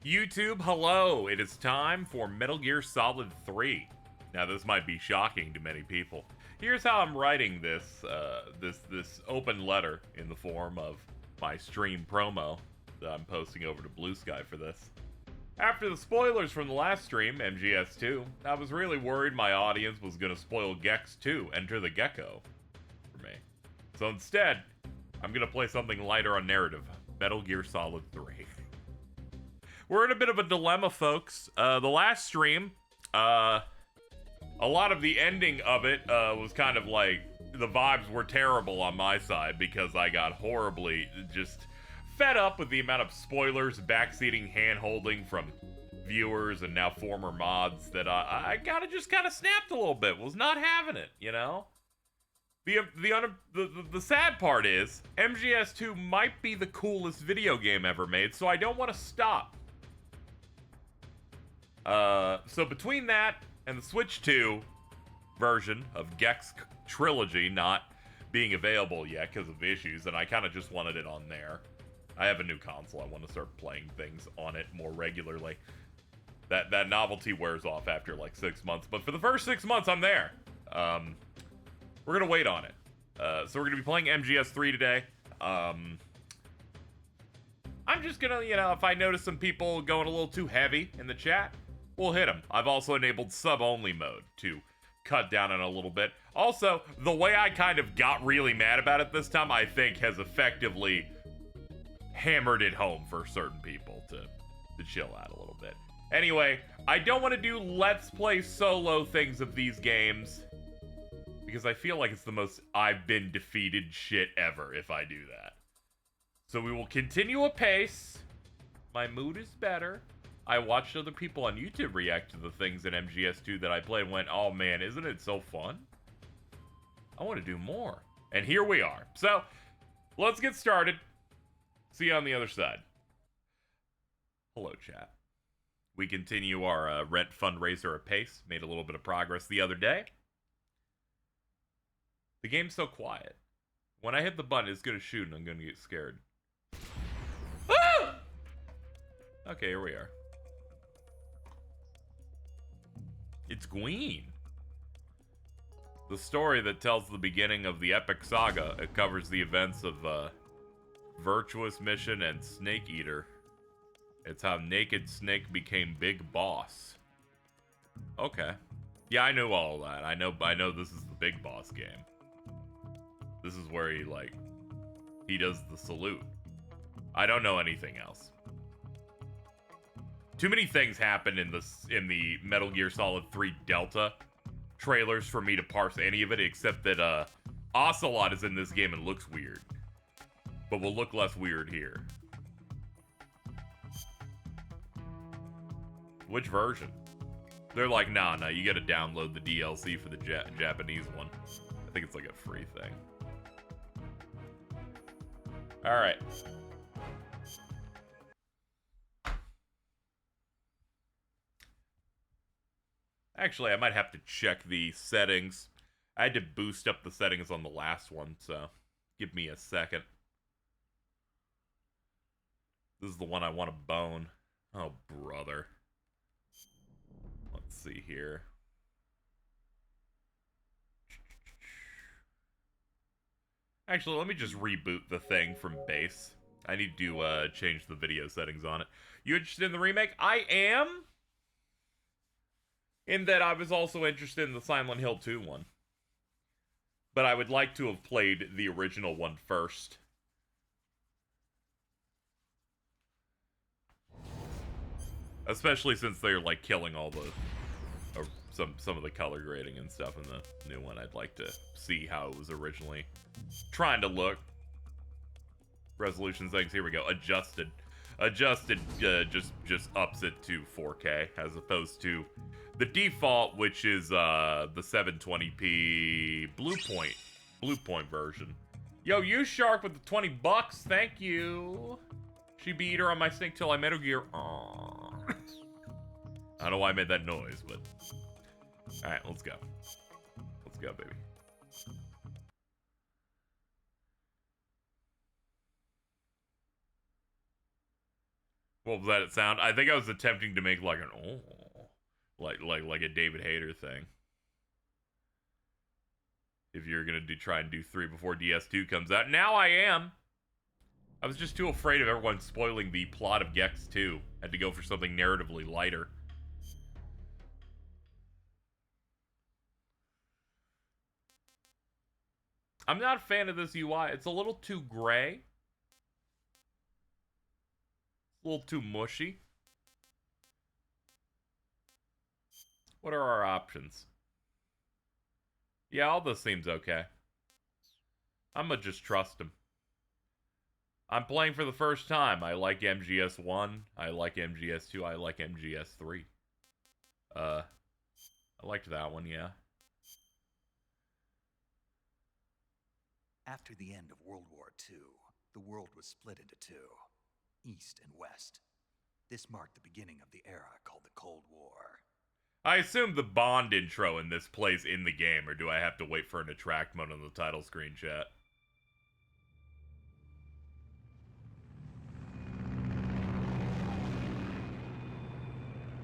YouTube, hello! It is time for Metal Gear Solid 3. Now, this might be shocking to many people. Here's how I'm writing this open letter in the form of my stream promo that I'm posting over to Blue Sky for this. After the spoilers from the last stream, MGS2, I was really worried my audience was going to spoil Gex 2, Enter the Gecko, for me. So instead, I'm going to play something lighter on narrative, Metal Gear Solid 3. We're in a bit of a dilemma, folks. The last stream, a lot of the ending of it was kind of like, the vibes were terrible on my side because I got horribly just fed up with the amount of spoilers, backseating, hand-holding from viewers and now former mods that I kind of snapped a little bit. Was not having it, you know? The sad part is, MGS2 might be the coolest video game ever made, so I don't want to stop. So between that and the Switch 2 version of Gex Trilogy not being available yet because of issues, and I kind of just wanted it on there. I have a new console. I want to start playing things on it more regularly. That novelty wears off after like 6 months, but for the first 6 months, I'm there. We're gonna wait on it. So we're gonna be playing MGS3 today. I'm just gonna, you know, if I notice some people going a little too heavy in the chat, we'll hit them. I've also enabled sub-only mode to cut down on a little bit. Also, the way I kind of got really mad about it this time, I think has effectively hammered it home for certain people to chill out a little bit. Anyway, I don't want to do Let's Play solo things of these games because I feel like it's the most I've been defeated shit ever if I do that. So we will continue a pace. My mood is better. I watched other people on YouTube react to the things in MGS2 that I played and went, oh man, isn't it so fun? I want to do more. And here we are. So, let's get started. See you on the other side. Hello, chat. We continue our rent fundraiser at pace. Made a little bit of progress the other day. The game's so quiet. When I hit the button, it's gonna shoot and I'm gonna get scared. Ah! Okay, here we are. It's Gween. The story that tells the beginning of the epic saga. It covers the events of Virtuous Mission and Snake Eater. It's how Naked Snake became Big Boss. Okay. Yeah, I knew all of that. I know this is the Big Boss game. This is where he does the salute. I don't know anything else. Too many things happen in the Metal Gear Solid 3 Delta trailers for me to parse any of it, except that Ocelot is in this game and looks weird. But will look less weird here. Which version? They're like, nah, you gotta download the DLC for the Japanese one. I think it's like a free thing. Alright. Actually, I might have to check the settings. I had to boost up the settings on the last one, so give me a second. This is the one I want to bone. Oh, brother. Let's see here. Actually, let me just reboot the thing from base. I need to change the video settings on it. You interested in the remake? I am! In that I was also interested in the Silent Hill 2 one. But I would like to have played the original one first. Especially since they're like killing all the some of the color grading and stuff in the new one. I'd like to see how it was originally trying to look. Resolution settings, here we go. Adjusted just ups it to 4K as opposed to the default, which is the 720p Blue Point version. Yo, you Shark with the 20 bucks, thank you. She be eater on my snake till I Metal Gear. Aww. I don't know why I made that noise, but alright, let's go. Let's go, baby. What was that sound? I think I was attempting to make like an like a David Hayter thing. If you're gonna try and do 3 before DS2 comes out. Now I am. I was just too afraid of everyone spoiling the plot of Gex 2. Had to go for something narratively lighter. I'm not a fan of this UI. It's a little too gray. A little too mushy. What are our options? Yeah, all this seems okay. I'm gonna just trust him. I'm playing for the first time. I like MGS1. I like MGS2. I like MGS3. I liked that one, yeah. After the end of World War II, the world was split into two, East and West. This marked the beginning of the era called the Cold War. I assume the Bond intro in this plays in the game, or do I have to wait for an attract mode on the title screen, chat?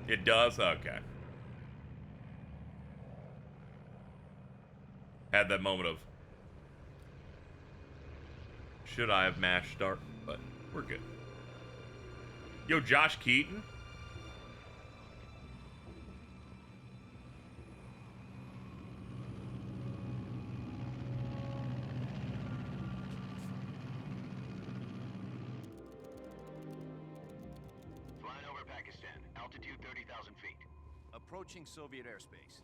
It does? Okay. Had that moment of, should I have mashed start? But we're good. Yo, Josh Keaton? Flying over Pakistan. Altitude 30,000 feet. Approaching Soviet airspace.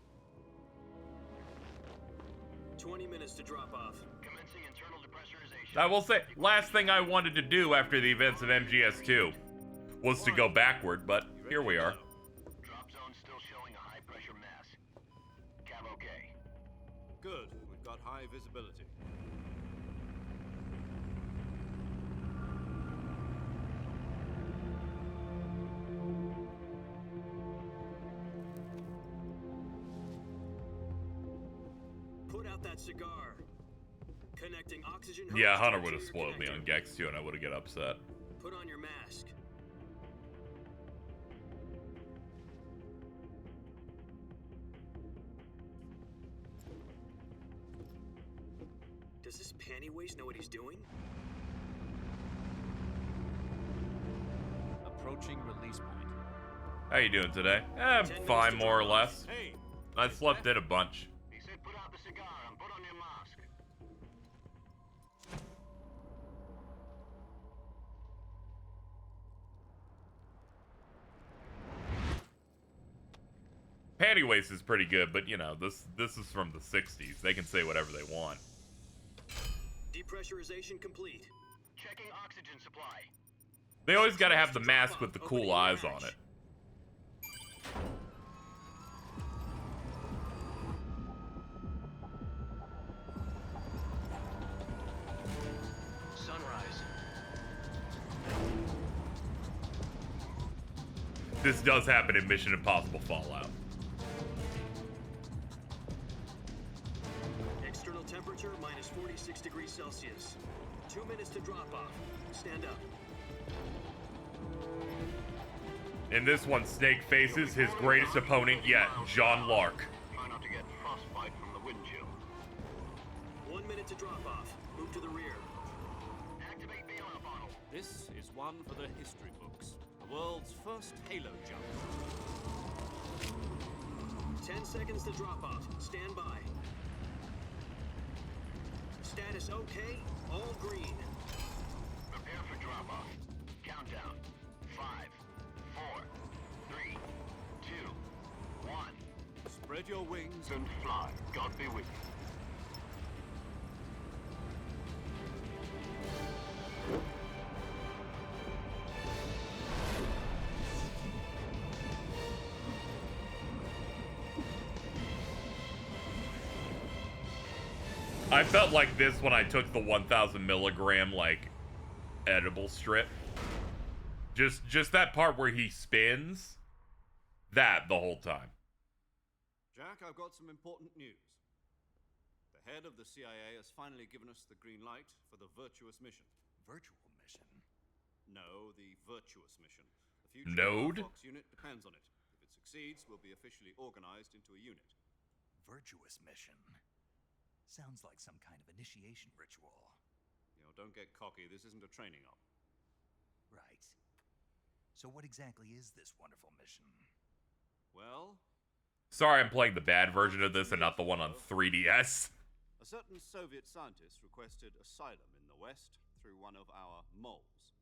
20 minutes to drop off. Commencing internal depressurization. I will say, last thing I wanted to do after the events of MGS2 was to go backward, but here we are. Drop zone still showing a high pressure mass. Cav okay. Good. We've got high visibility. Put out that cigar. Connecting oxygen. Yeah, hose to Hunter would have interior spoiled me on connector. Gex 2 and I would have get upset. Put on your mask. Does this panty waste know what he's doing? Approaching release point. How you doing today? I'm 10 fine, minutes to more or drop off. less. Hey! I slept in a bunch. He said put out the cigar and put on your mask. Panty waste is pretty good, but you know, this is from the 60s. They can say whatever they want. Depressurization complete. Checking oxygen supply. They always gotta have the mask with the cool eyes on it. Sunrise. This does happen in Mission Impossible Fallout. External temperature minus 46 degrees Celsius. 2 minutes to drop off. Stand up. In this one, Snake faces his greatest opponent yet, John Lark. Try not to get frostbite from the wind chill. 1 minute to drop off. Move to the rear. Activate bailout bottle. This is one for the history books. The world's first halo jump. 10 seconds to drop off. Stand by. Status okay. All green. Prepare for drop off. Countdown. 5, 4, 3, 2, 1. Spread your wings And fly. God be with you. I felt like this when I took the 1,000 milligram, like, edible strip. Just that part where he spins. That the whole time. Jack, I've got some important news. The head of the CIA has finally given us the green light for the virtuous mission. Virtual mission? No, the virtuous mission. The future Node? of our Fox unit depends on it. If it succeeds, we'll be officially organized into a unit. Virtuous mission. Sounds like some kind of initiation ritual. You know, don't get cocky. This isn't a training op. Right. So what exactly is this wonderful mission? Well, Sorry, I'm playing the bad version of this and not the one on 3DS. a certain Soviet scientist requested asylum in the West through one of our moles.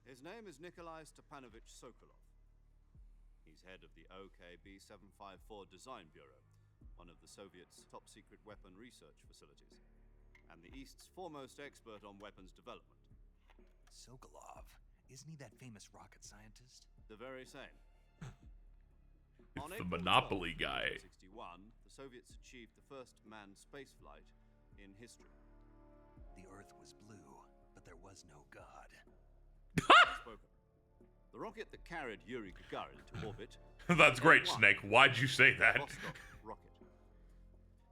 His name is Nikolai Stepanovich Sokolov. He's head of the OKB 754 Design Bureau, one of the Soviets' top-secret weapon research facilities, and the East's foremost expert on weapons development. Sokolov. Isn't he that famous rocket scientist? The very same. It's the Monopoly guy. 1961, the Soviets achieved the first manned spaceflight in history. The Earth was blue, but there was no God. Spoken. The rocket that carried Yuri Gagarin to orbit. That's great, Snake. Why'd you say that? Vostok rocket.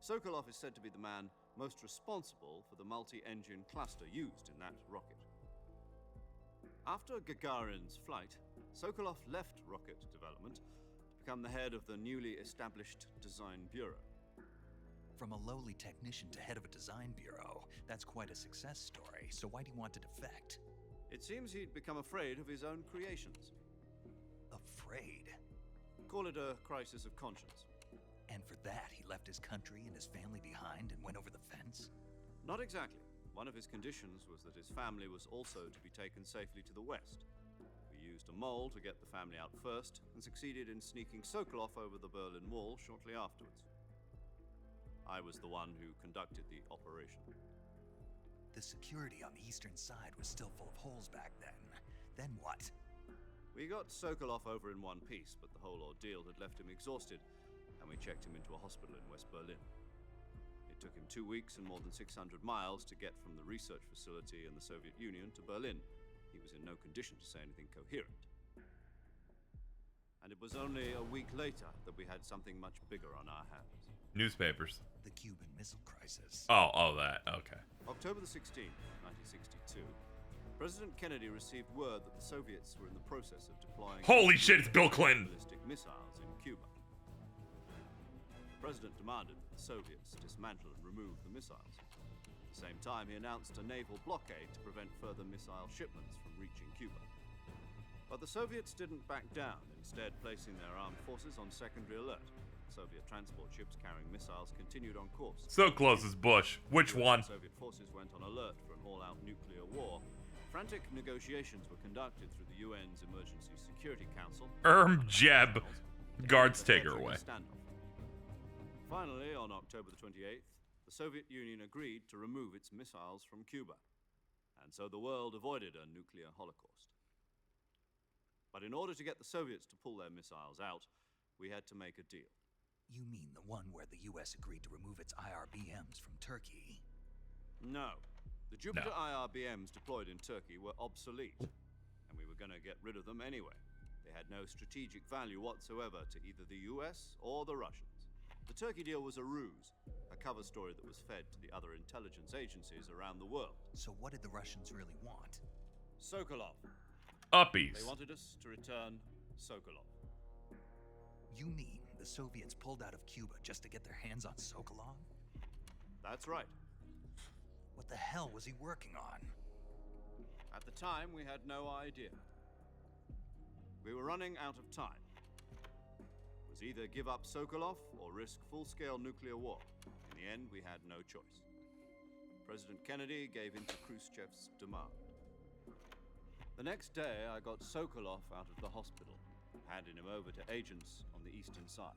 Sokolov is said to be the man most responsible for the multi-engine cluster used in that rocket. After Gagarin's flight, Sokolov left rocket development to become the head of the newly established Design Bureau. From a lowly technician to head of a design bureau, that's quite a success story. So why do you want to defect? It seems he'd become afraid of his own creations. Afraid? Call it a crisis of conscience. And for that, he left his country and his family behind and went over the fence? Not exactly. One of his conditions was that his family was also to be taken safely to the west. We used a mole to get the family out first, and succeeded in sneaking Sokolov over the Berlin Wall shortly afterwards. I was the one who conducted the operation. The security on the eastern side was still full of holes back then. Then what? We got Sokolov over in one piece, but the whole ordeal had left him exhausted, and we checked him into a hospital in West Berlin. It took him 2 weeks and more than 600 miles to get from the research facility in the Soviet Union to Berlin. He was in no condition to say anything coherent. And it was only a week later that we had something much bigger on our hands. Newspapers. The Cuban Missile Crisis. Oh, that. Okay. October the 16th, 1962, President Kennedy received word that the Soviets were in the process of deploying Holy shit, it's Bill Clinton. ballistic missiles in Cuba. The president demanded that the Soviets dismantle and remove the missiles. At the same time, he announced a naval blockade to prevent further missile shipments from reaching Cuba. But the Soviets didn't back down, instead placing their armed forces on secondary alert. Soviet transport ships carrying missiles continued on course. So close as Bush. Which one? Soviet forces went on alert for an all-out nuclear war. Frantic negotiations were conducted through the UN's Emergency Security Council. Jeb. Guards take her away. Standoff. Finally, on October the 28th, the Soviet Union agreed to remove its missiles from Cuba. And so the world avoided a nuclear holocaust. But in order to get the Soviets to pull their missiles out, we had to make a deal. You mean the one where the US agreed to remove its IRBMs from Turkey? No. The Jupiter IRBMs deployed in Turkey were obsolete, and we were going to get rid of them anyway. They had no strategic value whatsoever to either the US or the Russians. The Turkey deal was a ruse, a cover story that was fed to the other intelligence agencies around the world. So what did the Russians really want? Sokolov. Uppies. They wanted us to return Sokolov. You mean the Soviets pulled out of Cuba just to get their hands on Sokolov? That's right. What the hell was he working on? At the time, we had no idea. We were running out of time. It was either give up Sokolov or risk full-scale nuclear war. In the end, we had no choice. President Kennedy gave in to Khrushchev's demand. The next day, I got Sokolov out of the hospital, handing him over to agents on the eastern side.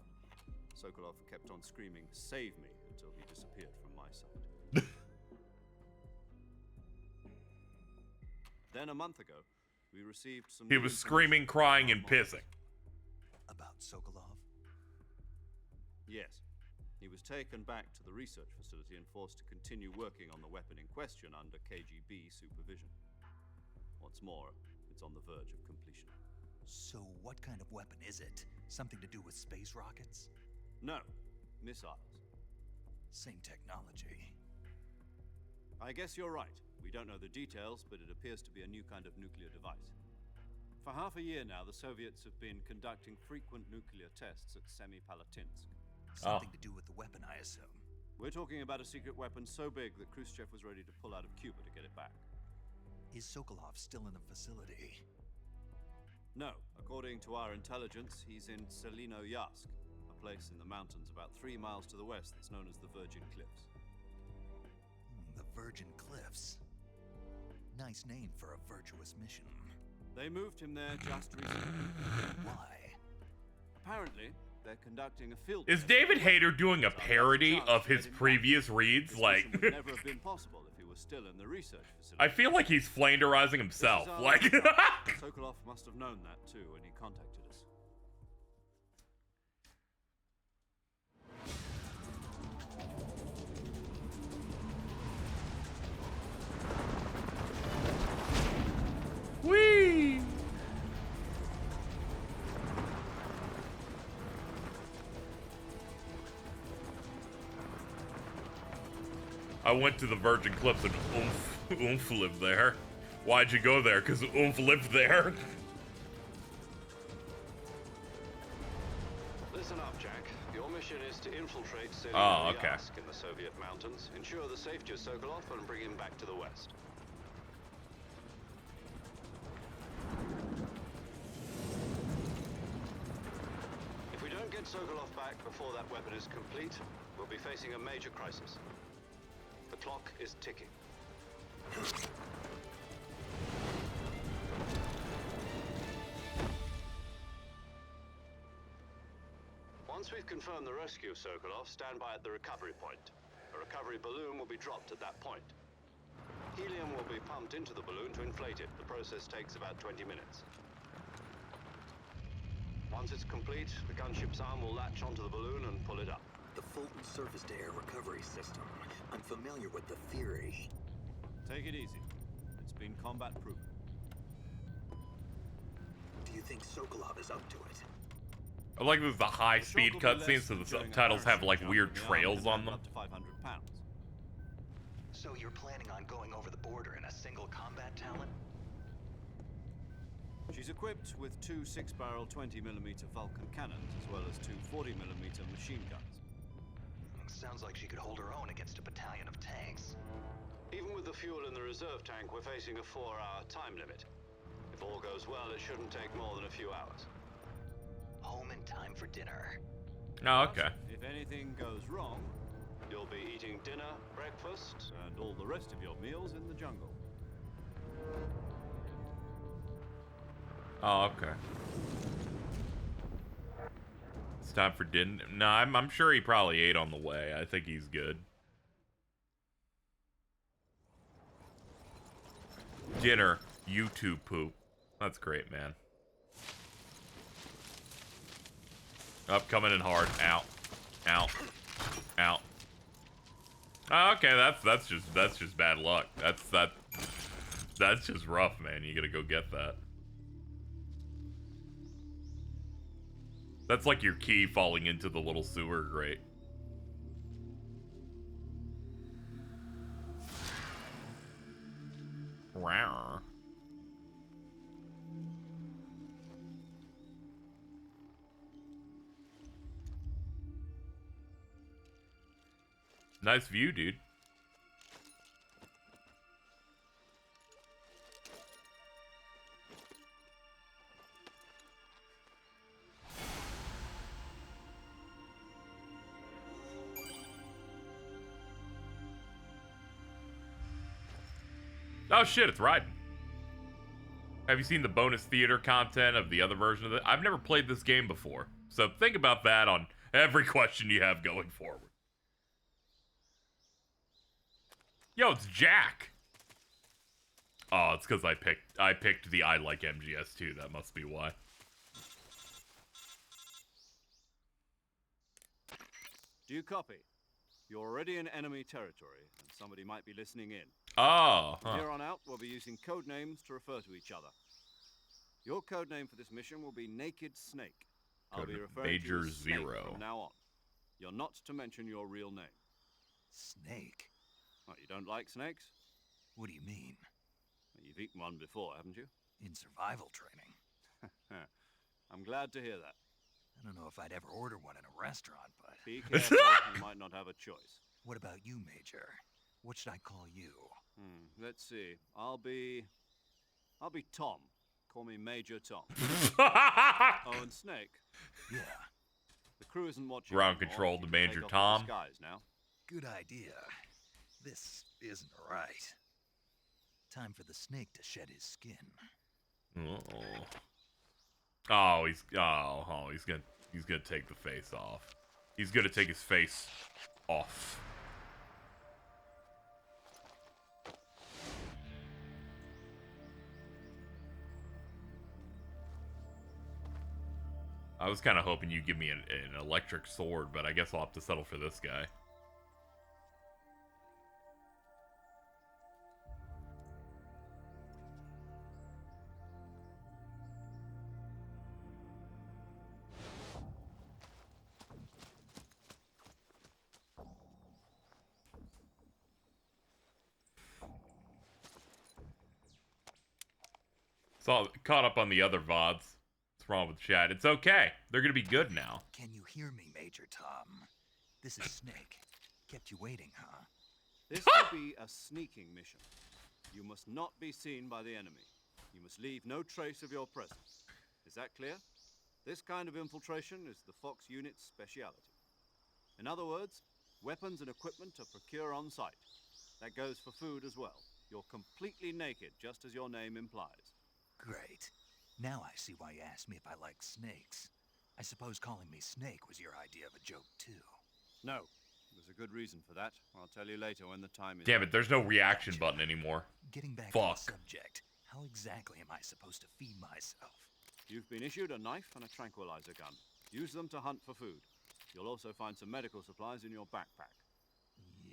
Sokolov kept on screaming, "Save me," until he disappeared from my side. Then a month ago, we received some... He was screaming, crying, and pissing. About Sokolov? Yes. He was taken back to the research facility and forced to continue working on the weapon in question under KGB supervision. What's more, it's on the verge of completion. So what kind of weapon is it? Something to do with space rockets? No, missiles. Same technology. I guess you're right. We don't know the details, but it appears to be a new kind of nuclear device. For half a year now, the Soviets have been conducting frequent nuclear tests at Semipalatinsk. Something to do with the weapon, I assume. We're talking about a secret weapon so big that Khrushchev was ready to pull out of Cuba to get it back. Is Sokolov still in the facility? No, according to our intelligence, he's in Selino-Yask, a place in the mountains about 3 miles to the west that's known as the Virgin Cliffs. The Virgin Cliffs. Nice name for a virtuous mission. They moved him there just recently. Why? Apparently, they're conducting a field Is test. David Hayter doing a parody of his previous reads? This Like, mission would never have been possible if he was still in the research facility. I feel like he's flanderizing himself. This is our Like, backup. Sokolov must have known that too when he contacted us. whee! I went to the Virgin Cliffs and Oomph lived there. Why'd you go there? Because Oomph lived there. Listen up, Jack. Your mission is to infiltrate Oh, okay. Selino-Yask in the Soviet mountains, ensure the safety of Sokolov, and bring him back to the west. If we don't get Sokolov back before that weapon is complete, we'll be facing a major crisis. The clock is ticking. Once we've confirmed the rescue of Sokolov, stand by at the recovery point. A recovery balloon will be dropped at that point. Helium will be pumped into the balloon to inflate it. The process takes about 20 minutes. Once it's complete, the gunship's arm will latch onto the balloon and pull it up. The Fulton surface-to-air recovery system. I'm familiar with the theory. Take it easy. It's been combat-proven. Do you think Sokolov is up to it? I like this is the high-speed The shock will be cutscenes, less so the than during a subtitles have parachute like jump, weird and the arm trails can on handle them. Up to 500 pounds. So you're planning on going over the border in a single combat talent? She's equipped with 2 6-barrel 20mm Vulcan cannons, as well as 2 40mm machine guns. Sounds like she could hold her own against a battalion of tanks. Even with the fuel in the reserve tank, we're facing a 4-hour time limit. If all goes well, it shouldn't take more than a few hours. Home in time for dinner. Oh, okay. If anything goes wrong, You'll be eating dinner, breakfast, and all the rest of your meals in the jungle. Oh, okay. It's time for dinner. No, I'm sure he probably ate on the way. I think he's good. Dinner, YouTube poop. That's great, man. Up, coming in hard. Out. Out. Out. Oh, okay, that's just bad luck. That's just rough, man. You gotta go get that. That's like your key falling into the little sewer grate. Rawr. Nice view, dude. Oh shit, it's riding. Have you seen the bonus theater content of the other version of it? I've never played this game before, so think about that on every question you have going forward. Yo, it's Jack. Oh, it's because I picked the I like MGS too. That must be why. Do you copy? You're already in enemy territory, and somebody might be listening in. Oh, From here on out, we'll be using code names to refer to each other. Your code name for this mission will be Naked Snake. I'll be Codename referring to Major you as Snake Zero. from now on. You're not to mention your real name. Snake? What, you don't like snakes? What do you mean? Well, you've eaten one before, haven't you? In survival training. I'm glad to hear that. I don't know if I'd ever order one in a restaurant, but... Be careful, you might not have a choice. What about you, Major? What should I call you? Let's see. I'll be Tom. Call me Major Tom. Oh, and Snake. Yeah, The crew isn't watching. Ground anymore. control You to can Major take off Tom. the disguise now. good idea. This isn't right. Time for the snake to shed his skin. He's gonna take the face off. He's gonna take his face off. I was kind of hoping you'd give me an electric sword, but I guess I'll have to settle for this guy. So, caught up on the other VODs. What's wrong with chat? It's okay. They're gonna be good now. Can you hear me, Major Tom? This is Snake. Kept you waiting, huh? This will be a sneaking mission. You must not be seen by the enemy. You must leave no trace of your presence. Is that clear? This kind of infiltration is the Fox Unit's speciality. In other words, weapons and equipment are procured on site. That goes for food as well. You're completely naked, just as your name implies. Great. Now I see why you asked me if I like snakes. I suppose calling me Snake was your idea of a joke, too. No, there's a good reason for that. I'll tell you later when the time is Damn right. it, there's no reaction button anymore. Getting back Fuck. to the subject, how exactly am I supposed to feed myself? You've been issued a knife and a tranquilizer gun. Use them to hunt for food. You'll also find some medical supplies in your backpack.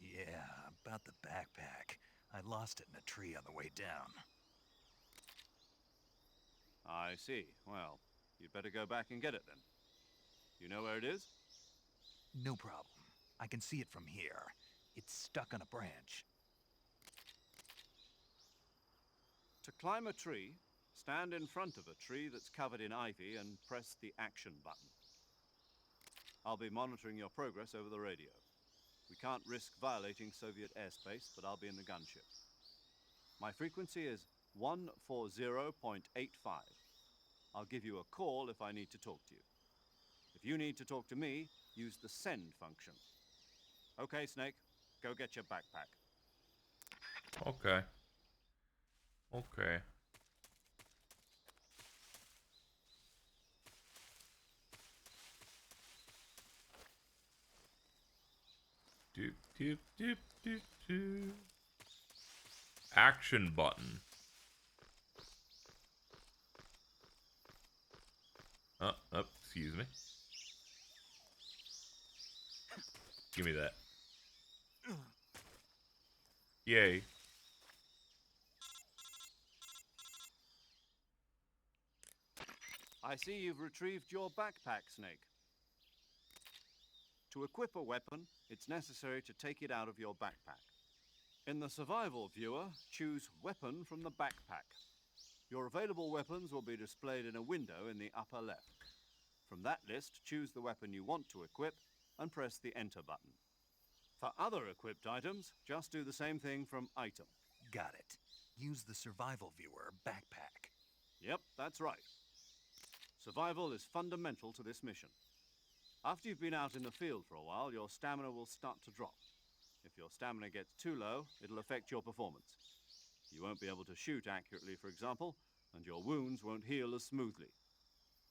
Yeah, about the backpack. I lost it in a tree on the way down. I see. Well, you'd better go back and get it then. You know where it is? No problem. I can see it from here. It's stuck on a branch. To climb a tree, stand in front of a tree that's covered in ivy and press the action button. I'll be monitoring your progress over the radio. We can't risk violating Soviet airspace, but I'll be in the gunship. My frequency is 140.85. I'll give you a call if I need to talk to you. If you need to talk to me, use the send function. Okay, Snake, go get your backpack. Okay. Okay. Doop, doop, doop, doop, doop. Action button. Excuse me. Give me that. Yay. I see you've retrieved your backpack, Snake. To equip a weapon, it's necessary to take it out of your backpack. In the survival viewer, choose Weapon from the backpack. Your available weapons will be displayed in a window in the upper left. From that list, choose the weapon you want to equip and press the Enter button. For other equipped items, just do the same thing from Item. Got it. Use the survival viewer backpack. Yep, that's right. Survival is fundamental to this mission. After you've been out in the field for a while, your stamina will start to drop. If your stamina gets too low, it'll affect your performance. You won't be able to shoot accurately, for example, and your wounds won't heal as smoothly.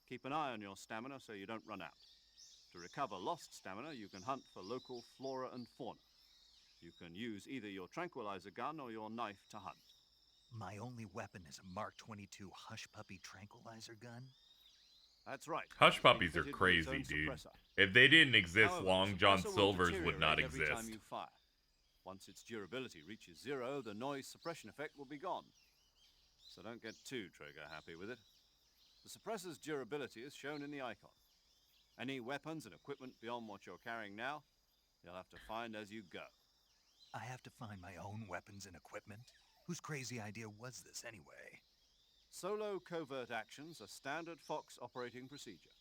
Keep an eye on your stamina so you don't run out. To recover lost stamina, you can hunt for local flora and fauna. You can use either your tranquilizer gun or your knife to hunt. My only weapon is a Mark 22 Hush Puppy tranquilizer gun? That's right. Hush puppies are Fitted with its crazy, own dude. suppressor. If they didn't exist, However, Long the John suppressor will Silver's would not deteriorate every exist. time you fire. Once its durability reaches 0, the noise suppression effect will be gone. So don't get too trigger happy with it. The suppressor's durability is shown in the icon. Any weapons and equipment beyond what you're carrying now, you'll have to find as you go. I have to find my own weapons and equipment? Whose crazy idea was this anyway? Solo covert actions are standard Fox operating procedure.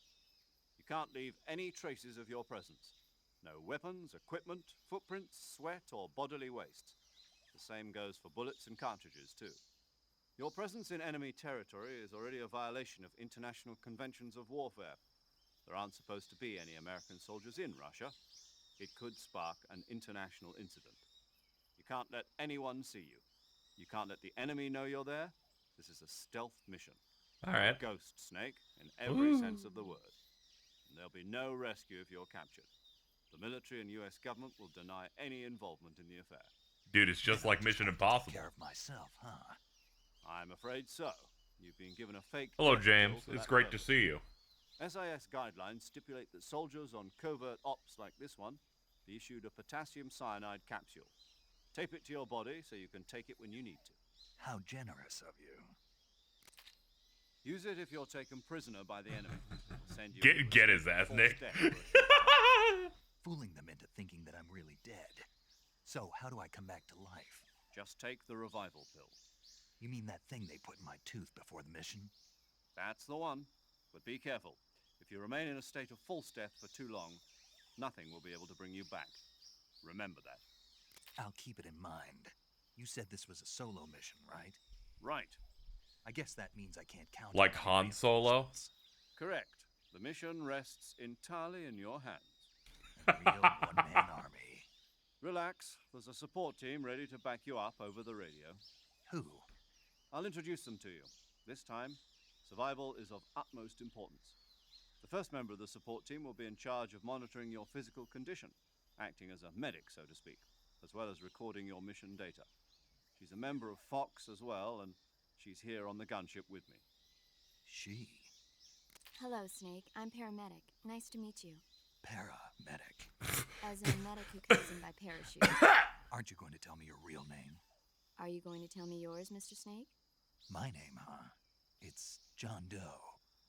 You can't leave any traces of your presence. No weapons, equipment, footprints, sweat, or bodily waste. The same goes for bullets and cartridges, too. Your presence in enemy territory is already a violation of international conventions of warfare. There aren't supposed to be any American soldiers in Russia. It could spark an international incident. You can't let anyone see you. You can't let the enemy know you're there. This is a stealth mission. All right. Ghost Snake, in every sense of the word. And there'll be no rescue if you're captured. The military and U.S. government will deny any involvement in the affair. Dude, it's just like Mission Impossible. Take care of myself, huh? I'm afraid so. You've been given a fake... Hello, death James. bill for It's that great to purpose. see you. SIS guidelines stipulate that soldiers on covert ops like this one be issued a potassium cyanide capsule. Tape it to your body so you can take it when you need to. How generous of you. Use it if you're taken prisoner by the enemy. Send you Get his ass, full Nick. death for a short time. Fooling them into thinking that I'm really dead. So, how do I come back to life? Just take the revival pill. You mean that thing they put in my tooth before the mission? That's the one. But be careful. If you remain in a state of false death for too long, nothing will be able to bring you back. Remember that. I'll keep it in mind. You said this was a solo mission, right? Right. I guess that means I can't count Like on Han Solo? reinforcements. Correct. The mission rests entirely in your hands. A real one-man army. Relax. There's a support team ready to back you up over the radio. Who? I'll introduce them to you. This time, survival is of utmost importance. The first member of the support team will be in charge of monitoring your physical condition, acting as a medic, so to speak, as well as recording your mission data. She's a member of Fox as well, and she's here on the gunship with me. She. Hello, Snake. I'm paramedic. Nice to meet you. Paramedic. As a medic who comes in by parachute. Aren't you going to tell me your real name? Are you going to tell me yours, Mr. Snake? My name, huh? It's John Doe.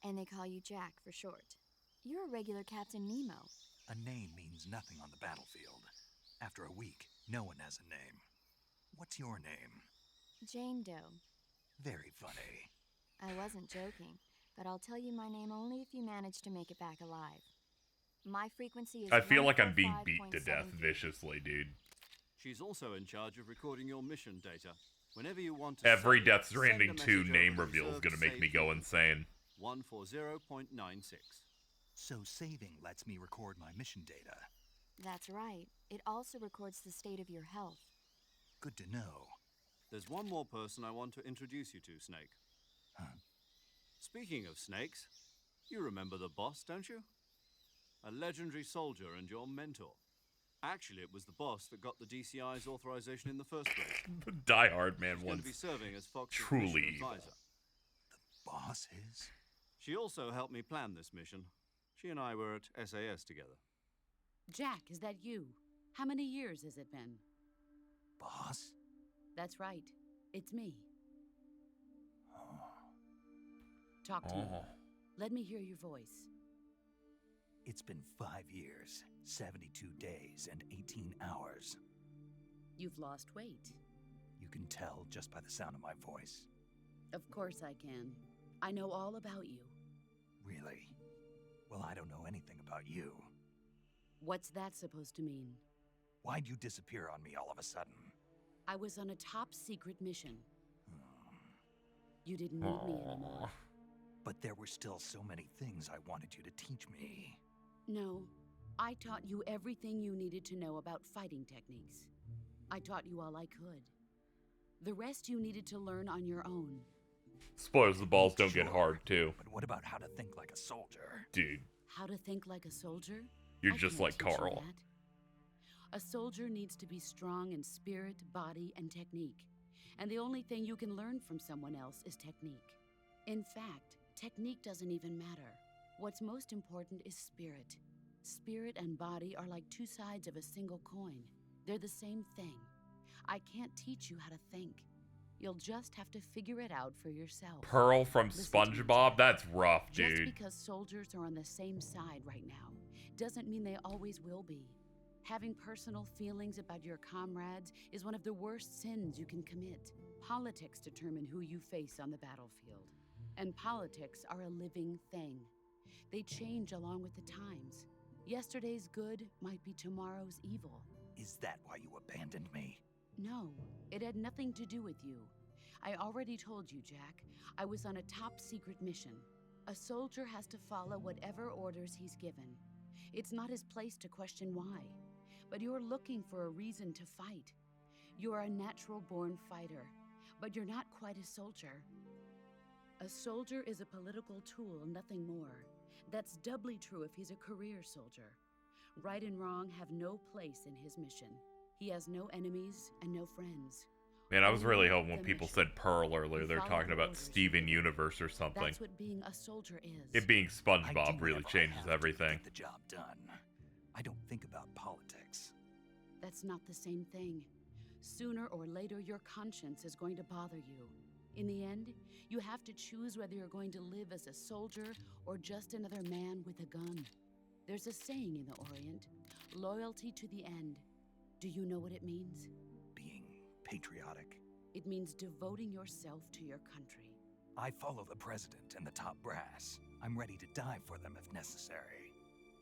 And they call you Jack for short. You're a regular Captain Nemo. A name means nothing on the battlefield. After a week, no one has a name. What's your name? Jane Doe. Very funny. I wasn't joking, but I'll tell you my name only if you manage to make it back alive. My frequency is I feel like I'm being beat to death 145.73. viciously, dude. She's also in charge of recording your mission data. Whenever you want to Every save, Death send a Stranding message 2 over name to reveal is reserved gonna make me save go queue. insane. 140.96. So saving lets me record my mission data. That's right. It also records the state of your health. Good to know. There's one more person I want to introduce you to, Snake. Huh? Speaking of snakes, you remember the boss, don't you? A legendary soldier and your mentor. Actually, it was the boss that got the DCI's authorization in the first place. Die Hard Man She's going to be once serving as Fox's truly mission evil. advisor. Boss is? She also helped me plan this mission. She and I were at SAS together. Jack, is that you? How many years has it been? Boss? That's right. It's me. Oh. Talk to me. Oh. Let me hear your voice. It's been 5 years, 72 days, and 18 hours. You've lost weight. You can tell just by the sound of my voice. Of course I can. I know all about you. Really? Well, I don't know anything about you. What's that supposed to mean? Why'd you disappear on me all of a sudden? I was on a top secret mission. Hmm. You didn't need me anymore. But there were still so many things I wanted you to teach me. No, I taught you everything you needed to know about fighting techniques. I taught you all I could. The rest you needed to learn on your own. Spoilers, the balls don't get Sure, hard, too. But what about how to think like a soldier? Dude, How to think like a soldier? you're I just can't like teach you Carl. that. A soldier needs to be strong in spirit, body, and technique. And the only thing you can learn from someone else is technique. In fact, technique doesn't even matter. What's most important is spirit. Spirit and body are like two sides of a single coin. They're the same thing. I can't teach you how to think. You'll just have to figure it out for yourself. Pearl from Listen to me, SpongeBob? Jack. That's rough, Just dude. because soldiers are on the same side right now doesn't mean they always will be. Having personal feelings about your comrades is one of the worst sins you can commit. Politics determine who you face on the battlefield. And politics are a living thing. They change along with the times. Yesterday's good might be tomorrow's evil. Is that why you abandoned me? No, it had nothing to do with you. I already told you, Jack. I was on a top-secret mission. A soldier has to follow whatever orders he's given. It's not his place to question why. But you're looking for a reason to fight. You're a natural-born fighter, but you're not quite a soldier. A soldier is a political tool, nothing more. That's doubly true if he's a career soldier. Right and wrong have no place in his mission. He has no enemies and no friends. Man, I was really hoping when people said Pearl earlier, they're talking about Steven Universe or something. That's what being a soldier is. It being I SpongeBob do really whatever I changes have to everything. Get the job done. I don't think about politics. That's not the same thing. Sooner or later, your conscience is going to bother you. In the end, you have to choose whether you're going to live as a soldier or just another man with a gun. There's a saying in the Orient, loyalty to the end. Do you know what it means? Being patriotic. It means devoting yourself to your country. I follow the president and the top brass. I'm ready to die for them if necessary.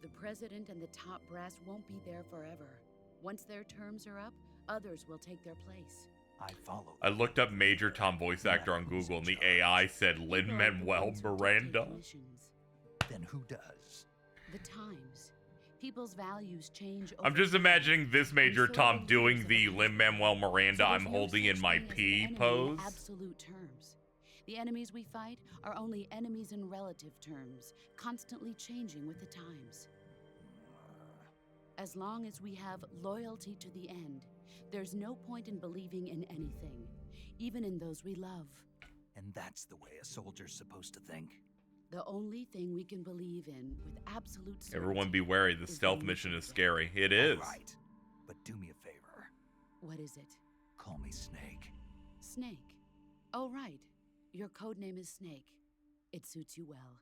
The president and the top brass won't be there forever. Once their terms are up, others will take their place. I follow. I looked up Major Tom voice actor on Google, and the AI said Lin-Manuel Miranda. Then who does? The times. People's values change over I'm just time. imagining this Major And so Tom do doing leaders the of a Lin-Manuel country. Miranda So I'm there's no holding such in my thing as an P enemy in pose. absolute terms. The enemies we fight are only enemies in relative terms, constantly changing with the times. As long as we have loyalty to the end, there's no point in believing in anything, even in those we love. And that's the way a soldier's supposed to think. The only thing we can believe in with absolute certainty. Everyone be wary, the is stealth the mission is future. scary. It is. All right, but do me a favor. What is it? Call me Snake. Snake. Oh, right. Your code name is Snake. It suits you well.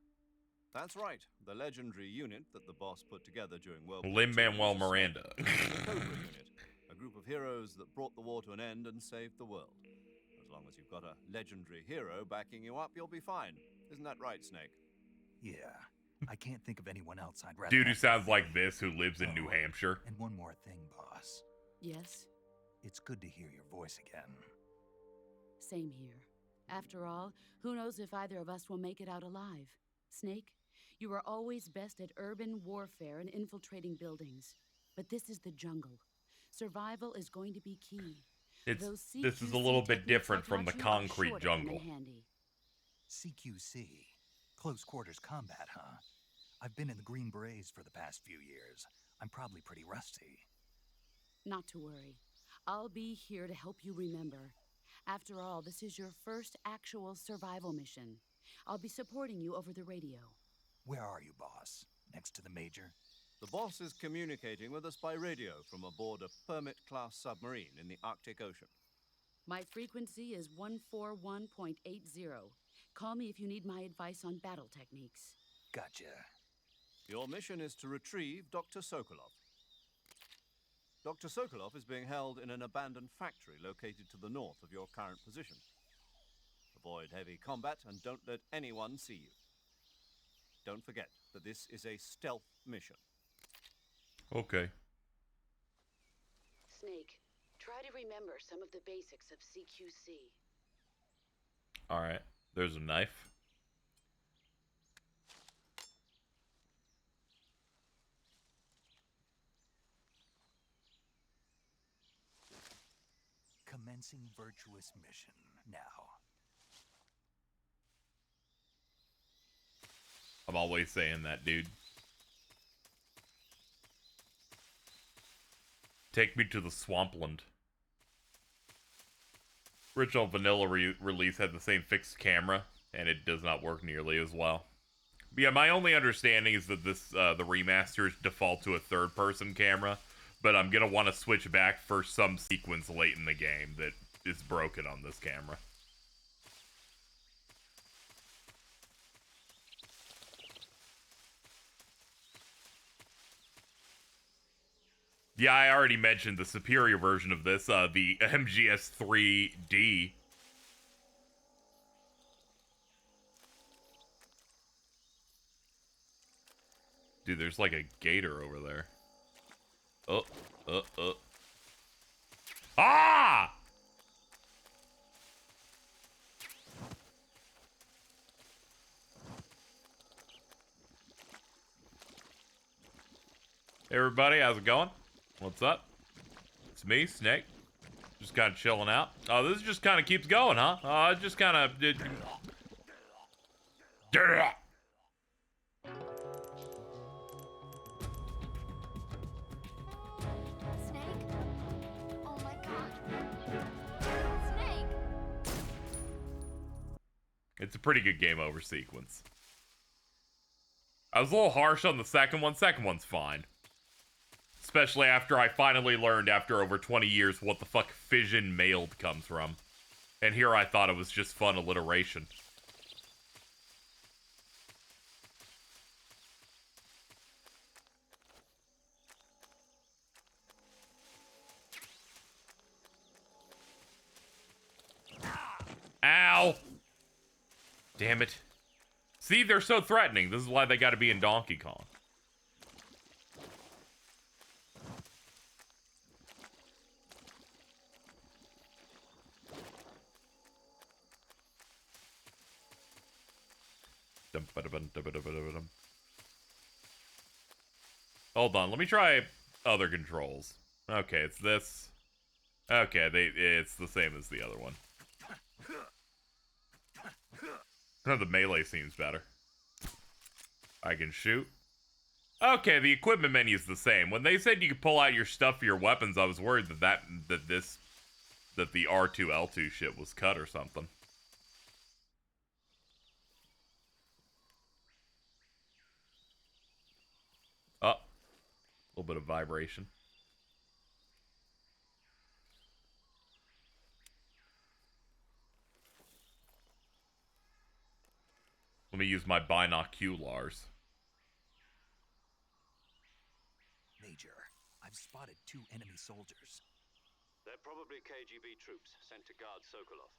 That's right. The legendary unit that the boss put together during World War II Lin-Manuel was a Miranda. the Cobra Unit, a group of heroes that brought the war to an end and saved the world. As long as you've got a legendary hero backing you up, you'll be fine. Isn't that right, Snake? Yeah, I can't think of anyone else I'd rather. Dude who have. sounds like this, who lives in New Oh, Hampshire. And one more thing, boss. Yes? It's good to hear your voice again. Same here. After all, who knows if either of us will make it out alive? Snake, you are always best at urban warfare and infiltrating buildings. But this is the jungle. Survival is going to be key. Those This is a CQC little bit techniques different I from the taught you are concrete sure to come in jungle. handy. CQC. Close quarters combat, huh? I've been in the Green Berets for the past few years. I'm probably pretty rusty. Not to worry. I'll be here to help you remember. After all, this is your first actual survival mission. I'll be supporting you over the radio. Where are you, boss? Next to the Major? The boss is communicating with us by radio from aboard a Permit-class submarine in the Arctic Ocean. My frequency is 141.80. Call me if you need my advice on battle techniques. Gotcha. Your mission is to retrieve Dr. Sokolov. Dr. Sokolov is being held in an abandoned factory located to the north of your current position. Avoid heavy combat and don't let anyone see you. Don't forget that this is a stealth mission. Okay. Snake, try to remember some of the basics of CQC. Alright. There's a knife. Commencing virtuous mission now. I'm always saying that, dude. Take me to the swampland. Original vanilla release had the same fixed camera, and it does not work nearly as well. But yeah, my only understanding is that this the remasters default to a third-person camera, but I'm gonna want to switch back for some sequence late in the game that is broken on this camera. Yeah, I already mentioned the superior version of this, the MGS3D. Dude, there's like a gator over there. Ah! Hey everybody, how's it going? What's up? It's me, Snake. Just kind of chilling out. Oh, this just kind of keeps going, huh? It just kind of... Snake? Oh my god. Snake! It's a pretty good game over sequence. I was a little harsh on the second one. Second one's fine. Especially after I finally learned, after over 20 years, what the fuck fission mailed comes from. And here I thought it was just fun alliteration. Ow! Damn it. See, they're so threatening. This is why they gotta be in Donkey Kong. Hold on, let me try other controls. Okay, it's this. Okay, it's the same as the other one. The melee seems better. I can shoot. Okay, the equipment menu is the same. When they said you could pull out your stuff for your weapons, I was worried that the R2 L2 shit was cut or something. Oh, a little bit of vibration. Let me use my binoculars. Major, I've spotted 2 enemy soldiers. They're probably KGB troops sent to guard Sokolov.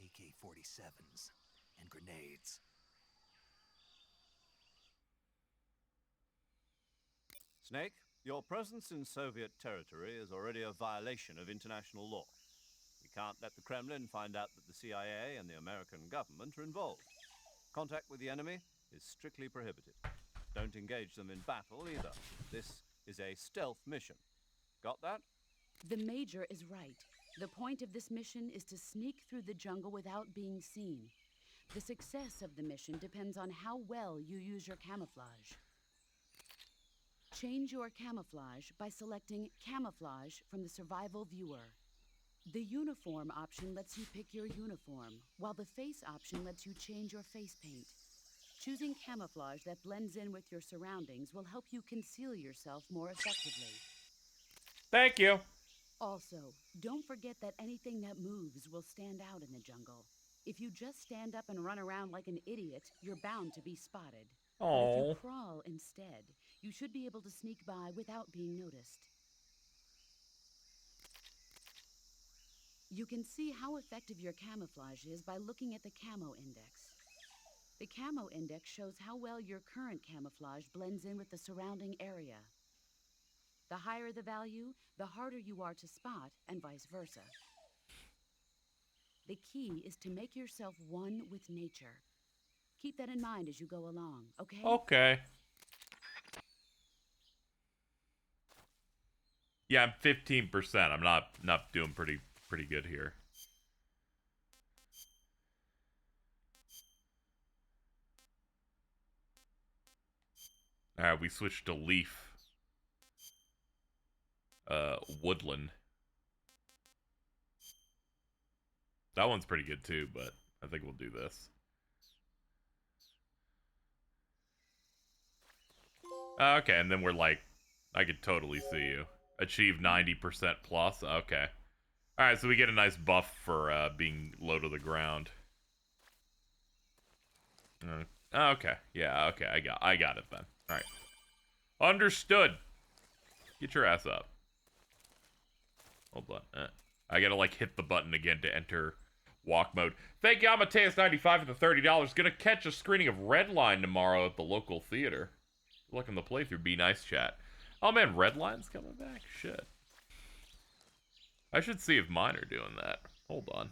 AK-47s and grenades. Snake, your presence in Soviet territory is already a violation of international law. We can't let the Kremlin find out that the CIA and the American government are involved. Contact with the enemy is strictly prohibited. Don't engage them in battle either. This is a stealth mission. Got that? The Major is right. The point of this mission is to sneak through the jungle without being seen. The success of the mission depends on how well you use your camouflage. Change your camouflage by selecting Camouflage from the Survival Viewer. The Uniform option lets you pick your uniform, while the Face option lets you change your face paint. Choosing camouflage that blends in with your surroundings will help you conceal yourself more effectively. Thank you. Also, don't forget that anything that moves will stand out in the jungle. If you just stand up and run around like an idiot, you're bound to be spotted. But if you crawl instead, you should be able to sneak by without being noticed. You can see how effective your camouflage is by looking at the Camo Index. The Camo Index shows how well your current camouflage blends in with the surrounding area. The higher the value, the harder you are to spot, and vice versa. The key is to make yourself one with nature. Keep that in mind as you go along, okay? Okay. Yeah, I'm 15%. I'm not doing pretty good here. Alright, we switched to leaf. Woodland. That one's pretty good too, but I think we'll do this. Okay, and then we're like, I could totally see you. Achieve 90% plus. Okay. Alright, so we get a nice buff for being low to the ground. Okay. Yeah, okay. I got it then. Alright. Understood. Get your ass up. Hold on. I gotta, like, hit the button again to enter walk mode. Thank you, Amateus95 for the $30. Gonna catch a screening of Redline tomorrow at the local theater. Looking the playthrough. Be nice, chat. Oh, man, Redline's coming back? Shit. I should see if mine are doing that. Hold on.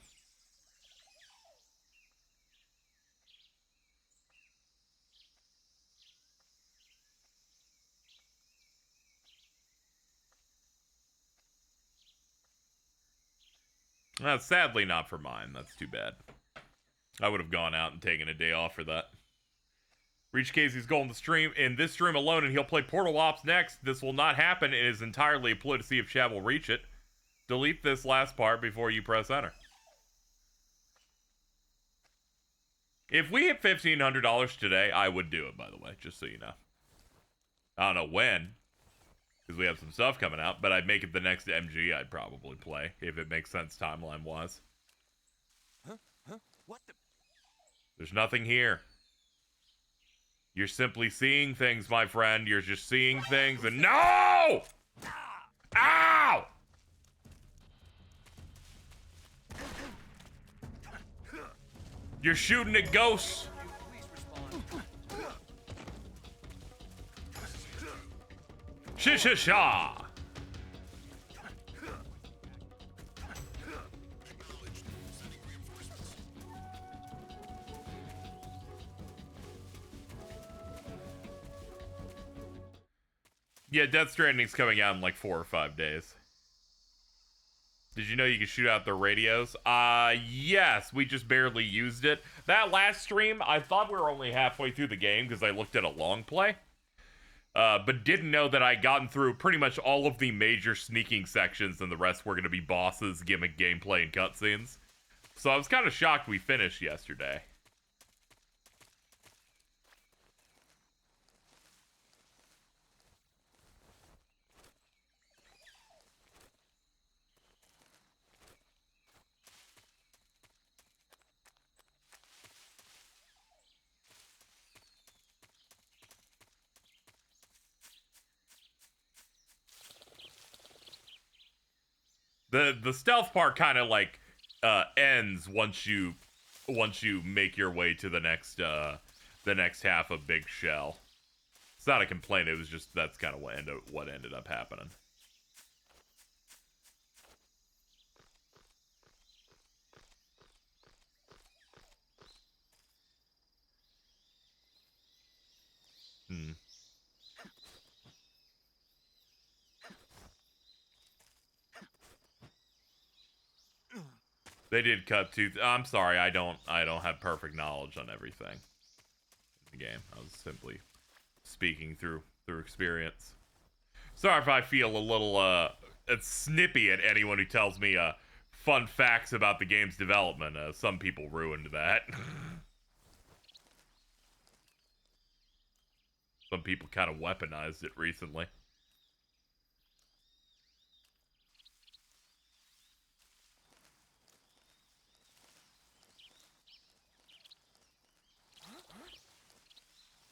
Sadly not for mine. That's too bad. I would have gone out and taken a day off for that. Reach Casey's goal in the stream, in this stream alone, and he'll play Portal Ops next. This will not happen. It is entirely a ploy to see if Chad will reach it. Delete this last part before you press enter. If we hit $1,500 today, I would do it, by the way, just so you know. I don't know when, because we have some stuff coming out, but I'd make it the next MG I'd probably play, if it makes sense timeline-wise. Huh? What the? There's nothing here. You're simply seeing things, my friend. You're just seeing things and no! Ow! You're shooting at ghosts. Sha-sha-sha! Yeah, Death Stranding's coming out in like 4 or 5 days. Did you know you could shoot out the radios? Yes, we just barely used it. That last stream, I thought we were only halfway through the game because I looked at a long play. But didn't know that I'd gotten through pretty much all of the major sneaking sections and the rest were going to be bosses, gimmick gameplay, and cutscenes. So I was kind of shocked we finished yesterday. The stealth part kind of like ends once you make your way to the next half of Big Shell. It's not a complaint. It was just that's kind of what ended up happening. They did cut to. I'm sorry, I don't have perfect knowledge on everything in the game. I was simply speaking through experience. Sorry if I feel a little snippy at anyone who tells me fun facts about the game's development. Some people ruined that. Some people kind of weaponized it recently.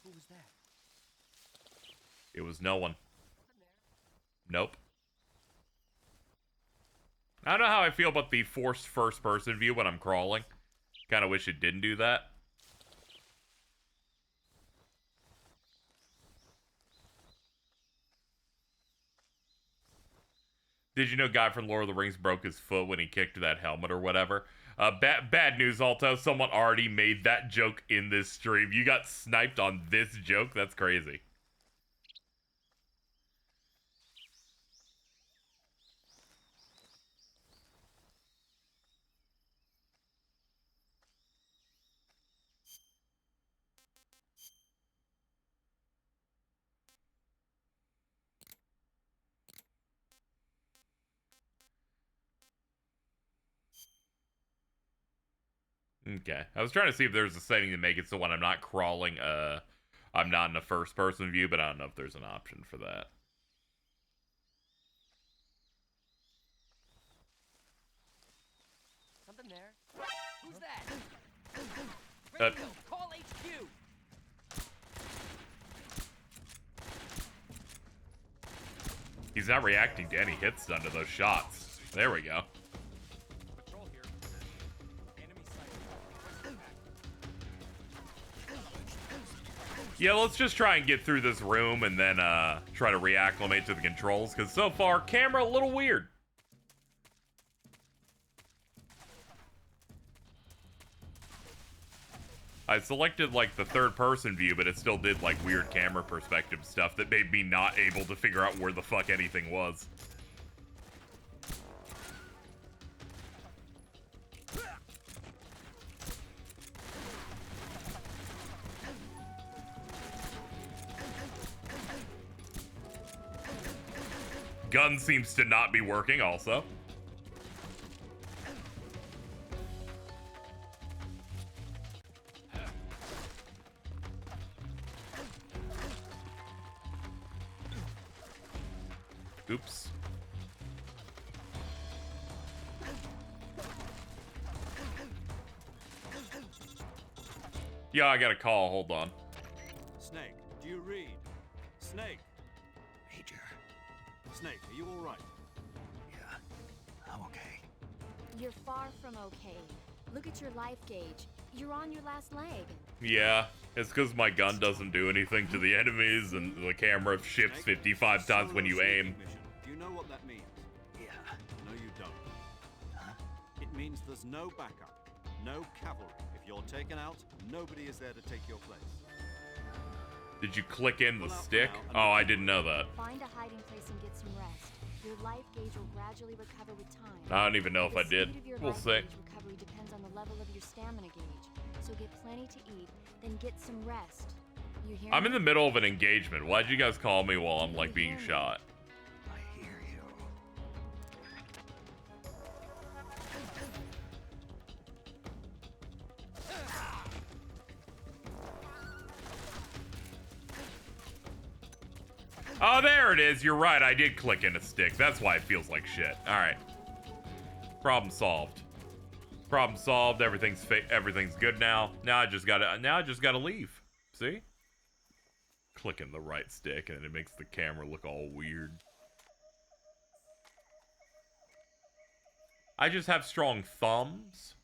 Who was that? It was no one. Nope. I don't know how I feel about the forced first-person view when I'm crawling. Kind of wish it didn't do that. Did you know guy from Lord of the Rings broke his foot when he kicked that helmet or whatever? Bad news, Alto. Someone already made that joke in this stream. You got sniped on this joke? That's crazy. Okay. I was trying to see if there's a setting to make it so when I'm not crawling, I'm not in a first-person view, but I don't know if there's an option for that. Something there. Who's that? Ready to go. Call HQ. He's not reacting to any hits done to those shots. There we go. Patrol here. Enemy sighted. Yeah, let's just try and get through this room and then try to reacclimate to the controls, because so far, camera a little weird. I selected like the third person view, but it still did like weird camera perspective stuff that made me not able to figure out where the fuck anything was. Gun seems to not be working also. Oops. Yeah, I got a call. Hold on. Snake, do you read? Snake. Major. Snake, are you all right? Yeah, I'm okay. You're far from okay. Look at your life gauge. You're on your last leg. Yeah, it's because my gun doesn't do anything to the enemies, and the camera shifts 55 times when you aim. Do you know what that means? Yeah. No, you don't. Huh? It means there's no backup, no cavalry. If you're taken out, nobody is there to take your place. Did you click in the stick? Oh, I didn't know that. Find a hiding place and get some rest. Your life gauge will gradually recover with time. I don't even know if I The did. speed of your We'll life see. gauge recovery depends on the level of your stamina gauge. So get plenty to eat, then get some rest. You hear I'm me? in the middle of an engagement. Why'd you guys call me while I'm like being shot? I hear you. Oh, there it is. You're right. I did click in a stick. That's why it feels like shit. All right. Problem solved. Problem solved. Everything's good now. Now I just gotta leave. See? Clicking the right stick and it makes the camera look all weird. I just have strong thumbs.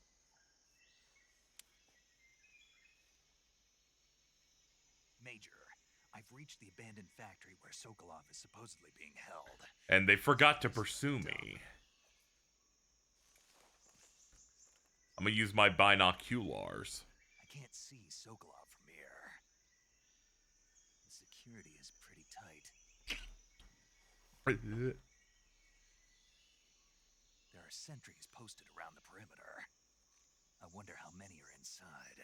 Major, I've reached the abandoned factory where Sokolov is supposedly being held. And they forgot to pursue me. I'm gonna use my binoculars. I can't see Sokolov from here. The security is pretty tight. There are sentries posted around the perimeter. I wonder how many are inside.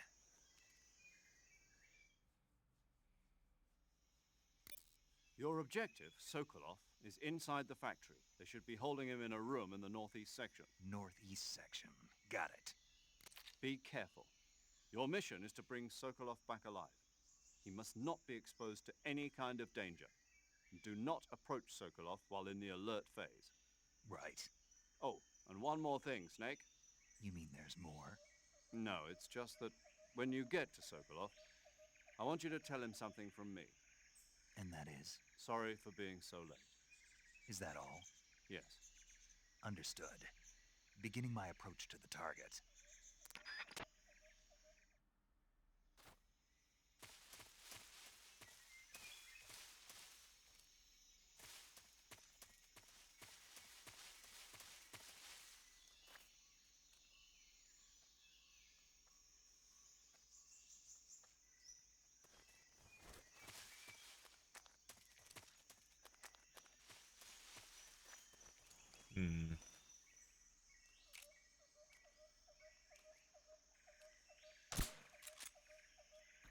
Your objective, Sokolov, is inside the factory. They should be holding him in a room in the northeast section. Northeast section. Got it. Be careful. Your mission is to bring Sokolov back alive. He must not be exposed to any kind of danger. Do not approach Sokolov while in the alert phase. Right. Oh, and one more thing, Snake. You mean there's more? No, it's just that when you get to Sokolov, I want you to tell him something from me. And that is? Sorry for being so late. Is that all? Yes. Understood. Beginning my approach to the target.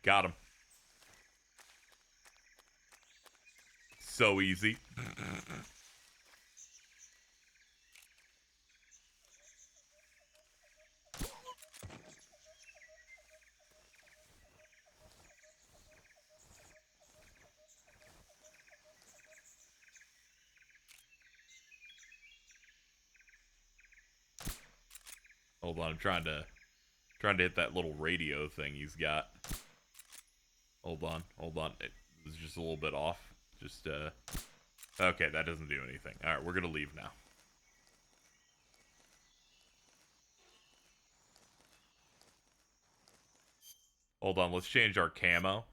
Got him. So easy. Hold on, I'm trying to hit that little radio thing he's got. Hold on. It's just a little bit off. Just Okay, that doesn't do anything. All right, we're gonna leave now. Hold on, let's change our camo.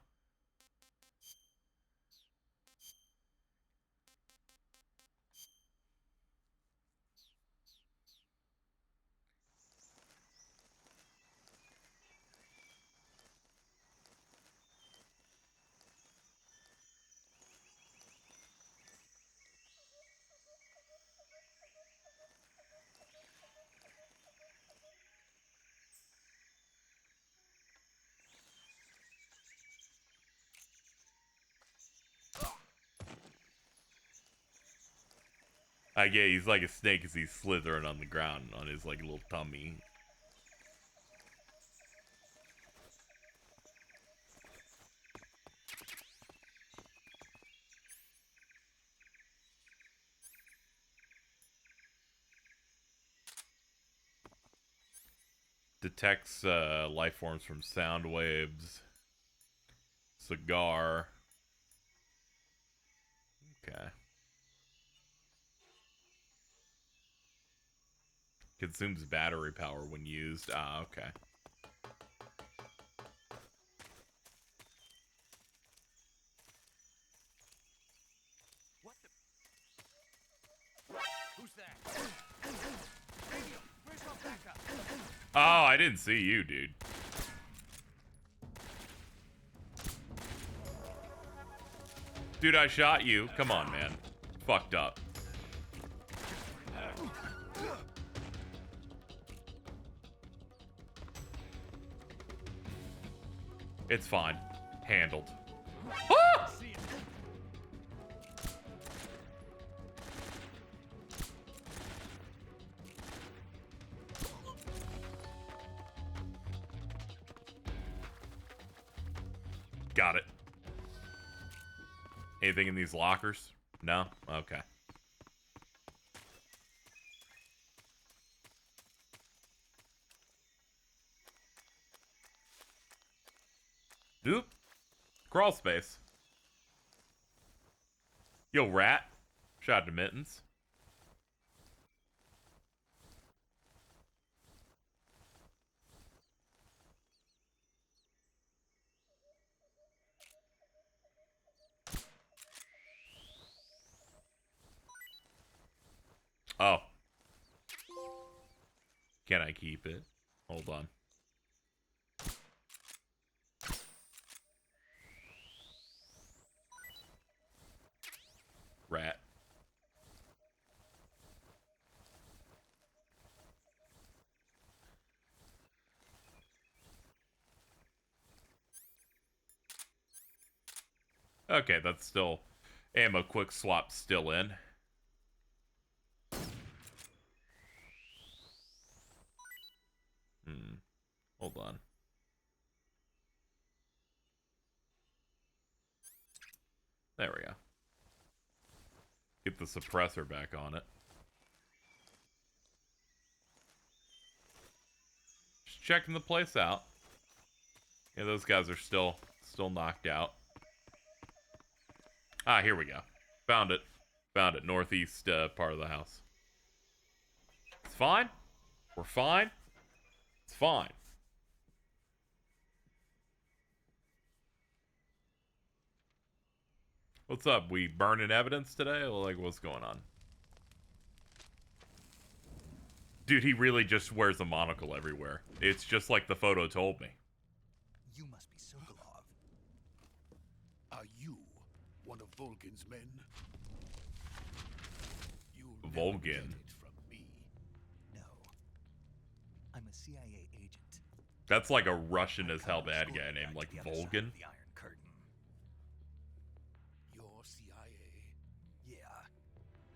Yeah, he's like a snake as he's slithering on the ground on his like little tummy. Detects life forms from sound waves. Cigar. Okay. Consumes battery power when used. Ah, okay. What the? Who's that? Radio, where's our backup? Oh, I didn't see you, dude. Dude, I shot you. Come on, man. Fucked up. It's fine. Handled. Ah! Got it. Anything in these lockers? No? Okay. Oop. Crawl space. Yo, rat. Shot to mittens. Oh. Can I keep it? Hold on. Rat. Okay, that's still... Ammo quick swap still in. Hold on. There we go. Get the suppressor back on it. Just checking the place out. Yeah, those guys are still knocked out. Ah, here we go. Found it. Found it. Northeast part of the house. It's fine. We're fine. It's fine. What's up? We burning evidence today? Like, what's going on? Dude, he really just wears a monocle everywhere. It's just like the photo told me. You must be Sokolov. Are you one of Volgin's men? You'll Volgin. never get it from me. No. I'm a CIA agent. That's like a Russian I as hell come bad escorting guy named back like to the other side Volgin. of the Iron Curtain. Your CIA. Yeah.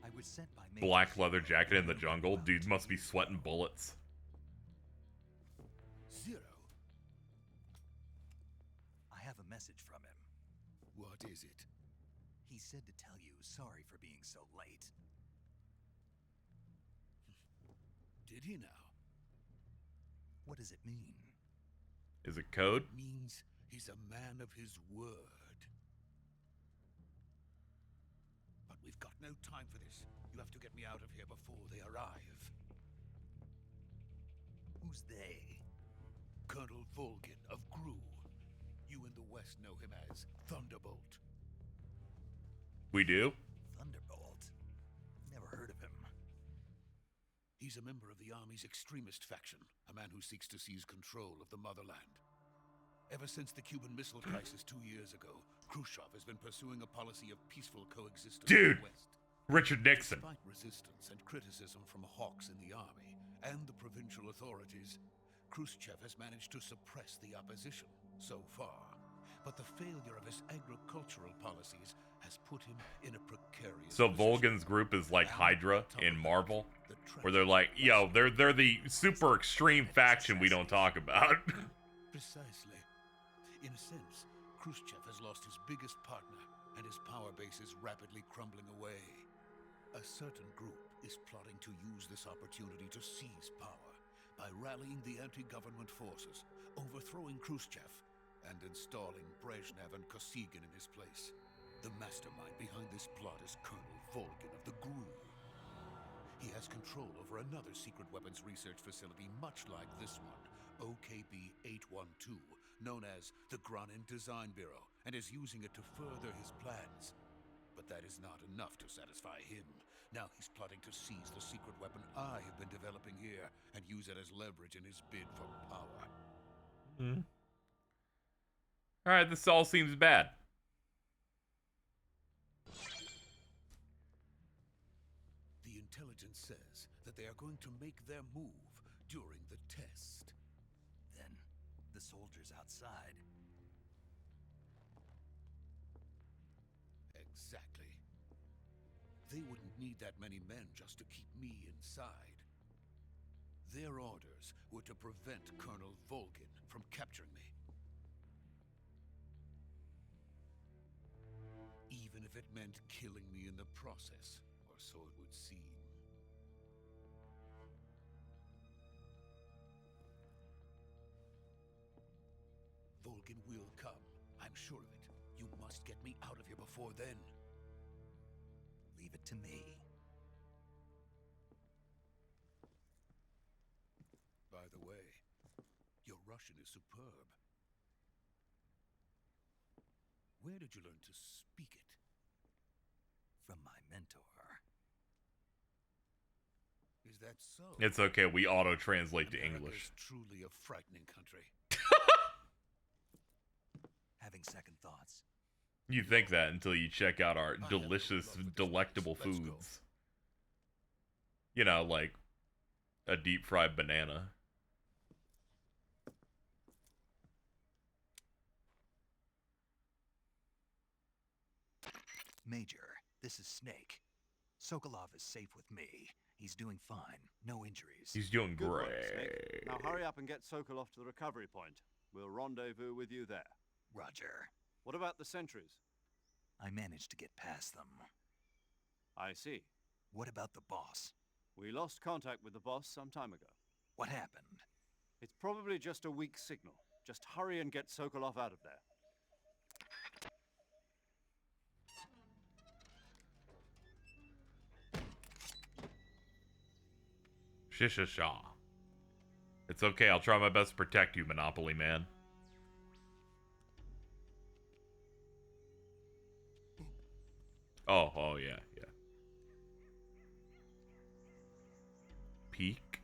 I was sent by Black leather jacket in the jungle. Dude must be sweating bullets. Zero. I have a message from him. What is it? He said to tell you sorry for being so late. Did he now? What does it mean? Is it code? It means he's a man of his word. But We've got no time for this. You have to get me out of here before they arrive. Who's they? Colonel Volgin of Gru. You in the West know him as Thunderbolt. We do? Thunderbolt? Never heard of him. He's a member of the Army's extremist faction, a man who seeks to seize control of the motherland. Ever since the Cuban Missile Crisis 2 years ago, Khrushchev has been pursuing a policy of peaceful coexistence Dude, in the West. Richard Nixon. Despite resistance and criticism from hawks in the army and the provincial authorities, Khrushchev has managed to suppress the opposition so far. But the failure of his agricultural policies has put him in a precarious So position. Volgin's group is like Hydra in Marvel, where they're like, yo, they're the super extreme faction we don't talk about. Precisely. In a sense, Khrushchev has lost his biggest partner, and his power base is rapidly crumbling away. A certain group is plotting to use this opportunity to seize power by rallying the anti-government forces, overthrowing Khrushchev, and installing Brezhnev and Kosygin in his place. The mastermind behind this plot is Colonel Volgin of the Gru. He has control over another secret weapons research facility much like this one, OKB-812, known as the Granin Design Bureau, and is using it to further his plans. But that is not enough to satisfy him. Now he's plotting to seize the secret weapon I have been developing here and use it as leverage in his bid for power. Alright, this all seems bad. The intelligence says that they are going to make their move during the test. Then, the soldiers outside. Exactly. They wouldn't need that many men just to keep me inside. Their orders were to prevent Colonel Volgin from capturing me. Even if it meant killing me in the process, or so it would seem. Volgin will come, I'm sure of it. You must get me out of here before then. Leave it to me. By the way, your Russian is superb. Where did you learn to speak it? From my mentor. Is that so? It's okay, we auto-translate to English. America's truly a frightening country. Having second thoughts. You think that until you check out our delicious, delectable foods. You know, like a deep-fried banana. Major, this is Snake. Sokolov is safe with me. He's doing fine. No injuries. He's doing Good work, great. Snake. Now hurry up and get Sokolov to the recovery point. We'll rendezvous with you there. Roger. What about the sentries? I managed to get past them. I see. What about the boss? We lost contact with the boss some time ago. What happened? It's probably just a weak signal. Just hurry and get Sokolov out of there. Shisha-sha. It's okay, I'll try my best to protect you, Monopoly Man. Oh, yeah. Peek.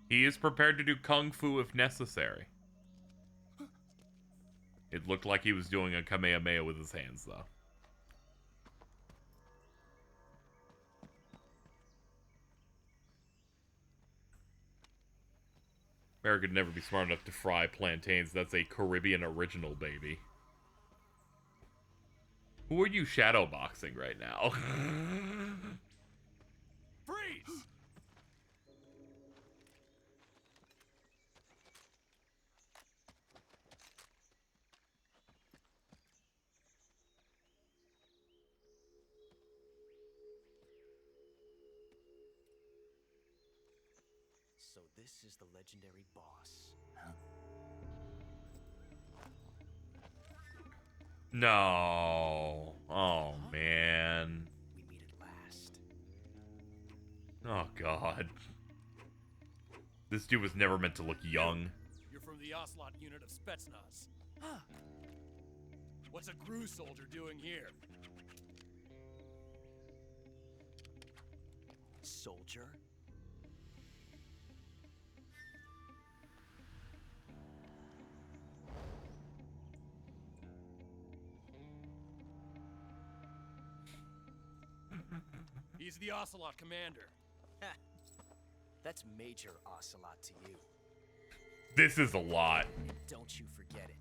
He is prepared to do kung fu if necessary. It looked like he was doing a Kamehameha with his hands, though. America could never be smart enough to fry plantains. That's a Caribbean original, baby. Who are you shadowboxing right now? Freeze! this is the legendary boss. No. Oh, man. We meet at last. Oh, God. This dude was never meant to look young. You're from the Ocelot unit of Spetsnaz. What's a GRU soldier doing here? Soldier? He's the Ocelot commander. That's Major Ocelot to you. This is a lot. And don't you forget it.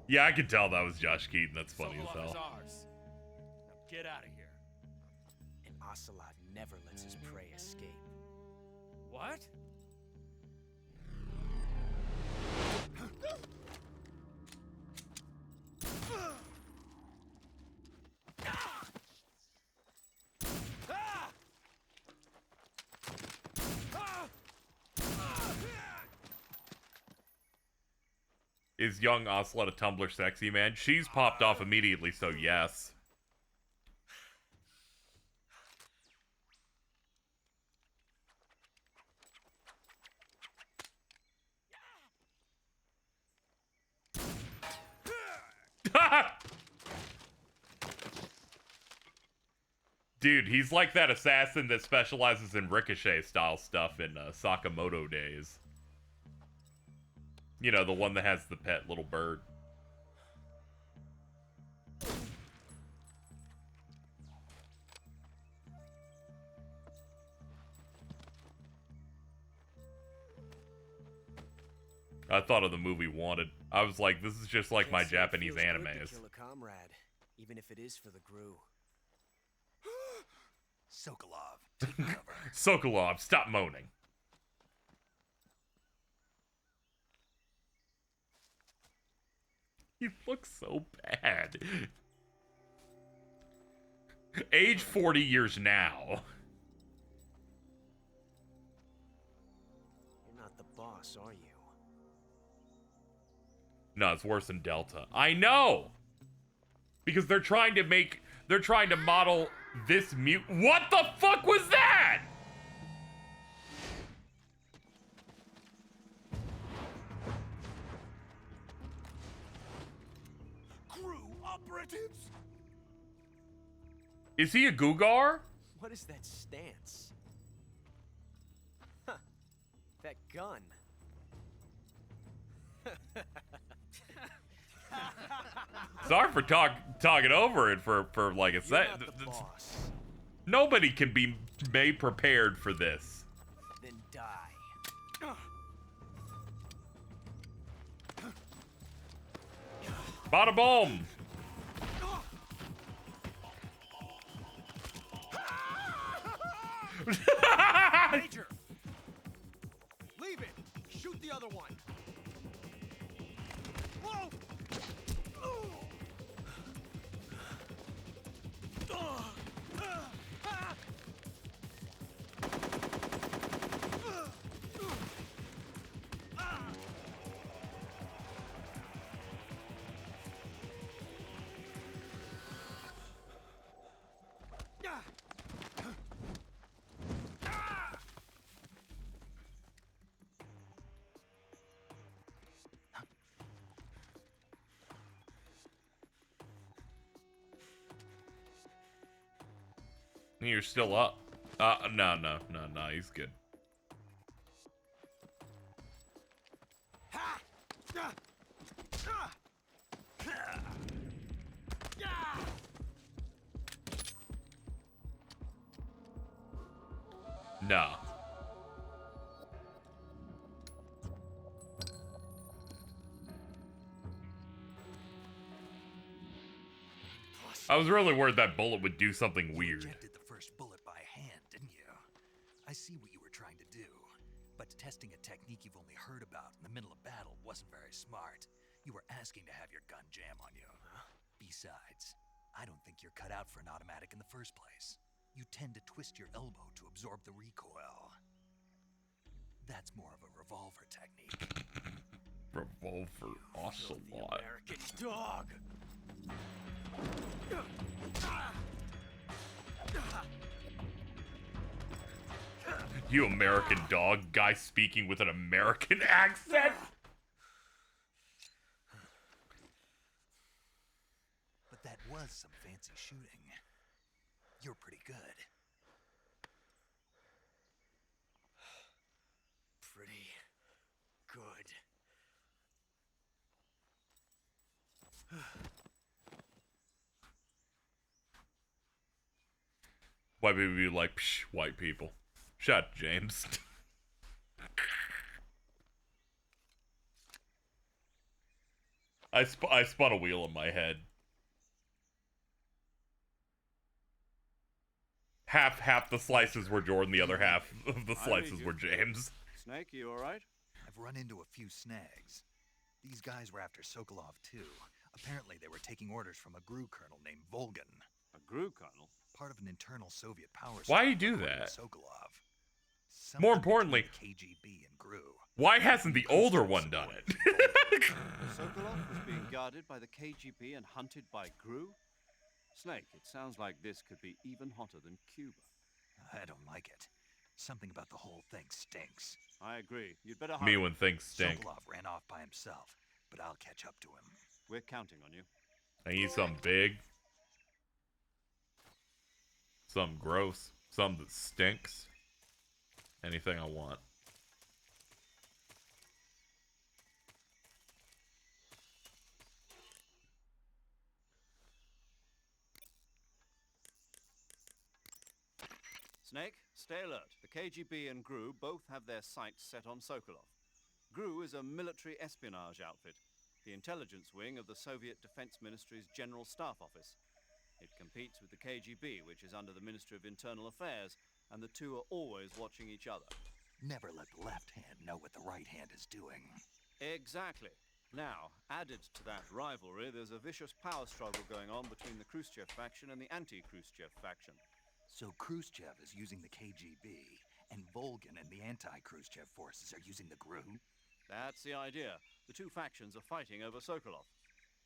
Yeah, I could tell that was Josh Keaton. That's funny as Sokolov is hell. ours. Now get out of here. And Ocelot never lets his prey escape. What? Is young Ocelot a Tumblr sexy man? She's popped off immediately, so yes. Dude, he's like that assassin that specializes in Ricochet style stuff in Sakamoto days. You know, the one that has the pet little bird. I thought of the movie Wanted. I was like, this is just like my Japanese animes. Kill a comrade, even if it is for the GRU. Sokolov, take cover. Sokolov, stop moaning. He looks so bad. Age 40 years now. You're not the boss, are you? No, it's worse than Delta. I know! Because they're trying to model this mute. What the fuck was that? GRU operatives? Is he a Gugar? What is that stance? Huh. That gun. Sorry for talking over it for like a second. Nobody can be made prepared for this. Then die. Bada boom. Major! Leave it! Shoot the other one! Whoa! You're still up. No, he's good. No. I was really worried that bullet would do something weird. You ejected the first bullet by hand, didn't you? I see what you were trying to do, but testing a technique you've only heard about in the middle of battle wasn't very smart. You were asking to have your gun jam on you. Besides, I don't think you're cut out for an automatic in the first place. you tend to twist your elbow to absorb the recoil. That's more of a revolver technique. Revolver Ocelot. American dog! You American dog, guy speaking with an American accent. But that was some fancy shooting. You're pretty good. Pretty good. White people be like, psh, white people. Shut up, James. I spun a wheel in my head. Half the slices were Jordan, the other half of the slices were James. Snake, you alright? I've run into a few snags. These guys were after Sokolov too. Apparently they were taking orders from a GRU colonel named Volgan. A GRU colonel? Part of an internal Soviet power. Why do you do that? Sokolov. More importantly, KGB and GRU. Why hasn't the older one done it? Sokolov was being guarded by the KGB and hunted by GRU? Snake, it sounds like this could be even hotter than Cuba. I don't like it. Something about the whole thing stinks. I agree. You'd better hurry. Me when things stink. Sokolov ran off by himself, but I'll catch up to him. We're counting on you. I need something big. Something gross. Something that stinks. Anything I want. Snake, stay alert. The KGB and GRU both have their sights set on Sokolov. GRU is a military espionage outfit, the intelligence wing of the Soviet Defense Ministry's General Staff Office. It competes with the KGB, which is under the Ministry of Internal Affairs, and the two are always watching each other. Never let the left hand know what the right hand is doing. Exactly. Now, added to that rivalry, there's a vicious power struggle going on between the Khrushchev faction and the anti-Khrushchev faction. So Khrushchev is using the KGB, and Volgan and the anti-Khrushchev forces are using the GRU? That's the idea. The two factions are fighting over Sokolov.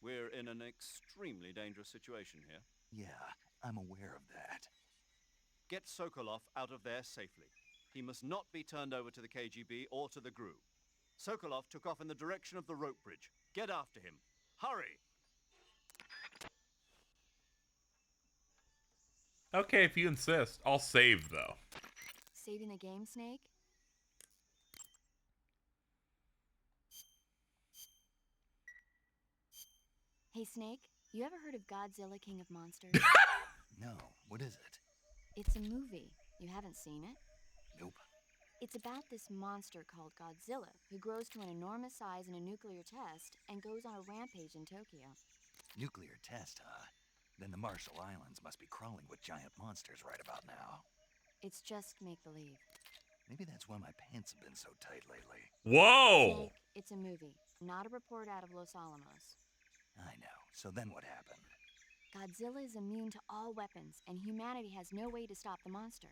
We're in an extremely dangerous situation here. Yeah, I'm aware of that. Get Sokolov out of there safely. He must not be turned over to the KGB or to the GRU. Sokolov took off in the direction of the rope bridge. Get after him. Hurry! Okay, if you insist. I'll save, though. Saving the game, Snake? Hey, Snake, you ever heard of Godzilla, King of Monsters? No, what is it? It's a movie. You haven't seen it? Nope. It's about this monster called Godzilla, who grows to an enormous size in a nuclear test and goes on a rampage in Tokyo. Nuclear test, huh? Then the Marshall Islands must be crawling with giant monsters right about now. It's just make-believe. Maybe that's why my pants have been so tight lately. Whoa! Snake, it's a movie, not a report out of Los Alamos. I know. So then what happened? Godzilla is immune to all weapons, and humanity has no way to stop the monster.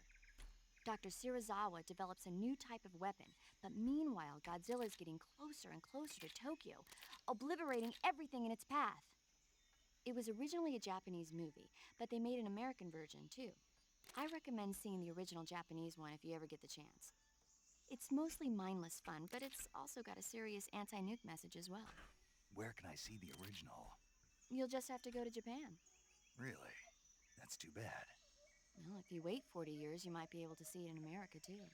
Dr. Shirazawa develops a new type of weapon, but meanwhile, Godzilla is getting closer and closer to Tokyo, obliterating everything in its path. It was originally a Japanese movie, but they made an American version, too. I recommend seeing the original Japanese one if you ever get the chance. It's mostly mindless fun, but it's also got a serious anti-nuke message as well. Where can I see the original? You'll just have to go to Japan. Really? That's too bad. Well, if you wait 40 years, you might be able to see it in America, too.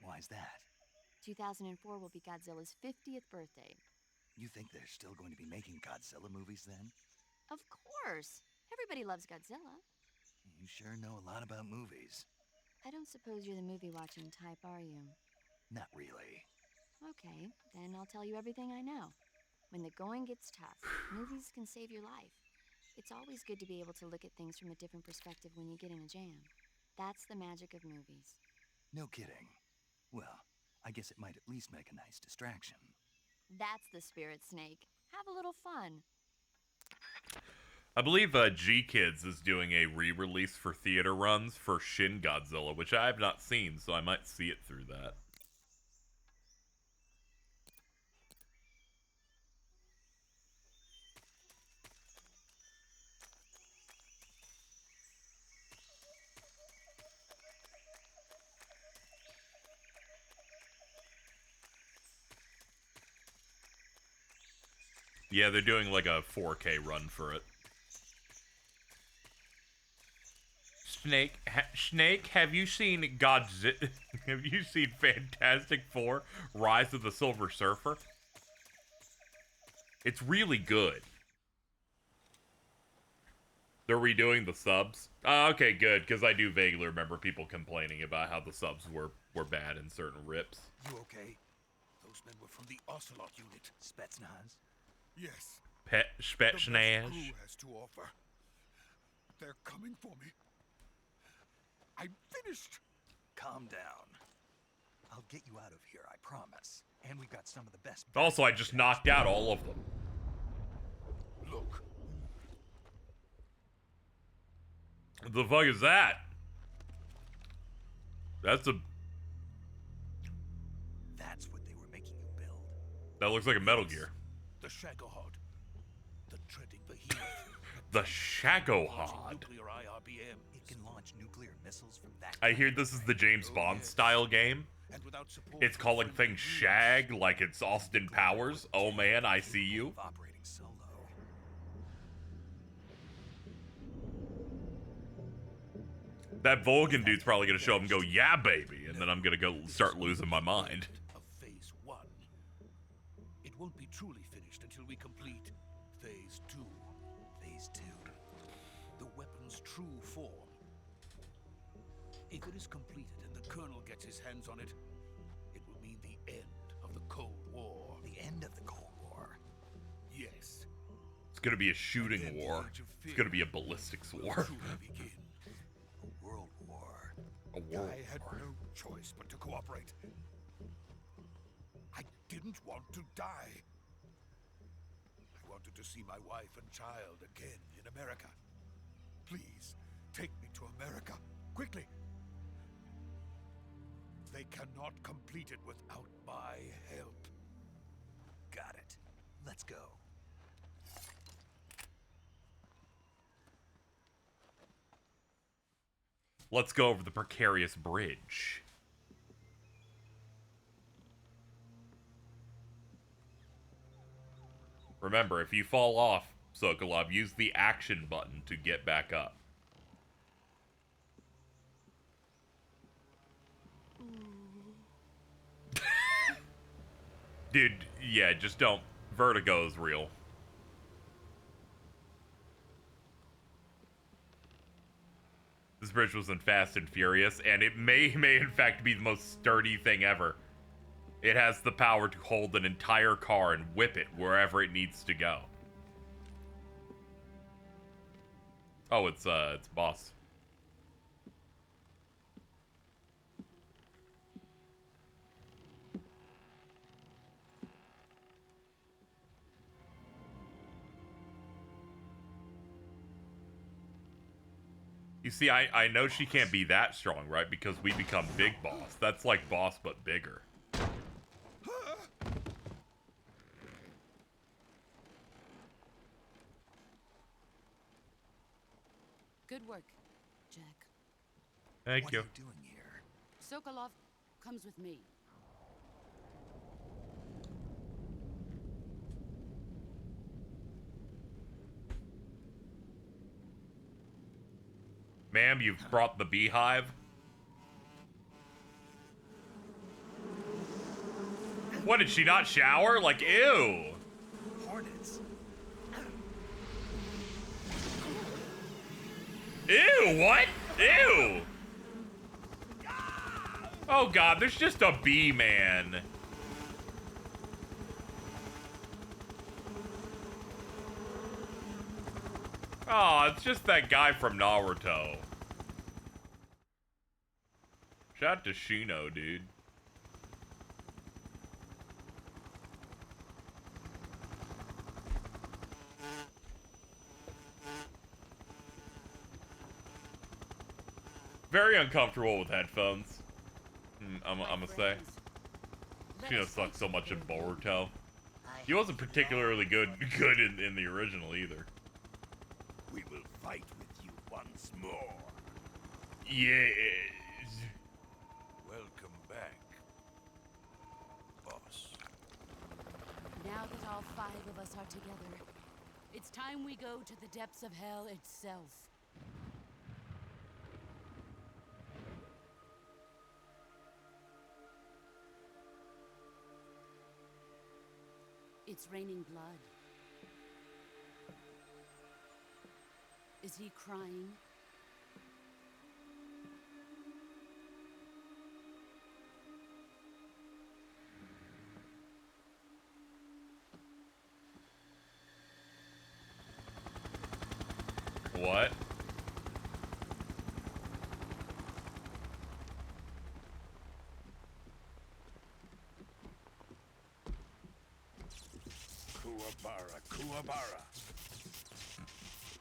Why's that? 2004 will be Godzilla's 50th birthday. You think they're still going to be making Godzilla movies then? Of course! Everybody loves Godzilla. You sure know a lot about movies. I don't suppose you're the movie-watching type, are you? Not really. Okay, then I'll tell you everything I know. When the going gets tough, movies can save your life. It's always good to be able to look at things from a different perspective when you get in a jam. That's the magic of movies. No kidding. Well, I guess it might at least make a nice distraction. That's the spirit, Snake. Have a little fun. I believe G-Kids is doing a re-release for theater runs for Shin Godzilla, which I have not seen, so I might see it through that. Yeah, they're doing like a 4K run for it. Snake, have you seen Godzilla? Have you seen Fantastic Four: Rise of the Silver Surfer? It's really good. They're redoing the subs. Okay, good, because I do vaguely remember people complaining about how the subs were bad in certain rips. You okay? Those men were from the Ocelot unit. Spetsnaz? Yes. Spetsnaz. The best crew has to offer. They're coming for me. I'm finished. Calm down. I'll get you out of here, I promise. And we've got some of the best. Also, I just knocked out all of them. Look. What the fuck is that? That's what they were making you build. That looks like a Metal Gear. The Shagohod. The treading behemoth. The Shagohod. Nuclear IRBM. It can launch nuclear missiles from that. I hear this is the James Bond style game. It's calling things Shag like it's Austin Powers. Oh man, I see you. Operating solo. That Vulcan dude's probably gonna show up and go, yeah, baby, and then I'm gonna go start losing my mind. Of phase 1. It won't be truly finished until we complete phase 2. Phase 2. The weapon's true form. If it is completed and the Colonel gets his hands on it, it will mean the end of the Cold War. The end of the Cold War? Yes. It's gonna be a shooting war. It's gonna be a ballistics war. A world war. A world I had war. no choice but to cooperate. I didn't want to die. I wanted to see my wife and child again in America. Please, take me to America, quickly. They cannot complete it without my help. Got it. Let's go. Let's go over the precarious bridge. Remember, if you fall off, Sokolov, use the action button to get back up. Dude, yeah, just don't. Vertigo is real. This bridge was in Fast and Furious, and it may in fact be the most sturdy thing ever. It has the power to hold an entire car and whip it wherever it needs to go. Oh, it's boss. You see, I know she can't be that strong, right? Because we become Big Boss. That's like Boss, but bigger. Good work, Jack. Thank you. What are you doing here? Sokolov comes with me. Ma'am, you've brought the beehive. What, did she not shower? Like, ew. Hornets. Ew, what? Ew. Oh god, there's just a bee man. Oh, it's just that guy from Naruto. Shout out to Shino, dude. Very uncomfortable with headphones. I'm gonna say. She sucks so much in Boruto. He wasn't particularly good in the original either. We will fight with you once more. Yes. Welcome back, boss. Now that all 5 of us are together, it's time we go to the depths of hell itself. It's raining blood. Is he crying? What? Kuwabara.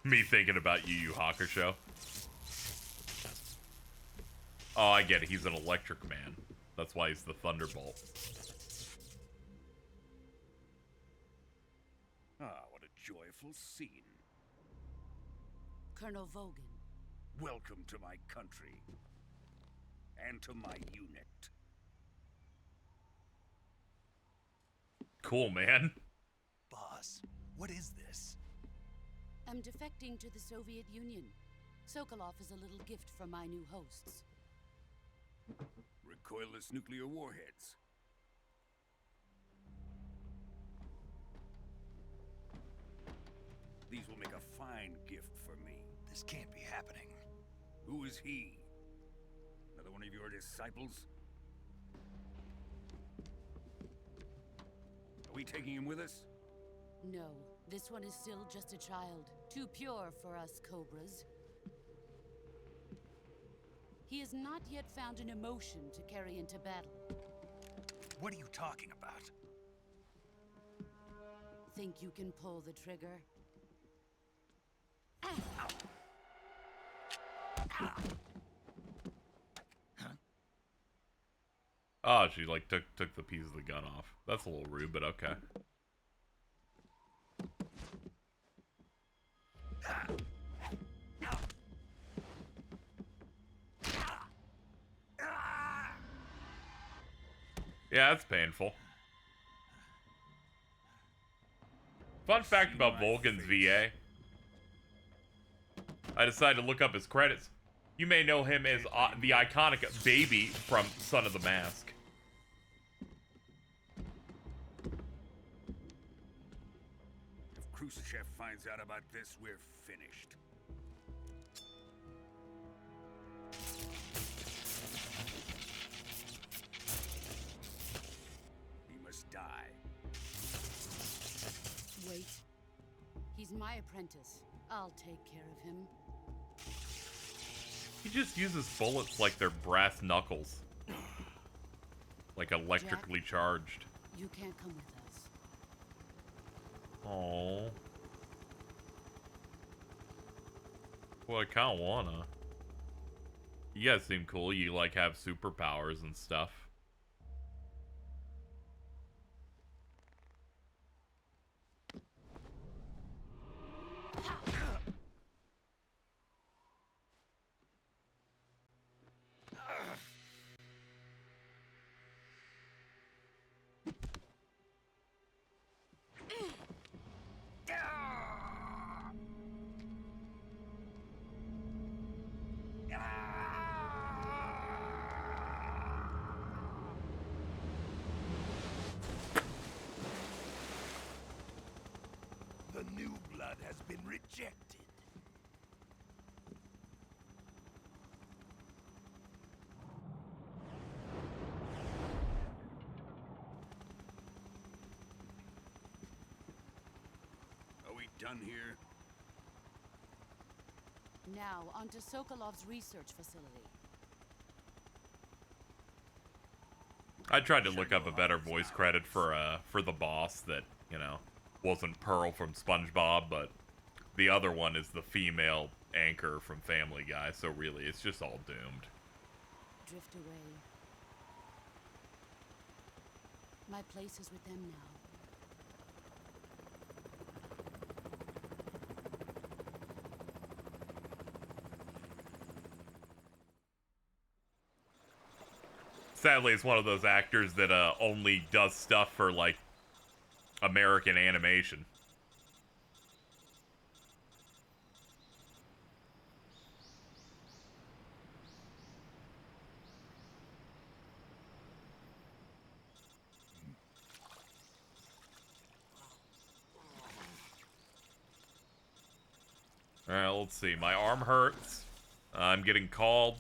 Me thinking about Yu Yu Hakusho. Oh, I get it. He's an electric man. That's why he's the Thunderbolt. Ah, what a joyful scene. Colonel Vogan. Welcome to my country. And to my unit. Cool, man. Boss, what is this? I'm defecting to the Soviet Union. Sokolov is a little gift from my new hosts. Recoilless nuclear warheads. These will make a fine gift for me. This can't be happening. Who is he? Another one of your disciples? Are we taking him with us? No, this one is still just a child. Too pure for us Cobras. He has not yet found an emotion to carry into battle. What are you talking about? Think you can pull the trigger? Oh, she like took the piece of the gun off. That's a little rude, but okay. Yeah, that's painful. Fun fact about Volgan's VA. I decided to look up his credits. You may know him as the iconic baby from Son of the Mask. If Khrushchev finds out about this, we're finished. He must die. Wait. He's my apprentice. I'll take care of him. He just uses bullets like they're brass knuckles. Like electrically charged. You can't come with us. Oh. Well, I kinda wanna. You guys seem cool. You like have superpowers and stuff. The new blood has been rejected. Are we done here? Now, onto Sokolov's research facility. I tried to look up a better voice credit for the boss that, you know, wasn't Pearl from SpongeBob, but the other one is the female Anchor from Family Guy, so really, it's just all doomed. Drift away. My place is with them now. Sadly, it's one of those actors that only does stuff for, like, American animation. Alright, let's see. My arm hurts. I'm getting called.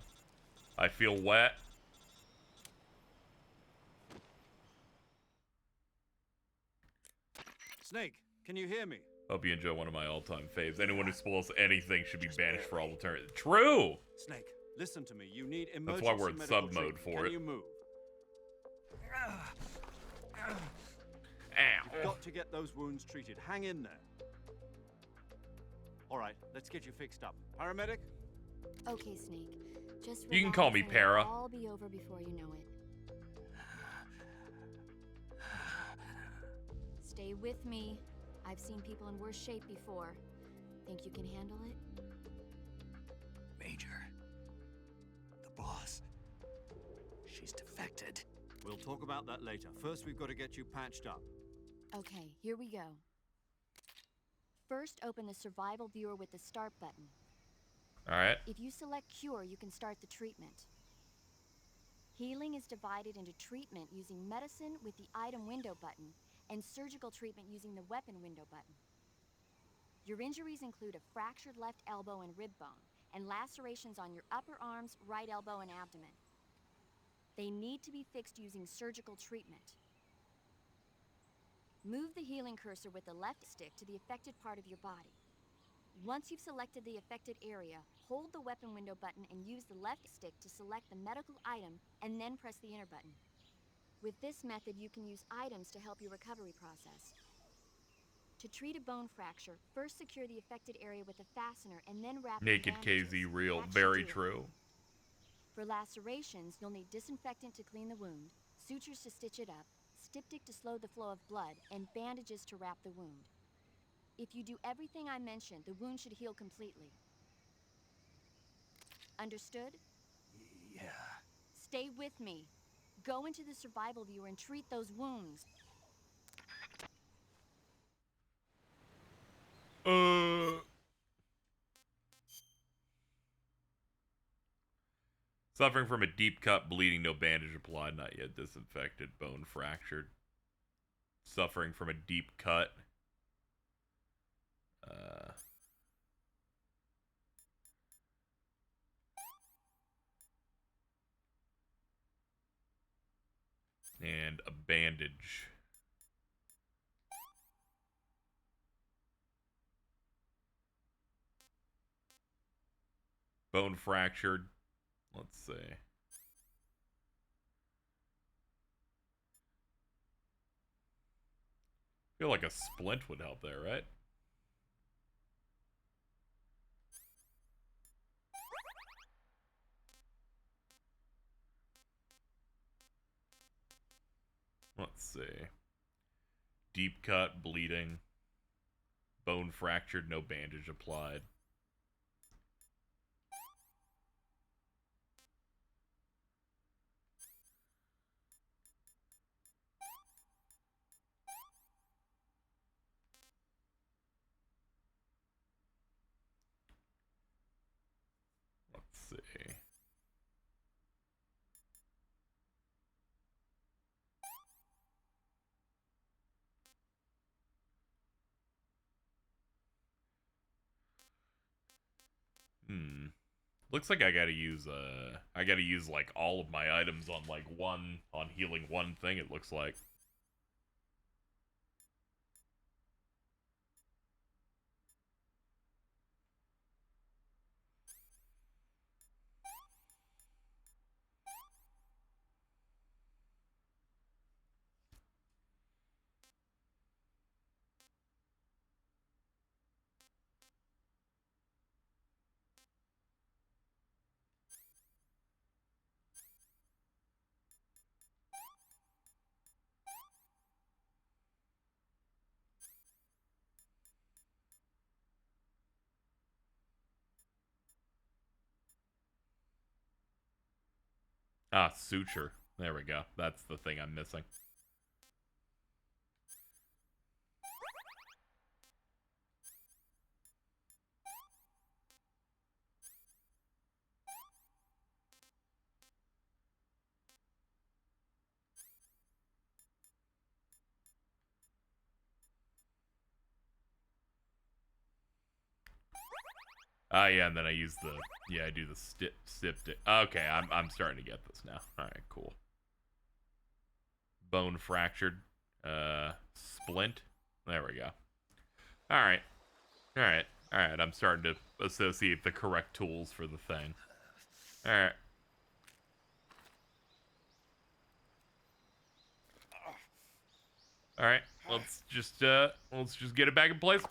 I feel wet. Snake, can you hear me? Hope you enjoy one of my all-time faves. Anyone who spoils anything should be banished for all eternity. True! Snake, listen to me. You need That's emergency why we're in medical sub mode treatment. for Can it. you move? Ow. You've got to get those wounds treated. Hang in there. All right, let's get you fixed up. Paramedic? Okay, Snake. Just You can call me relax and Para. it'll all be over before you know it. Stay with me. I've seen people in worse shape before. Think you can handle it? Major. The boss. She's defected. We'll talk about that later. First, we've got to get you patched up. Okay, here we go. First, open the survival viewer with the start button. Alright. If you select cure, you can start the treatment. Healing is divided into treatment using medicine with the item window button and surgical treatment using the weapon window button. Your injuries include a fractured left elbow and rib bone and lacerations on your upper arms, right elbow, and abdomen. They need to be fixed using surgical treatment. Move the healing cursor with the left stick to the affected part of your body. Once you've selected the affected area, hold the weapon window button and use the left stick to select the medical item and then press the enter button. With this method, you can use items to help your recovery process. To treat a bone fracture, first secure the affected area with a fastener and then wrap Naked bandages. KZ real. That should Very do it. true. For lacerations, you'll need disinfectant to clean the wound, sutures to stitch it up, styptic to slow the flow of blood, and bandages to wrap the wound. If you do everything I mentioned, the wound should heal completely. Understood? Yeah. Stay with me. Go into the survival viewer and treat those wounds. Suffering from a deep cut, bleeding, no bandage applied, not yet disinfected, bone fractured. Suffering from a deep cut. And a bandage. Bone fractured. Let's see. Feel like a splint would help there, right? Let's see. Deep cut, bleeding. Bone fractured, no bandage applied. Let's see. Looks like I gotta use like all of my items on like on healing one thing, it looks like. Ah, suture. There we go. That's the thing I'm missing. Yeah, and then I use the, I do the stip. Okay, I'm starting to get this now. All right, cool. Bone fractured. Splint. There we go. All right. I'm starting to associate the correct tools for the thing. All right. All right. Let's just get it back in place.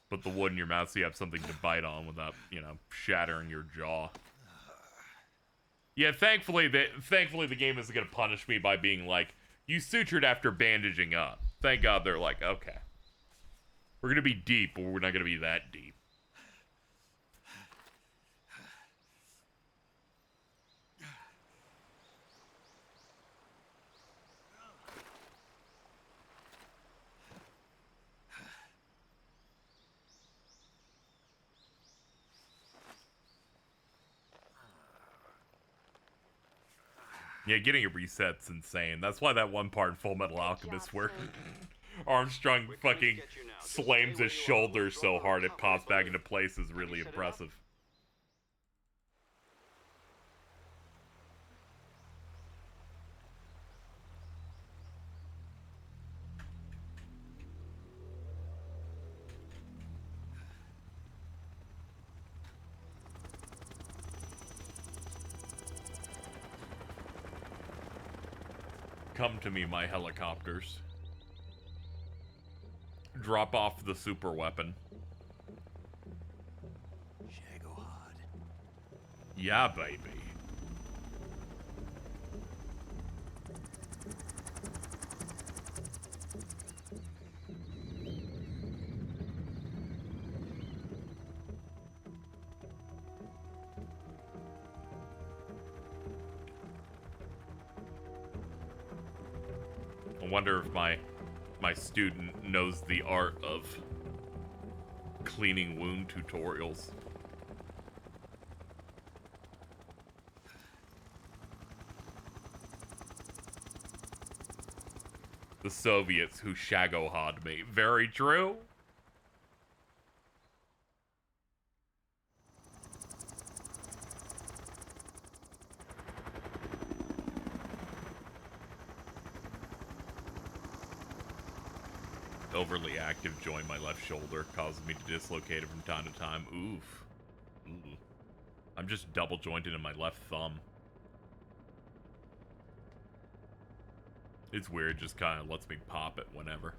Put the wood in your mouth so you have something to bite on without, shattering your jaw. Yeah, thankfully the game isn't gonna punish me by being like, you sutured after bandaging up. Thank God they're like, okay. We're gonna be deep, but we're not gonna be that deep. Yeah, getting a reset's insane. That's why that one part in Full Metal Alchemist where Armstrong fucking slams his shoulder so hard it pops back into place is really impressive. Come to me, my helicopters. Drop off the super weapon. Yeah, baby. I wonder if my student knows the art of cleaning wound tutorials. The Soviets who shagohod me. Very true. Overly active joint my left shoulder causes me to dislocate it from time to time. Oof. Ooh. I'm just double jointed in my left thumb. It's weird, just kind of lets me pop it whenever.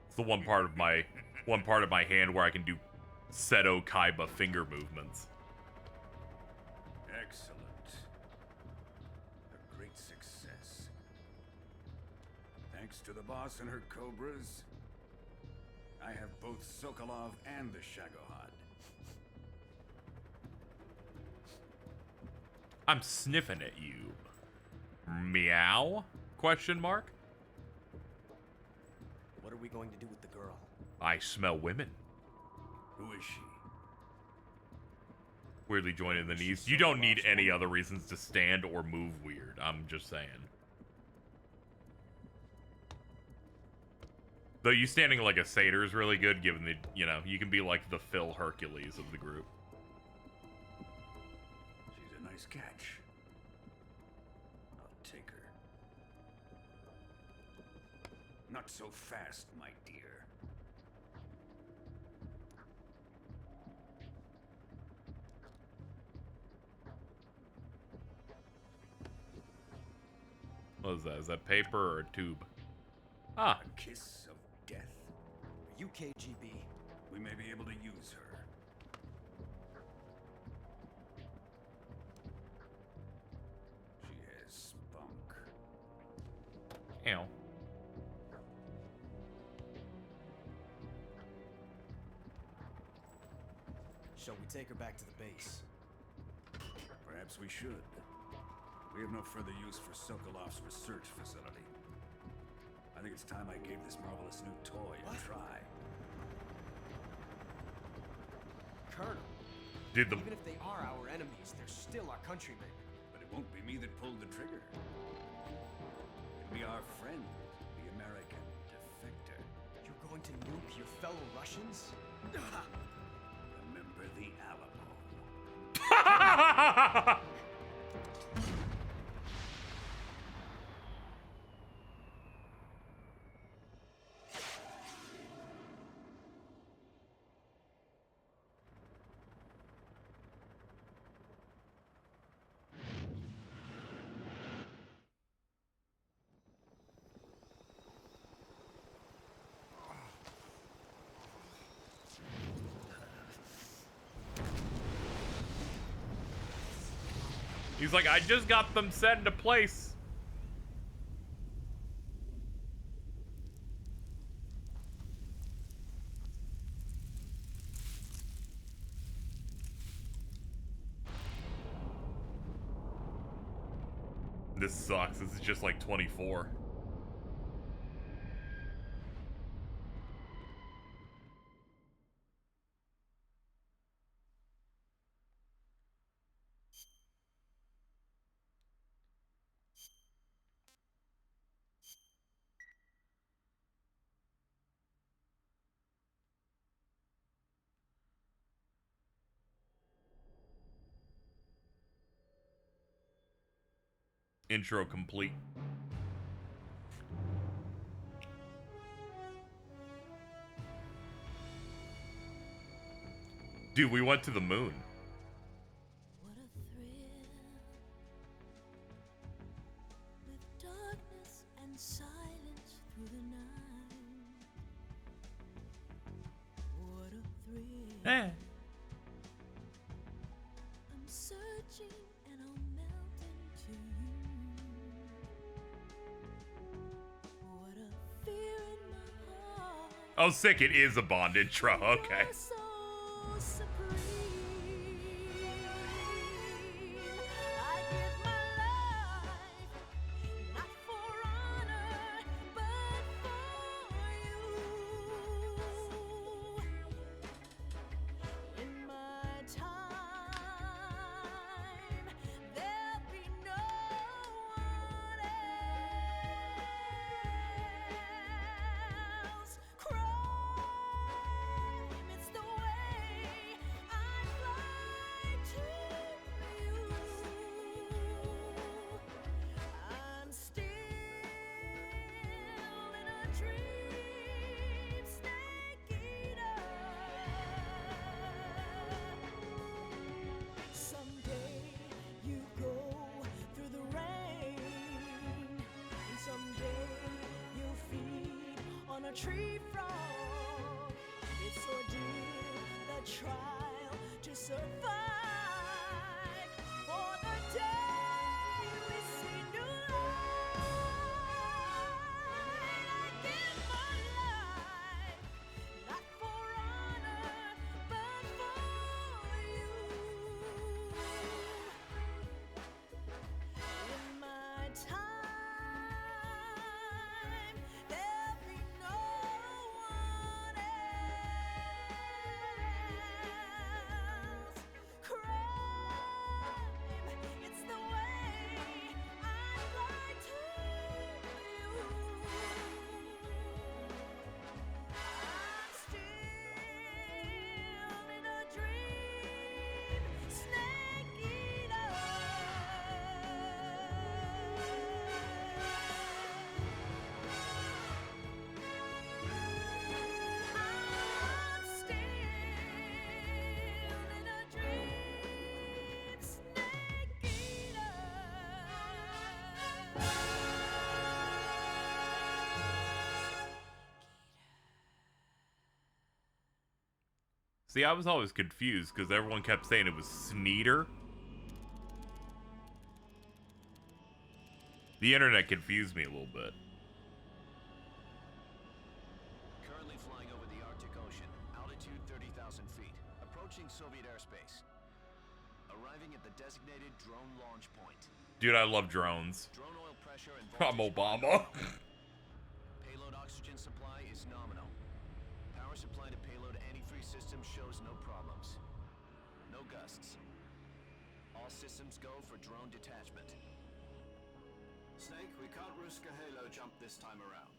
It's the one part of my hand where I can do Seto Kaiba finger movements. Excellent. A great success. Thanks to the boss and her cobras, I have both Sokolov and the Shagohod. I'm sniffing at you. Meow? Question mark? What are we going to do with the girl? I smell women. Who is she? Weirdly joined in the knees. You don't need any other reasons to stand or move weird. I'm just saying. Though you standing like a satyr is really good, given the, you can be like the Phil Hercules of the group. She's a nice catch. I'll take her. Not so fast, my dear. What is that? Is that paper or a tube? Ah. A kiss of death. Are you KGB? We may be able to use her. She has spunk. Ow. Shall we take her back to the base? Perhaps we should. We have no further use for Sokolov's research facility. I think it's time I gave this marvelous new toy a try. Colonel, Did the even if they are our enemies, they're still our countrymen. But it won't be me that pulled the trigger. It'll be our friend, the American defector. You're going to nuke your fellow Russians? Remember the Alamo. He's like, I just got them set into place. This sucks. This is just like 24. Intro complete. Dude, we went to the moon. What a thrill, with darkness and silence through the night. What a thrill. Eh. I'm searching and I'll melt into you. What a fear in my heart. Oh, sick. It is a Bond intro. Okay. You're so supreme. I give my life, not for honor, but for you. In my time, there'll be no one else. Crime, it's the way I fly to you. I'm still in a dream, snake eater. Someday you go through the rain, and someday you'll feed on a tree frog. It's ordeal, the trial to survive. For the day we see new light, I give my life, not for honor, but for you. In my time, there'll be no one else. Crime, it's the way I fly to you. I'm still in a dream, snake eater. I'm still in a dream, snake eater. See, I was always confused because everyone kept saying it was Sneeder. The internet confused me a little bit. Altitude 30,000 feet. Approaching Soviet airspace. Arriving at the designated drone launch point. Dude, I love drones. Drone oil pressure and I'm voltage Obama. Payload oxygen supply is nominal. Power supply to payload antifreeze system shows no problems. No gusts. All systems go for drone detachment. Snake, we can't risk a halo jump this time around.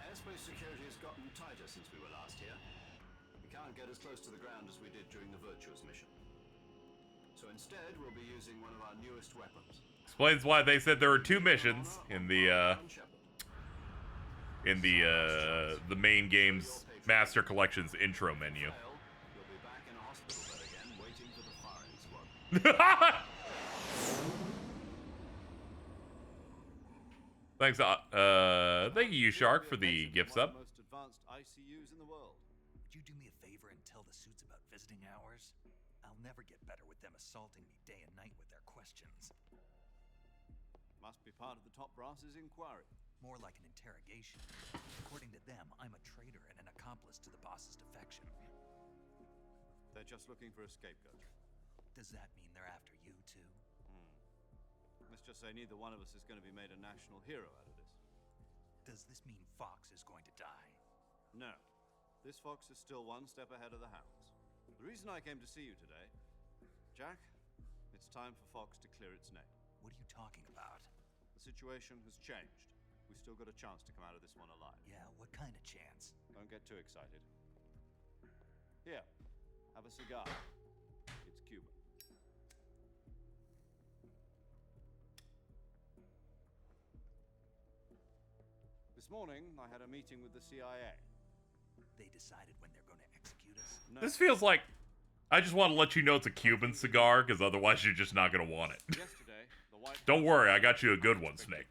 Airspace security has gotten tighter since we were last here. We can't get as close to the ground as we did during the Virtuous mission. So instead, we'll be using one of our newest weapons. Explains why they said there were 2 missions in the main game's Master Collection's intro menu. You'll be back in a hospital bed again, waiting for the firing squad. Thanks, thank you, Shark, for the gift sub. Most advanced ICUs in the world. Would you do me a favor and tell the suits about visiting hours? I'll never get better with them assaulting me day and night with their questions. Must be part of the top brass's inquiry. More like an interrogation. According to them, I'm a traitor and an accomplice to the boss's defection. They're just looking for a scapegoat. Does that mean they're after you, too? Let's just say neither one of us is going to be made a national hero out of this. Does this mean Fox is going to die? No. This fox is still one step ahead of the hounds. The reason I came to see you today, Jack, it's time for Fox to clear its name. What are you talking about? The situation has changed. We've still got a chance to come out of this one alive. Yeah, what kind of chance? Don't get too excited. Here, have a cigar. It's Cuban. This morning, I had a meeting with the CIA. They decided when they're going to execute us? No. This feels like I just want to let you know it's a Cuban cigar, because otherwise you're just not going to want it. Yesterday, the White Don't worry, I got you a good one, Snake.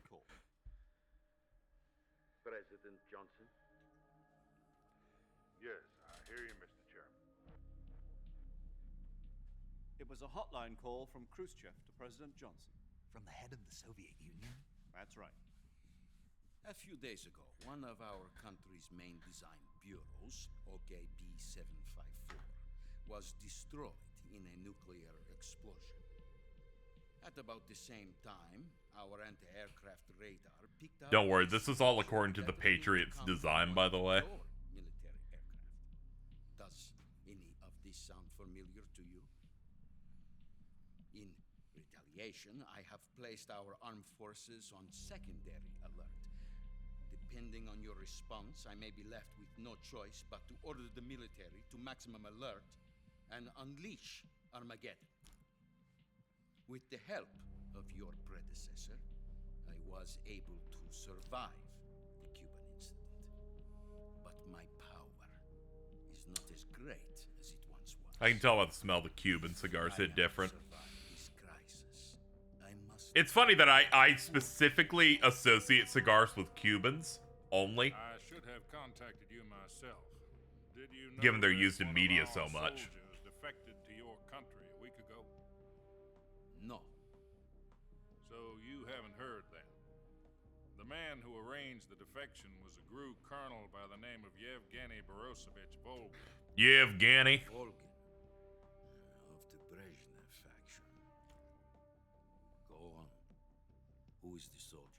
President Johnson? Yes, I hear you, Mr. Chairman. It was a hotline call from Khrushchev to President Johnson. From the head of the Soviet Union? That's right. A few days ago, one of our country's main design bureaus, OKB-754, was destroyed in a nuclear explosion. At about the same time, our anti-aircraft radar picked up... Don't worry, this is all according to the Patriots design, by the way. Military aircraft. Does any of this sound familiar to you? In retaliation, I have placed our armed forces on secondary alert. Depending on your response, I may be left with no choice but to order the military to maximum alert and unleash Armageddon. With the help of your predecessor, I was able to survive the Cuban incident. But my power is not as great as it once was. I can tell by the smell the Cuban cigars hit different. This crisis. I must... It's funny that I specifically associate cigars with Cubans only, I should have contacted you myself. Did you know given they're that used in one of media our so much. soldiers defected to your country a week ago? No. So you haven't heard then. The man who arranged the defection was a GRU colonel by the name of Yevgeny Borosovich Volgin. Yevgeny. Volgin. Of the Brezhnev faction. Go on. Who is the soldier?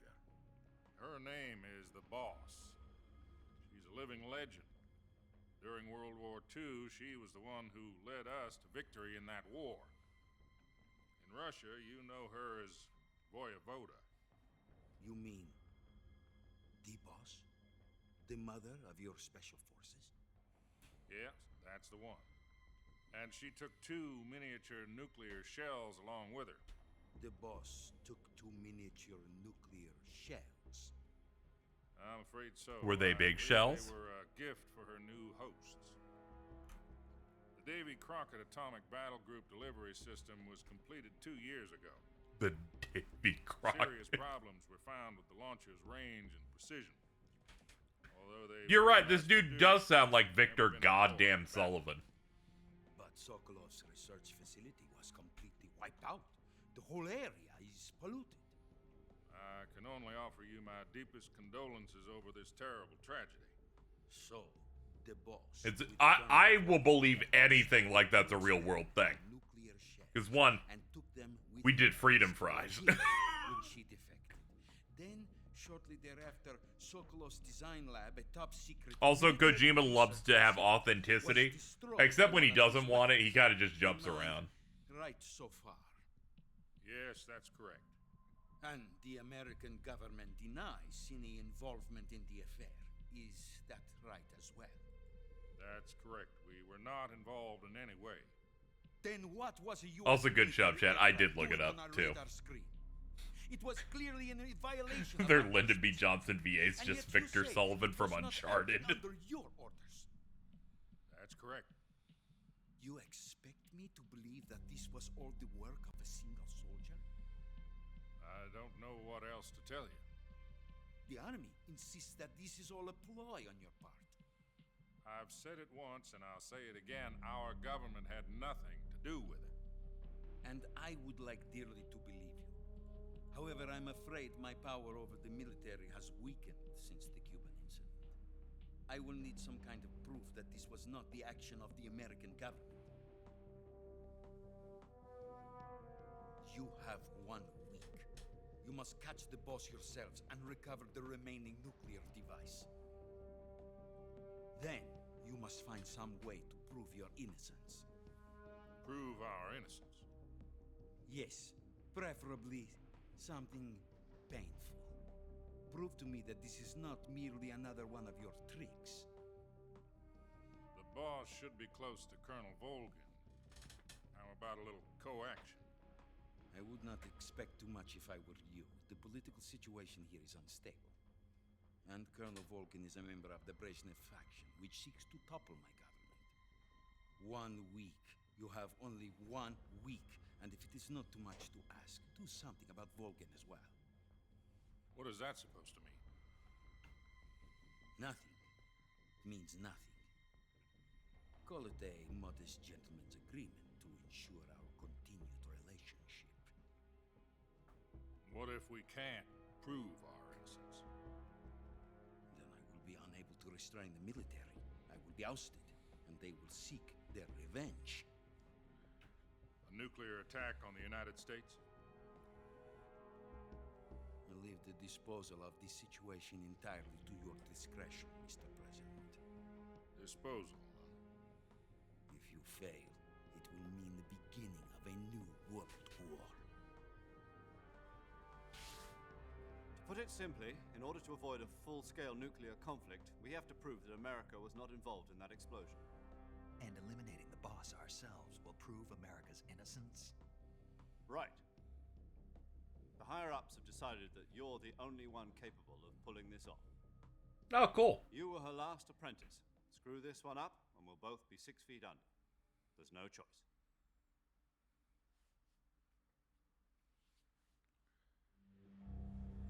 Her name is the Boss. She's a living legend. During World War II, she was the one who led us to victory in that war. In Russia, you know her as Voyevoda. You mean the Boss? The mother of your special forces? Yes, that's the one. And she took 2 miniature nuclear shells along with her. The Boss took 2 miniature nuclear shells. I'm afraid so. Were they big I believe shells? They were a gift for her new hosts. The Davy Crockett Atomic Battle Group delivery system was completed 2 years ago. The Davy Crockett. Serious problems were found with the launcher's range and precision. Although they You're right, this dude does sound like Victor Goddamn Sullivan. But Sokolov's research facility was completely wiped out. The whole area is polluted. I can only offer you my deepest condolences over this terrible tragedy. So, the boss. It's I will believe anything like that's a real world thing. Because one, we did freedom fries. when she defected. Then, shortly thereafter, Sokolov's design lab, a top secret. Also, Kojima loves to have authenticity, except when he doesn't want it, he kind of just jumps around. Right so far. Yes, that's correct. And the American government denies any involvement in the affair. Is that right as well? That's correct. We were not involved in any way. Then what was a US Also, good job, military chat. I aircraft did look it doing up, on our too. radar screen? It was clearly in violation of Their our Lyndon B. constitution. Johnson VA's And just yet you Victor say Sullivan it from was not Uncharted. acted under your orders. That's correct. You expect me to believe that this was all the work of a single soldier? I don't know what else to tell you. The army insists that this is all a ploy on your part. I've said it once and I'll say it again. Our government had nothing to do with it. And I would like dearly to believe you. However, I'm afraid my power over the military has weakened since the Cuban incident. I will need some kind of proof that this was not the action of the American government. You have 1 week. You must catch the boss yourselves and recover the remaining nuclear device. Then, you must find some way to prove your innocence. Prove our innocence. Yes, preferably something painful. Prove to me that this is not merely another one of your tricks. The boss should be close to Colonel Volgin. How about a little co-action? I would not expect too much if I were you. The political situation here is unstable. And Colonel Volgin is a member of the Brezhnev faction, which seeks to topple my government. 1 week. You have only 1 week. And if it is not too much to ask, do something about Volgin as well. What is that supposed to mean? Nothing. It means nothing. Call it a modest gentleman's agreement to ensure our continued relationship. What if we can't prove our innocence? Then I will be unable to restrain the military. I will be ousted, and they will seek their revenge. A nuclear attack on the United States? I leave the disposal of this situation entirely to your discretion, Mr. President. Disposal, If you fail, it will mean the beginning of a new world war. To put it simply, in order to avoid a full-scale nuclear conflict, we have to prove that America was not involved in that explosion. And eliminating the boss ourselves will prove America's innocence? Right. The higher-ups have decided that you're the only one capable of pulling this off. Oh, cool. You were her last apprentice. Screw this one up, and we'll both be 6 feet under. There's no choice.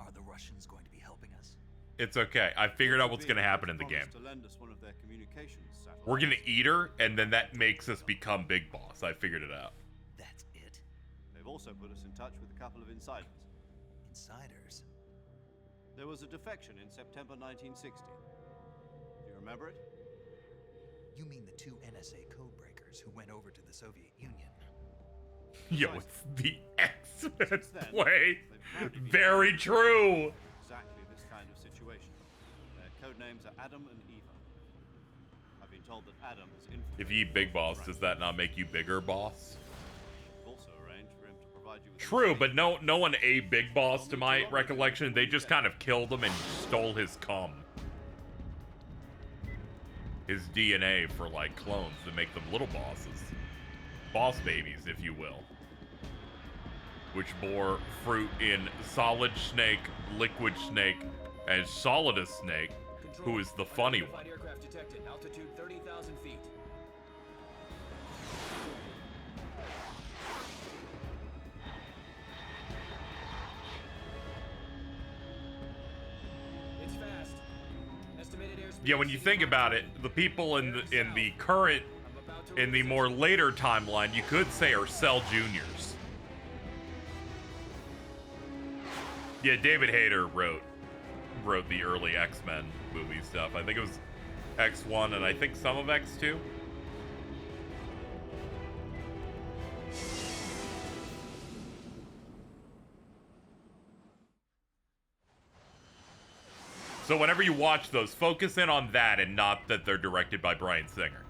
Are the Russians going to be helping us? It's okay. I figured out what's going to happen in the game. To lend us one of their communications satellites. We're going to eat her, and then that makes us become Big Boss. I figured it out. That's it? They've also put us in touch with a couple of insiders. Insiders? There was a defection in September 1960. Do you remember it? You mean the 2 NSA codebreakers who went over to the Soviet Union? Yo, it's the X-Men Since then, play. they've apparently been Very true. exactly this kind of situation. Their code names are Adam and Eva. I've been told that Adam has infiltrated. If you eat Big Boss, does that not make you bigger boss? We've also arranged for him to provide you with True, but no one ate Big Boss to my recollection. They just kind of killed him and stole his cum. His DNA for like clones that make them little bosses. Boss babies, if you will. Which bore fruit in Solid Snake, Liquid Snake, and Solidus Snake, who is the funny one. Aircraft detected. Altitude 30,000 feet. It's fast. Estimated airspeed. Yeah, when you think about it, the people in the current, in the more later timeline, you could say are Cell Juniors. Yeah, David Hayter wrote the early X-Men movie stuff. I think it was X1 and I think some of X2. So whenever you watch those, focus in on that and not that they're directed by Bryan Singer.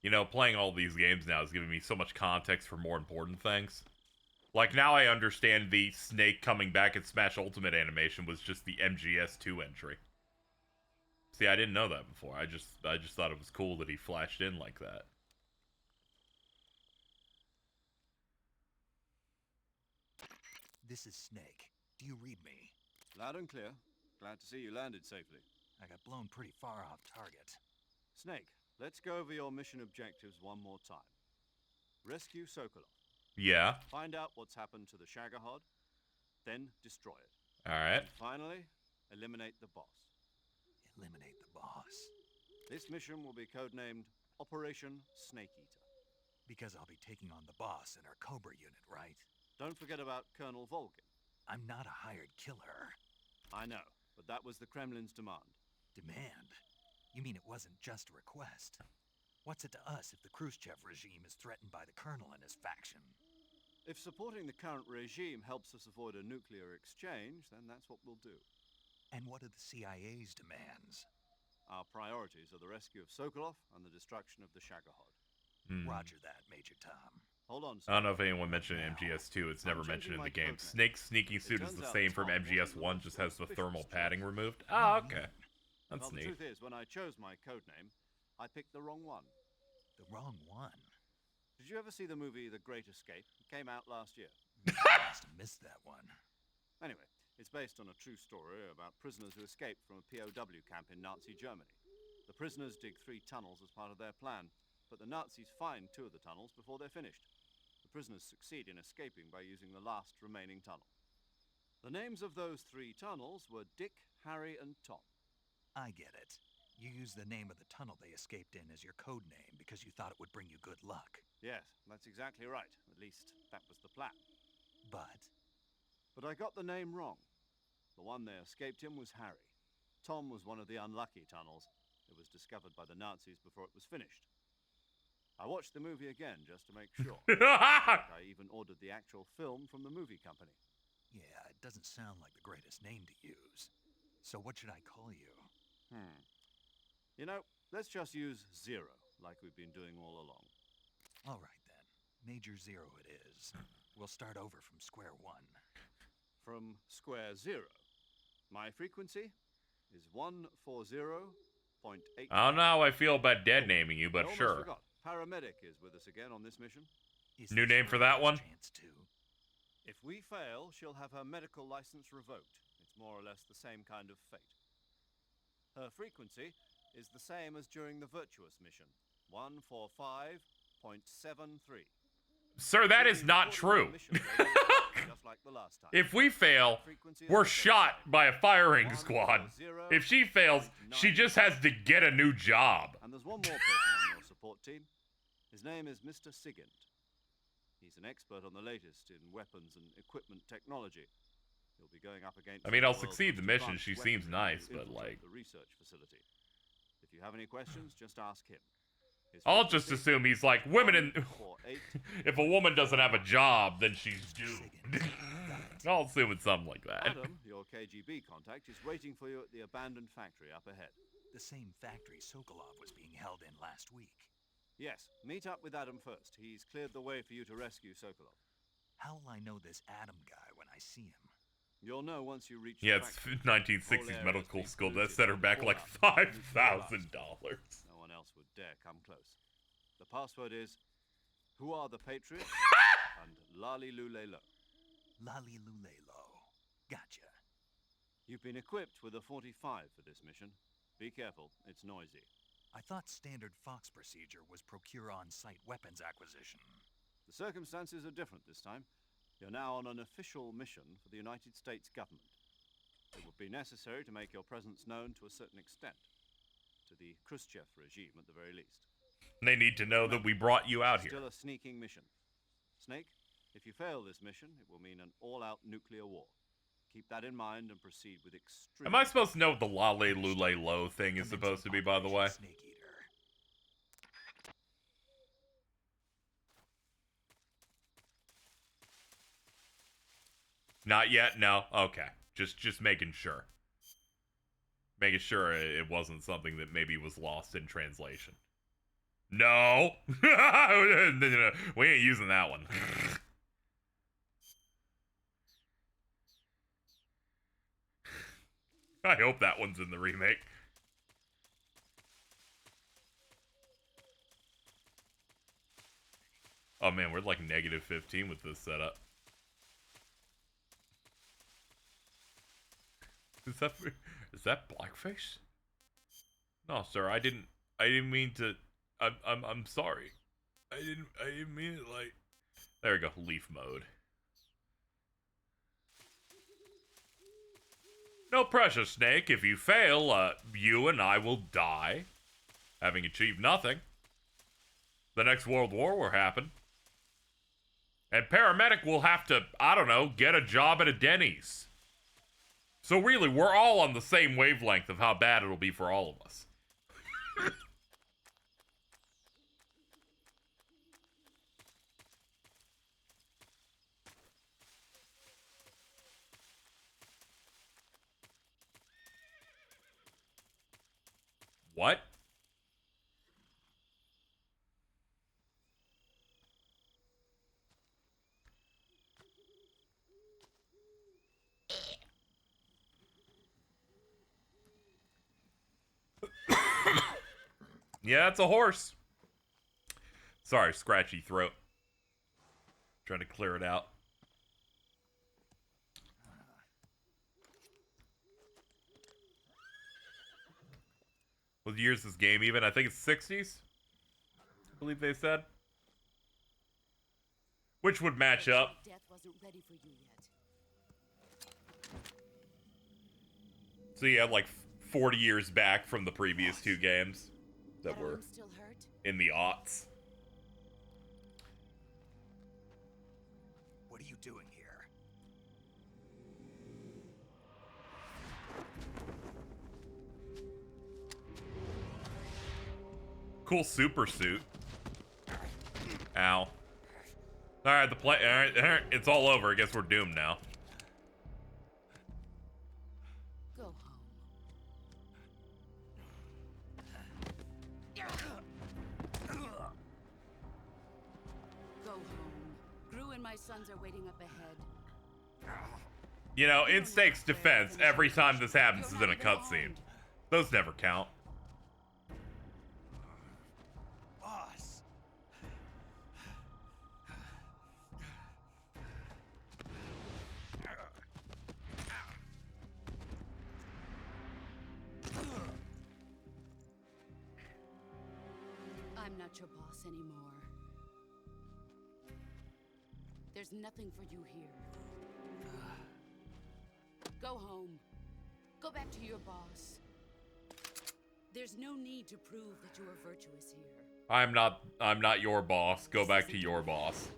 You know, playing all these games now is giving me so much context for more important things. Like, now I understand the Snake coming back at Smash Ultimate animation was just the MGS2 entry. See, I didn't know that before. I just thought it was cool that he flashed in like that. This is Snake. Do you read me? Loud and clear. Glad to see you landed safely. I got blown pretty far off target. Snake, let's go over your mission objectives one more time. Rescue Sokolov. Yeah. Find out what's happened to the Shagohod, then destroy it. Alright. And finally, eliminate the boss. Eliminate the boss. This mission will be codenamed Operation Snake Eater. Because I'll be taking on the boss in our Cobra Unit, right? Don't forget about Colonel Volgin. I'm not a hired killer. I know, but that was the Kremlin's demand. Demand? You mean it wasn't just a request? What's it to us if the Khrushchev regime is threatened by the colonel and his faction? If supporting the current regime helps us avoid a nuclear exchange, then that's what we'll do. And what are the CIA's demands? Our priorities are the rescue of Sokolov and the destruction of the Shagohod. Roger that, Major Tom. Hold on. I don't know if anyone mentioned MGS2. It's never mentioned in the game. Snake's sneaking suit is the same from MGS1, just has the thermal padding removed. Oh, okay. That's well, neat. The truth is, when I chose my codename, I picked the wrong one. The wrong one? Did you ever see the movie The Great Escape? It came out last year. I must have missed that one. Anyway, it's based on a true story about prisoners who escaped from a POW camp in Nazi Germany. The prisoners dig 3 tunnels as part of their plan, but the Nazis find 2 of the tunnels before they're finished. The prisoners succeed in escaping by using the last remaining tunnel. The names of those 3 tunnels were Dick, Harry, and Tom. I get it. You used the name of the tunnel they escaped in as your code name because you thought it would bring you good luck. Yes, that's exactly right. At least, that was the plan. But I got the name wrong. The one they escaped in was Harry. Tom was one of the unlucky tunnels. It was discovered by the Nazis before it was finished. I watched the movie again just to make sure. I even ordered the actual film from the movie company. Yeah, it doesn't sound like the greatest name to use. So what should I call you? You know, let's just use Zero, like we've been doing all along. All right, then. Major Zero it is. We'll start over from square one. From square zero. My frequency is 140.8. I don't know how I feel about dead naming you, but I almost sure. forgot. Paramedic is with us again on this mission. New name for that one? If we fail, she'll have her medical license revoked. It's more or less the same kind of fate. Her frequency is the same as during the Virtuous mission, 145.73. Sir, that is not true. Just like the last time. If we fail, we're shot by a firing squad. If she fails, she just has to get a new job. And there's one more person on your support team. His name is Mr. Sigint. He's an expert on the latest in weapons and equipment technology. He'll be going up against. I mean, I'll succeed the mission. She seems nice, but like. The research facility. If you have any questions, just ask him. I'll just assume he's like women in. If a woman doesn't have a job, then she's doomed. I'll assume it's something like that. Adam, your KGB contact, is waiting for you at the abandoned factory up ahead. The same factory Sokolov was being held in last week. Yes, meet up with Adam first. He's cleared the way for you to rescue Sokolov. How will I know this Adam guy when I see him? You'll know once you reach. Yeah, it's 1960s medical school. That set her back like $5,000. No one else would dare come close. The password is, "Who are the Patriots?" and Lali Lulelo. Lali Lulelo. Gotcha. You've been equipped with a 45 for this mission. Be careful, it's noisy. I thought standard Fox procedure was procure on-site weapons acquisition. The circumstances are different this time. You're now on an official mission for the United States government. It would be necessary to make your presence known to a certain extent. To the Khrushchev regime, at the very least. They need to know that we brought you out here. Still a sneaking mission. Snake, if you fail this mission, it will mean an all-out nuclear war. Keep that in mind and proceed with extreme... Am I supposed to know what the Lale Lule Lo thing is supposed to be, by the way? Snake Eater. Not yet? No? Okay. Just making sure. Making sure it wasn't something that maybe was lost in translation. No! No, we ain't using that one. I hope that one's in the remake. Oh man, we're like -15 with this setup. Is that blackface? No, sir, I didn't mean to. I'm sorry. I didn't mean it like. There we go, leaf mode. No pressure, Snake. If you fail, you and I will die, having achieved nothing. The next World War will happen. And Paramedic will have to, I don't know, get a job at a Denny's. So really, we're all on the same wavelength of how bad it'll be for all of us. What? Yeah, it's a horse. Sorry, scratchy throat. Trying to clear it out. What year is this game even? I think it's 60s? I believe they said. Which would match up. Death wasn't ready for you yet. So you have like 40 years back from the previous two games that were Still hurt? in the aughts. What are you doing here? Cool super suit. Ow. Alright, alright, it's all over. I guess we're doomed now. Go home. Go home. Gru and my sons are waiting up ahead. You know, in Snake's defense, every time this happens is in a cutscene. Those never count. Boss. I'm not your boss anymore. There's nothing for you here. Go home. Go back to your boss. There's no need to prove that you are virtuous here. I'm not your boss. Go back to your boss.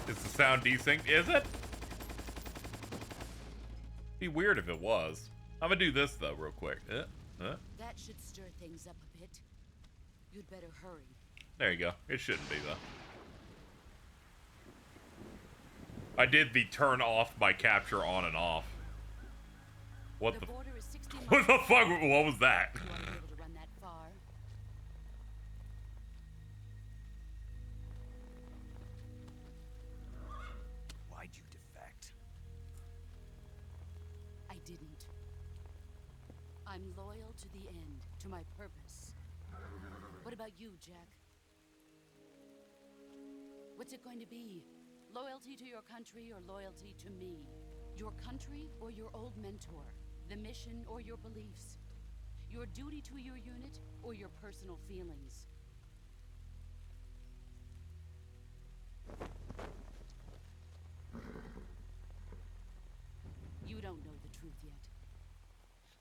Is the sound desync? Is it? Be weird if it was. I'm gonna do this though, real quick. That should stir things up a bit. You'd better hurry. There you go. It shouldn't be though. I did the turn off my capture on and off. What the? Border is 60 What the fuck? What was that? You won't be able to run that far. Why'd you defect? I didn't. I'm loyal to the end, to my purpose. What about you, Jack? What's it going to be? Loyalty to your country or loyalty to me? Your country or your old mentor? The mission or your beliefs? Your duty to your unit or your personal feelings? You don't know the truth yet.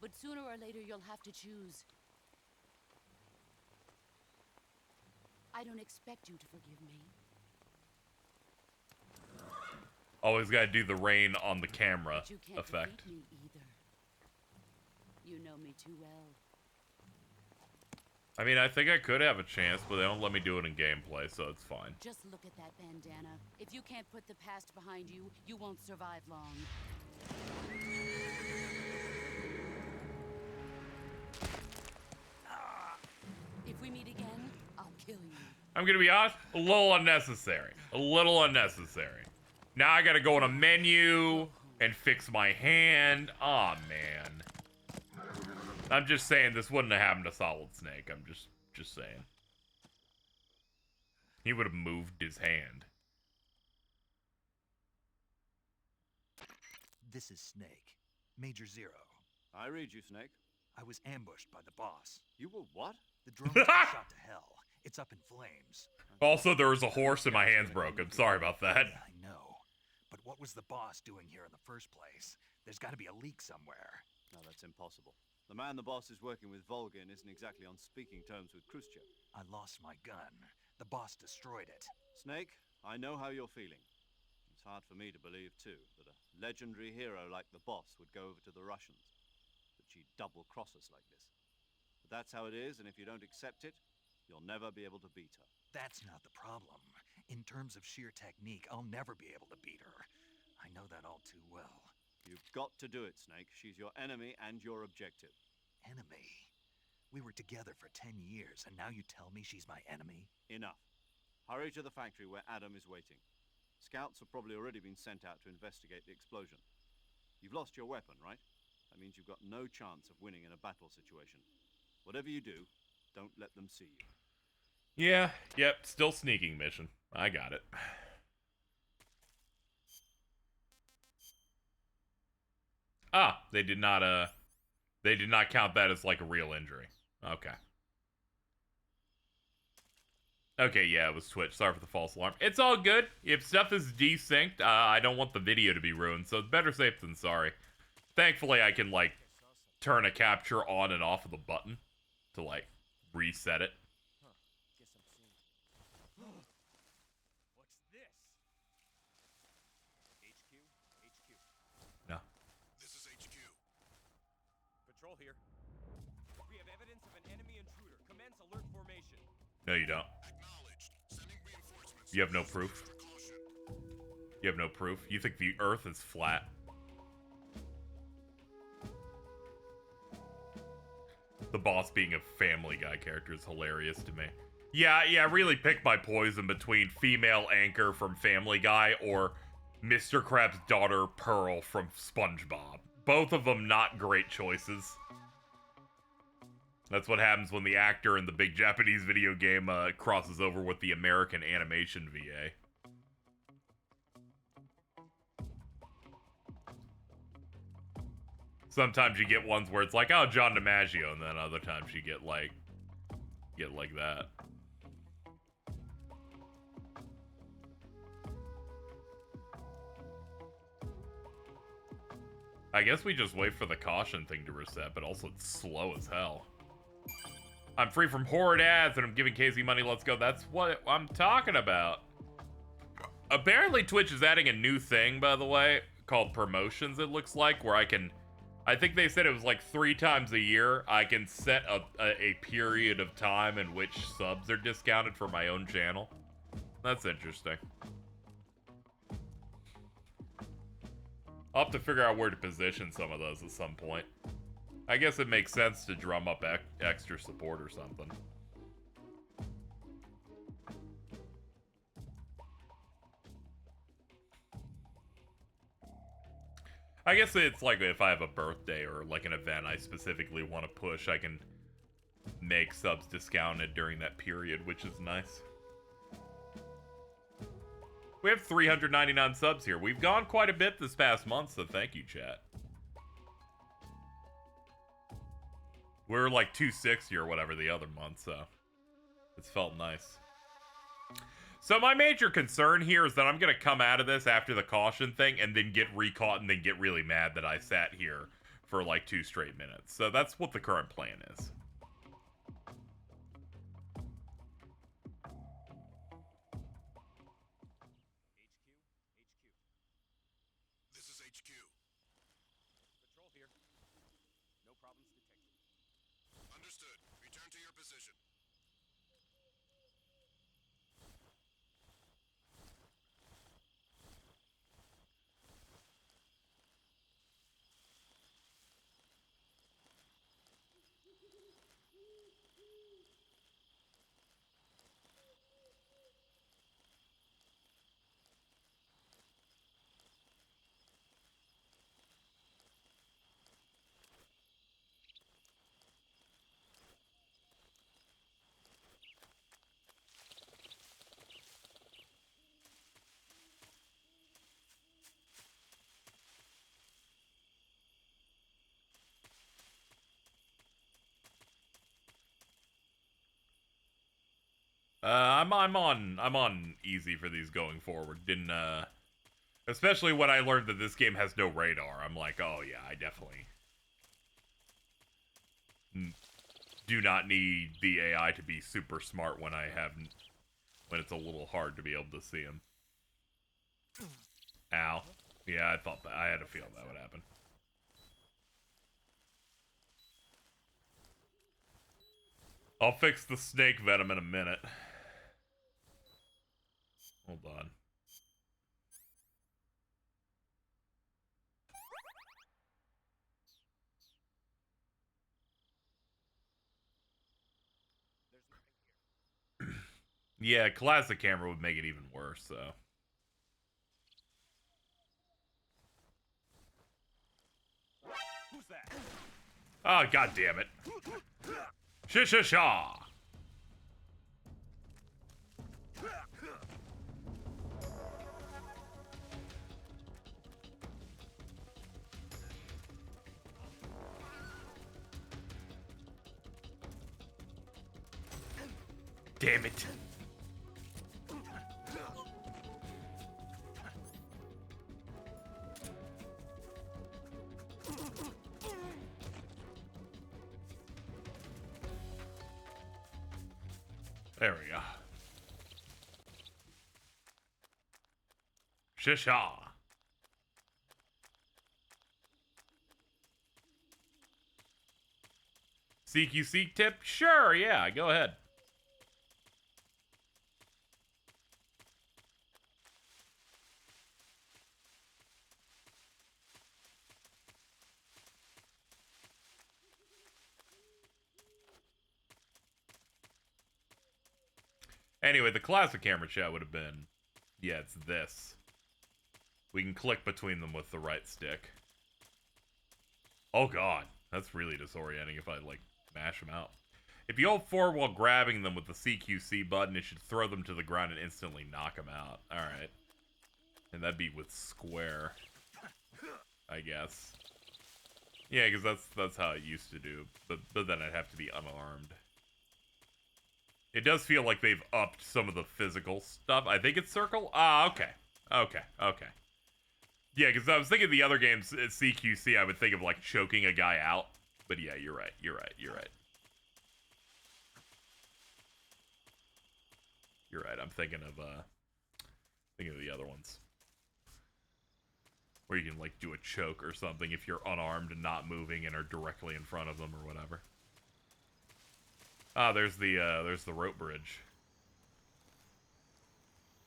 But sooner or later you'll have to choose. I don't expect you to forgive me. Always gotta do the rain on the camera But you can't effect. defeat me either. You know me too well. I mean, I think I could have a chance, but they don't let me do it in gameplay, so it's fine. Just look at that bandana. If you can't put the past behind you, you won't survive long. If we meet again, I'll kill you. I'm gonna be honest, a little unnecessary. A little unnecessary. Now I gotta go in a menu and fix my hand. Aw, man. I'm just saying this wouldn't have happened to Solid Snake. I'm just saying. He would have moved his hand. This is Snake. Major Zero. I read you, Snake. I was ambushed by the boss. You were what? The drone was shot to hell. It's up in flames. Also, there was a horse and my hand's broken. Sorry about that. I know. But what was the boss doing here in the first place? There's got to be a leak somewhere. No, that's impossible. The man the boss is working with, Volgin, isn't exactly on speaking terms with Khrushchev. I lost my gun. The boss destroyed it. Snake, I know how you're feeling. It's hard for me to believe, too, that a legendary hero like the boss would go over to the Russians. That she'd double-cross us like this. But that's how it is, and if you don't accept it, you'll never be able to beat her. That's not the problem. In terms of sheer technique, I'll never be able to beat her. I know that all too well. You've got to do it, Snake. She's your enemy and your objective. Enemy? We were together for 10 years, and now you tell me she's my enemy? Enough. Hurry to the factory where Adam is waiting. Scouts have probably already been sent out to investigate the explosion. You've lost your weapon, right? That means you've got no chance of winning in a battle situation. Whatever you do, don't let them see you. Yeah, yep, still sneaking mission. I got it. Ah, they did not count that as like a real injury. Okay. Okay, yeah, it was Twitch. Sorry for the false alarm. It's all good. If stuff is desynced, I don't want the video to be ruined, so it's better safe than sorry. Thankfully, I can, like, turn a capture on and off of the button to, like, reset it. Guess I'm seeing. What's this? HQ? HQ. No. This is HQ. Patrol here. We have evidence of an enemy intruder. Commence alert formation. No, you don't. Acknowledged. Sending reinforcements. You have no proof. You have no proof. You think the Earth is flat. The boss being a Family Guy character is hilarious to me. Yeah, really pick my poison between female anchor from Family Guy or Mr. Krabs' daughter Pearl from SpongeBob. Both of them not great choices. That's what happens when the actor in the big Japanese video game crosses over with the American animation VA. Sometimes you get ones where it's like, oh, John DiMaggio, and then other times you get like that. I guess we just wait for the caution thing to reset, but also it's slow as hell. I'm free from horrid ads and I'm giving Casey money, let's go. That's what I'm talking about. Apparently Twitch is adding a new thing, by the way, called promotions, it looks like, where I think they said it was like 3 times a year. I can set a period of time in which subs are discounted for my own channel. That's interesting. I'll have to figure out where to position some of those at some point. I guess it makes sense to drum up extra support or something. I guess it's like if I have a birthday or like an event I specifically want to push, I can make subs discounted during that period, which is nice. We have 399 subs here. We've gone quite a bit this past month, so thank you, chat. We're like 260 or whatever the other month, so it's felt nice. So my major concern here is that I'm going to come out of this after the caution thing and then get recaught and then get really mad that I sat here for like 2 straight minutes. So that's what the current plan is. This is HQ. Patrol here. No problems detected. Understood. Return to your position. I'm on easy for these going forward. Didn't especially when I learned that this game has no radar. I'm like, oh yeah, I definitely do not need the AI to be super smart when when it's a little hard to be able to see him. Ow. Yeah, I thought that. I had a feeling that would happen. I'll fix the snake venom in a minute. Hold on. Yeah, classic camera would make it even worse, so. Who's that? Oh, god damn it. Sha-sha-sha! Damn it. There we go. Shisha. CQC tip? Sure, yeah, go ahead. Anyway, the classic camera shot would have been, yeah, it's this. We can click between them with the right stick. Oh god, that's really disorienting if I, like, mash them out. If you hold forward while grabbing them with the CQC button, it should throw them to the ground and instantly knock them out. Alright. And that'd be with square, I guess. Yeah, because that's how it used to do, but then I'd have to be unarmed. It does feel like they've upped some of the physical stuff. I think it's circle? Ah, okay. Okay, okay. Yeah, because I was thinking the other games at CQC, I would think of, like, choking a guy out. But yeah, you're right, you're right, you're right. You're right, I'm thinking of the other ones. Where you can, like, do a choke or something if you're unarmed and not moving and are directly in front of them or whatever. Ah, there's the rope bridge.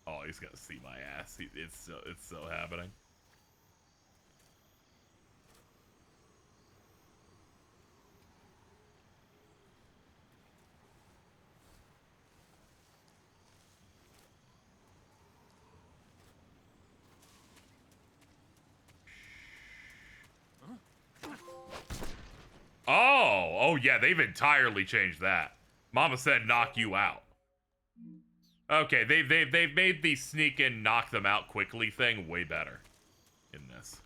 Oh, he's gonna see my ass. It's so happening. Oh, Oh yeah, they've entirely changed that. Mama said knock you out. Okay, they've made the sneak in, knock them out quickly thing way better in this.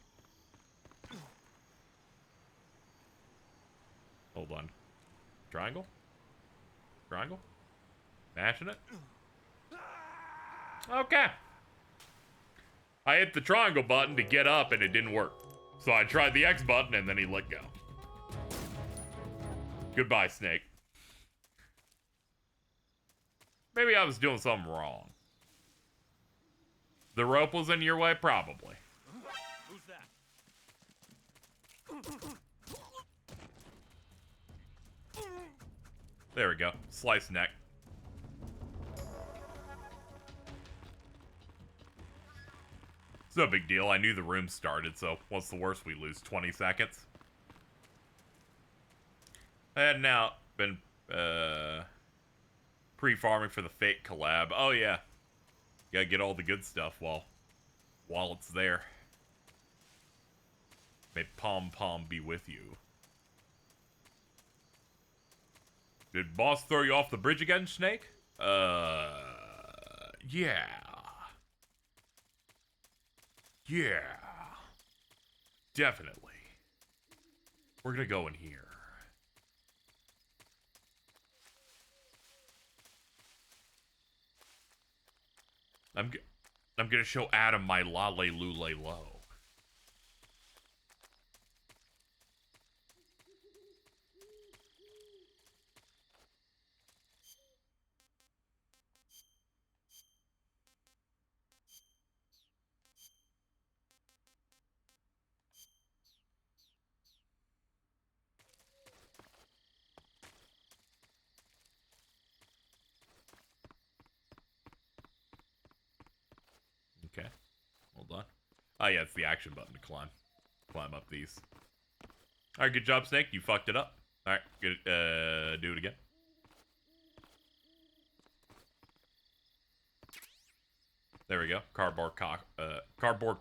Hold on. Triangle? Triangle? Mashing it? Okay. I hit the triangle button to get up and it didn't work. So I tried the X button and then he let go. Goodbye, Snake. Maybe I was doing something wrong. The rope was in your way? Probably. Who's that? There we go. Slice neck. It's no big deal. I knew the room started, so what's the worst? We lose 20 seconds. Heading out. Been, pre-farming for the fake collab. Oh, yeah. Gotta get all the good stuff while it's there. May Pom Pom be with you. Did boss throw you off the bridge again, Snake? Yeah. Yeah. Definitely. We're gonna go in here. I'm gonna show Adam my lale lule low. Okay. Hold on. Oh yeah, it's the action button to climb up these. Alright, good job, Snake. You fucked it up. Alright, good. Do it again. There we go. Cardboard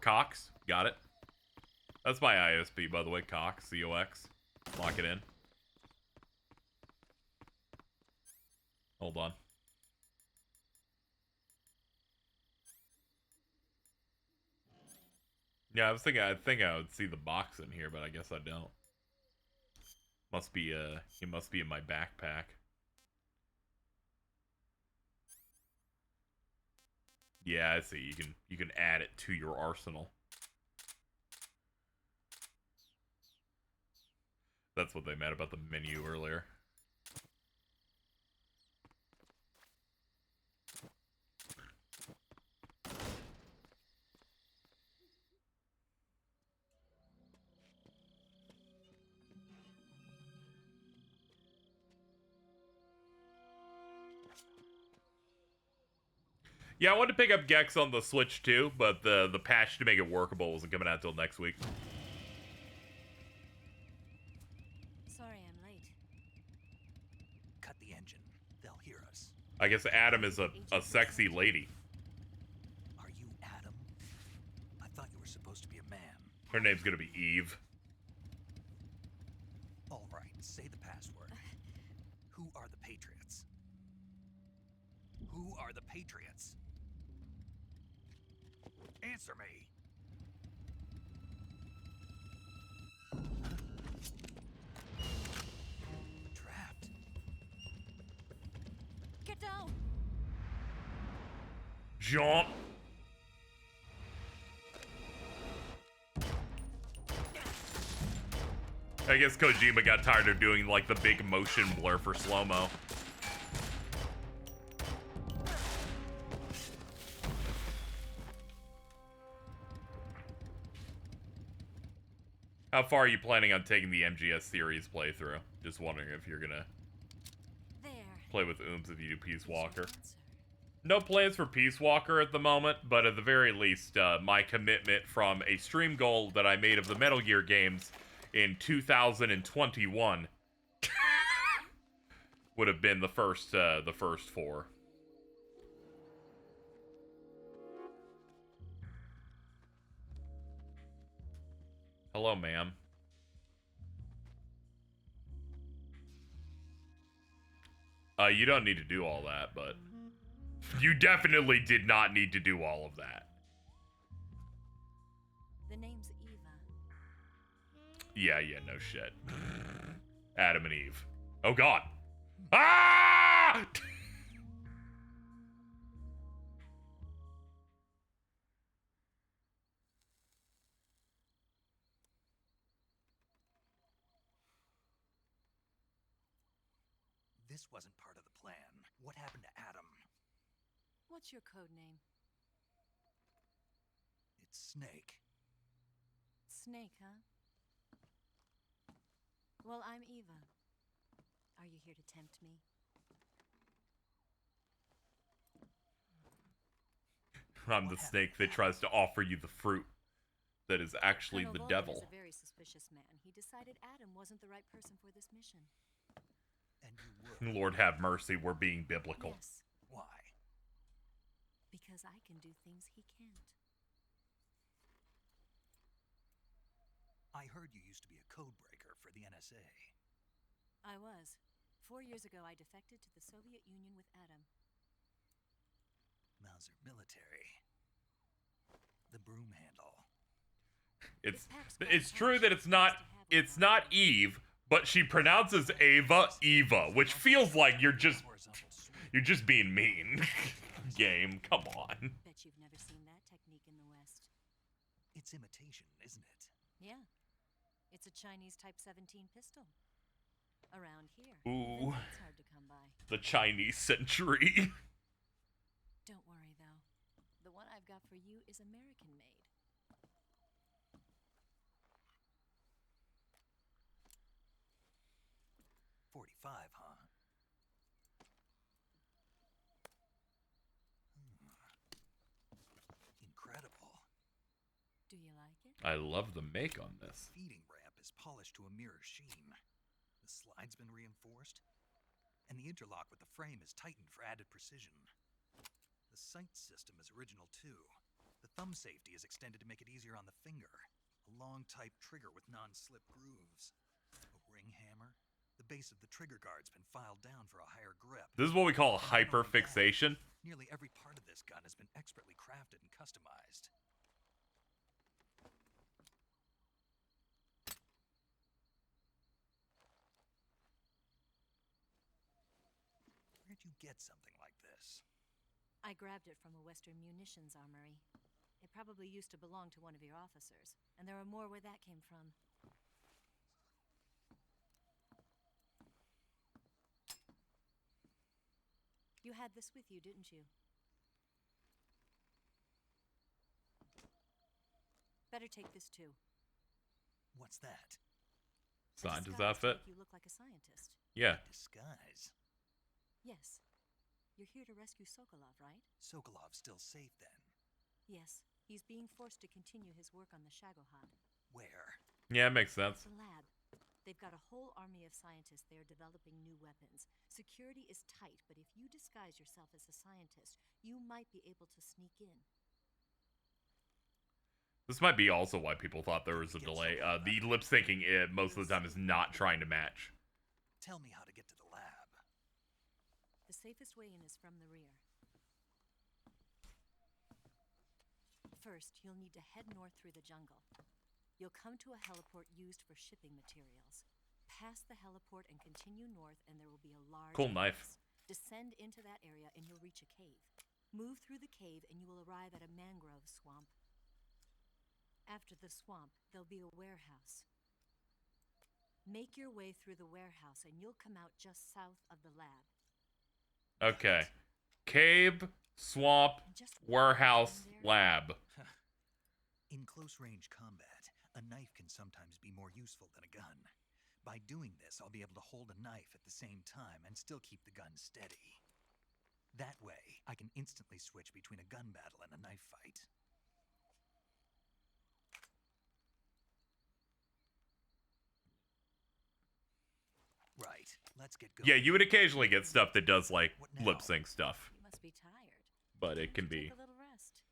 Cox. Got it. That's my ISP, by the way. Cox. C-O-X. Lock it in. Hold on. Yeah, I think I would see the box in here, but I guess I don't. Must be it must be in my backpack. Yeah, I see. You can add it to your arsenal. That's what they meant about the menu earlier. Yeah, I wanted to pick up Gex on the Switch too, but the patch to make it workable wasn't coming out until next week. Sorry I'm late. Cut the engine. They'll hear us. I guess Adam is a sexy lady. Are you Adam? I thought you were supposed to be a man. Her name's gonna be Eve. All right, say the password. Who are the Patriots? Who are the Patriots? Answer me. Trapped. Get down! Jump. I guess Kojima got tired of doing like the big motion blur for slow-mo. How far are you planning on taking the MGS series playthrough? Just wondering if you're gonna play with Ooms if you do Peace Walker. No plans for Peace Walker at the moment, but at the very least, my commitment from a stream goal that I made of the Metal Gear games in 2021 would have been the first four. Hello, ma'am. You don't need to do all that, but you definitely did not need to do all of that. The name's Eva. Yeah, no shit. Adam and Eve. Oh god. Ah! This wasn't part of the plan. What happened to Adam? What's your code name? It's Snake. Snake, huh? Well, I'm Eva. Are you here to tempt me? I'm the snake that tries to offer you the fruit that is actually the Colonel devil. Volker is a very suspicious man. He decided Adam wasn't the right person for this mission. And you were. Lord have mercy, we're being biblical. Yes, Why? because I can do things he can't. I heard you used to be a code breaker for the NSA. I was. 4 years ago, I defected to the Soviet Union with Adam. Mauser military. The broom handle. It's true that it's not Eve, but she pronounces Ava Eva, which feels like you're just being mean. Game, come on. Bet you've never seen that technique in the West. It's imitation, isn't it? Yeah. It's a Chinese Type 17 pistol. Around here. Ooh. It's hard to come by. The Chinese century. Don't worry, though. The one I've got for you is American-made. 45, huh? Incredible. Do you like it? I love the make on this. The feeding ramp is polished to a mirror sheen. The slide's been reinforced, and the interlock with the frame is tightened for added precision. The sight system is original too. The thumb safety is extended to make it easier on the finger. A long type trigger with non-slip grooves. A ring hammer. The base of the trigger guard's been filed down for a higher grip. This is what we call hyperfixation. Nearly every part of this gun has been expertly crafted and customized. Where'd you get something like this? I grabbed it from a Western munitions armory. It probably used to belong to one of your officers, and there are more where that came from. You had this with you, didn't you? Better take this too. What's that? Scientist Disguise to outfit? make you look like a scientist. Yeah. Disguise. Yes. You're here to rescue Sokolov, right? Sokolov's still safe then. Yes. He's being forced to continue his work on the Shagohod. Where? Yeah, it makes sense. The lab. They've got a whole army of scientists there developing new weapons. Security is tight, but if you disguise yourself as a scientist, you might be able to sneak in. This might be also why people thought there was a delay. The lip syncing most of the time is not trying to match. Tell me how to get to the lab. The safest way in is from the rear. First, you'll need to head north through the jungle. You'll come to a heliport used for shipping materials. Pass the heliport and continue north, and there will be a large Cool knife. entrance. Descend into that area, and you'll reach a cave. Move through the cave, and you will arrive at a mangrove swamp. After the swamp, there'll be a warehouse. Make your way through the warehouse, and you'll come out just south of the lab. Okay. Cave, swamp, warehouse, lab. In close-range combat, a knife can sometimes be more useful than a gun. By doing this, I'll be able to hold a knife at the same time and still keep the gun steady. That way, I can instantly switch between a gun battle and a knife fight. Right, let's get going. Yeah, you would occasionally get stuff that does like lip sync stuff, You must be tired. but it can be Take a little rest.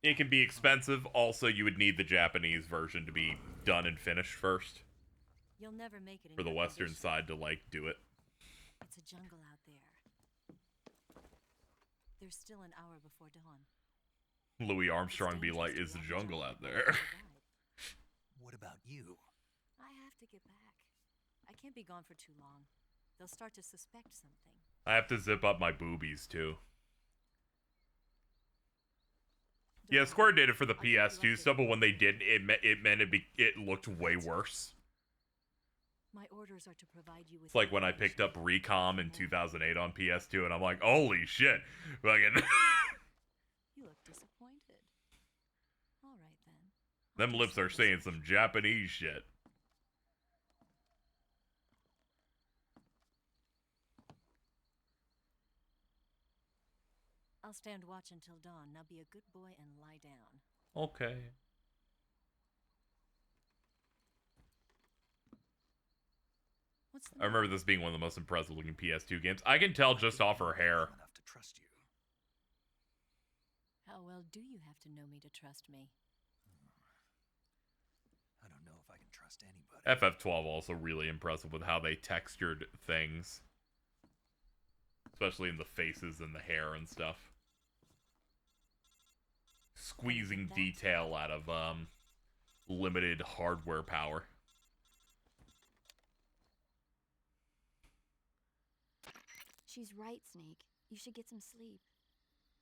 it can be expensive. Also, you would need the Japanese version to be done and finished first You'll never make it in for the your Western condition. side to like do it. It's a jungle out there. There's still an hour before dawn. Louis Armstrong be like, "It's the jungle out there." What about you? I have to get back. I can't be gone for too long. They'll start to suspect something. I have to zip up my boobies too. Yeah, Square did it for the PS2 stuff, but when they did, it meant it looked way worse. My orders are to provide you with. It's like when I picked up Recom in 2008 on PS2, and I'm like, holy shit, fucking. You look disappointed. All right then. Them lips are saying some Japanese shit. I'll stand watch until dawn. Now be a good boy and lie down. Okay. I remember this being one of the most impressive looking PS2 games. I can tell just off her hair. Enough to trust you. How well do you have to know me to trust me? I don't know if I can trust anybody. FF12 also really impressive with how they textured things. Especially in the faces and the hair and stuff. Squeezing detail out of limited hardware power. She's right, Snake. You should get some sleep.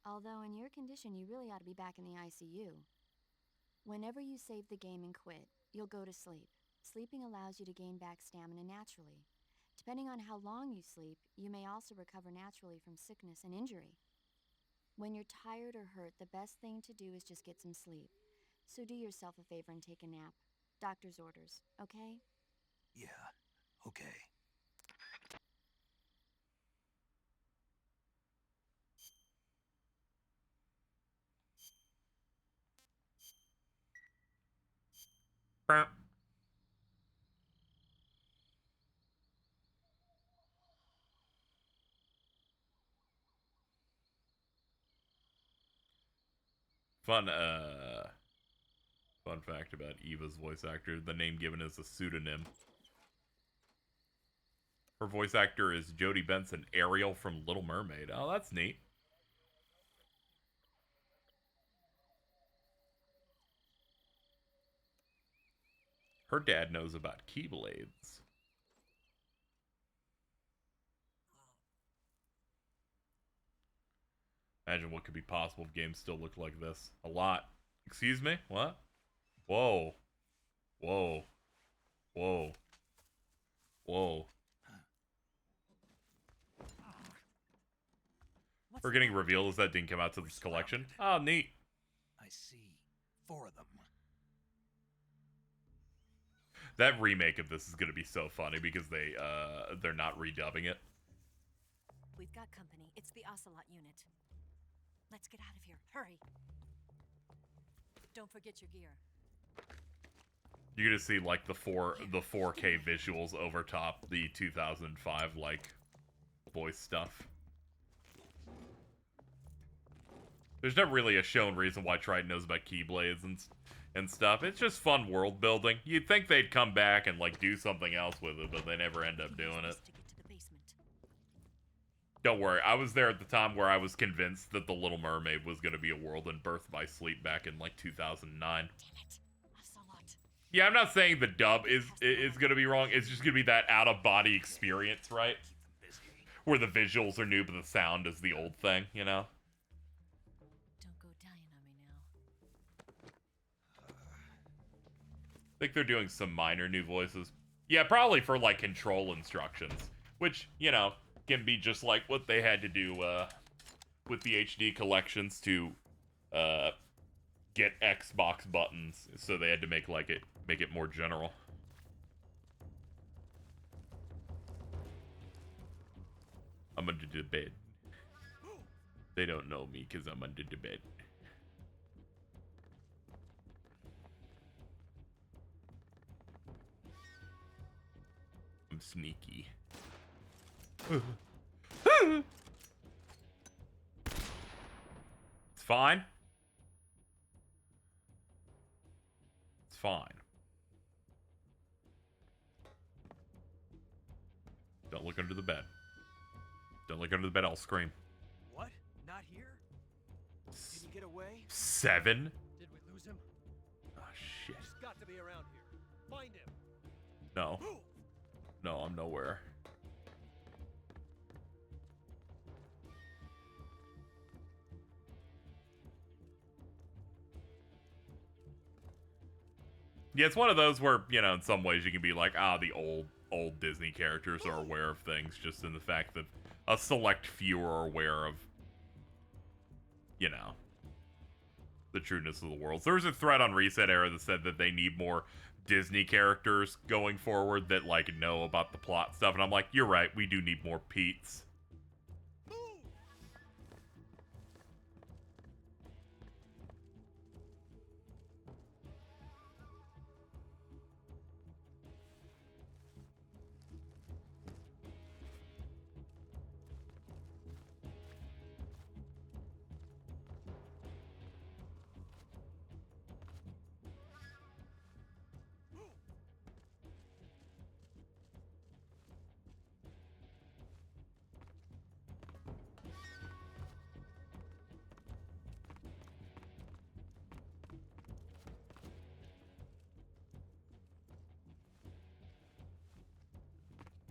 Although in your condition, you really ought to be back in the ICU. Whenever you save the game and quit, you'll go to sleep. Sleeping allows you to gain back stamina naturally. Depending on how long you sleep, you may also recover naturally from sickness and injury. When you're tired or hurt, the best thing to do is just get some sleep. So do yourself a favor and take a nap. Doctor's orders, okay? Yeah, okay. Fun fact about Eva's voice actor, the name given is a pseudonym. Her voice actor is Jodie Benson, Ariel from Little Mermaid. Oh, that's neat. Her dad knows about Keyblades. Imagine what could be possible if games still looked like this. A lot. Excuse me? What? Whoa. Whoa. Whoa. Whoa. We're getting revealed as that didn't come out to this collection. Oh, neat. I see. 4 of them. That remake of this is going to be so funny because they're not redubbing it. We've got company. It's the Ocelot unit. Let's get out of here. Hurry. Don't forget your gear. You're gonna see like the 4K visuals over top the 2005 like voice stuff. There's not really a shown reason why Triton knows about Keyblades and stuff. It's just fun world building. You'd think they'd come back and like do something else with it, but they never end up doing it. Don't worry, I was there at the time where I was convinced that The Little Mermaid was gonna be a world in Birth by Sleep back in like 2009. Damn it. Ocelot. Yeah, I'm not saying the dub is gonna be wrong. It's just gonna be that out-of-body experience, right? Where the visuals are new, but the sound is the old thing, you know? Don't go dying on me now. I think they're doing some minor new voices. Yeah, probably for like control instructions, which, you know, can be just like what they had to do with the HD collections to get Xbox buttons, so they had to make it more general. I'm under the bed. They don't know me because I'm under the bed. I'm sneaky. It's fine. It's fine. Don't look under the bed. Don't look under the bed, I'll scream. What? No. not here? Did he get away? 7? Did we lose him? Oh, shit. He's got to be around here. Find him. No. No, I'm nowhere. Yeah, it's one of those where, you know, in some ways you can be like, the old Disney characters are aware of things, just in the fact that a select few are aware of, you know, the trueness of the world. So there was a thread on Reset Era that said that they need more Disney characters going forward that, like, know about the plot stuff. And I'm like, you're right, we do need more Pete's.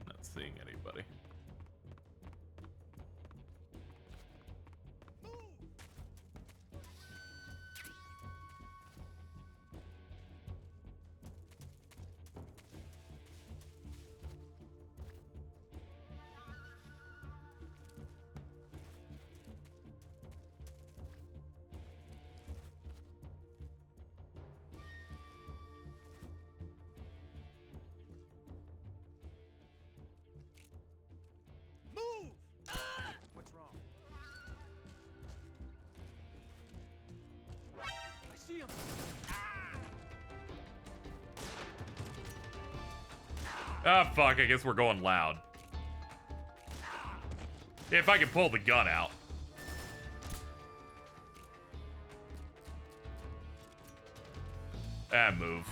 Not seeing anybody. What's wrong? I see him. Ah, fuck, I guess we're going loud. If I can pull the gun out. Move.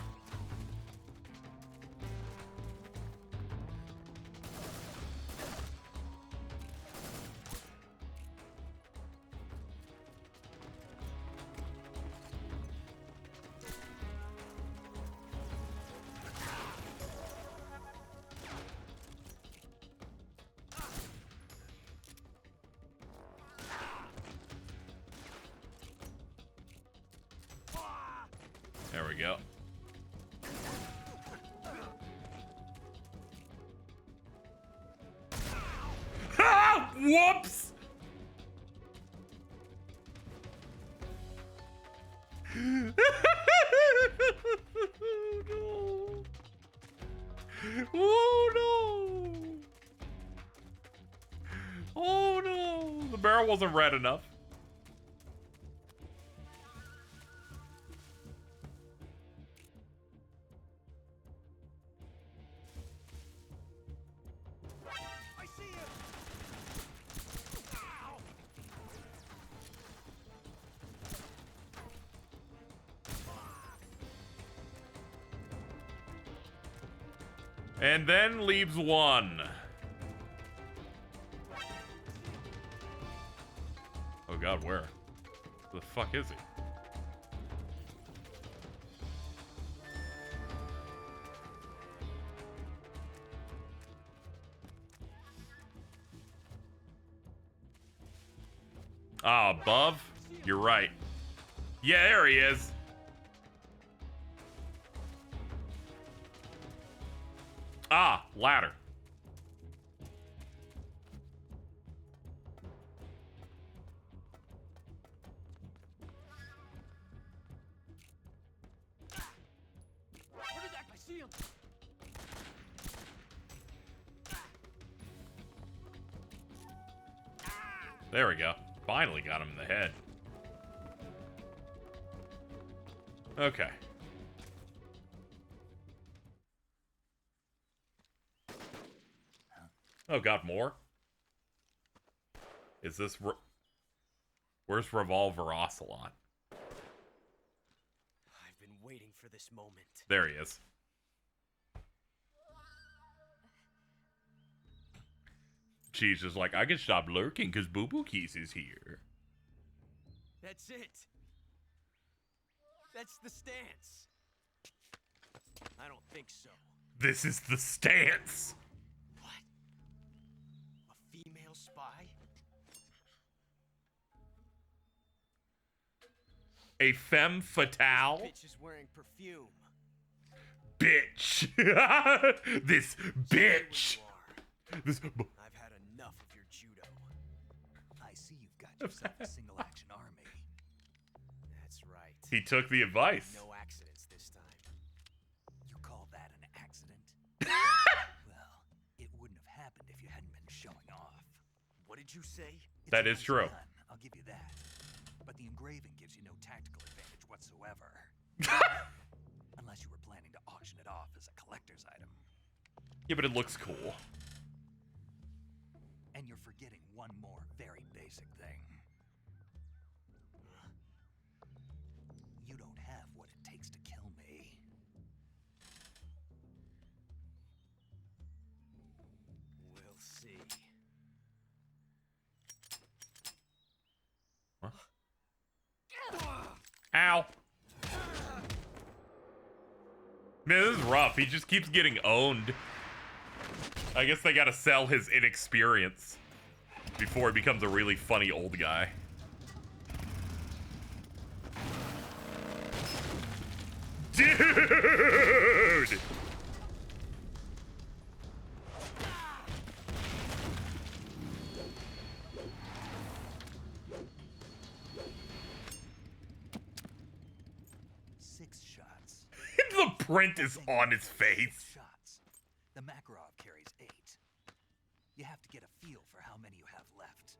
There we go. Ah! Whoops! Oh no! Oh no! Oh no! The barrel wasn't red enough. I see him. Ow. And then leaves one. Oh god, where? Where the fuck is he? Ah, above? You're right. Yeah, there he is. Ah, ladder. Where did that? I see him. There we go. Finally got him in the head. Okay. Oh, got more? Is this... Where's Revolver Ocelot? I've been waiting for this moment. There he is. She's just like, I can stop lurking because Boo Boo Keys is here. That's it. That's the stance. I don't think so. This is the stance. What? A female spy? A femme fatale? This bitch is wearing perfume. Bitch. This bitch. This. I've had enough of your judo. I see you've got yourself a single-action army. That's right. He took the advice. No accidents this time. You call that an accident? Well, it wouldn't have happened if you hadn't been showing off. What did you say? That is true. Gun, I'll give you that. But the engraving gives you no tactical advantage whatsoever. Unless you were planning to auction it off as a collector's item. Yeah, but it looks cool. And you're forgetting one more very basic thing. You don't have what it takes to kill me. We'll see. Ow. Man, this is rough. He just keeps getting owned. I guess they gotta sell his inexperience before he becomes a really funny old guy. Dude! The print is on his face. Shots. The Makarov carries 8. You have to get a feel for how many you have left.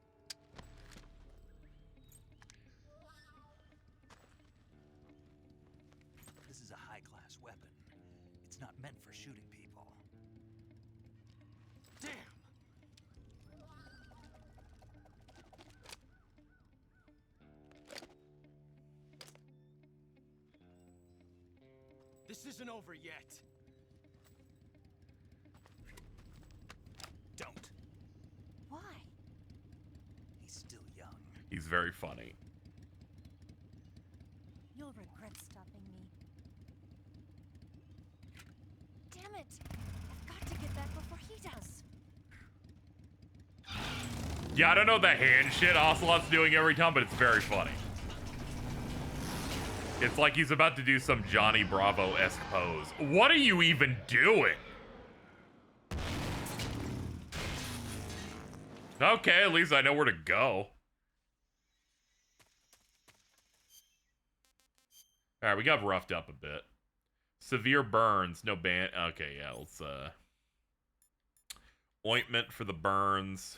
This is a high-class weapon. It's not meant for shooting people. Damn! This isn't over yet. Don't. Why? He's still young. He's very funny. You'll regret stopping me. Damn it! I've got to get back before he does. Yeah, I don't know the hand shit Ocelot's doing every time, but it's very funny. It's like he's about to do some Johnny Bravo-esque pose. What are you even doing? Okay, at least I know where to go. Alright, we got roughed up a bit. Severe burns, no ban. Okay, yeah, let's, ointment for the burns.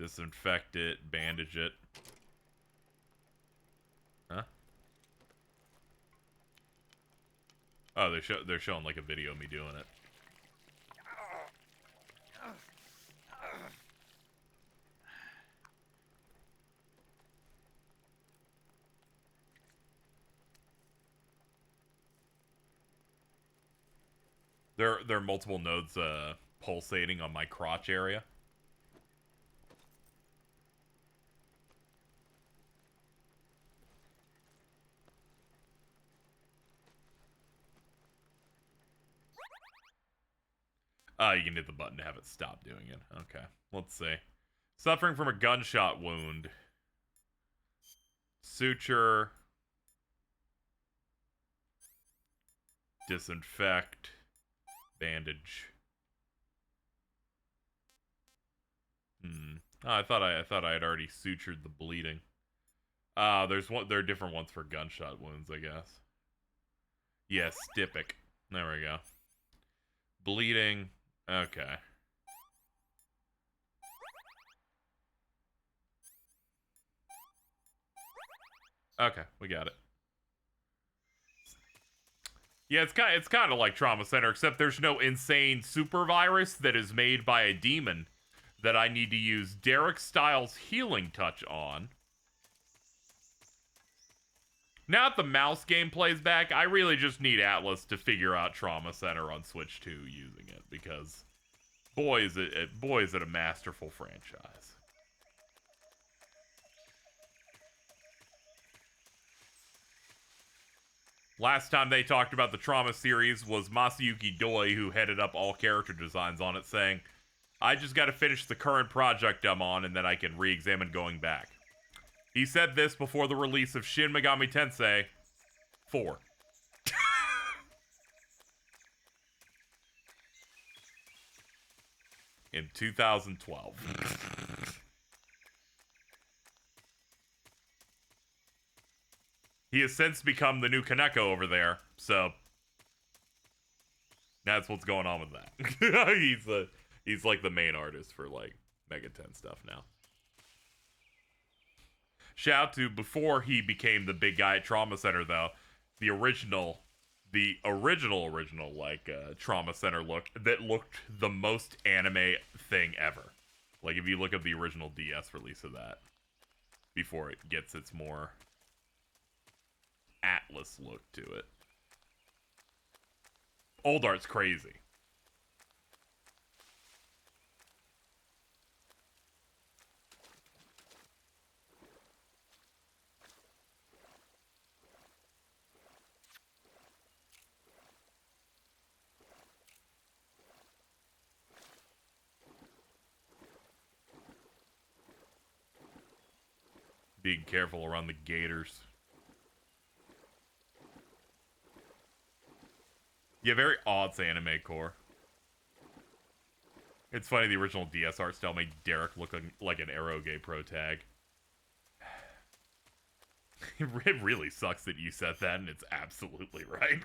Disinfect it, bandage it. Huh? Oh, they're showing like a video of me doing it. There are multiple nodes pulsating on my crotch area. You can hit the button to have it stop doing it. Okay, let's see. Suffering from a gunshot wound. Suture. Disinfect. Bandage. Oh, I thought I had already sutured the bleeding. There are different ones for gunshot wounds, I guess. Yes, Stipic. There we go. Bleeding. Okay. Okay, we got it. Yeah, it's kind of like Trauma Center, except there's no insane super virus that is made by a demon that I need to use Derek Styles' healing touch on. Now that the mouse game plays back, I really just need Atlas to figure out Trauma Center on Switch 2 using it, because boy is it a masterful franchise. Last time they talked about the Trauma series was Masayuki Doi, who headed up all character designs on it, saying, I just gotta finish the current project I'm on and then I can re-examine going back. He said this before the release of Shin Megami Tensei 4. In 2012. He has since become the new Kaneko over there, so that's what's going on with that. He's like the main artist for like Mega 10 stuff now. Shout out to before he became the big guy at Trauma Center though, the original like Trauma Center look that looked the most anime thing ever. Like if you look at the original DS release of that before it gets its more Atlas look to it. Old art's crazy. Being careful around the gators. Yeah, very odd anime core. It's funny, the original DS art style made Derek look like an Arrowgay pro tag. It really sucks that you said that, and it's absolutely right.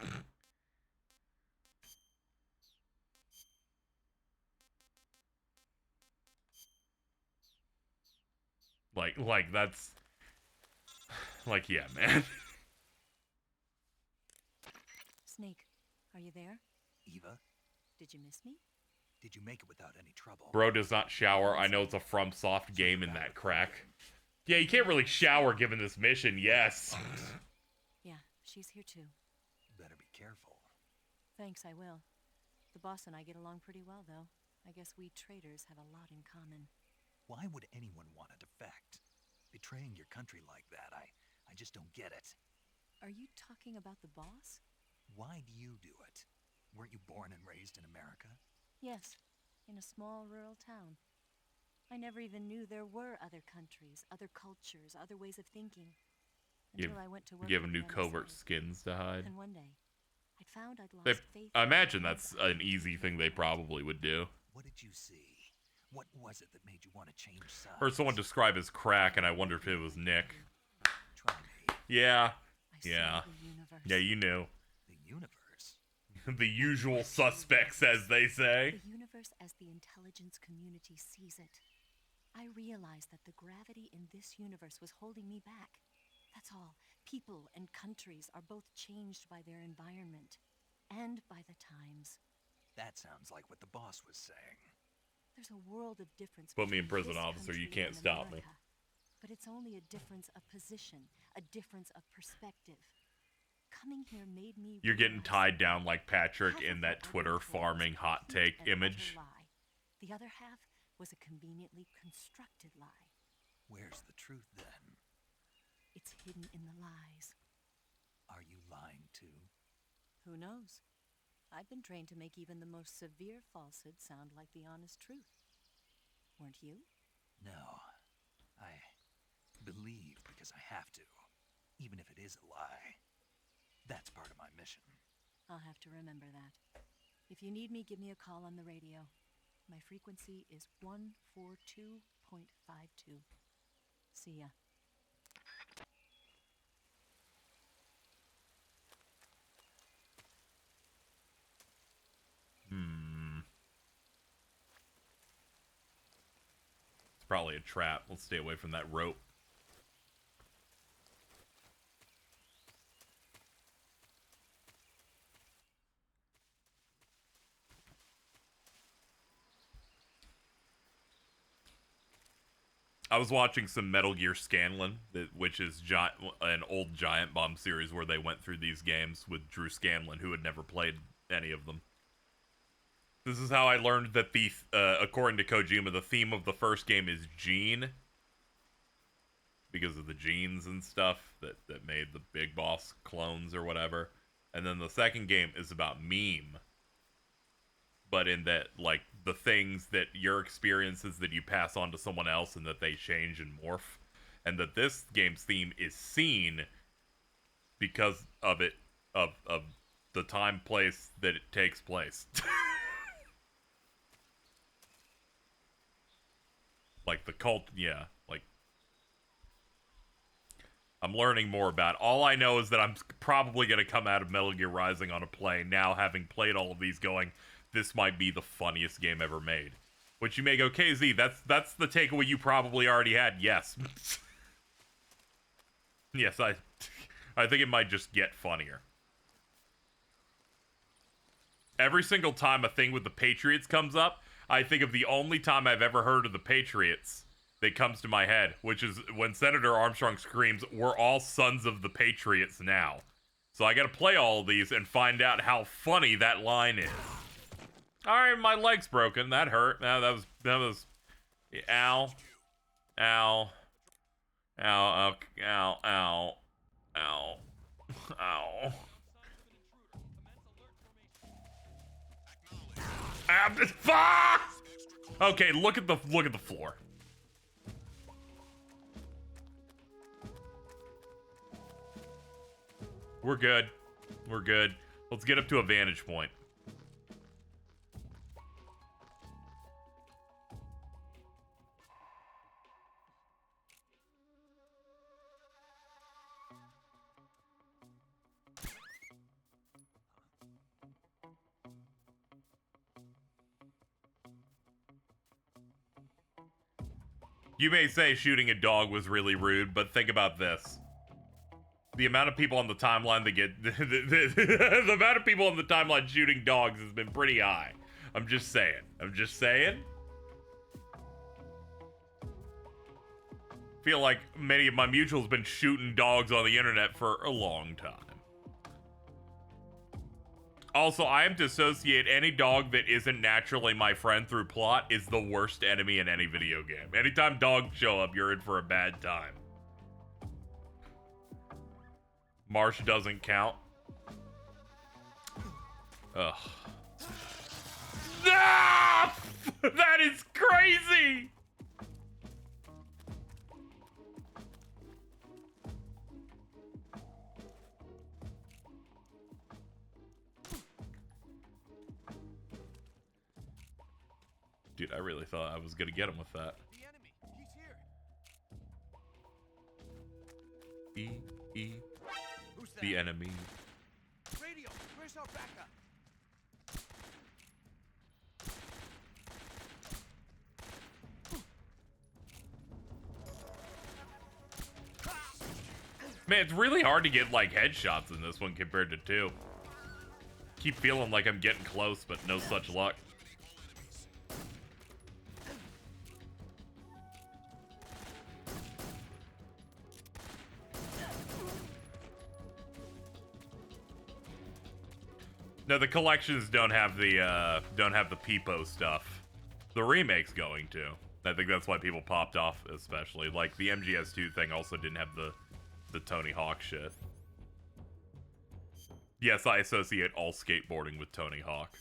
like that's... Like, yeah, man. Snake, are you there? Eva, Did you miss me? did you make it without any trouble? Bro does not shower. I know it's a FromSoft game in that crack. Yeah, you can't really shower given this mission, yes. Yeah, she's here too. Better be careful. Thanks, I will. The boss and I get along pretty well, though. I guess we traders have a lot in common. Why would anyone want to defect? Betraying your country like that, I just don't get it. Are you talking about the boss? Why do you do it? Weren't you born and raised in America? Yes, in a small rural town. I never even knew there were other countries, other cultures, other ways of thinking. Until I went to work. You have a with new the covert NSA. skins to hide. And one day, I'd found I'd lost faith. I imagine that's an easy thing they probably would do. What did you see? What was it that made you want to change sides? Heard someone describe as crack, and I wondered if it was Nick. Try me. Yeah. I Yeah. saw the universe. Yeah, you knew. The universe? The usual suspects, as they say. The universe as the intelligence community sees it. I realized that the gravity in this universe was holding me back. That's all. People and countries are both changed by their environment and by the times. That sounds like what the boss was saying. There's a world of difference. Put me in between prison, this officer. You country can't and stop me. America. But it's only a difference of position, a difference of perspective. Coming here made me. You're getting realize tied down like Patrick half in of that what I've Twitter been told was farming a hot complete take and utter image. lie. The other half was a conveniently constructed lie. Where's the truth then? It's hidden in the lies. Are you lying too? Who knows? I've been trained to make even the most severe falsehood sound like the honest truth. Weren't you? No. I believe because I have to, even if it is a lie. That's part of my mission. I'll have to remember that. If you need me, give me a call on the radio. My frequency is 142.52. See ya. It's probably a trap. Let's stay away from that rope. I was watching some Metal Gear Scanlan, which is an old Giant Bomb series where they went through these games with Drew Scanlon, who had never played any of them. This is how I learned that according to Kojima, the theme of the first game is Gene. Because of the genes and stuff that made the Big Boss clones or whatever. And then the second game is about meme. But in that, like, the things that your experiences that you pass on to someone else and that they change and morph. And that this game's theme is scene because of it, of the time, place that it takes place. Like the cult, yeah, like, I'm learning more about it. All I know is that I'm probably going to come out of Metal Gear Rising on a plane now, having played all of these, going, this might be the funniest game ever made. Which you may go, KZ, that's the takeaway you probably already had. Yes. Yes, I think it might just get funnier. Every single time a thing with the Patriots comes up, I think of the only time I've ever heard of the Patriots that comes to my head, which is when Senator Armstrong screams, "We're all sons of the Patriots now." So I gotta play all of these and find out how funny that line is. Alright, my leg's broken. That hurt. That was ow. Ow. Ow. Ow. Ow. Ow. Ow. Fuck! Okay, look at the floor. We're good. We're good. Let's get up to a vantage point. You may say shooting a dog was really rude, but think about this. The amount of people on the timeline that get... the amount of people on the timeline shooting dogs has been pretty high. I'm just saying. I'm just saying. Feel like many of my mutuals been shooting dogs on the internet for a long time. Also, I am to associate any dog that isn't naturally my friend through plot is the worst enemy in any video game. Anytime dogs show up, you're in for a bad time. Marsh doesn't count. Ugh. Ah! That is crazy! Dude, I really thought I was gonna get him with that. The enemy, he's here. Who's that? The enemy. Radio, where's our backup? Man, it's really hard to get, like, headshots in this one compared to 2. Keep feeling like I'm getting close, but no such luck. No, the collections don't have the Peepo stuff. The remake's going to. I think that's why people popped off, especially. Like, the MGS2 thing also didn't have the Tony Hawk shit. Yes, I associate all skateboarding with Tony Hawk.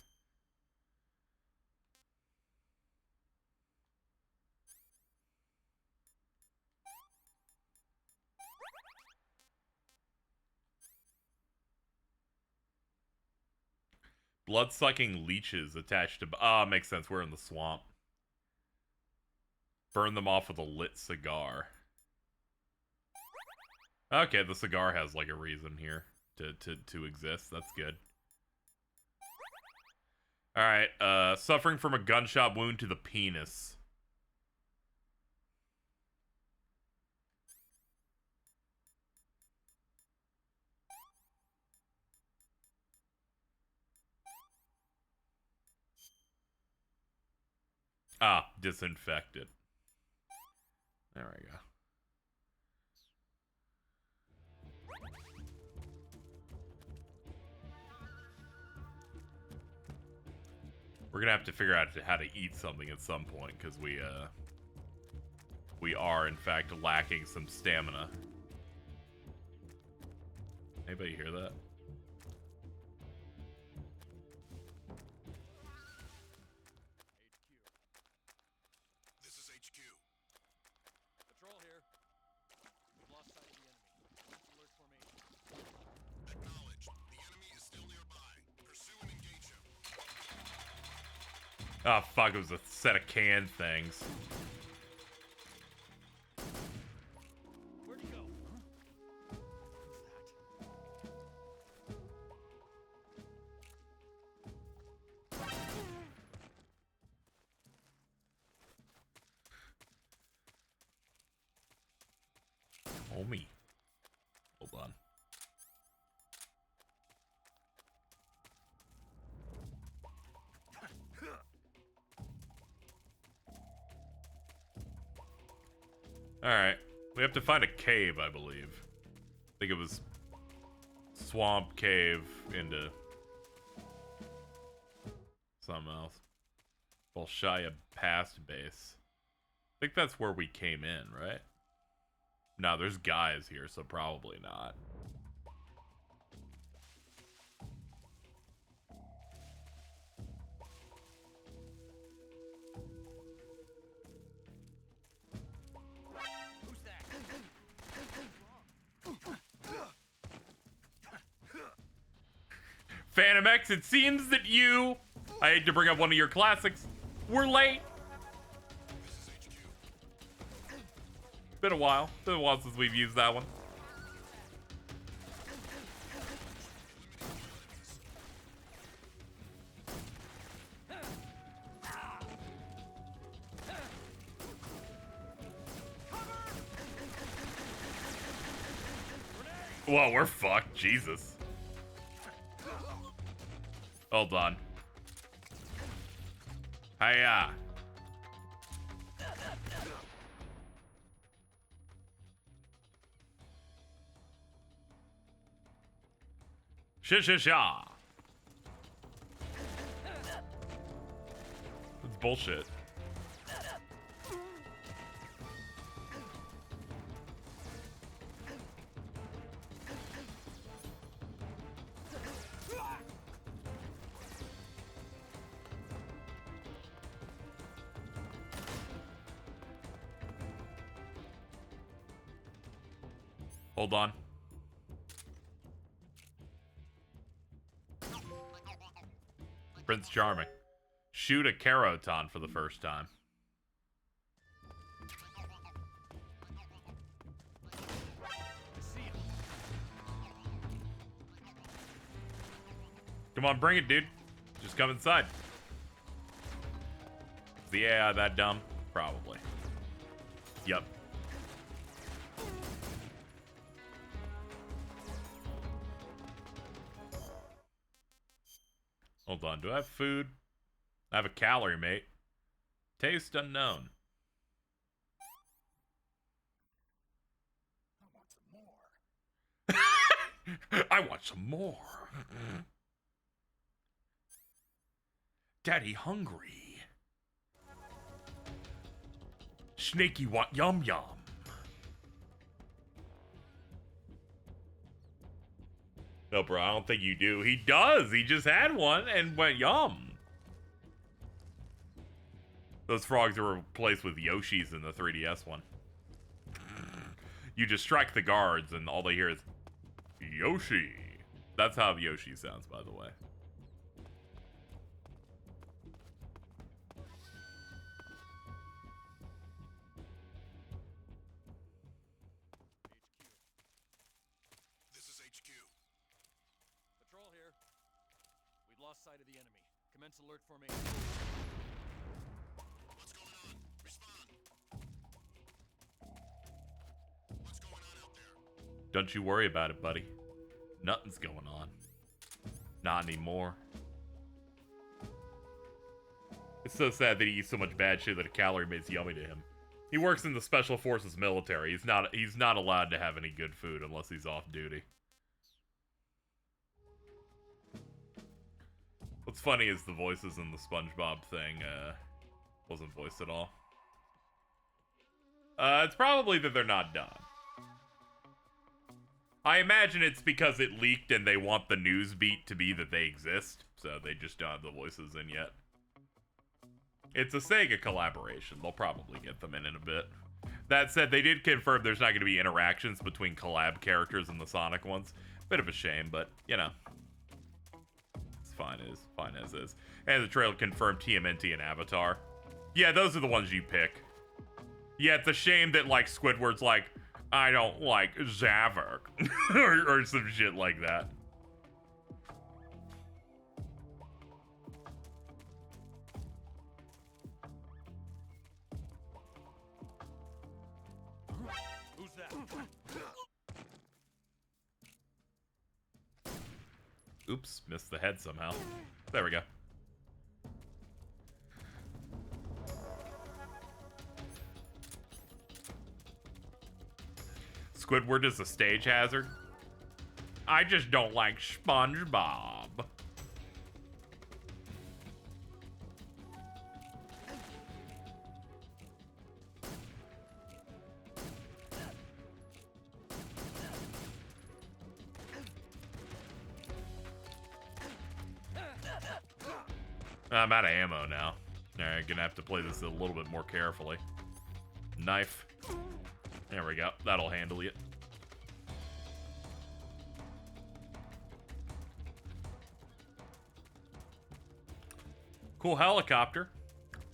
Blood-sucking leeches attached to... Ah, makes sense. We're in the swamp. Burn them off with a lit cigar. Okay, the cigar has, like, a reason here to exist. That's good. Alright, suffering from a gunshot wound to the penis. Ah, disinfected. There we go. We're gonna have to figure out how to eat something at some point, because we are, in fact, lacking some stamina. Anybody hear that? Oh, fuck, it was a set of canned things. Where'd he go? Homie. Hold on. Alright. We have to find a cave, I believe. I think it was swamp cave into something else. Bolshaya past base. I think that's where we came in, right? No, there's guys here, so probably not. Who's that? Phantom X, it seems that you, I hate to bring up one of your classics, we're late. Been a while since we've used that one. Well, we're fucked, Jesus. Hold on. Hiya. Sha. That's bullshit. Hold on. Prince Charming. Shoot a Caroton for the first time. Come on, bring it, dude. Just come inside. Is the AI that dumb? Probably. Yep. Hold on, do I have food? I have a calorie, mate. Taste unknown. I want some more. Daddy hungry. Snaky want yum yum. No, bro, I don't think you do. He does. He just had one and went yum. Those frogs are replaced with Yoshis in the 3DS one. You just strike the guards and all they hear is Yoshi. That's how Yoshi sounds, by the way. This is HQ. Patrol here. We've lost sight of the enemy. Commence alert formation. What's going on? Respond. What's going on out there? Don't you worry about it, buddy. Nothing's going on. Not anymore. It's so sad that he eats so much bad shit that a calorie mate's yummy to him. He works in the Special Forces military. He's not allowed to have any good food unless he's off duty. What's funny is the voices in the SpongeBob thing wasn't voiced at all. It's probably that they're not done. I imagine it's because it leaked and they want the news beat to be that they exist, so they just don't have the voices in yet. It's a Sega collaboration. They'll probably get them in a bit. That said, they did confirm there's not going to be interactions between collab characters in the Sonic ones. Bit of a shame, but, you know. It's fine as is. And the trailer confirmed TMNT and Avatar. Yeah, those are the ones you pick. Yeah, it's a shame that, like, Squidward's like, I don't like Zavok. or some shit like that. Who's that? Oops, missed the head somehow. There we go. Squidward is a stage hazard. I just don't like SpongeBob. I'm out of ammo now. Alright, gonna have to play this a little bit more carefully. Knife. There we go. That'll handle it. Cool helicopter.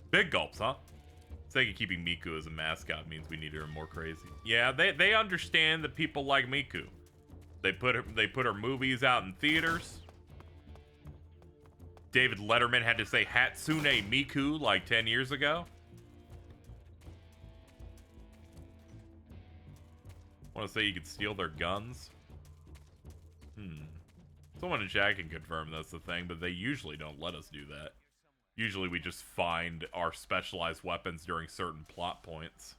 Big gulps, huh? Saying keeping Miku as a mascot means we need her more crazy. Yeah, they understand that people like Miku. They put her movies out in theaters. David Letterman had to say Hatsune Miku like 10 years ago. Want to say you could steal their guns? Someone in chat can confirm that's the thing, but they usually don't let us do that. Usually we just find our specialized weapons during certain plot points.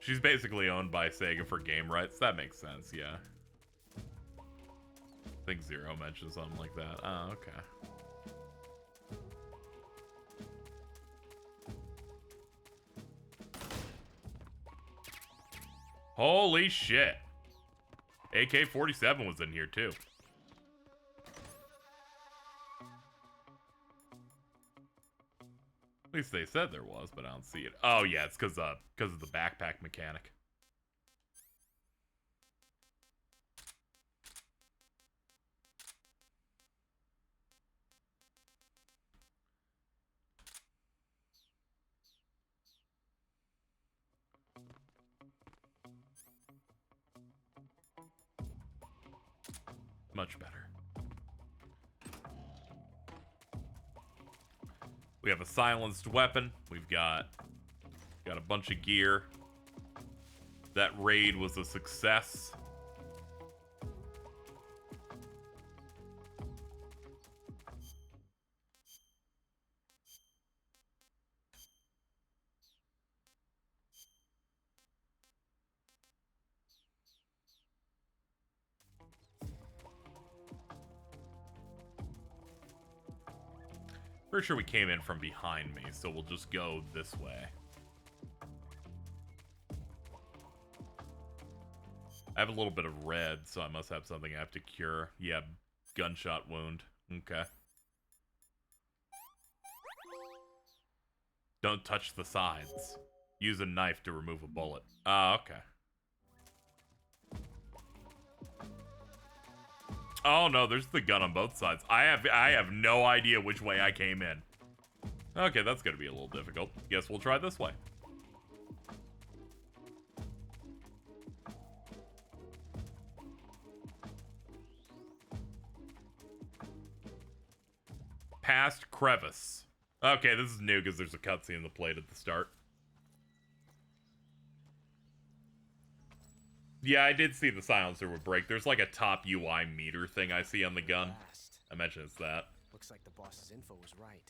She's basically owned by Sega for game rights. That makes sense, yeah. I think Zero mentioned something like that. Oh, okay. Holy shit. AK-47 was in here too. At least they said there was, but I don't see it. Oh yeah, it's because of the backpack mechanic. Much better. We have a silenced weapon. We've got a bunch of gear. That raid was a success. Pretty sure we came in from behind me, so we'll just go this way. I have a little bit of red, so I must have something I have to cure. Yeah, gunshot wound. Okay. Don't touch the sides. Use a knife to remove a bullet. Ah, okay. Oh no, there's the gun on both sides. I have no idea which way I came in. Okay, that's gonna be a little difficult. Guess we'll try this way. Past crevice. Okay, this is new because there's a cutscene in the plate at the start. Yeah, I did see the silencer would break. There's like a top UI meter thing I see on the gun. I mentioned it's that. Looks like the boss's info was right.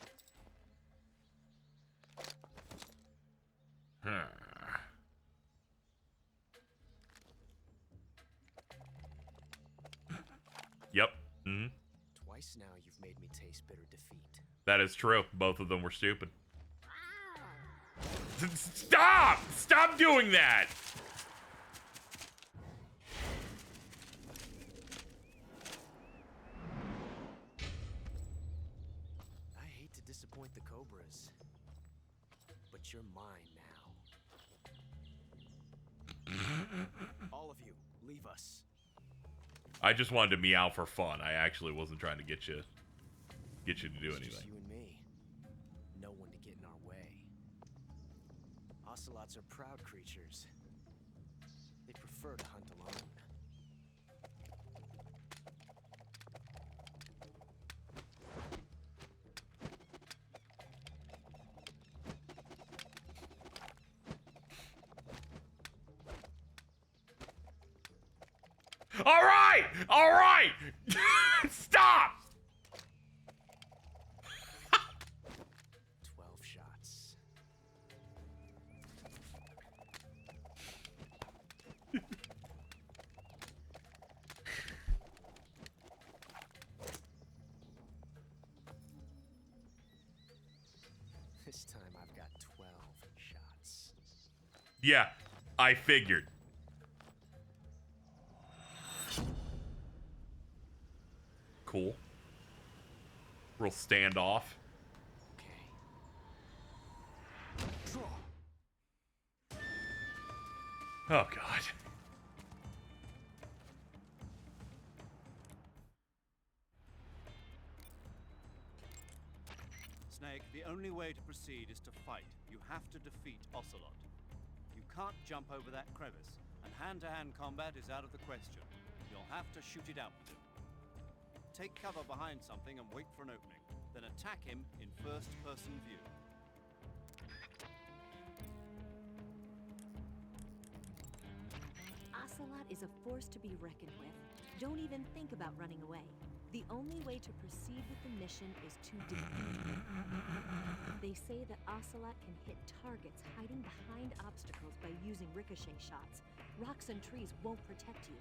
Yep. Mm-hmm. Twice now you've made me taste bitter defeat. That is true. Both of them were stupid. Stop! Stop doing that! I hate to disappoint the Cobras, but you're mine now. All of you, leave us. I just wanted to meow for fun. I actually wasn't trying to get you to do It's anything. just you and me. No one to get in our way. Ocelots are proud creatures. They prefer to hunt alone. All right! All right! Stop! 12 shots. This time I've got 12 shots. Yeah, I figured. Cool. Real standoff. Oh, God. Snake, the only way to proceed is to fight. You have to defeat Ocelot. You can't jump over that crevice, and hand-to-hand combat is out of the question. You'll have to shoot it out with him. Take cover behind something and wait for an opening, then attack him in first-person view. Ocelot is a force to be reckoned with. Don't even think about running away. The only way to proceed with the mission is to defeat him. They say that Ocelot can hit targets hiding behind obstacles by using ricochet shots. Rocks and trees won't protect you.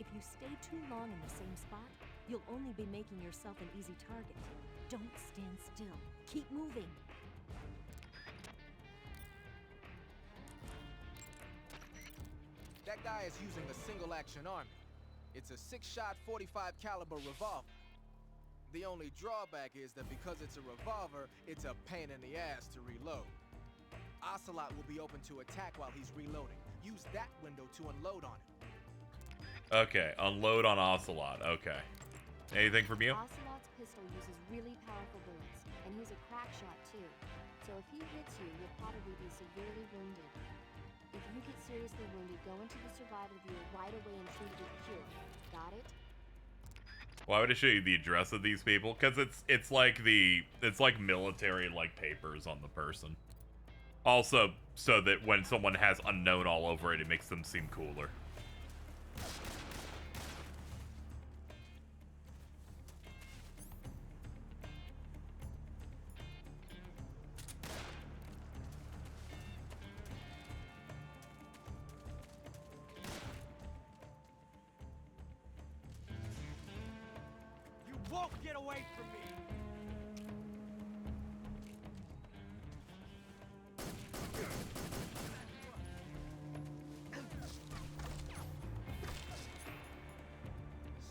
If you stay too long in the same spot, you'll only be making yourself an easy target. Don't stand still. Keep moving. That guy is using a single-action army. It's a 6-shot 45 caliber revolver. The only drawback is that because it's a revolver, it's a pain in the ass to reload. Ocelot will be open to attack while he's reloading. Use that window to unload on him. Okay, unload on Ocelot. Okay. Anything from you? Ocelot's pistol uses really powerful bullets, and he's a crack shot too. So if he hits you, you'll probably be severely wounded. If you get seriously wounded, go into the survival view right away and treat it with cure. Got it? Why would I show you the address of these people? Because it's like military like papers on the person. Also, so that when someone has unknown all over it, it makes them seem cooler. You won't get away from me!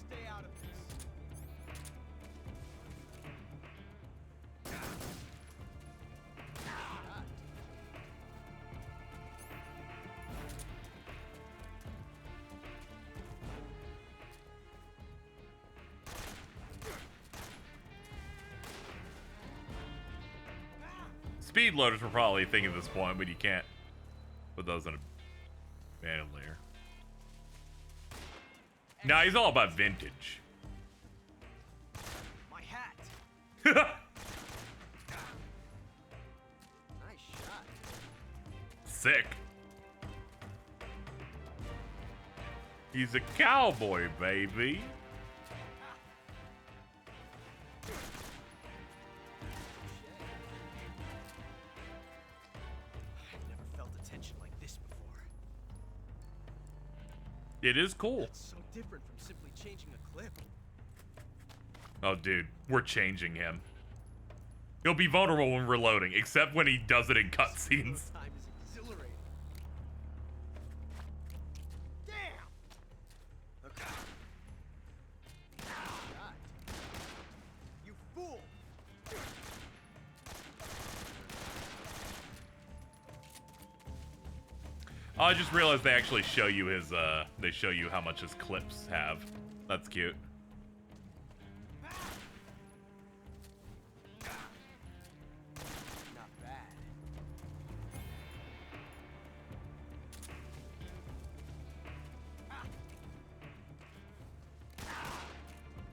Stay out of this. Speed loaders were probably a thing at this point, but you can't put those in a bandit layer. Nah, he's all about vintage. My hat. Nice shot. Sick. He's a cowboy, baby. I've never felt a tension like this before. It is cool. It's so different from simply changing a clip. Oh, dude, we're changing him. He'll be vulnerable when reloading, except when he does it in cutscenes. Time is exhilarating. Damn! Okay. Shot. You fool! Oh, I just realized they actually show you his, they show you how much his clips have. That's cute. Not bad.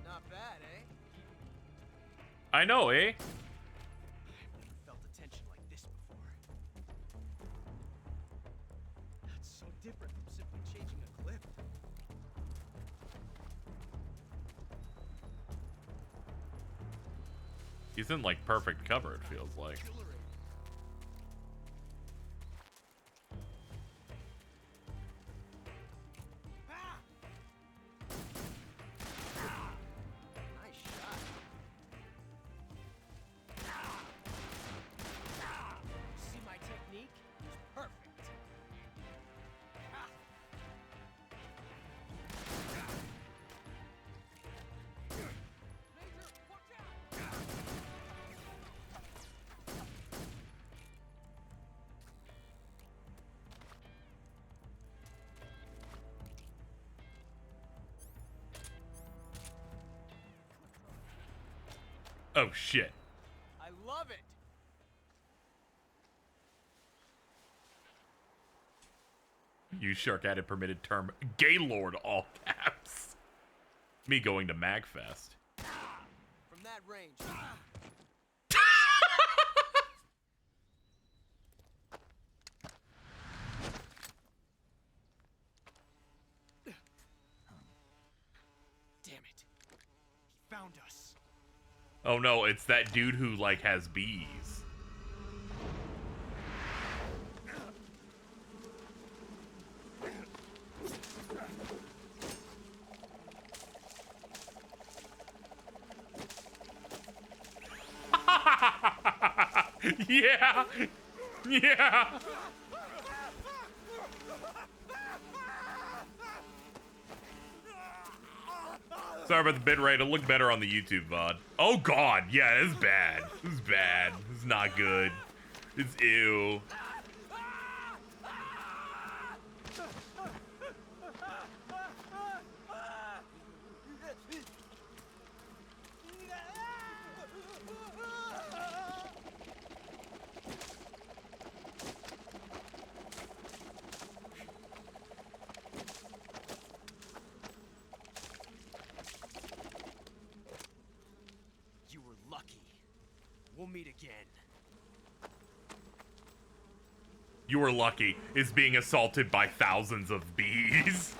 Not bad, eh? I know, eh? I've never felt a tension like this before. That's so different from simply changing a clip. He's in like perfect cover, it feels like. Nice shot. See my technique? It's perfect. Oh shit. I love it. Use shark added permitted term Gaylord all caps. Me going to Magfest. From that range. Damn it. He found us. Oh no, it's that dude who like has bees. Yeah. Yeah. Sorry about the bit rate. It'll look better on the YouTube VOD. Oh god, yeah, this is bad. This is bad. This is not good. It's ew. You were lucky. We'll meet again. You were lucky is being assaulted by thousands of bees.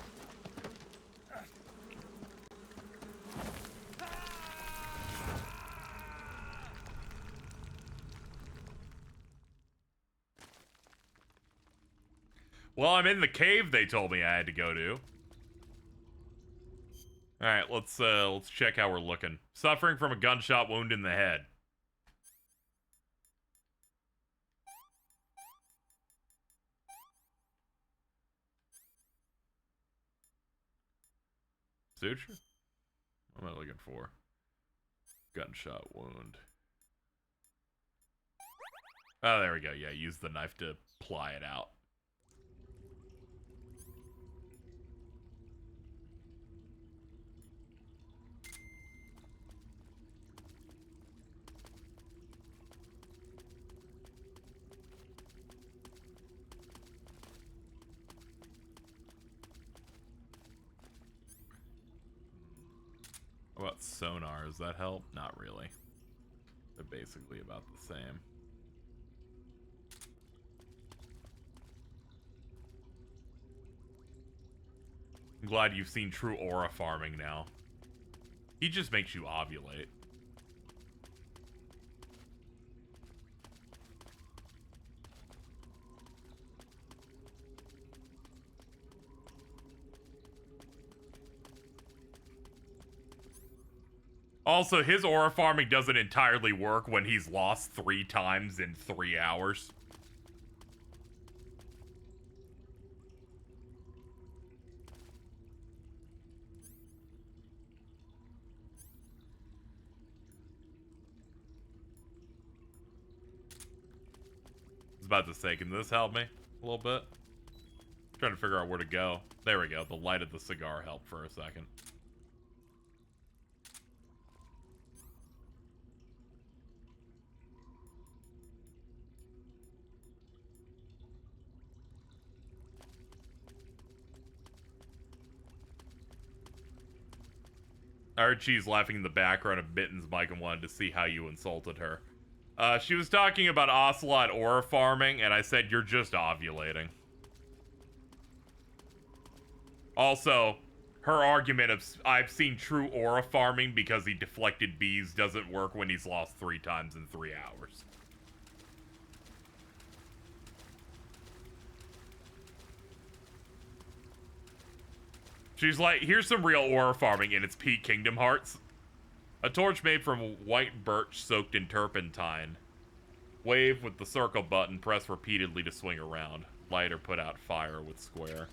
Well, I'm in the cave they told me I had to go to. All right, let's check how we're looking. Suffering from a gunshot wound in the head. Suture? What am I looking for? Gunshot wound. Oh, there we go. Yeah, use the knife to ply it out. What about sonar? Does that help? Not really. They're basically about the same. I'm glad you've seen true aura farming now. He just makes you ovulate. Also, his aura farming doesn't entirely work when he's lost 3 times in 3 hours. I was about to say, can this help me a little bit? Trying to figure out where to go. There we go. The light of the cigar helped for a second. Archie's laughing in the background of Mitten's mic and wanted to see how you insulted her. She was talking about Ocelot aura farming, and I said, you're just ovulating. Also, her argument of, I've seen true aura farming because he deflected bees doesn't work when he's lost 3 times in 3 hours. She's like, here's some real aura farming and it's peak Kingdom Hearts. A torch made from white birch soaked in turpentine. Wave with the circle button, press repeatedly to swing around. Light or put out fire with square.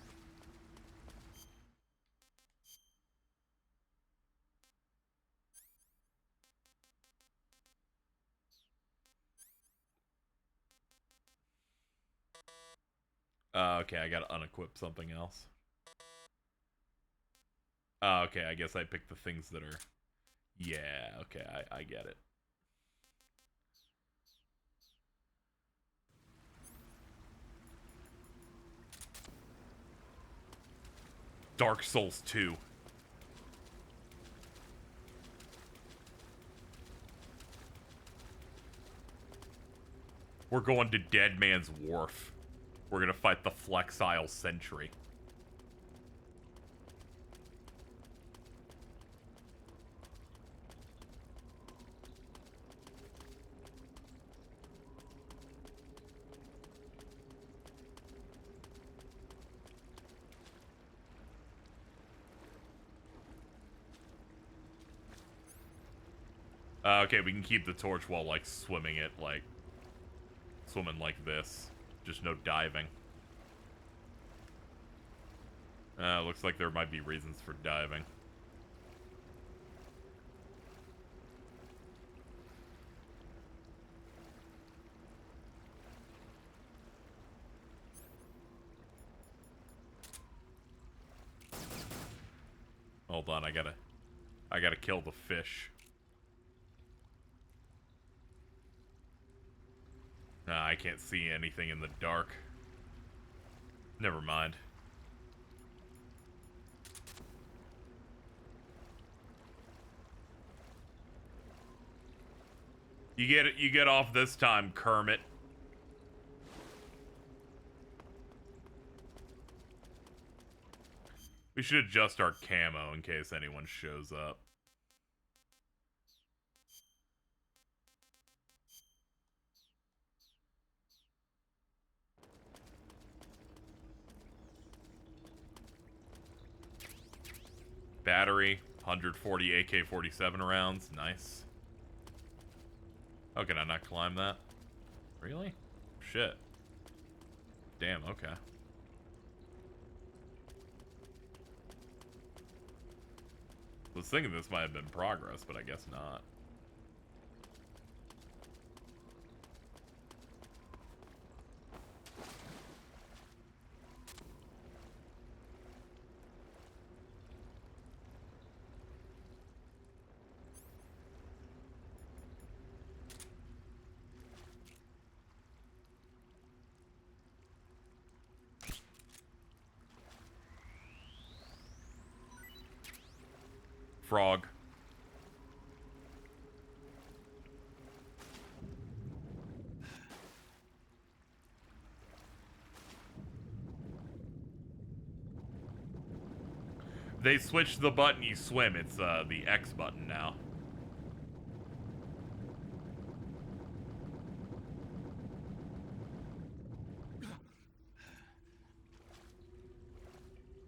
Okay, I gotta unequip something else. Okay, I guess I picked the things that are... Yeah, okay, I get it. Dark Souls 2. We're going to Dead Man's Wharf. We're gonna fight the Flexile Sentry. Okay, we can keep the torch while, like, swimming it, like... Swimming like this. Just no diving. Looks like there might be reasons for diving. Hold on, I gotta kill the fish. Nah, I can't see anything in the dark. Never mind. You get off this time, Kermit. We should adjust our camo in case anyone shows up. Battery, 140 AK-47 rounds, nice. Oh, can I not climb that? Really? Shit. Damn, okay. I was thinking this might have been progress, but I guess not. Frog. They switched the button you swim. It's the X button now.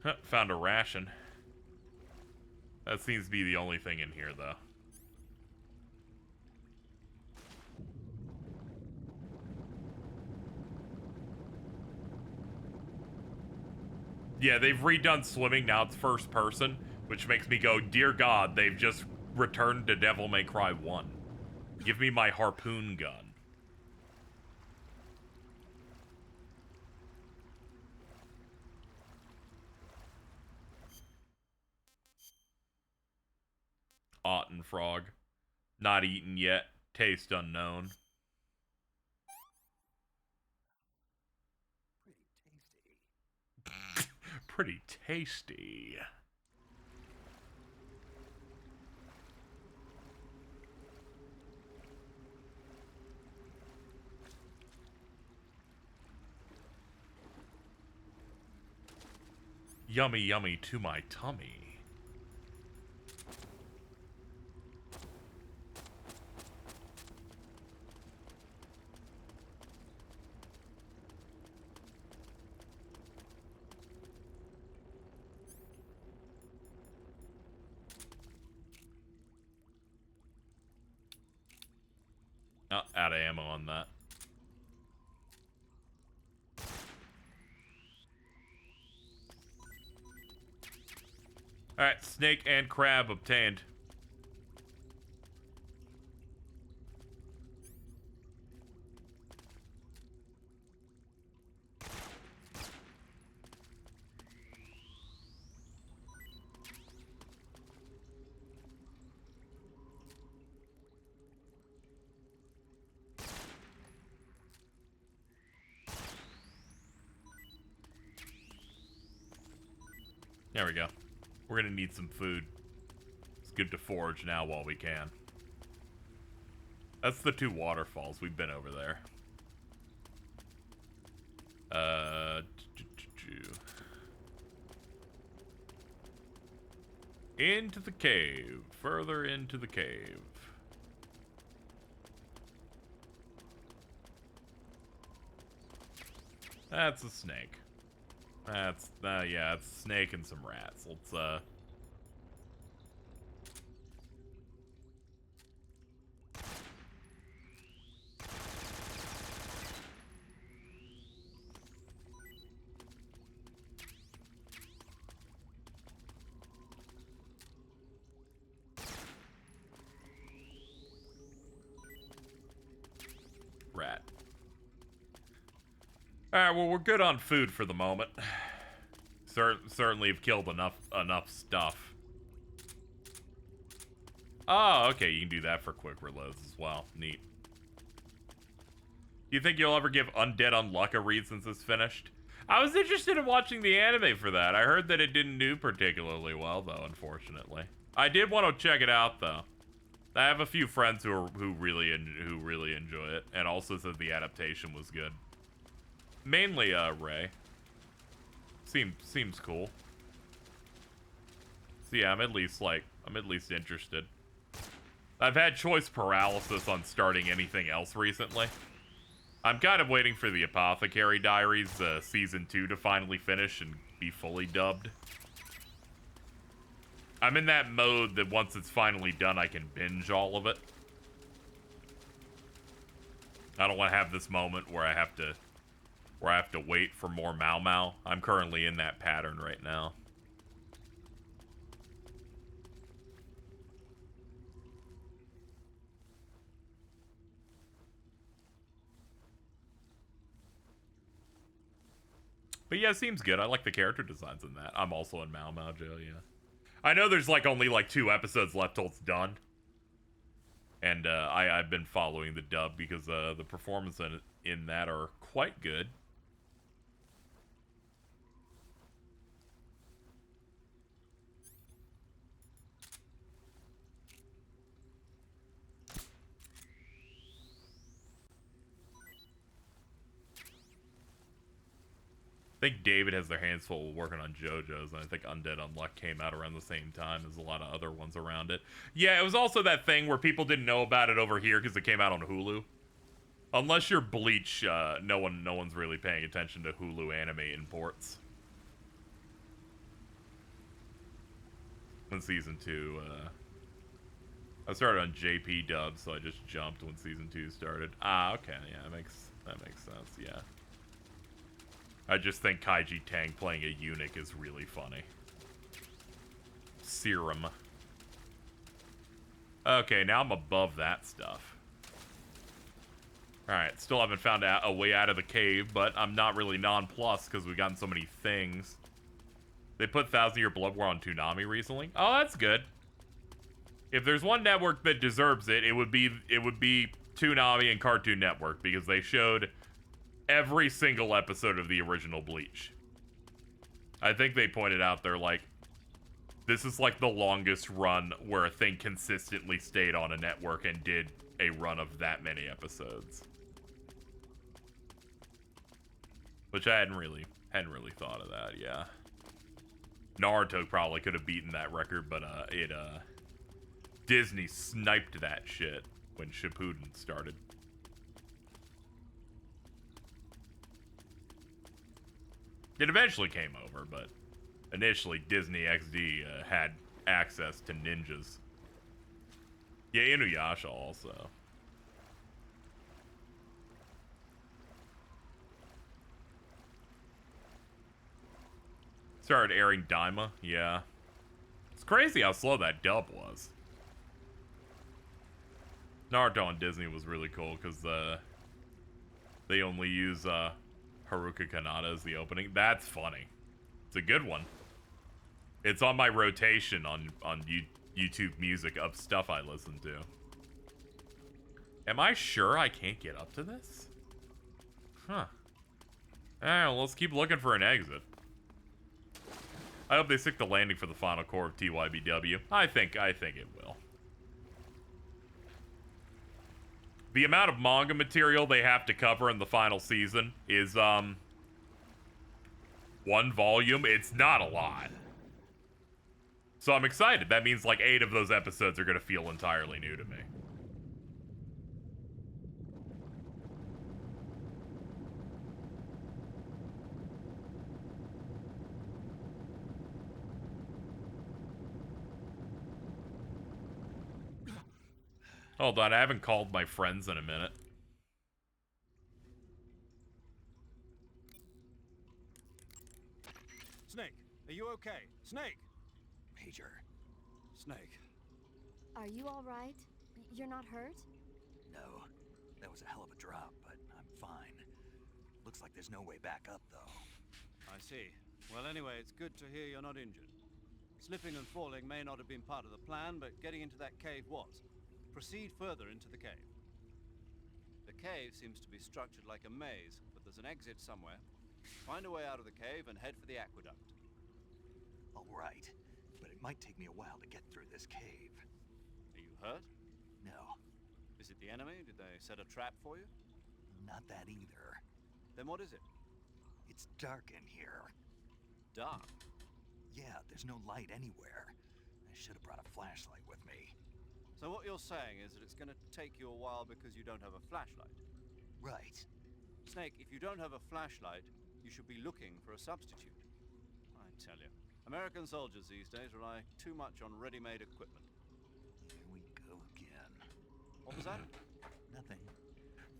Huh, found a ration. That seems to be the only thing in here, though. Yeah, they've redone swimming. Now it's first person, which makes me go, dear God, they've just returned to Devil May Cry 1. Give me my harpoon gun. mountain frog. Not eaten yet. Taste unknown. Pretty tasty. Yummy, yummy to my tummy. Oh, out of ammo on that. Alright, snake and crab obtained. There we go. We're gonna need some food. It's good to forage now while we can. That's the 2 waterfalls. We've been over there. Into the cave. Further into the cave. That's a snake. That's, yeah, it's a snake and some rats. Let's, rat. Alright, well, we're good on food for the moment. Certainly have killed enough stuff. Oh, okay, you can do that for quick reloads as well. Neat. Do you think you'll ever give Undead Unluck a read since it's finished? I was interested in watching the anime for that. I heard that it didn't do particularly well, though, unfortunately. I did want to check it out, though. I have a few friends who really enjoy it, and also said the adaptation was good. Mainly, Ray. Seems cool. So yeah, I'm at least interested. I've had choice paralysis on starting anything else recently. I'm kind of waiting for the Apothecary Diaries Season 2 to finally finish and be fully dubbed. I'm in that mode that once it's finally done, I can binge all of it. I don't want to have this moment where I have to wait for more Mau Mau. I'm currently in that pattern right now. But yeah, it seems good. I like the character designs in that. I'm also in Mau Mau, Joe, yeah. I know there's only 2 episodes left till it's done. And I've been following the dub because the performances in that are quite good. I think David has their hands full working on JoJo's, and I think Undead Unluck came out around the same time as a lot of other ones around it. Yeah, it was also that thing where people didn't know about it over here because it came out on Hulu. Unless you're Bleach, no one's really paying attention to Hulu anime imports. When Season 2, I started on JP dub, so I just jumped when Season 2 started. Ah, okay, yeah, that makes sense, yeah. I just think Kaiji Tang playing a eunuch is really funny. Serum. Okay, now I'm above that stuff. Alright, still haven't found a way out of the cave, but I'm not really nonplussed because we've gotten so many things. They put 1,000 Year Blood War on Toonami recently. Oh, that's good. If there's one network that deserves it, it would be Toonami and Cartoon Network, because they showed every single episode of the original Bleach. I think they pointed out, they're like, this is like the longest run where a thing consistently stayed on a network and did a run of that many episodes. Which I hadn't really thought of that, yeah. Naruto probably could have beaten that record, but Disney sniped that shit when Shippuden started. It eventually came over, but initially Disney XD had access to ninjas. Yeah, Inuyasha also. Started airing Daima, yeah. It's crazy how slow that dub was. Naruto on Disney was really cool because they only use Haruka Kanata as the opening. That's funny. It's a good one. It's on my rotation on YouTube Music of stuff I listen to. Am I sure I can't get up to this? Huh. Well, let's keep looking for an exit. I hope they stick the landing for the final core of TYBW. I think it will. The amount of manga material they have to cover in the final season is, 1 volume. It's not a lot. So I'm excited. That means like 8 of those episodes are going to feel entirely new to me. Hold on, I haven't called my friends in a minute. Snake, are you okay? Snake! Major. Snake. Are you all right? You're not hurt? No. That was a hell of a drop, but I'm fine. Looks like there's no way back up, though. I see. Well, anyway, it's good to hear you're not injured. Slipping and falling may not have been part of the plan, but getting into that cave was. Proceed further into the cave. The cave seems to be structured like a maze, but there's an exit somewhere. Find a way out of the cave and head for the aqueduct. All right, but it might take me a while to get through this cave. Are you hurt? No. Is it the enemy? Did they set a trap for you? Not that either. Then what is it? It's dark in here. Dark? Yeah, there's no light anywhere. I should have brought a flashlight with me. So what you're saying is that it's going to take you a while because you don't have a flashlight? Right. Snake, if you don't have a flashlight, you should be looking for a substitute. I tell you, American soldiers these days rely too much on ready-made equipment. Here we go again. What was that? Nothing.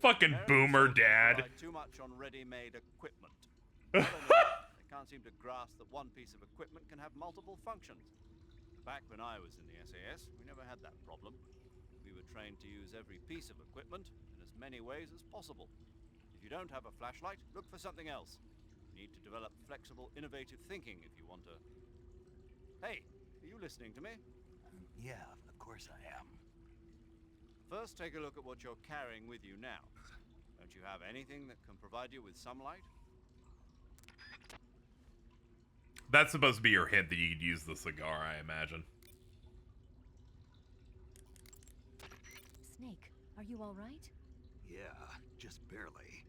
Fucking boomer dad. Rely too much on ready-made equipment. They can't seem to grasp that one piece of equipment can have multiple functions. Back when I was in the SAS, we never had that problem. We were trained to use every piece of equipment in as many ways as possible. If you don't have a flashlight, look for something else. You need to develop flexible, innovative thinking if you want to... Hey, are you listening to me? Yeah, of course I am. First, take a look at what you're carrying with you now. Don't you have anything that can provide you with some light? That's supposed to be your hint that you could use the cigar, I imagine. Snake, are you all right? Yeah, just barely.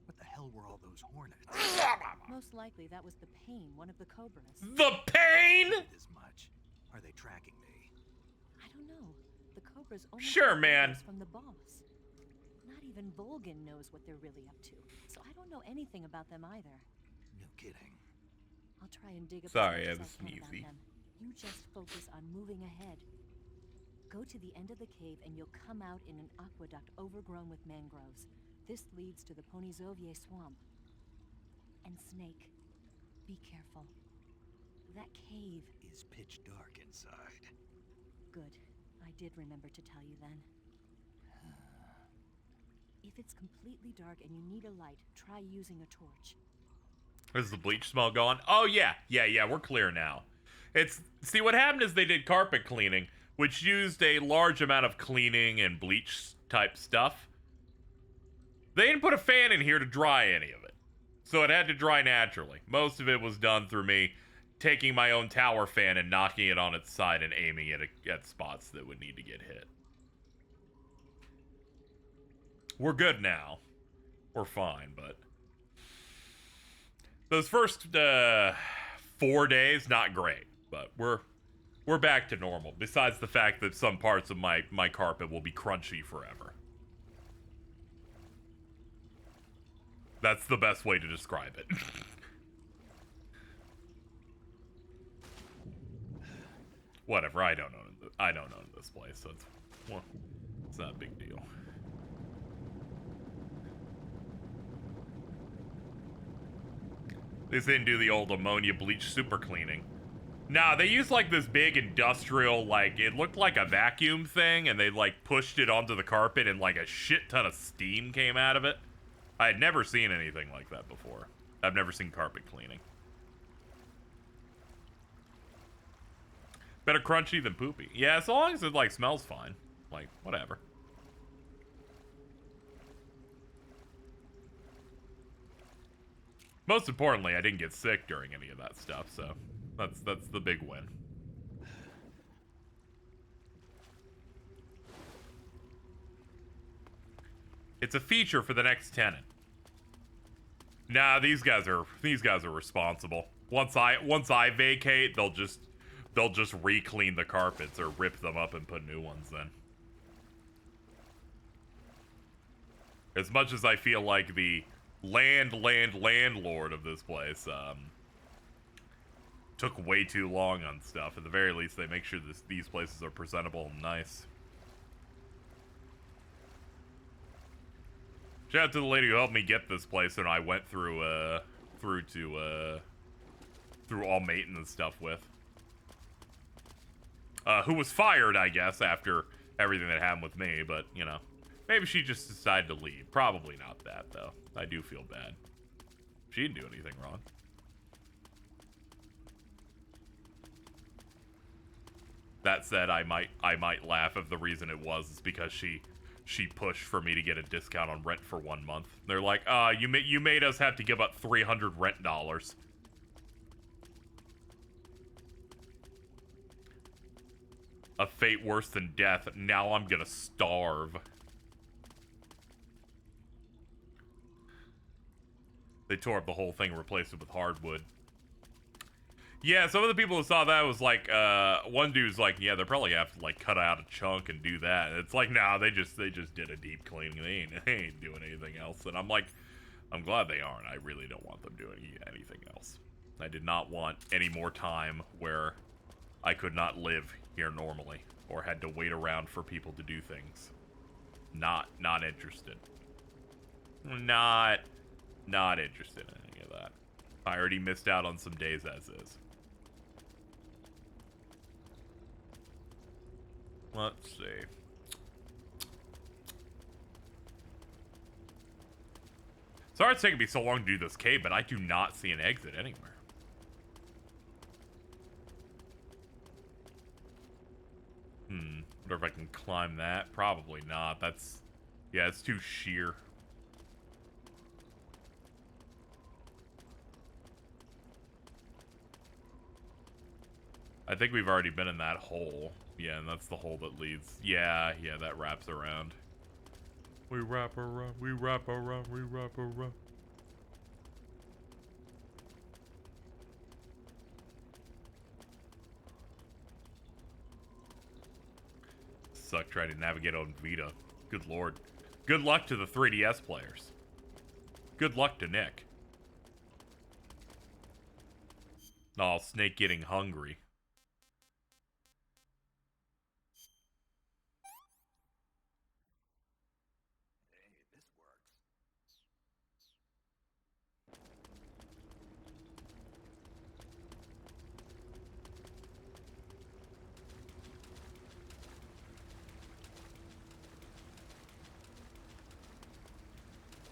What the hell were all those hornets? Most likely that was the pain, one of the cobras. The pain? This much. Are they tracking me? I don't know. The cobras only Sure, man. from the boss. Not even Volgin knows what they're really up to, so I don't know anything about them either. No kidding. I'll try and dig up Sorry, as I much was as I can about sneezy. them. You just focus on moving ahead. Go to the end of the cave and you'll come out in an aqueduct overgrown with mangroves. This leads to the Ponizovye swamp. And Snake, be careful. That cave is pitch dark inside. Good. I did remember to tell you then. If it's completely dark and you need a light, try using a torch. Is the bleach smell gone? Oh, yeah. Yeah, we're clear now. See, what happened is they did carpet cleaning, which used a large amount of cleaning and bleach type stuff. They didn't put a fan in here to dry any of it, so it had to dry naturally. Most of it was done through me taking my own tower fan and knocking it on its side and aiming it at spots that would need to get hit. We're good now. We're fine, but those first 4 days, not great, but we're back to normal, besides the fact that some parts of my carpet will be crunchy forever. That's the best way to describe it. Whatever, I don't own this place, so it's not a big deal. They didn't do the old ammonia bleach super cleaning. Nah, they used like this big industrial, like, it looked like a vacuum thing, and they like pushed it onto the carpet and like a shit ton of steam came out of it. I had never seen anything like that before. I've never seen carpet cleaning. Better crunchy than poopy. Yeah, as long as it like smells fine. Like, whatever. Most importantly, I didn't get sick during any of that stuff, so that's the big win. It's a feature for the next tenant. Nah, these guys are responsible. Once I vacate, they'll just re-clean the carpets or rip them up and put new ones in. As much as I feel like the landlord of this place took way too long on stuff, at the very least they make sure these places are presentable and nice. Shout out to the lady who helped me get this place and I went through all maintenance stuff with. Who was fired, I guess, after everything that happened with me, but, you know, maybe she just decided to leave. Probably not that, though. I do feel bad. She didn't do anything wrong. That said, I might laugh if the reason it was because she pushed for me to get a discount on rent for 1 month. They're like, you made us have to give up $300 rent dollars. A fate worse than death. Now I'm gonna starve. They tore up the whole thing and replaced it with hardwood. Yeah, some of the people who saw that was like, one dude's like, yeah, they'll probably have to like cut out a chunk and do that. And it's like, nah, they just did a deep cleaning. They ain't doing anything else. And I'm like, I'm glad they aren't. I really don't want them doing anything else. I did not want any more time where I could not live here normally or had to wait around for people to do things. Not interested. Not interested in any of that. I already missed out on some days as is. Let's see. Sorry it's taking me so long to do this cave, but I do not see an exit anywhere. Wonder if I can climb that. Probably not. Yeah, it's too sheer. I think we've already been in that hole. Yeah, and that's the hole that leads. Yeah, that wraps around. We wrap around, we wrap around, we wrap around. Suck trying to navigate on Vita. Good lord. Good luck to the 3DS players. Good luck to Nick. Oh, Snake getting hungry.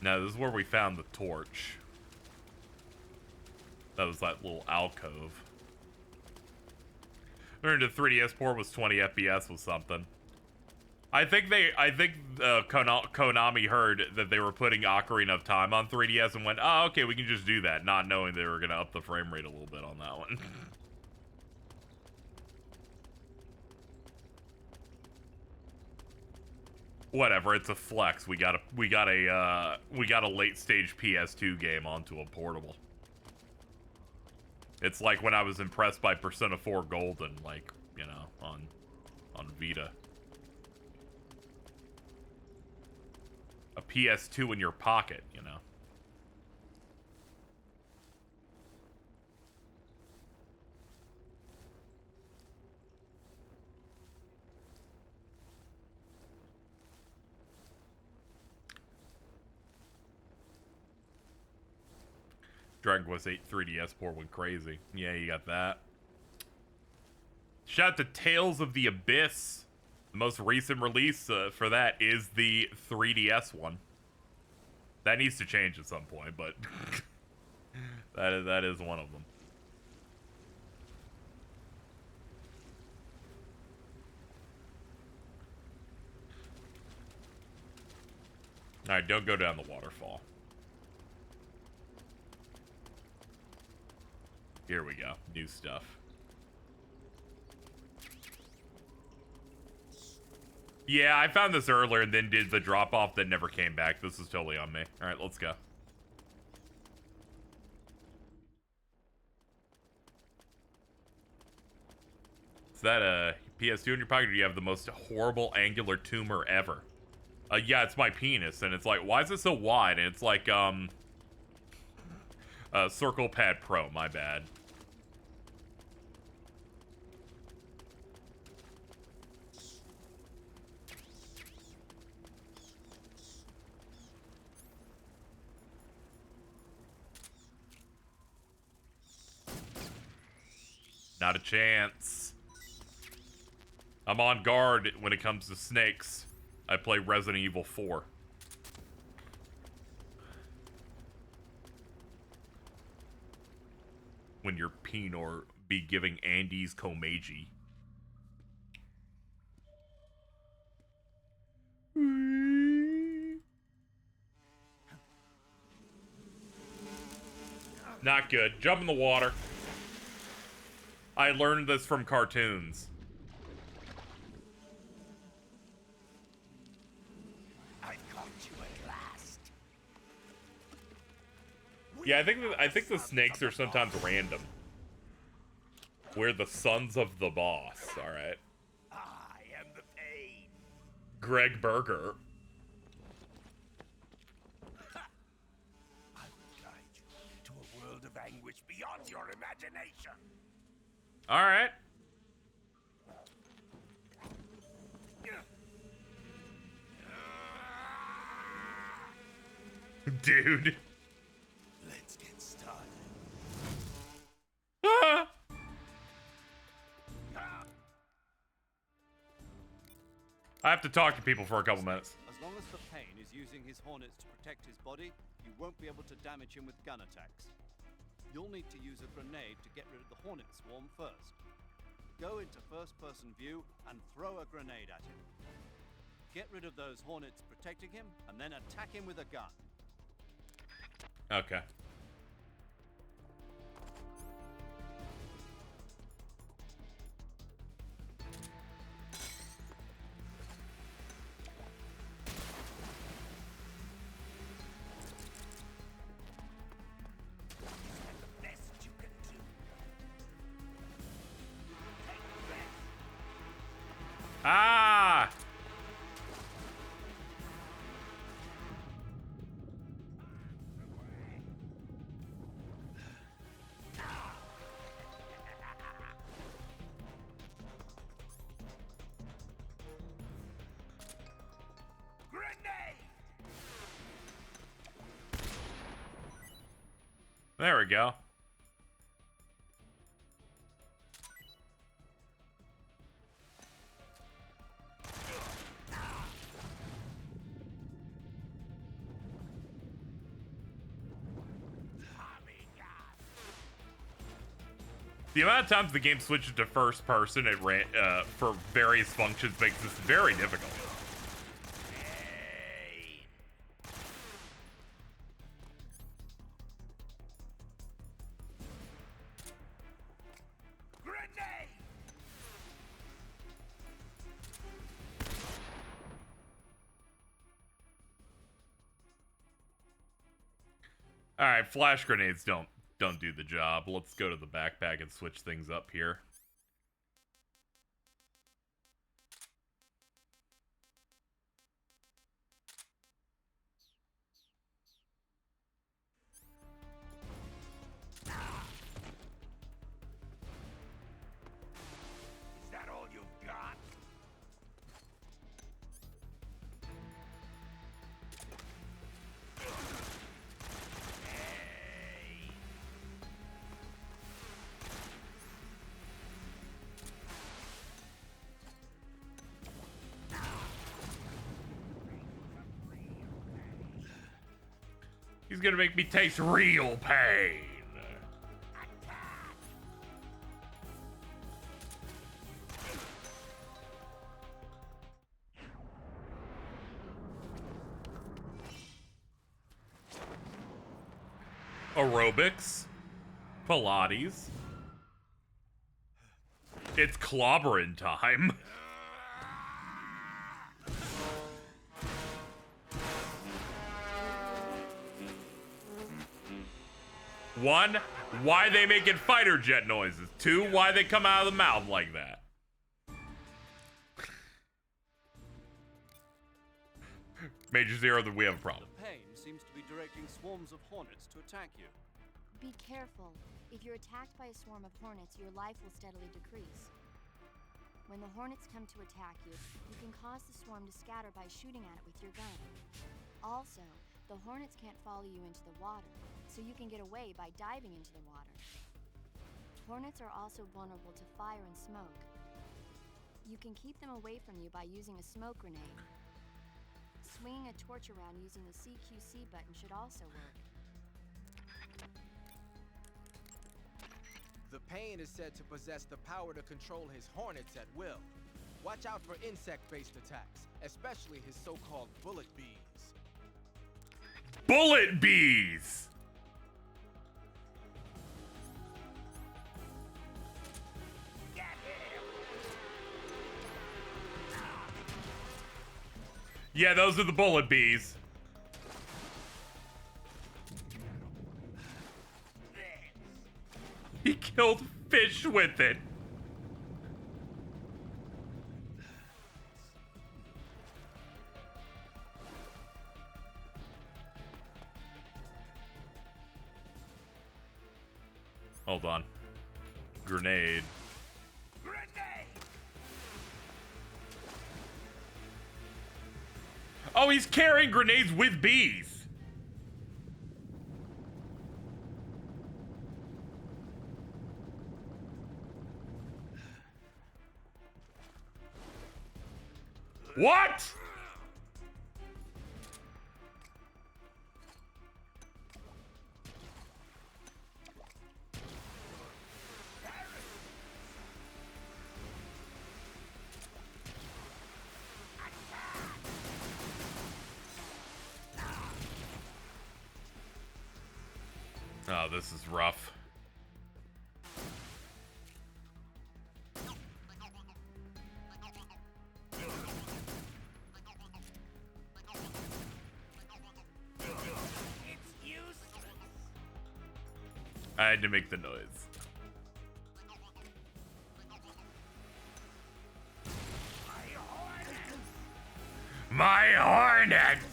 No, this is where we found the torch. That was that little alcove. Learned a 3DS port was 20 FPS was something. I think Konami heard that they were putting Ocarina of Time on 3DS and went, oh, okay, we can just do that, not knowing they were going to up the frame rate a little bit on that one. Whatever, it's a flex. We got a late stage PS2 game onto a portable. It's like when I was impressed by Persona 4 Golden, like, you know, on Vita. A PS2 in your pocket, you know. Dragon Quest 8 3DS port went crazy. Yeah, you got that. Shout out to Tales of the Abyss. The most recent release for that is the 3DS one. That needs to change at some point, but that is one of them. Alright, don't go down the waterfall. Here we go. New stuff. Yeah, I found this earlier and then did the drop-off that never came back. This is totally on me. Alright, let's go. Is that a PS2 in your pocket, or do you have the most horrible angular tumor ever? Yeah, it's my penis, and it's like, why is it so wide? And it's like, Circle Pad Pro, my bad. Not a chance. I'm on guard when it comes to snakes. I play Resident Evil 4. When your Pinor be giving Andy's Komeiji. Not good. Jump in the water. I learned this from cartoons. I've caught you at last. Yeah, I think the snakes are sometimes random. We're the sons of the boss, alright. I am the pain. Greg Berger. I will guide you to a world of anguish beyond your imagination. Alright. Dude. Let's get started. Ah! I have to talk to people for a couple minutes. As long as the Pain is using his hornets to protect his body, you won't be able to damage him with gun attacks. You'll need to use a grenade to get rid of the hornet swarm first. Go into first-person view and throw a grenade at him. Get rid of those hornets protecting him, and then attack him with a gun. Okay. Ah! There we go. The amount of times the game switches to first person for various functions makes this very difficult. All right, flash grenades don't do the job. Let's go to the backpack and switch things up here. Is that all you've got? He's gonna make me taste real pain. Aerobics, Pilates. It's clobbering time. One, why they making fighter jet noises? Two, why they come out of the mouth like that? Major Zero, that we have a problem. The pain seems to be directing swarms of hornets to attack you. Be careful. If you're attacked by a swarm of hornets, your life will steadily decrease. When the hornets come to attack you, you can cause the swarm to scatter by shooting at it with your gun. Also, the hornets can't follow you into the water, so you can get away by diving into the water. Hornets are also vulnerable to fire and smoke. You can keep them away from you by using a smoke grenade. Swinging a torch around using the CQC button should also work. The Pain is said to possess the power to control his hornets at will. Watch out for insect-based attacks, especially his so-called bullet bees. Bullet bees! Yeah, those are the bullet bees. He killed fish with it. Hold on. Grenade. Oh, he's carrying grenades with bees. What? Oh, this is rough. I had to make the noise. My hornets!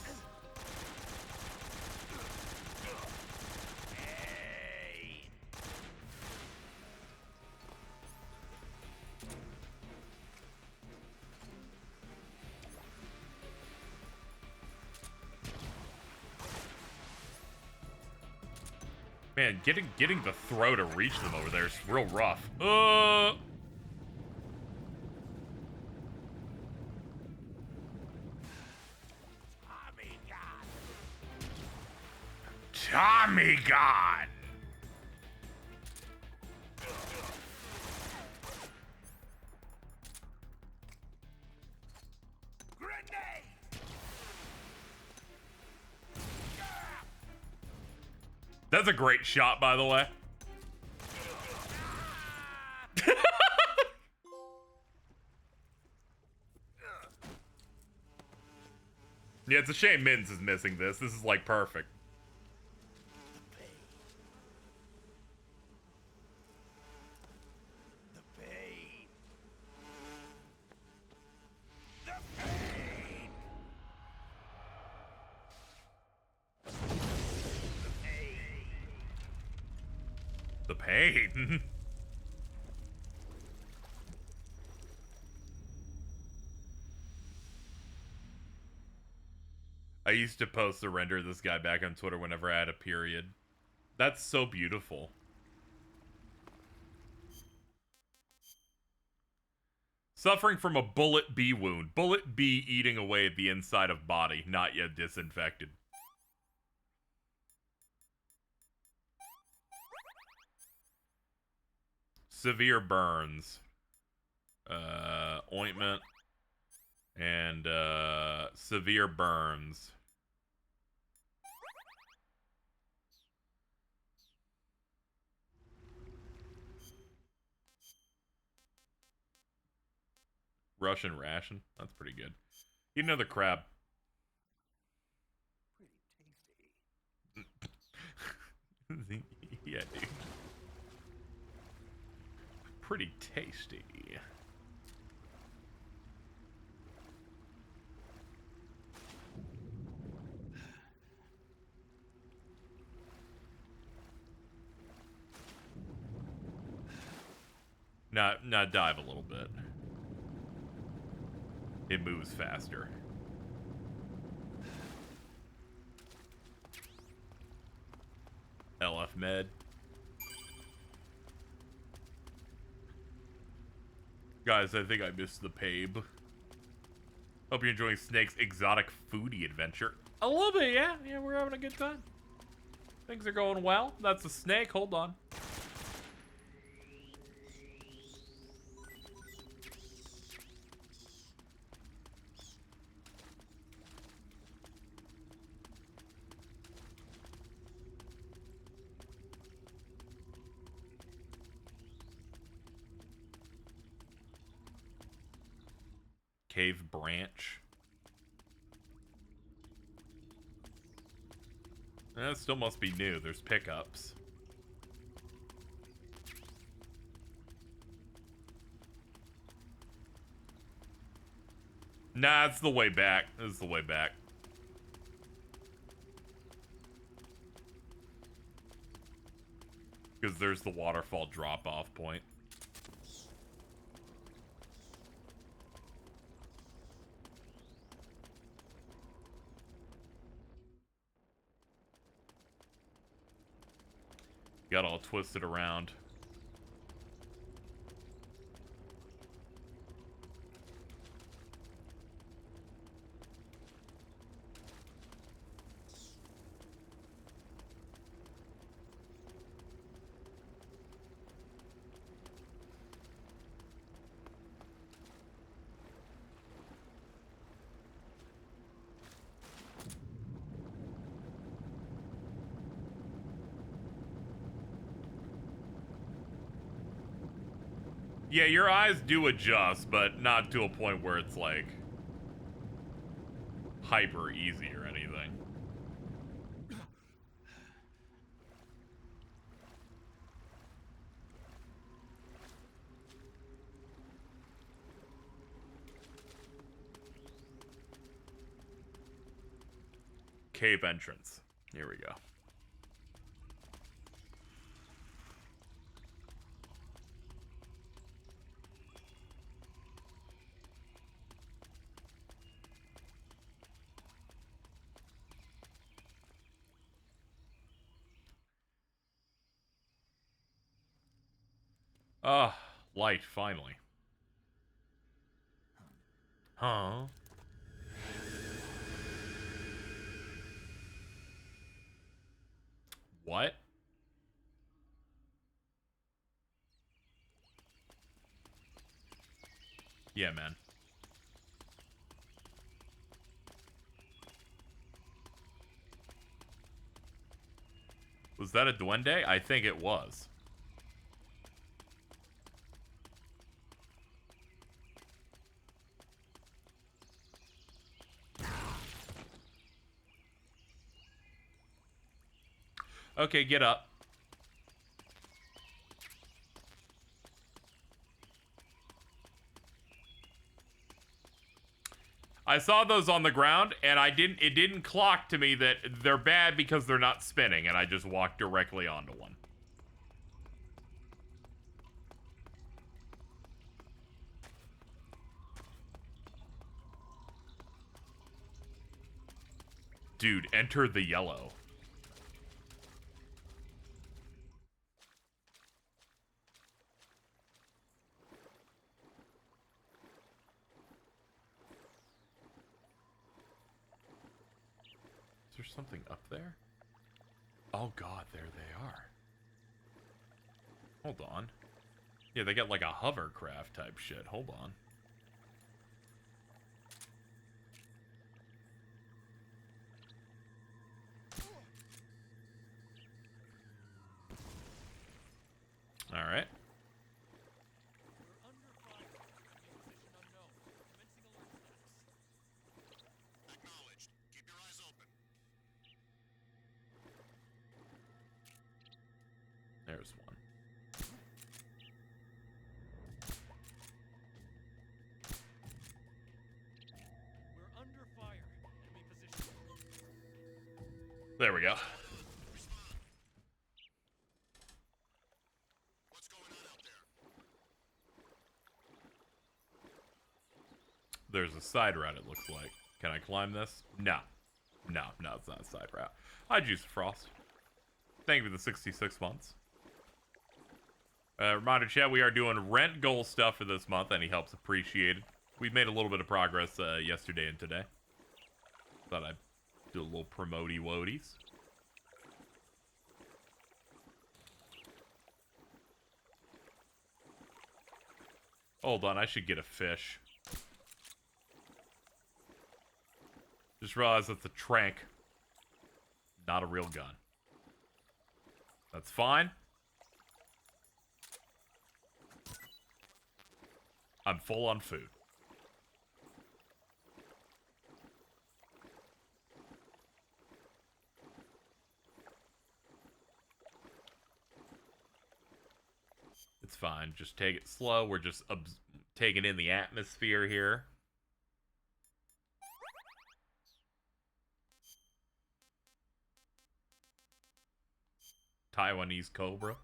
Man, getting the throw to reach them over there is real rough. Tommy God. That's a great shot, by the way. Yeah, it's a shame Mittens is missing this. This is like perfect. The pain. I used to post the render of this guy back on Twitter whenever I had a period. That's so beautiful. Suffering from a bullet B wound. Bullet B eating away at the inside of body, not yet disinfected. Severe burns. Ointment. And, severe burns. Russian ration. That's pretty good. Eat another crab. Yeah, dude. Pretty tasty. Now dive a little bit. It moves faster. LF med. Guys, I think I missed the pabe. Hope you're enjoying Snake's exotic foodie adventure. A little bit, yeah. Yeah, we're having a good time. Things are going well. That's a snake. Hold on. Cave branch. That still must be new. There's pickups. Nah, it's the way back. This is the way back. Because there's the waterfall drop-off point. Got all twisted around. Yeah, your eyes do adjust, but not to a point where it's like hyper easy or anything. Cave entrance. Here we go. Ah, light, finally. Huh? What? Yeah, man. Was that a duende? I think it was. Okay, get up. I saw those on the ground, and it didn't clock to me that they're bad because they're not spinning, and I just walked directly onto one. Dude, enter the yellow. Is there something up there? Oh god, there they are. Hold on. Yeah, they got like a hovercraft type shit. Hold on. Alright. Acknowledged. Keep your eyes open. There's one. We're under fire. Enemy position. There we go. What's going on out there? There's a side route, it looks like. Can I climb this? No. No, it's not a side route. I'd use Frost. Thank you for the 66 months. Reminder chat, we are doing rent goal stuff for this month. Any help's appreciated. We've made a little bit of progress yesterday and today. Thought I'd do a little promoty woties. Hold on, I should get a fish. Just realized that's a trank. Not a real gun. That's fine. I'm full on food. It's fine. Just take it slow. We're just taking in the atmosphere here. Taiwanese Cobra.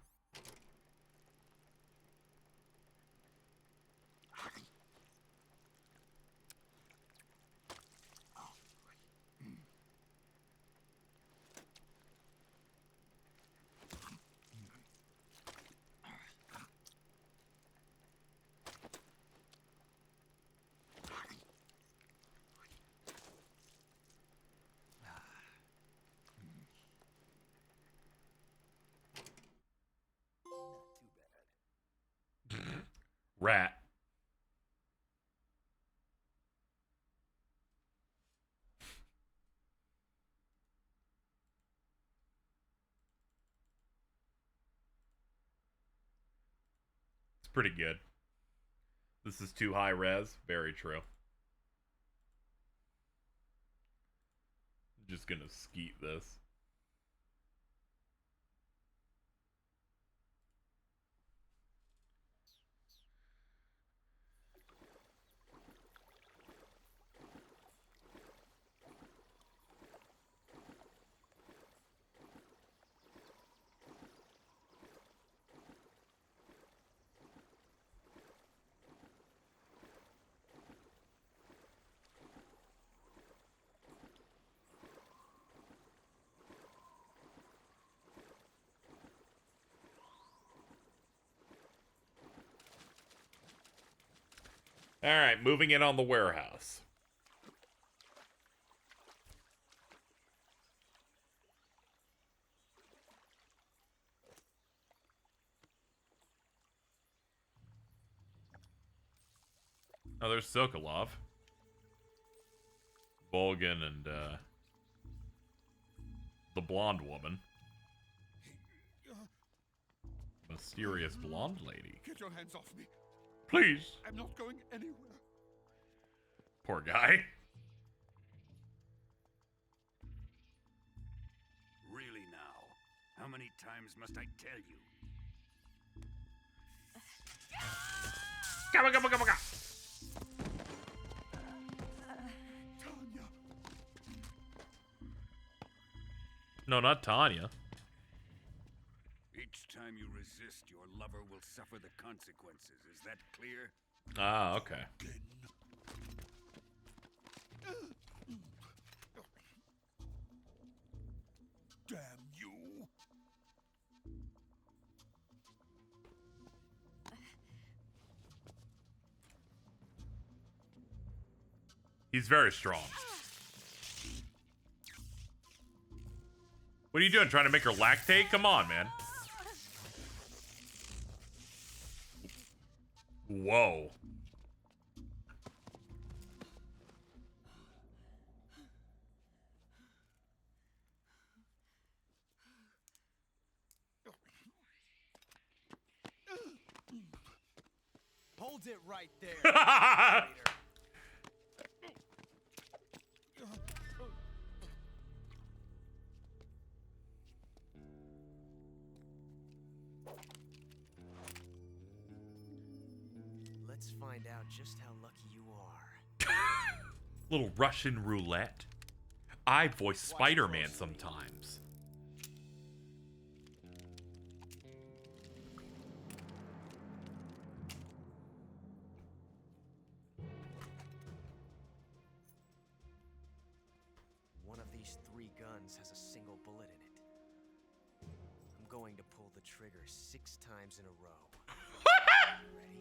Rat. It's pretty good. This is too high res. Very true. I'm just gonna skeet this. Alright, moving in on the warehouse. Oh, there's Sokolov. Bolgan and, the blonde woman. mysterious blonde lady. Get your hands off me. Please. I'm not going anywhere. Poor guy. Really now? How many times must I tell you? Come on, come on, come on, come on. Tanya. No, not Tanya. Each time you resist, your lover will suffer the consequences. Is that clear? Ah, okay. Damn you. He's very strong. What are you doing? Trying to make her lactate? Come on, man. Whoa. Hold it right there. Let's find out just how lucky you are. Little Russian roulette. I voice Spider-Man sometimes. One of these 3 guns has a single bullet in it. I'm going to pull the trigger 6 times in a row. Ready?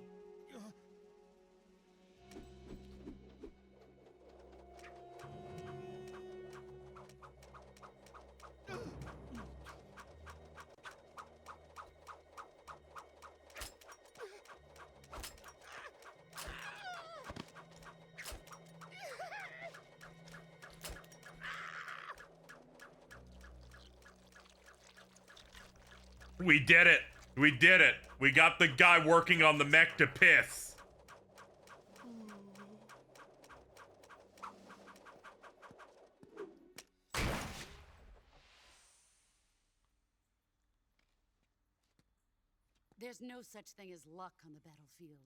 We did it. We did it. We got the guy working on the mech to piss. There's no such thing as luck on the battlefield.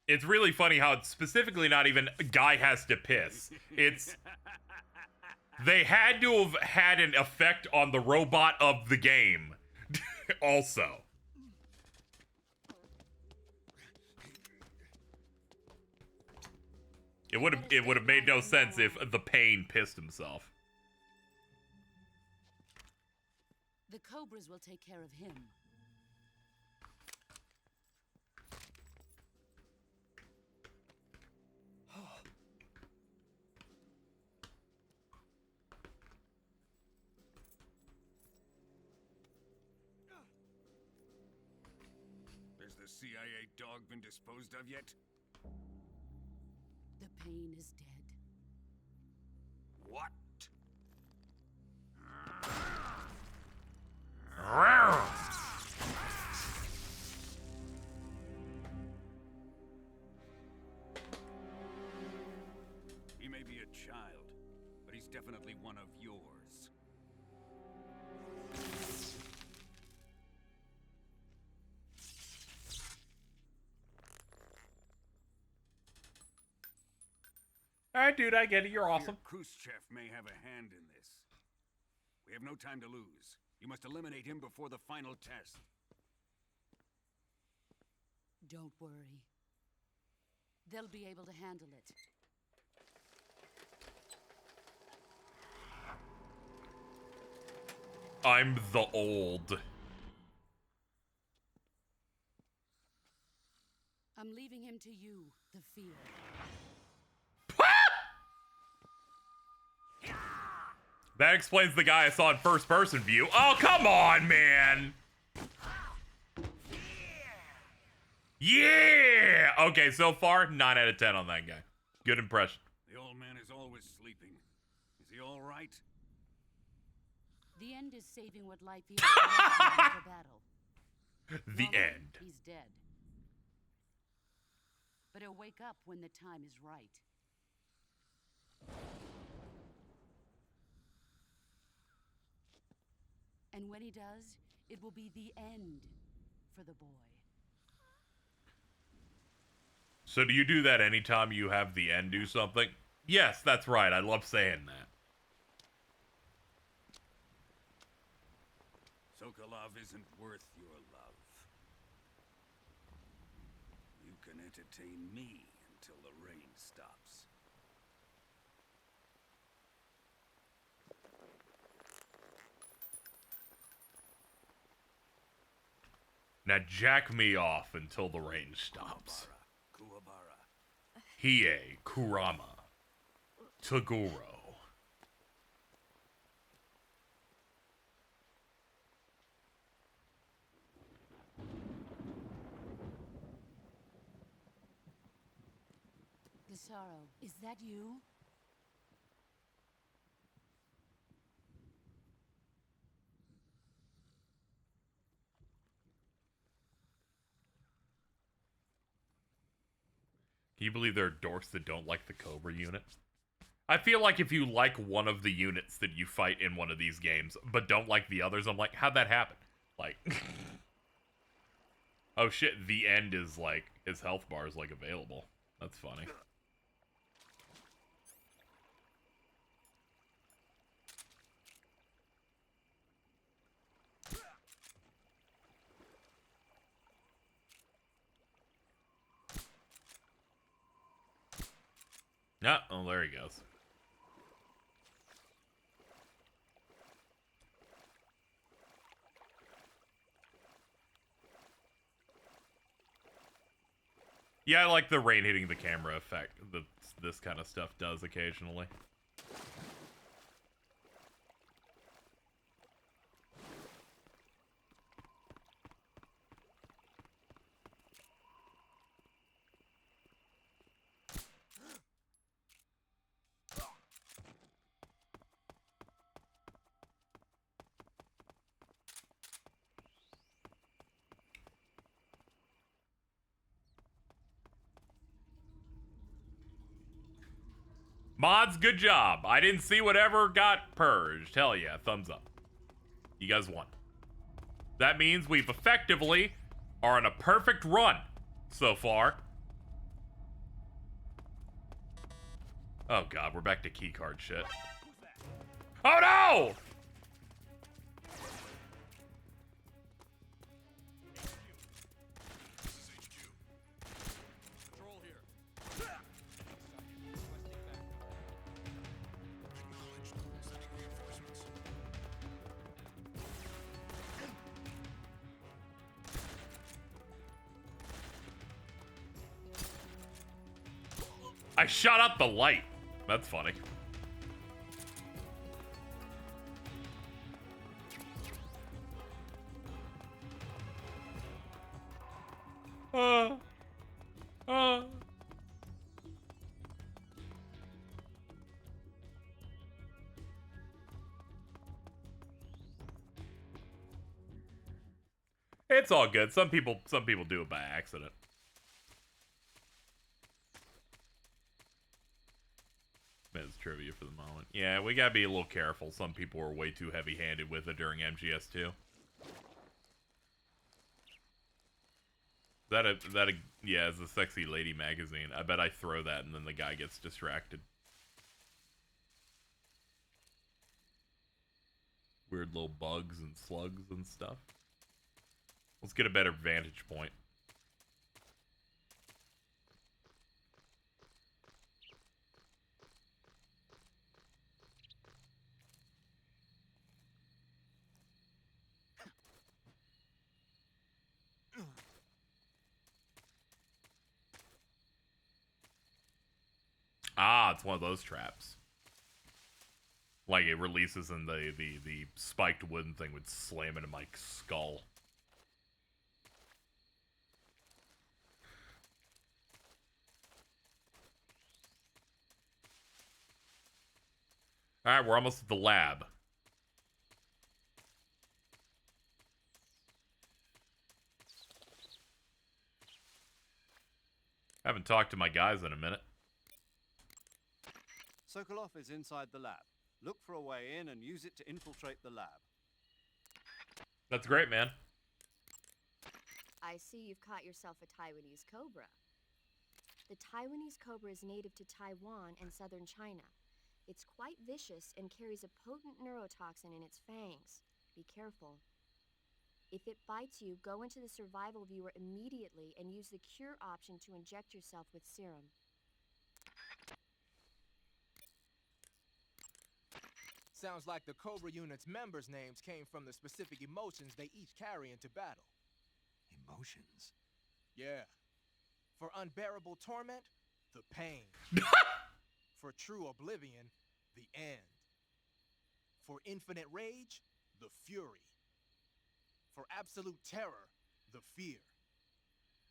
It's really funny how it's specifically not even a guy has to piss. It's they had to have had an effect on the robot of the game. Also. It would have made no sense if the Pain pissed himself. The Cobras will take care of him. Has the CIA dog been disposed of yet? The Pain is dead. What? He may be a child, but he's definitely one of yours. Alright, dude, I get it. You're awesome. Khrushchev may have a hand in this. We have no time to lose. You must eliminate him before the final test. Don't worry. They'll be able to handle it. I'm the old. I'm leaving him to you, the fear. That explains the guy I saw in first-person view. Oh, come on, man! Yeah! Okay, so far, 9 out of 10 on that guy. Good impression. The old man is always sleeping. Is he all right? The end is saving what life is for battle. The Normally, end. He's dead. But he'll wake up when the time is right. And when he does, it will be the end for the boy. So do you do that anytime you have the end do something? Yes, that's right. I love saying that. Sokolov isn't worth your love. You can entertain me until the rain stops. Now jack me off until the rain stops. Hie, Kurama, Toguro. Desaro, is that you? Can you believe there are dorks that don't like the Cobra unit? I feel like if you like one of the units that you fight in one of these games, but don't like the others, I'm like, how'd that happen? Like, oh shit, the end is like, his health bar is like available. That's funny. Yeah, oh, there he goes. Yeah, I like the rain hitting the camera effect that this kind of stuff does occasionally. Mods, good job. I didn't see whatever got purged. Hell yeah, thumbs up. You guys won. That means we've effectively are on a perfect run so far. Oh god, we're back to keycard shit. Oh no! I shot up the light. That's funny. It's all good. Some people do it by accident. It's trivia for the moment. Yeah, we gotta be a little careful. Some people are way too heavy-handed with it during MGS2. Yeah, it's a sexy lady magazine. I bet I throw that and then the guy gets distracted. Weird little bugs and slugs and stuff. Let's get a better vantage point. Ah, it's one of those traps. Like it releases and the spiked wooden thing would slam into my skull. Alright, we're almost at the lab. Haven't talked to my guys in a minute. Sokolov is inside the lab. Look for a way in and use it to infiltrate the lab. That's great, man. I see you've caught yourself a Taiwanese cobra. The Taiwanese cobra is native to Taiwan and southern China. It's quite vicious and carries a potent neurotoxin in its fangs. Be careful. If it bites you, go into the survival viewer immediately and use the cure option to inject yourself with serum. Sounds like the Cobra Unit's members' names came from the specific emotions they each carry into battle. Emotions? Yeah. For unbearable torment, the pain. For true oblivion, the end. For infinite rage, the fury. For absolute terror, the fear.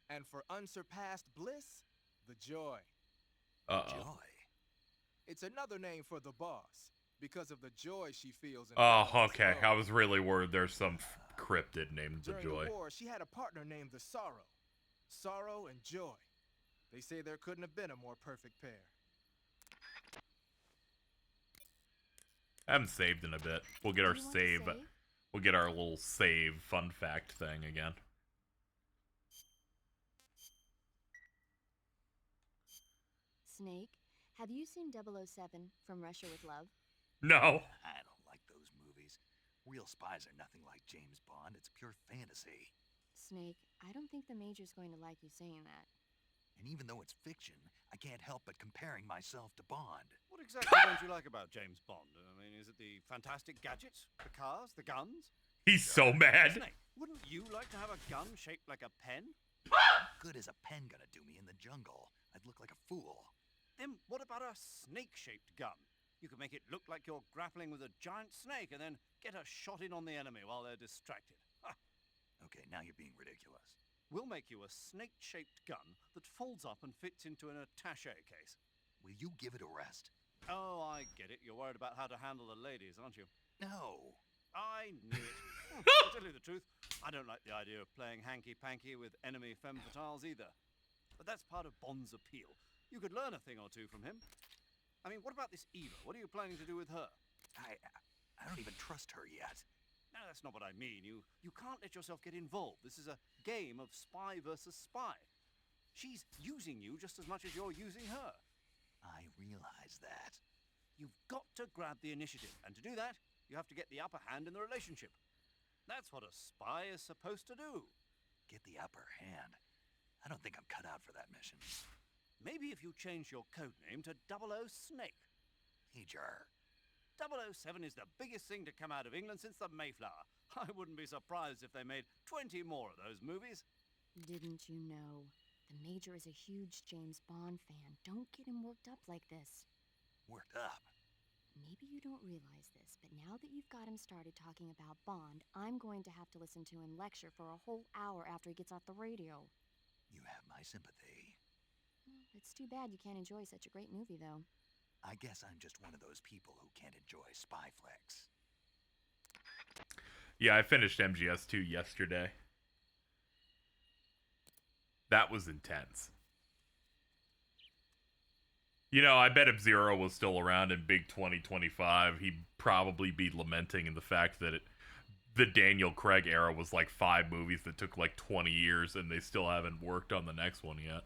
And for unsurpassed bliss, the joy. Uh-oh. It's another name for the boss, because of the joy she feels in Oh, battling okay. foes. I was really worried there's some cryptid named the During Joy. the war, she had a partner named the Sorrow. Sorrow and joy. They say there couldn't have been a more perfect pair. I haven't saved in a bit. We'll get our save. We'll get our little save fun fact thing again. Snake, have you seen 007 From Russia with Love? No. I don't like those movies. Real spies are nothing like James Bond. It's pure fantasy. Snake, I don't think the Major's going to like you saying that. And even though it's fiction, I can't help but comparing myself to Bond. What exactly don't you like about James Bond? I mean, is it the fantastic gadgets, the cars, the guns? He's so mad. Snake, wouldn't you like to have a gun shaped like a pen? What good is a pen gonna do me in the jungle? I'd look like a fool. Then what about a snake-shaped gun? You could make it look like you're grappling with a giant snake and then get a shot in on the enemy while they're distracted. Ha! Okay, now you're being ridiculous. We'll make you a snake-shaped gun that folds up and fits into an attaché case. Will you give it a rest? Oh, I get it. You're worried about how to handle the ladies, aren't you? No. I knew it. To tell you the truth, I don't like the idea of playing hanky-panky with enemy femme fatales either. But that's part of Bond's appeal. You could learn a thing or two from him. I mean, what about this Eva? What are you planning to do with her? I don't even trust her yet. No, that's not what I mean. You can't let yourself get involved. This is a game of spy versus spy. She's using you just as much as you're using her. I realize that. You've got to grab the initiative, and to do that, you have to get the upper hand in the relationship. That's what a spy is supposed to do. Get the upper hand? I don't think I'm cut out for that mission. Maybe if you change your code name to 00 Snake. Major. 007 is the biggest thing to come out of England since the Mayflower. I wouldn't be surprised if they made 20 more of those movies. Didn't you know? The Major is a huge James Bond fan. Don't get him worked up like this. Worked up? Maybe you don't realize this, but now that you've got him started talking about Bond, I'm going to have to listen to him lecture for a whole hour after he gets off the radio. You have my sympathy. It's too bad you can't enjoy such a great movie, though. I guess I'm just one of those people who can't enjoy spy flicks. Yeah, I finished MGS2 yesterday. That was intense. You know, I bet if Zero was still around in Big 2025, he'd probably be lamenting in the fact that the Daniel Craig era was like 5 movies that took like 20 years and they still haven't worked on the next one yet.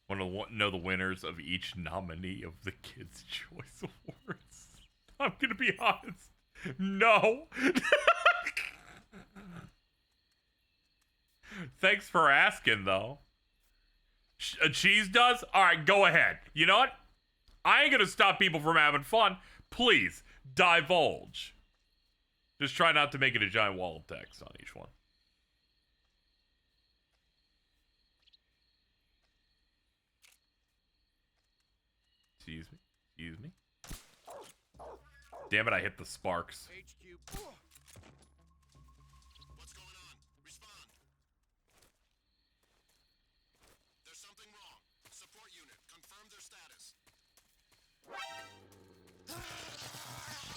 Want to know the winners of each nominee of the Kids' Choice Awards? I'm gonna be honest. No. Thanks for asking, though. Cheese does? Alright, go ahead. You know what? I ain't gonna stop people from having fun. Please, divulge. Just try not to make it a giant wall of text on each one. Excuse me. Excuse me. Damn it, I hit the sparks. HQ.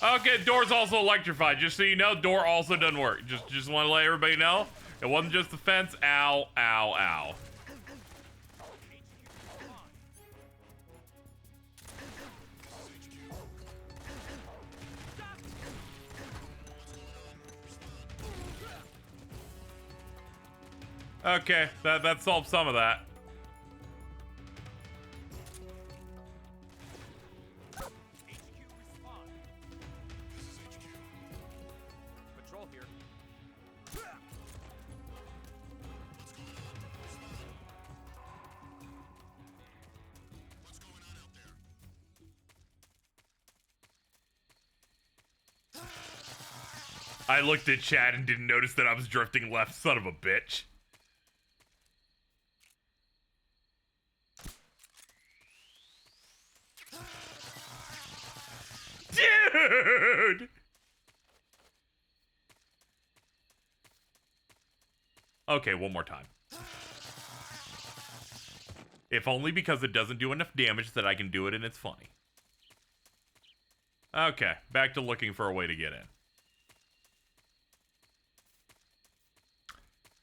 Okay, door's also electrified. Just so you know, door also doesn't work. Just want to let everybody know. It wasn't just the fence. Ow, ow, ow. Okay, that solved some of that. Patrol here. I looked at chat and didn't notice that I was drifting left, son of a bitch. Dude! Okay, one more time. If only because it doesn't do enough damage that I can do it and it's funny. Okay, back to looking for a way to get in.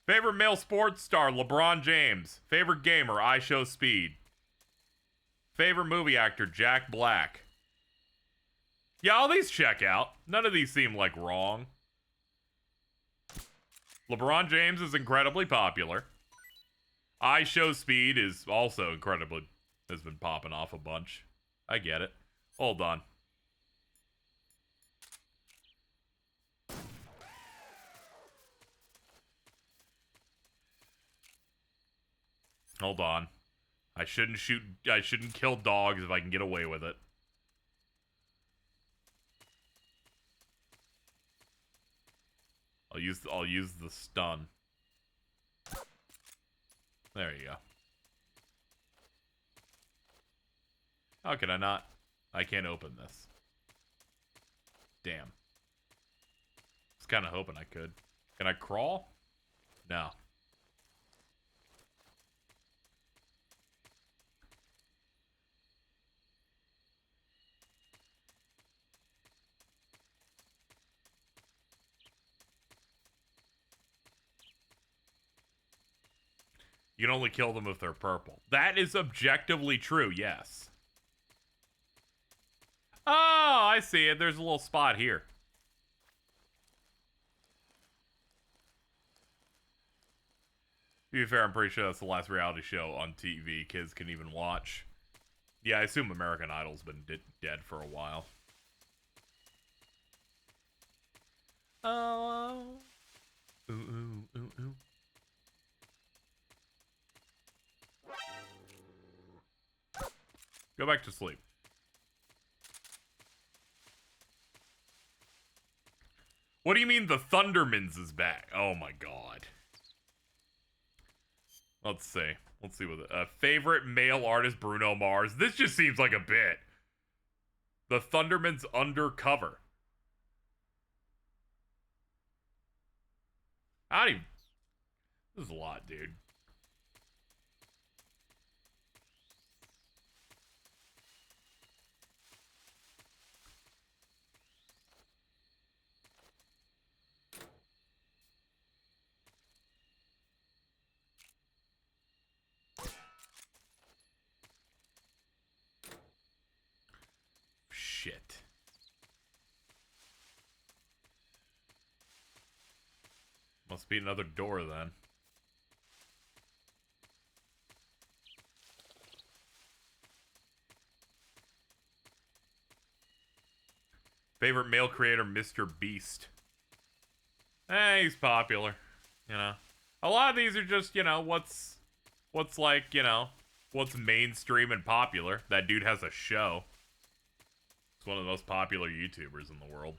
Favorite male sports star, LeBron James. Favorite gamer, I Show Speed. Favorite movie actor, Jack Black. Yeah, all these check out. None of these seem like wrong. LeBron James is incredibly popular. I Show Speed is also incredibly... has been popping off a bunch. I get it. Hold on. Hold on. I shouldn't kill dogs if I can get away with it. I'll use the stun. There you go. How can I not? I can't open this. Damn. I was kind of hoping I could. Can I crawl? No. You can only kill them if they're purple. That is objectively true, yes. Oh, I see it. There's a little spot here. To be fair, I'm pretty sure that's the last reality show on TV kids can even watch. Yeah, I assume American Idol's been dead for a while. Oh. Ooh, ooh, ooh, ooh. Go back to sleep. What do you mean the Thundermans is back? Oh my god. Let's see. Let's see what favorite male artist, Bruno Mars. This just seems like a bit. The Thundermans undercover. I don't even... This is a lot, dude. Shit. Must be another door then. Favorite male creator, Mr. Beast. He's popular. You know. A lot of these are just, you know, what's like, you know, what's mainstream and popular. That dude has a show. He's one of the most popular YouTubers in the world.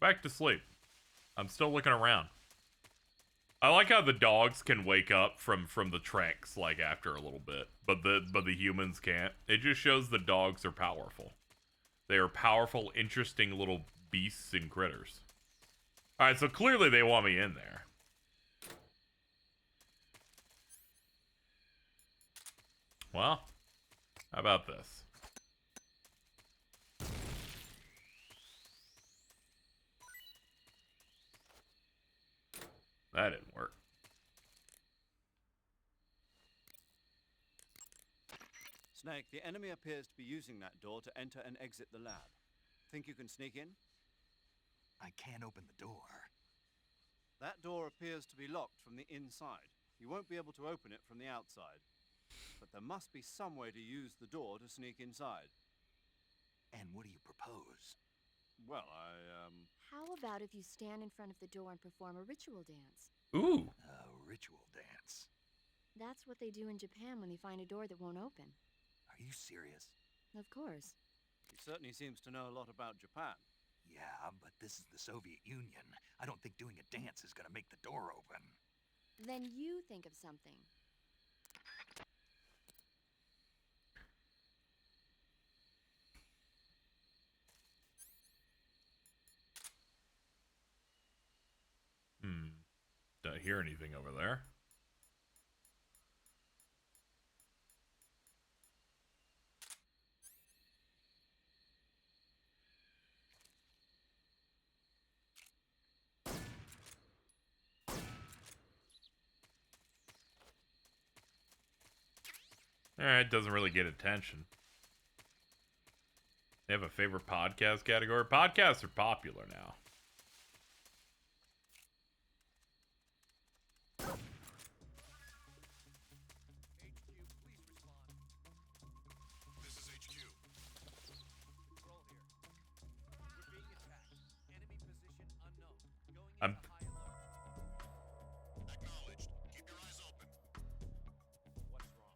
Back to sleep. I'm still looking around. I like how the dogs can wake up from the tranks like after a little bit, but the humans can't. It just shows the dogs are powerful. They are powerful, interesting little beasts and critters. Alright, so clearly they want me in there. Well, how about this? That didn't work. Snake, the enemy appears to be using that door to enter and exit the lab. Think you can sneak in? I can't open the door. That door appears to be locked from the inside. You won't be able to open it from the outside. But there must be some way to use the door to sneak inside. And what do you propose? Well, How about if you stand in front of the door and perform a ritual dance? Ooh. A ritual dance. That's what they do in Japan when they find a door that won't open. Are you serious? Of course. He certainly seems to know a lot about Japan. Yeah, but this is the Soviet Union. I don't think doing a dance is gonna make the door open. Then you think of something. Don't hear anything over there. Alright, doesn't really get attention. They have a favorite podcast category. Podcasts are popular now. This is HQ. Patrol here. We're being attacked. Enemy position unknown. Going I'm into high alert. Acknowledged. Keep your eyes open. What's wrong?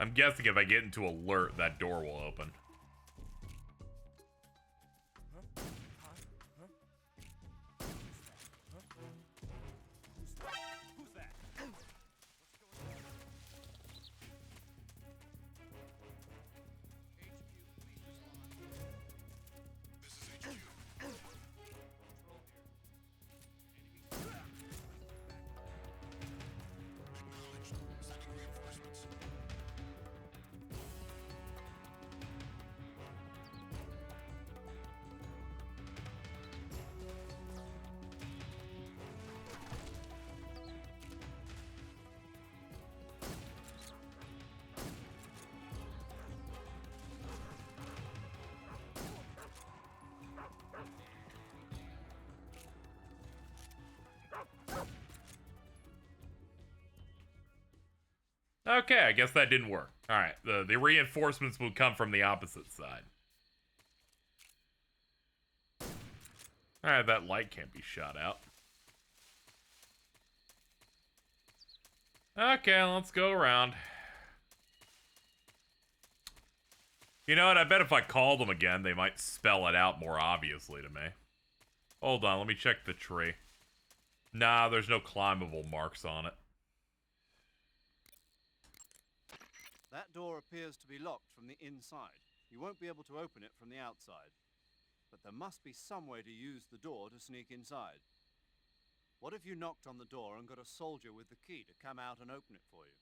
I'm guessing if I get into alert, that door will open. Who's that? This is HQ. Acknowledged. Sending reinforcements. Okay, I guess that didn't work. Alright, the reinforcements will come from the opposite side. Alright, that light can't be shot out. Okay, let's go around. You know what? I bet if I call them again, they might spell it out more obviously to me. Hold on, let me check the tree. Nah, there's no climbable marks on it. That door appears to be locked from the inside. You won't be able to open it from the outside. But there must be some way to use the door to sneak inside. What if you knocked on the door and got a soldier with the key to come out and open it for you?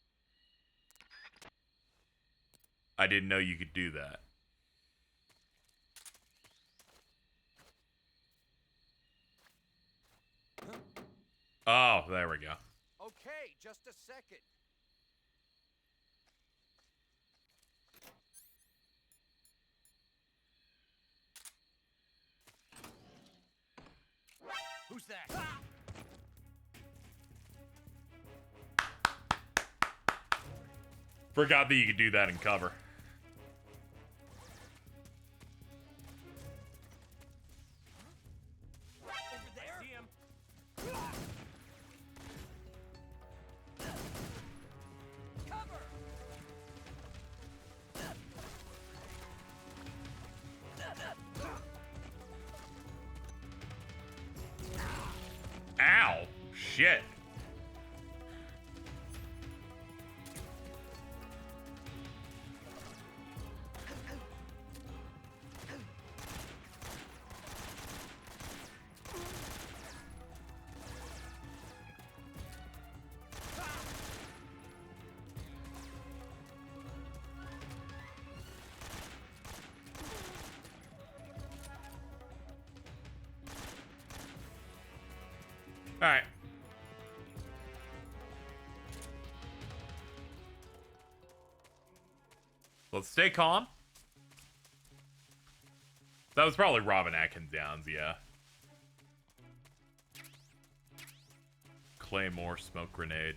I didn't know you could do that. Oh, there we go. Okay, just a second. Who's that? Forgot that you could do that in cover. Over there? I see him. Cover! Ow! Shit. Alright. Let's stay calm. That was probably Robin Atkins Downs, yeah. Claymore, smoke grenade.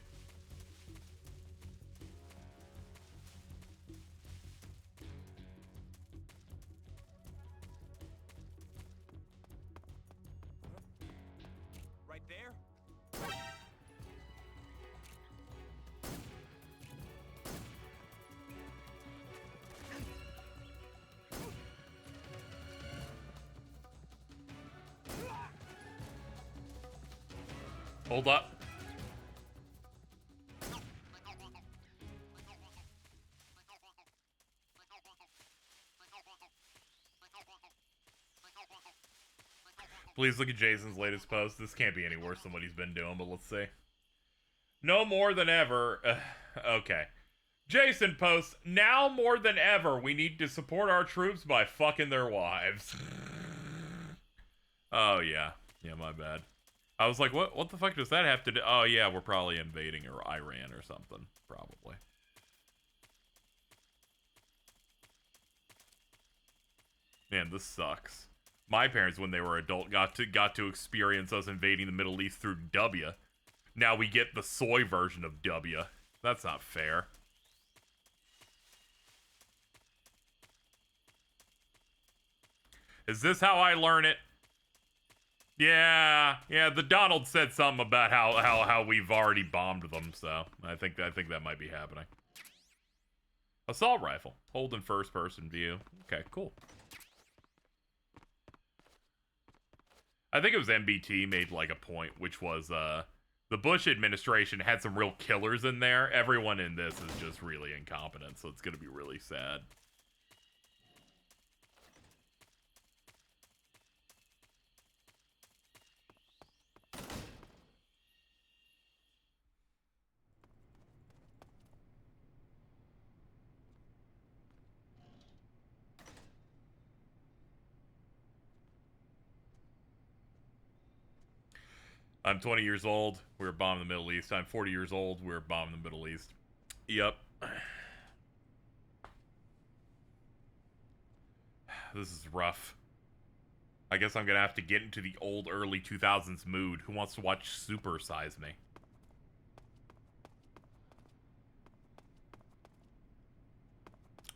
Right there? Hold up. Please look at Jason's latest post. This can't be any worse than what he's been doing, but let's see. No more than ever. Okay. Jason posts, now more than ever, we need to support our troops by fucking their wives. Oh, yeah. Yeah, my bad. I was like, what the fuck does that have to do? Oh, yeah, we're probably invading Iran or something. Probably. Man, this sucks. My parents, when they were adult, got to experience us invading the Middle East through W. Now we get the soy version of W. That's not fair. Is this how I learn it? Yeah, the Donald said something about how we've already bombed them, so I think that might be happening. Assault rifle. Hold in first person view. Okay, cool. I think it was MBT made like a point, which was the Bush administration had some real killers in there. Everyone in this is just really incompetent, so it's gonna be really sad. I'm 20 years old. We were bombing the Middle East. I'm 40 years old. We were bombing the Middle East. Yep. This is rough. I guess I'm going to have to get into the old early 2000s mood. Who wants to watch Super Size Me?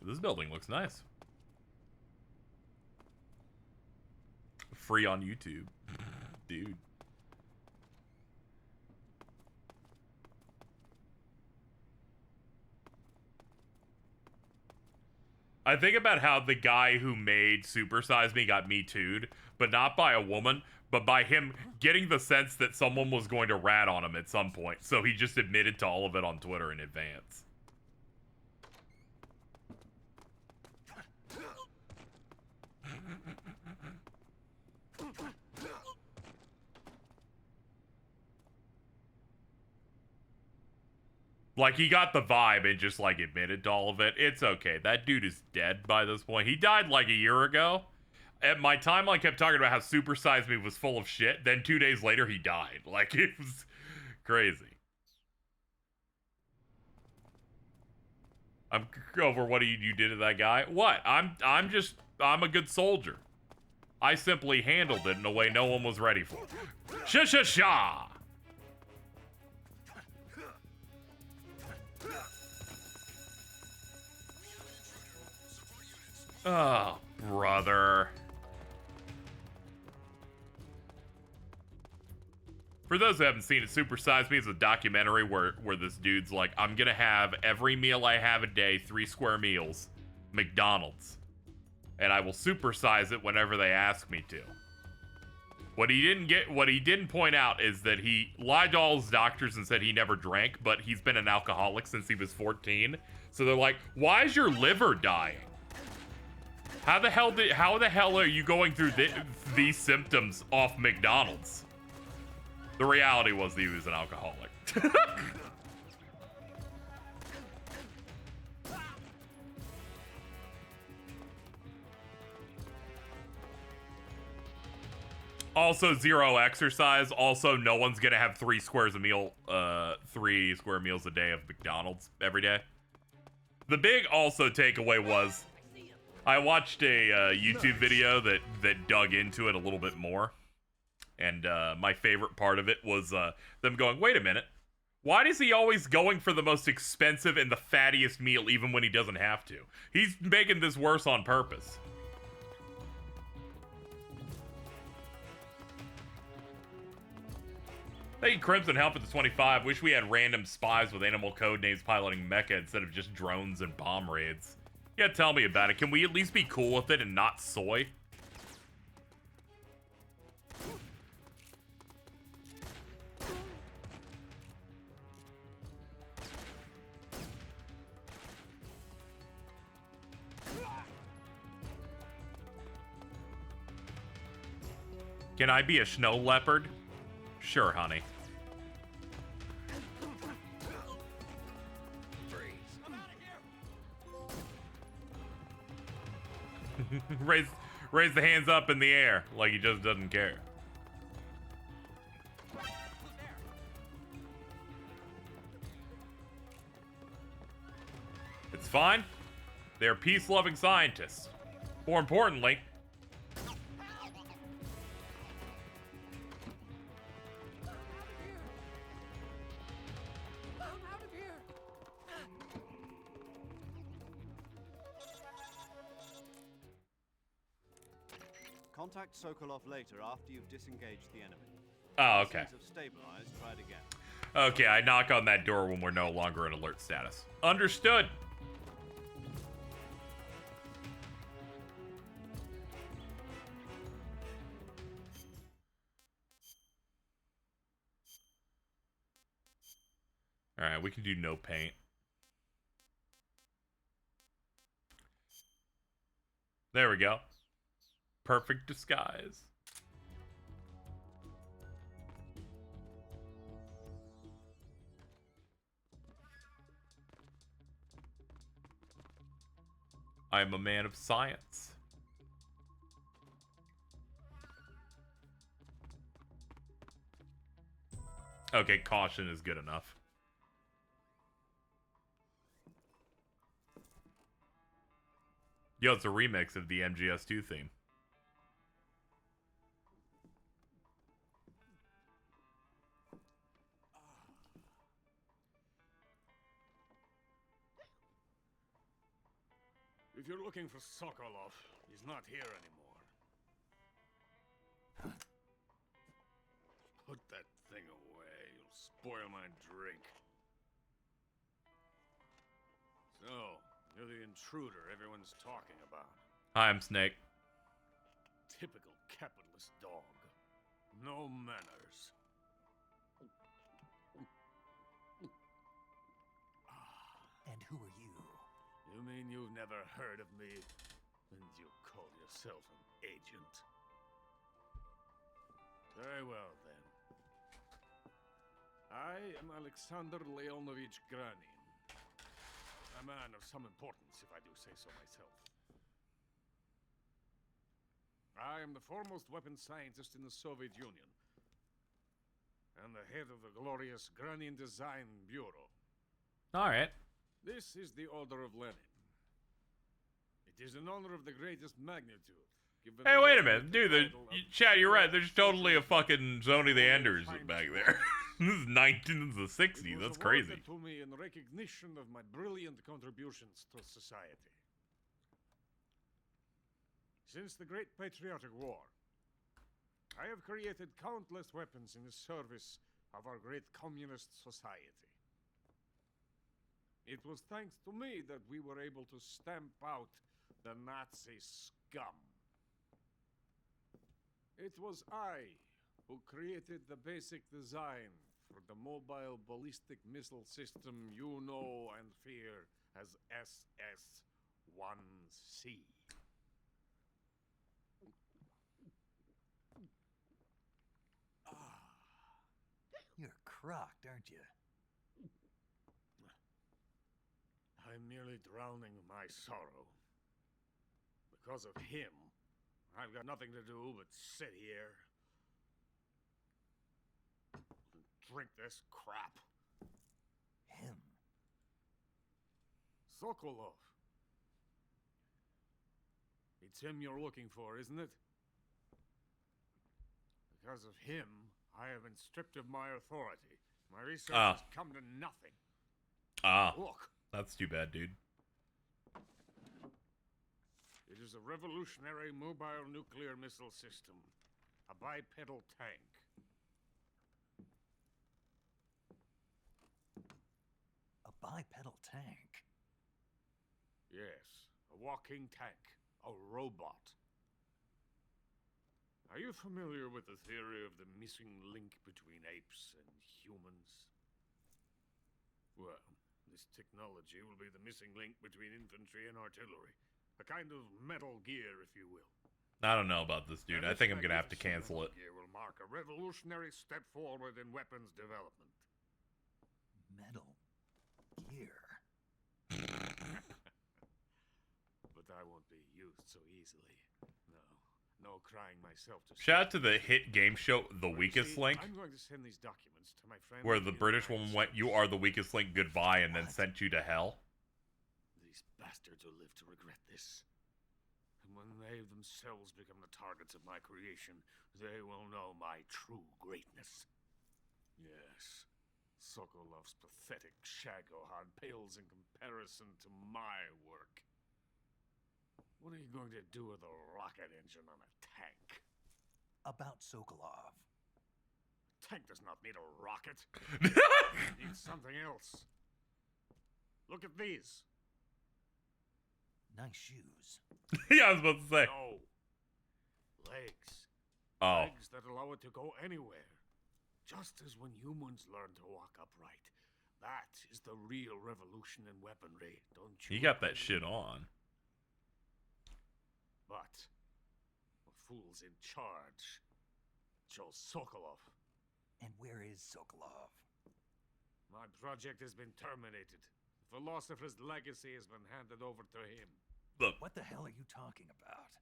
This building looks nice. Free on YouTube. Dude. I think about how the guy who made Super Size Me got Me Too'd, but not by a woman, but by him getting the sense that someone was going to rat on him at some point, so he just admitted to all of it on Twitter in advance. Like, he got the vibe and just, like, admitted to all of it. It's okay. That dude is dead by this point. He died, like, a year ago. At my timeline kept talking about how Super Size Me was full of shit. Then 2 days later, he died. Like, it was crazy. I'm over what you did to that guy. What? I'm a good soldier. I simply handled it in a way no one was ready for. Sha-sha-sha! Oh, brother. For those who haven't seen it, Super Size Me is a documentary where this dude's like, I'm gonna have every meal I have a day, 3 square meals, McDonald's. And I will supersize it whenever they ask me to. What he didn't point out is that he lied to all his doctors and said he never drank, but he's been an alcoholic since he was 14. So they're like, why is your liver dying? How the hell are you going through these symptoms off McDonald's? The reality was that he was an alcoholic. Also, 0 exercise. Also, no one's gonna have 3 square meals a day of McDonald's every day. The big also takeaway was, I watched a YouTube video that dug into it a little bit more, and my favorite part of it was them going, wait a minute, why is he always going for the most expensive and the fattiest meal even when he doesn't have to? He's making this worse on purpose. Thank you, Crimson Help for the 25. Wish we had random spies with animal code names piloting mecha instead of just drones and bomb raids. Yeah, tell me about it. Can we at least be cool with it and not soy? Can I be a snow leopard? Sure, honey. raise the hands up in the air like he just doesn't care. It's fine. They're peace-loving scientists. More importantly, Contact Sokolov later after you've disengaged the enemy. oh, okay. Have stabilized, try it again. Okay, I knock on that door when we're no longer in alert status. Understood. All right, we can do no paint. There we go. Perfect disguise. I am a man of science. Okay, caution is good enough. Yo, it's a remix of the MGS2 theme. If you're looking for Sokolov, he's not here anymore. Put that thing away. You'll spoil my drink. So, you're the intruder everyone's talking about. Hi, I'm Snake. Typical capitalist dog. No manners. And who are you? You mean you've never heard of me? And you call yourself an agent? Very well, then. I am Alexander Leonovich Granin. A man of some importance, if I do say so myself. I am the foremost weapons scientist in the Soviet Union, and the head of the glorious Granin Design Bureau. All right. This is the Order of Lenin. It is an honor of the greatest magnitude. Hey, wait a minute, dude. Chad, you're right. There's totally a fucking Zone of the Enders back there. This is 1960s. That's crazy. To me in recognition of my brilliant contributions to society. Since the Great Patriotic War, I have created countless weapons in the service of our great communist society. It was thanks to me that we were able to stamp out the Nazi scum. It was I who created the basic design for the mobile ballistic missile system you know and fear as SS-1C. You're crocked, aren't you? I'm merely drowning my sorrow. Because of him, I've got nothing to do but sit here, drink this crap. Him? Sokolov. It's him you're looking for, isn't it? Because of him, I have been stripped of my authority. My research has come to nothing. Look. That's too bad, dude. It is a revolutionary mobile nuclear missile system. A bipedal tank. A bipedal tank? Yes, a walking tank. A robot. Are you familiar with the theory of the missing link between apes and humans? Well, this technology will be the missing link between infantry and artillery. A kind of metal gear, if you will. I don't know about this, dude. I think I'm gonna have to cancel it. Gear will mark a revolutionary step forward in weapons development. Metal gear. But I won't be used so easily. No crying myself to Shout out to the hit game show The Weakest Link, I'm going to send these documents to my friend where the British woman went, "You are the weakest link, goodbye," and then sent you to hell. These bastards will live to regret this. And when they themselves become the targets of my creation, they will know my true greatness. Yes, Sokolov's pathetic shagohod pales in comparison to my work. What are you going to do with a rocket engine on a tank? About Sokolov. Tank does not need a rocket. It needs something else. Look at these. Nice shoes. Yeah, I was about to say. No. Legs. Oh. Legs that allow it to go anywhere. Just as when humans learn to walk upright. That is the real revolution in weaponry, don't you? You got that shit on. But the fool's in charge. Joe Sokolov. And where is Sokolov? My project has been terminated. The philosopher's legacy has been handed over to him. Look. What the hell are you talking about?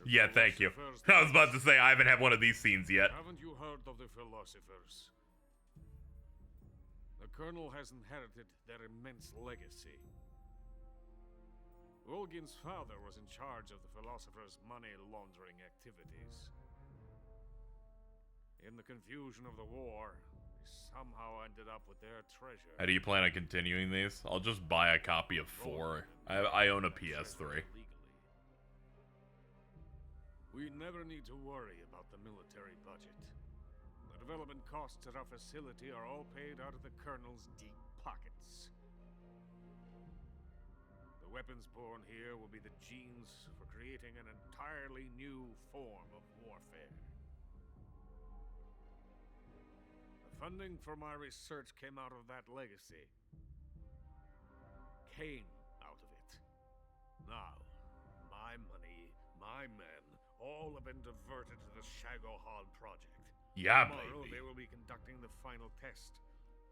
Yeah, thank you. I was about to say, I haven't had one of these scenes yet. Haven't you heard of the philosophers? The Colonel has inherited their immense legacy. Volgin's father was in charge of the philosophers' money laundering activities. In the confusion of the war, they somehow ended up with their treasure. How do you plan on continuing these? I'll just buy a copy of 4. I own a PS3. We never need to worry about the military budget. The development costs at our facility are all paid out of the Colonel's deep pockets. The weapons born here will be the genes for creating an entirely new form of warfare. The funding for my research came out of that legacy. Came out of it. Now, my money, my men, all have been diverted to the Shagohod project. Yeah, Tomorrow baby. they will be conducting the final test,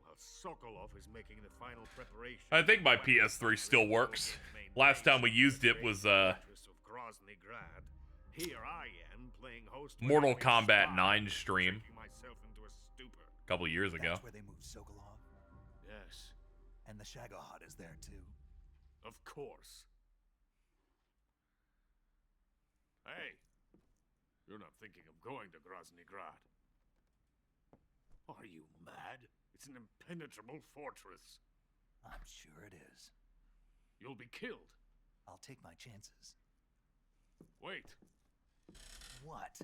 while Sokolov is making the final preparation. I think my PS3 still works. Last time we used it was of Grozny Grad. Here I am playing host to Mortal enemy Kombat spy, 9 stream tricking myself into a stupor. a couple years ago. That's where they moved Sokolov? Yes, And the Shagohod is there too? of course. Hey, you're not thinking of going to Grozny Grad. Are you mad? It's an impenetrable fortress. I'm sure it is. You'll be killed. I'll take my chances. Wait. What?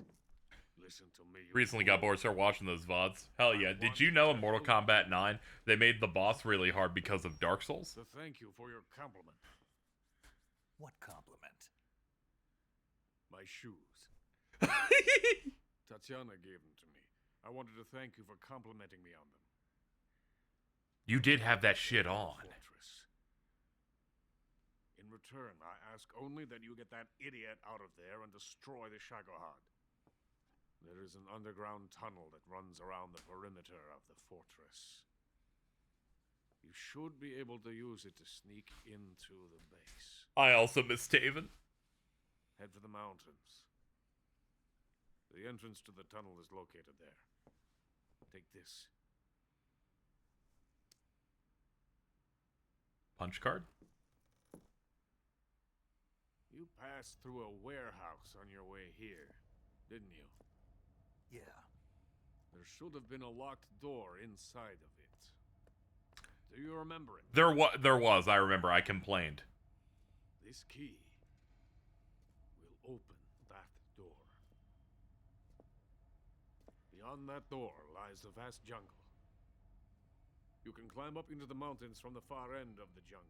Listen to me. Recently got bored, started watching those VODs. Hell yeah. Did you know in Mortal Kombat 9, they made the boss really hard because of Dark Souls? So thank you for your compliment. What compliment? My shoes. Tatiana gave them to me. I wanted to thank you for complimenting me on them. You did have that shit on. Fortress. In return, I ask only that you get that idiot out of there and destroy the Shagohod. There is an underground tunnel that runs around the perimeter of the fortress. You should be able to use it to sneak into the base. I also miss Taven. Head for the mountains. The entrance to the tunnel is located there. Take this. Punch card? You passed through a warehouse on your way here, didn't you? Yeah. There should have been a locked door inside of it. Do you remember it? There was. I remember. I complained. This key will open that door. Beyond that door lies a vast jungle. You can climb up into the mountains from the far end of the jungle.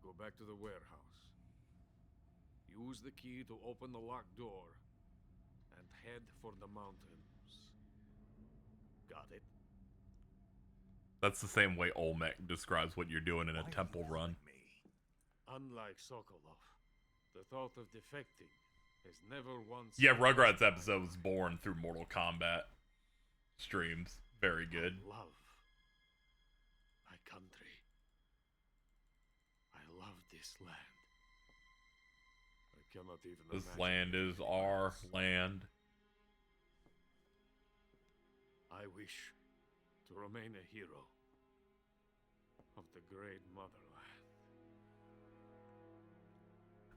Go back to the warehouse. Use the key to open the locked door and head for the mountains. Got it? That's the same way Olmec describes what you're doing in a temple run. Unlike Sokolov, the thought of defecting has never once... Yeah, Rugrats episode was born through Mortal Kombat streams. Very good. I love my country. I love this land. I cannot even This imagine land is our land. I wish to remain a hero of the great motherland.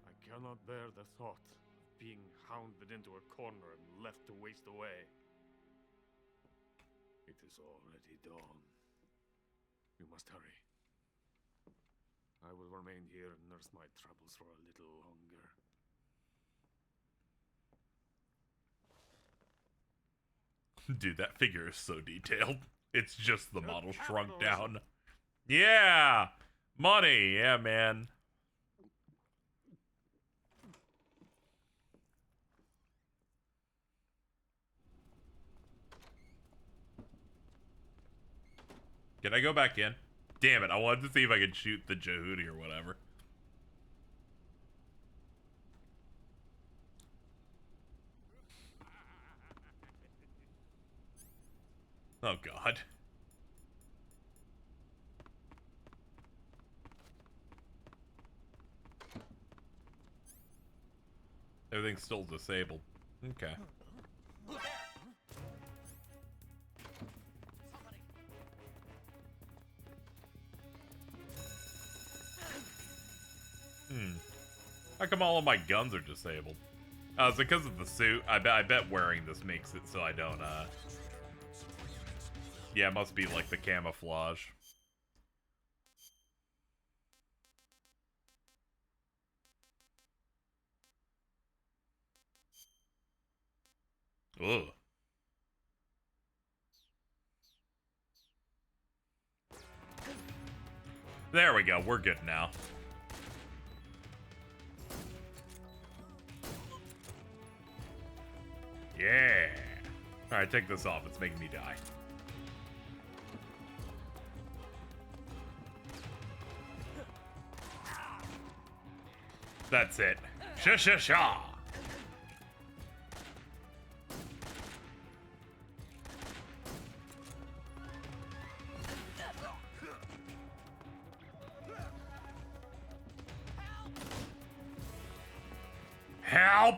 I cannot bear the thought of being hounded into a corner and left to waste away. It is already dawn. You must hurry. I will remain here and nurse my troubles for a little longer. Dude, that figure is so detailed. It's just the model shrunk down. Yeah! Money! Yeah, man. Can I go back in? Damn it, I wanted to see if I could shoot the Jehudi or whatever. Oh, God. Everything's still disabled. Okay. How come all of my guns are disabled? Oh, it's because of the suit. I bet wearing this makes it so I don't, Yeah, it must be like the camouflage. Ugh. There we go. We're good now. Yeah. Alright, take this off. It's making me die. That's it. Sha-sha-sha! Help!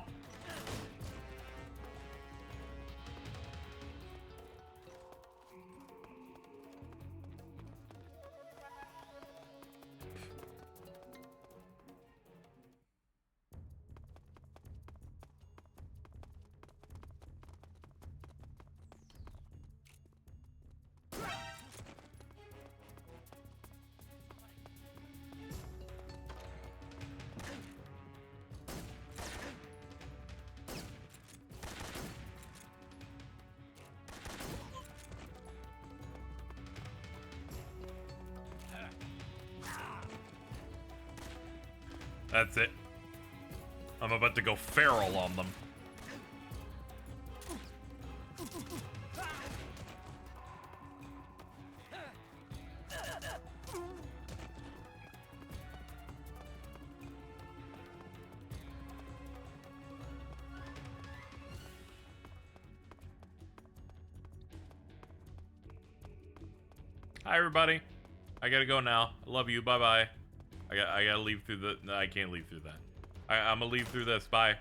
That's it. I'm about to go feral on them. Hi, everybody. I gotta go now. I love you. Bye-bye. I gotta leave through the... No, I can't leave through that. I'm gonna leave through this. Bye.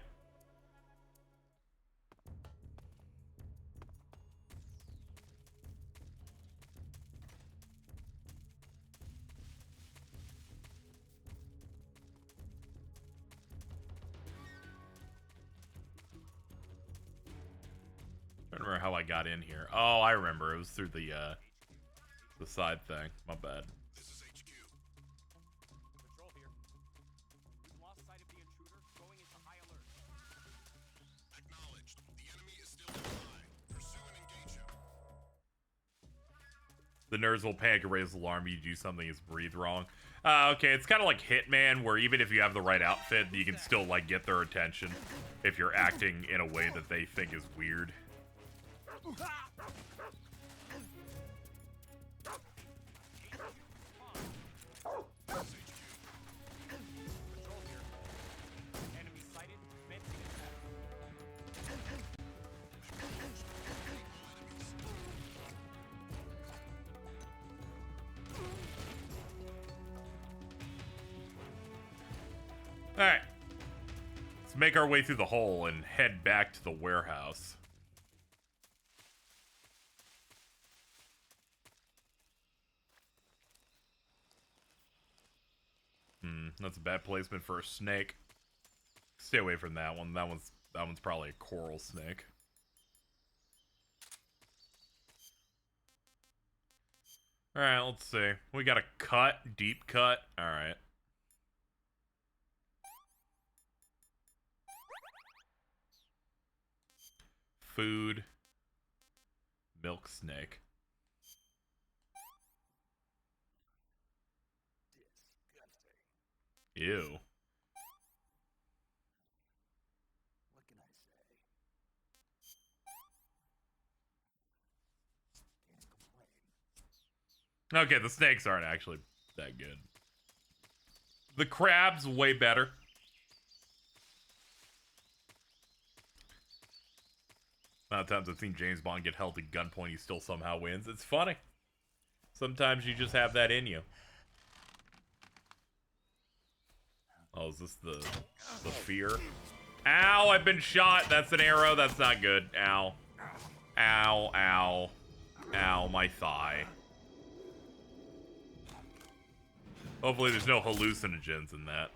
got in here? Oh, I remember. It was through the side thing. My bad. This is HQ. Patrol here. We've lost sight of the intruder, going into high alert. Acknowledged. The enemy is still nearby. Pursue and engage him. The nerds will panic and raise alarm. You do something is breathe wrong. Okay, it's kind of like Hitman, where even if you have the right outfit, you can still like get their attention if you're acting in a way that they think is weird. Alright. Let's make our way through the hole and head back to the warehouse. That's a bad placement for a snake. Stay away from that one. That one's probably a coral snake. Alright, let's see. We got a cut, deep cut. Alright. Food. Milk snake. Ew. What can I say? Can't complain. Okay, the snakes aren't actually that good. The crab's way better. A lot of times I've seen James Bond get held at gunpoint, he still somehow wins. It's funny. Sometimes you just have that in you. Oh, is this the fear? Ow, I've been shot. That's an arrow. That's not good. Ow. Ow, ow. Ow, my thigh. Hopefully there's no hallucinogens in that.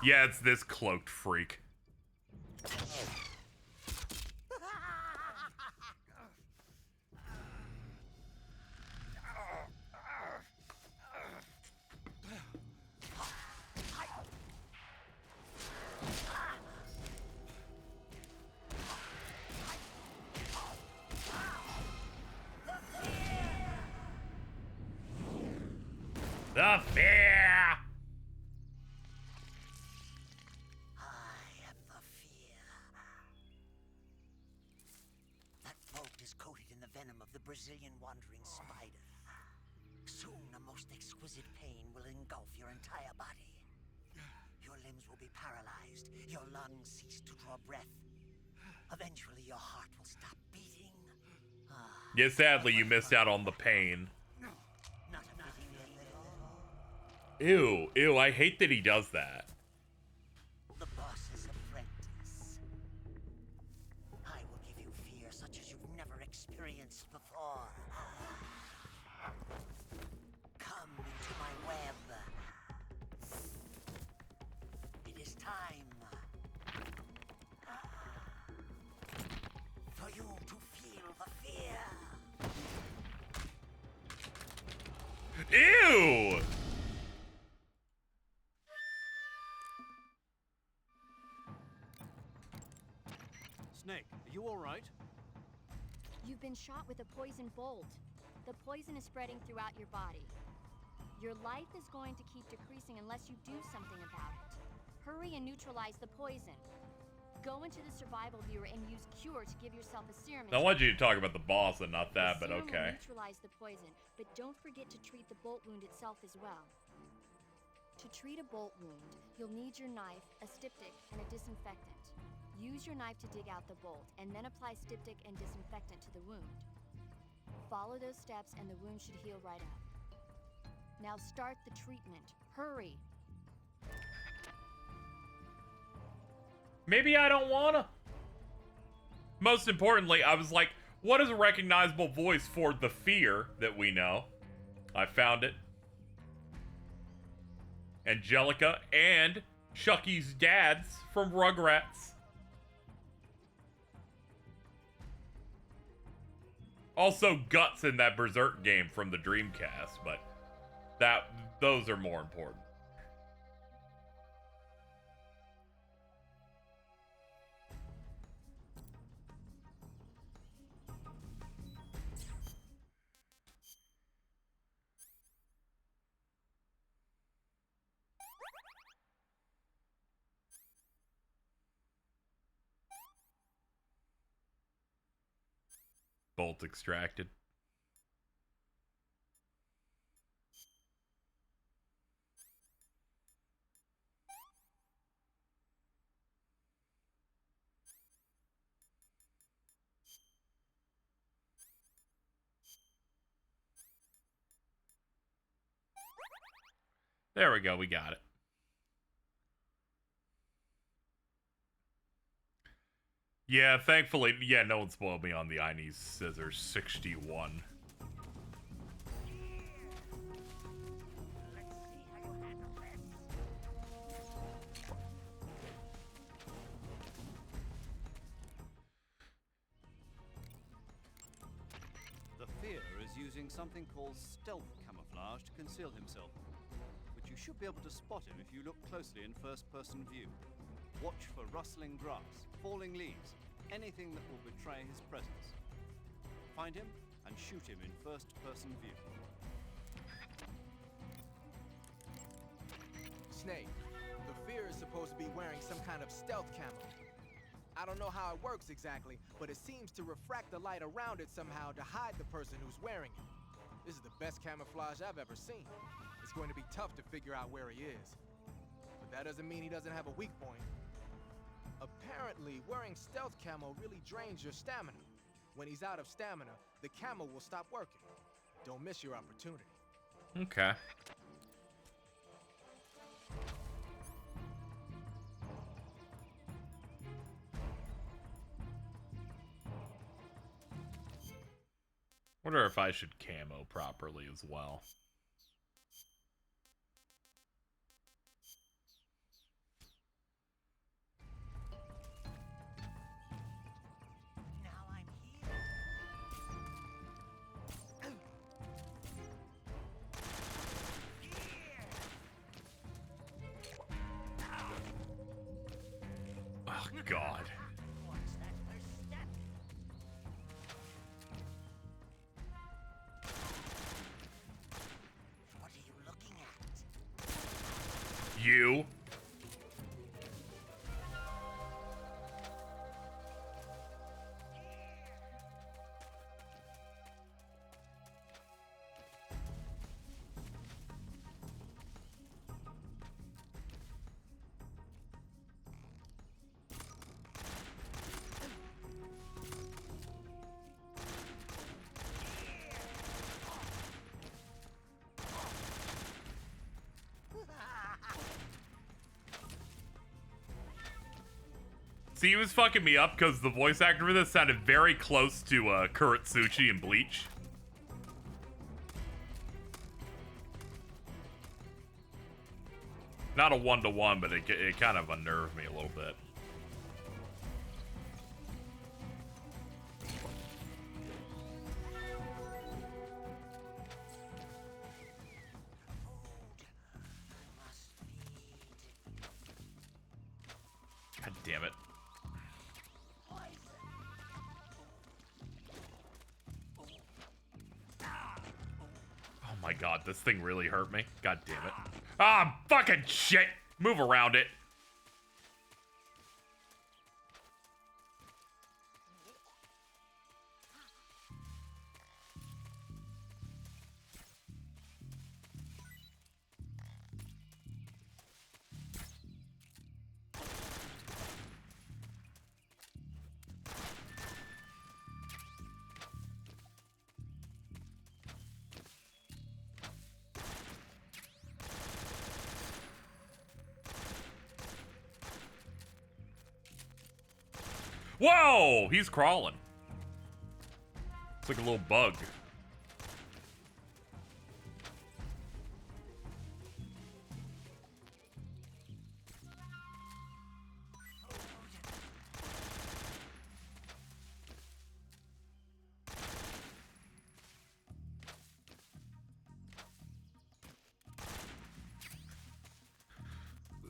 Yeah, it's this cloaked freak. The fear! Brazilian wandering spider. Soon a most exquisite pain will engulf your entire body. Your limbs will be paralyzed, your lungs cease to draw breath. Eventually your heart will stop beating. Yeah, sadly you missed out on the pain. Ew, ew, I hate that he does that. The boss's apprentice. I will give you fear such as you've never experienced before. Come into my web. It is time for you to feel the fear. Ew! Snake, are you alright? You've been shot with a poison bolt. The poison is spreading throughout your body. Your life is going to keep decreasing unless you do something about it. Hurry and neutralize the poison. Go into the survival viewer and use Cure to give yourself a serum. I want you to talk about the boss and not that, but The serum okay. will neutralize the poison, but don't forget to treat the bolt wound itself as well. To treat a bolt wound, you'll need your knife, a styptic, and a disinfectant. Use your knife to dig out the bolt, and then apply styptic and disinfectant to the wound. Follow those steps and the wound should heal right up. Now start the treatment. Hurry! Maybe I don't wanna. Most importantly, I was like, what is a recognizable voice for the fear that we know? I found it. Angelica and Chucky's dad's from Rugrats. Also, guts in that Berserk game from the Dreamcast, but those are more important. Bolt extracted. There we go, we got it. Yeah, thankfully, yeah, no one spoiled me on the I Need Scissors 61. The Fear is using something called stealth camouflage to conceal himself, but you should be able to spot him if you look closely in first-person view. Watch for rustling grass, falling leaves, anything that will betray his presence. Find him and shoot him in first-person view. Snake, the Fear is supposed to be wearing some kind of stealth camo. I don't know how it works exactly, but it seems to refract the light around it somehow to hide the person who's wearing it. This is the best camouflage I've ever seen. It's going to be tough to figure out where he is. But that doesn't mean he doesn't have a weak point. Apparently, wearing stealth camo really drains your stamina. When he's out of stamina, the camo will stop working. Don't miss your opportunity. Okay. Wonder if I should camo properly as well. Oh, God. You. See, he was fucking me up because the voice actor for this sounded very close to Kuretsuchi in Bleach. Not a one-to-one, but it kind of unnerved me a little bit. God damn it. Oh my god, this thing really hurt me. God damn it. Ah, fucking shit! Move around it. Whoa! He's crawling. It's like a little bug.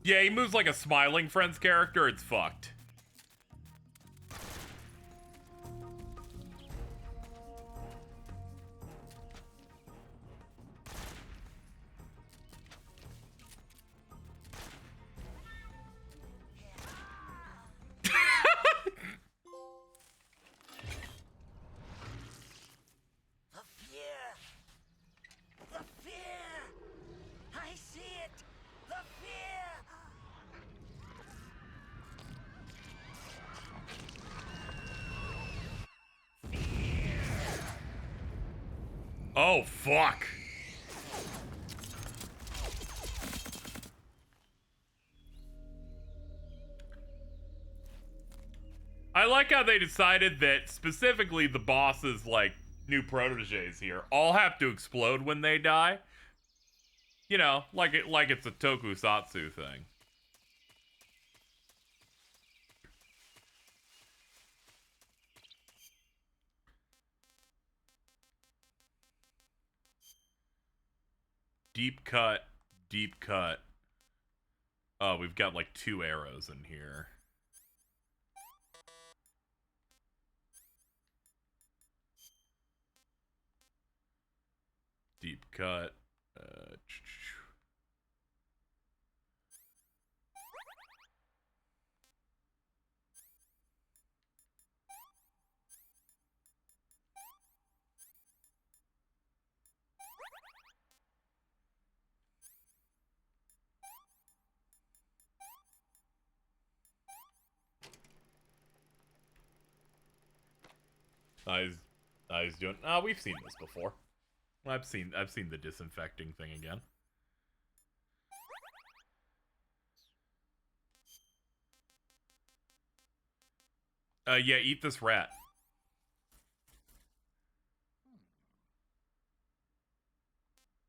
Yeah, he moves like a Smiling Friends character. It's fucked. The fear! The fear! I see it! The fear! Oh, fuck. I like how they decided that specifically the boss's, like, new proteges here all have to explode when they die. You know, like it's a tokusatsu thing. Deep cut, deep cut. Oh, we've got like 2 arrows in here. Deep cut. I was doing. Oh, we've seen this before. I've seen the disinfecting thing again. Yeah, eat this rat.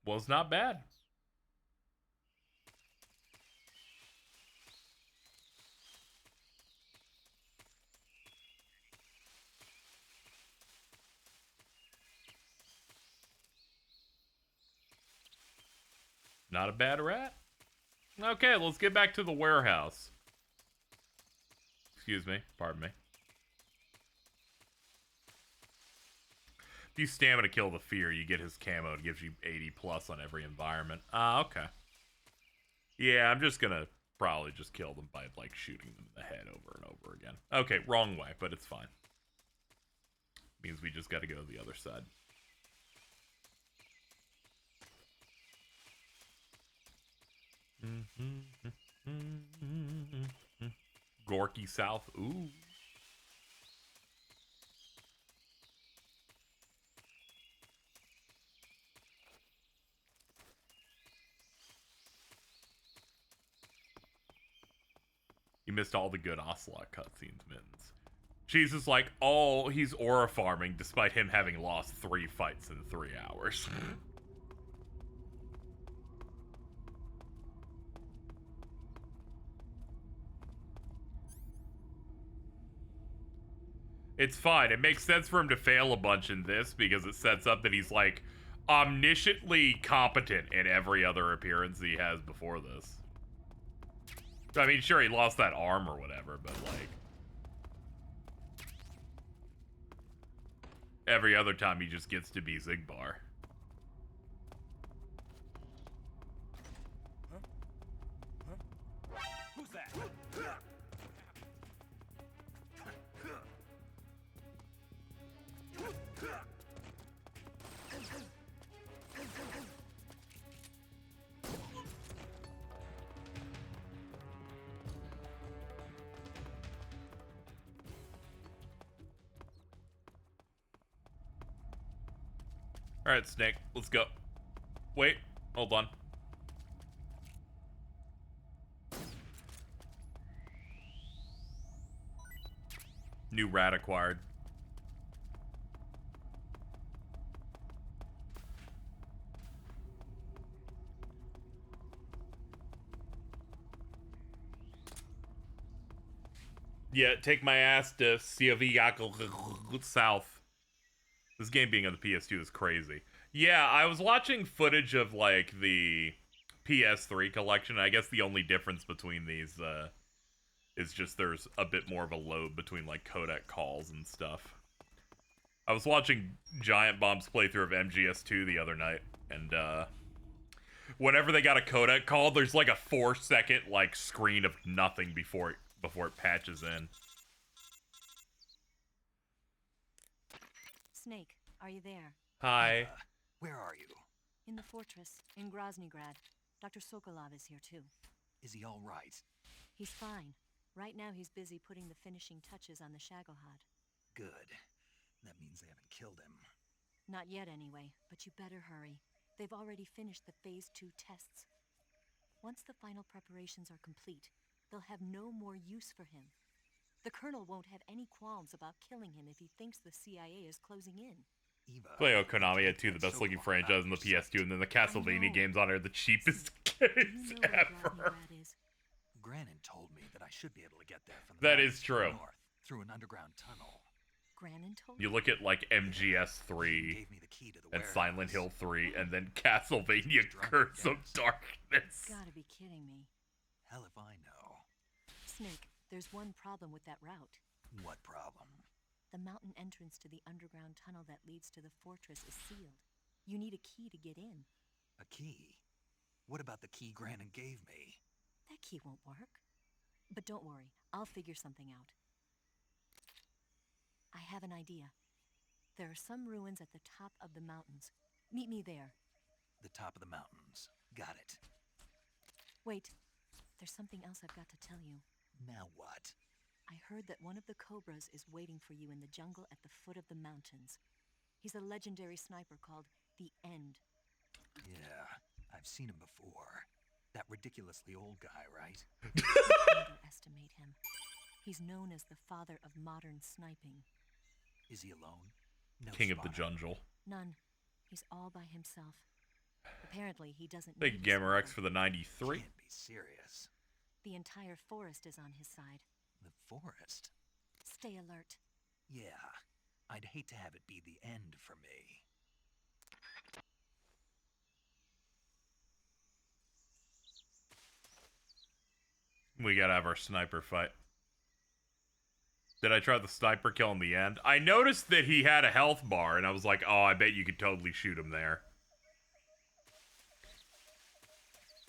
Well, it's not bad. Not a bad rat. Okay, let's get back to the warehouse. Excuse me. Pardon me. If you stamina kill the fear, you get his camo. It gives you 80 plus on every environment. Ah, okay. Yeah, I'm just gonna probably just kill them by, like, shooting them in the head over and over again. Okay, wrong way, but it's fine. Means we just gotta go to the other side. Gorky South. Ooh. You missed all the good Ocelot cutscenes, Mittens. She's just like, oh, he's aura farming despite him having lost 3 fights in 3 hours. It's fine. It makes sense for him to fail a bunch in this because it sets up that he's, like, omnisciently competent in every other appearance he has before this. I mean, sure, he lost that arm or whatever, but, like, every other time he just gets to be Zigbar. Who's that? Alright, Snake, let's go. Wait, hold on. New rat acquired. Yeah, take my ass to Siaviako South. This game being on the PS2 is crazy. Yeah, I was watching footage of, like, the PS3 collection. I guess the only difference between these is just there's a bit more of a load between like codec calls and stuff. I was watching Giant Bomb's playthrough of MGS2 the other night, and whenever they got a codec call, there's like a 4-second like screen of nothing before it patches in. Snake, are you there? Hi. Where are you? In the fortress, in Groznygrad. Dr. Sokolov is here too. Is he all right? He's fine. Right now he's busy putting the finishing touches on the Shagohod. Good. That means they haven't killed him. Not yet anyway, but you better hurry. They've already finished the Phase 2 tests. Once the final preparations are complete, they'll have no more use for him. The Colonel won't have any qualms about killing him if he thinks the CIA is closing in. Play Konami had 2 of the best looking franchise in the PS2, and then the Castlevania games on are the cheapest games ever. Granin told me that I should be able to get there from That is true. north through an underground tunnel. Granin told You look at like MGS3 and Silent Hill 3, and then Castlevania Curse of Darkness. Gotta be kidding me. Hell if I know. Snake, there's one problem with that route. What problem? The mountain entrance to the underground tunnel that leads to the fortress is sealed. You need a key to get in. A key? What about the key Granin gave me? That key won't work. But don't worry, I'll figure something out. I have an idea. There are some ruins at the top of the mountains. Meet me there. The top of the mountains. Got it. Wait, there's something else I've got to tell you. Now what? I heard that one of the Cobras is waiting for you in the jungle at the foot of the mountains. He's a legendary sniper called the End. Yeah, I've seen him before. That ridiculously old guy, right? Don't underestimate him. He's known as the father of modern sniping. Is he alone? No King of the spotter. Jungle. None. He's all by himself. Apparently, he doesn't Thank you, need a Gamer X, sniper. for the 93. Can't be serious. The entire forest is on his side. The forest? Stay alert. Yeah, I'd hate to have it be the end for me. We gotta have our sniper fight. Did I try the sniper kill in the end? I noticed that he had a health bar, and I was like, oh, I bet you could totally shoot him there.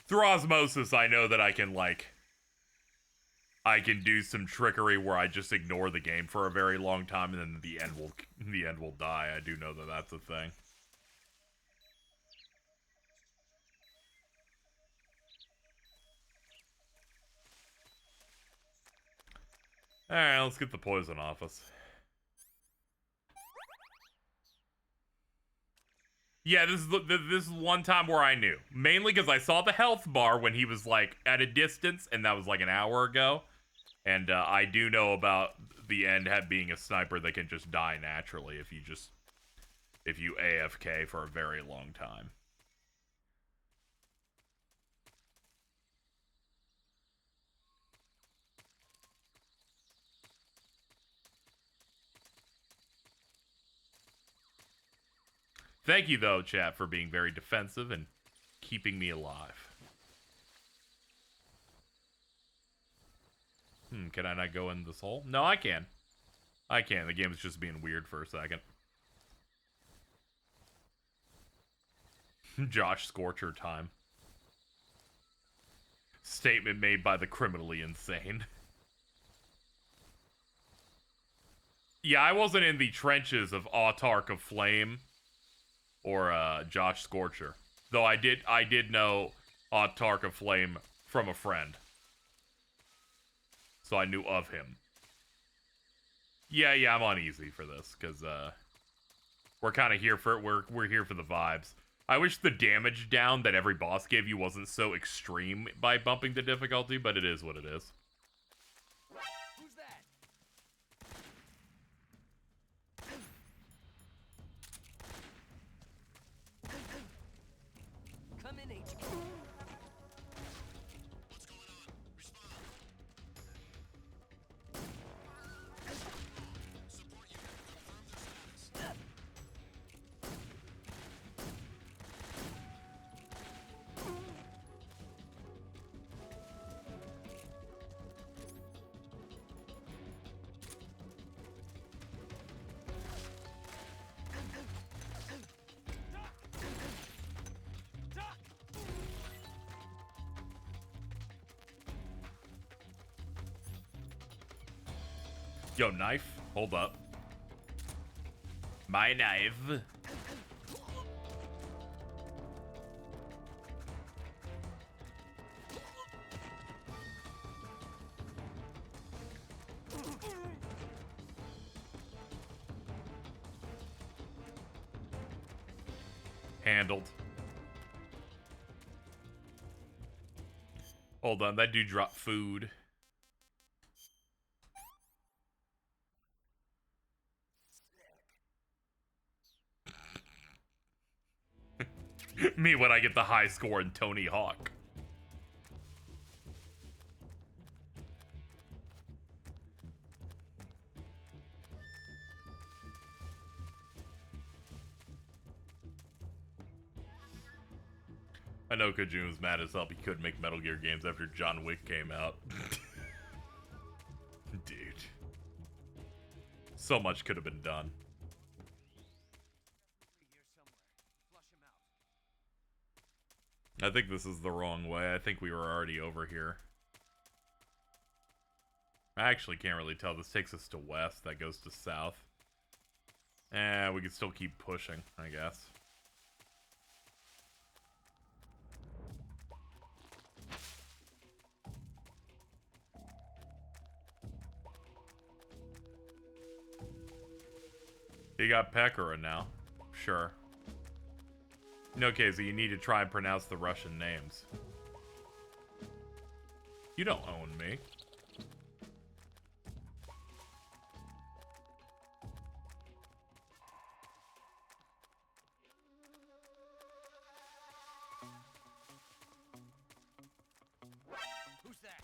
Through osmosis, I know that I can, like... I can do some trickery where I just ignore the game for a very long time, and then the end will die. I do know that that's a thing. Alright, let's get the poison off us. Yeah, this is one time where I knew. Mainly because I saw the health bar when he was, like, at a distance, and that was, like, an hour ago. And I do know about the End being a sniper that can just die naturally if you AFK for a very long time. Thank you, though, chat, for being very defensive and keeping me alive. Can I not go in this hole? No, I can. I can. The game is just being weird for a second. Josh Scorcher time. Statement made by the criminally insane. Yeah, I wasn't in the trenches of Autarch of Flame or Josh Scorcher. Though I did know Autarch of Flame from a friend. So I knew of him. Yeah, I'm uneasy for this, because we're kind of here for it. We're here for the vibes. I wish the damage down that every boss gave you wasn't so extreme by bumping the difficulty, but it is what it is. Who's that? Come in, HQ. Yo, knife. Hold up. My knife. Handled. Hold on, that dude dropped food. Me when I get the high score in Tony Hawk. I know Kojima was mad as hell he couldn't make Metal Gear games after John Wick came out. Dude. So much could have been done. I think this is the wrong way. I think we were already over here. I actually can't really tell. This takes us to west. That goes to south. We can still keep pushing, I guess. You got Pekora now. Sure. No, Casey, you need to try and pronounce the Russian names. You don't own me. Who's that?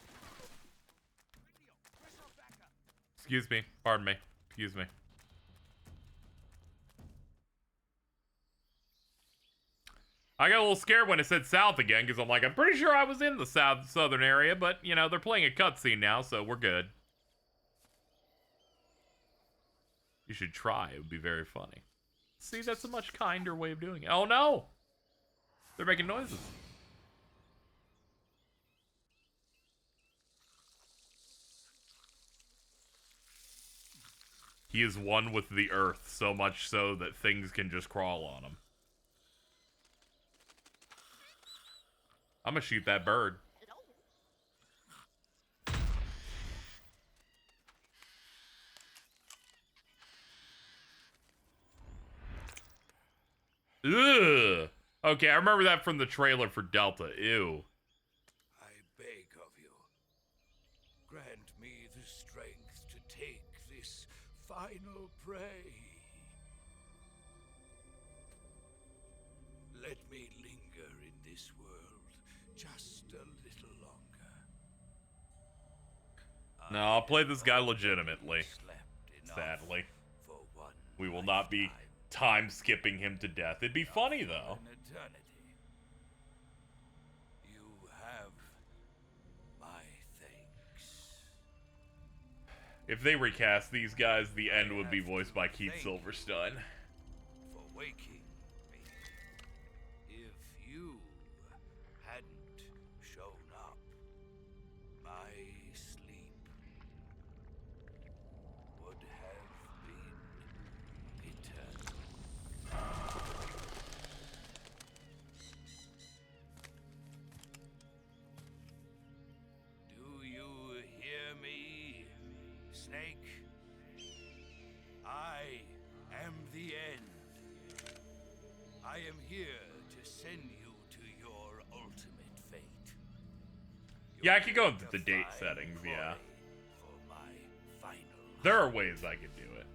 Excuse me. Pardon me. Excuse me. I got a little scared when it said south again, because I'm like, I'm pretty sure I was in the southern area, but, you know, they're playing a cutscene now, so we're good. You should try. It would be very funny. See, that's a much kinder way of doing it. Oh, no! They're making noises. He is one with the earth, so much so that things can just crawl on him. I'm gonna shoot that bird. Ugh. Okay, I remember that from the trailer for Delta. Ew. I beg of you, grant me the strength to take this final prey. Let me linger in this world just a little longer. No, I'll play this guy legitimately. Sadly. We will not be time skipping him to death. It'd be funny though. An eternity. You have my thanks. If they recast these guys, the end would be voiced by Keith Silverstein. For waking me. If you hadn't shown up, my sleep would have been eternal. Do you hear me, Snake? I am the end. I am here to send you to your ultimate fate. Yeah, I could go into the date settings, yeah. There are ways I could do it.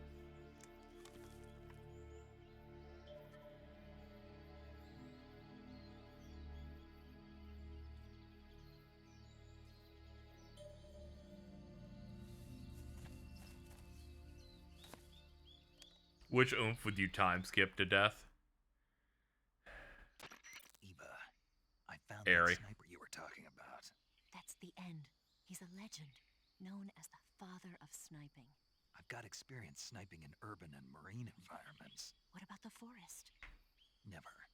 Which oomph would you time skip to death? Eva, I found Airy. that sniper you were talking about. That's the end. He's a legend, known as the father of sniping. I've got experience sniping in urban and marine environments. What about the forest? Never.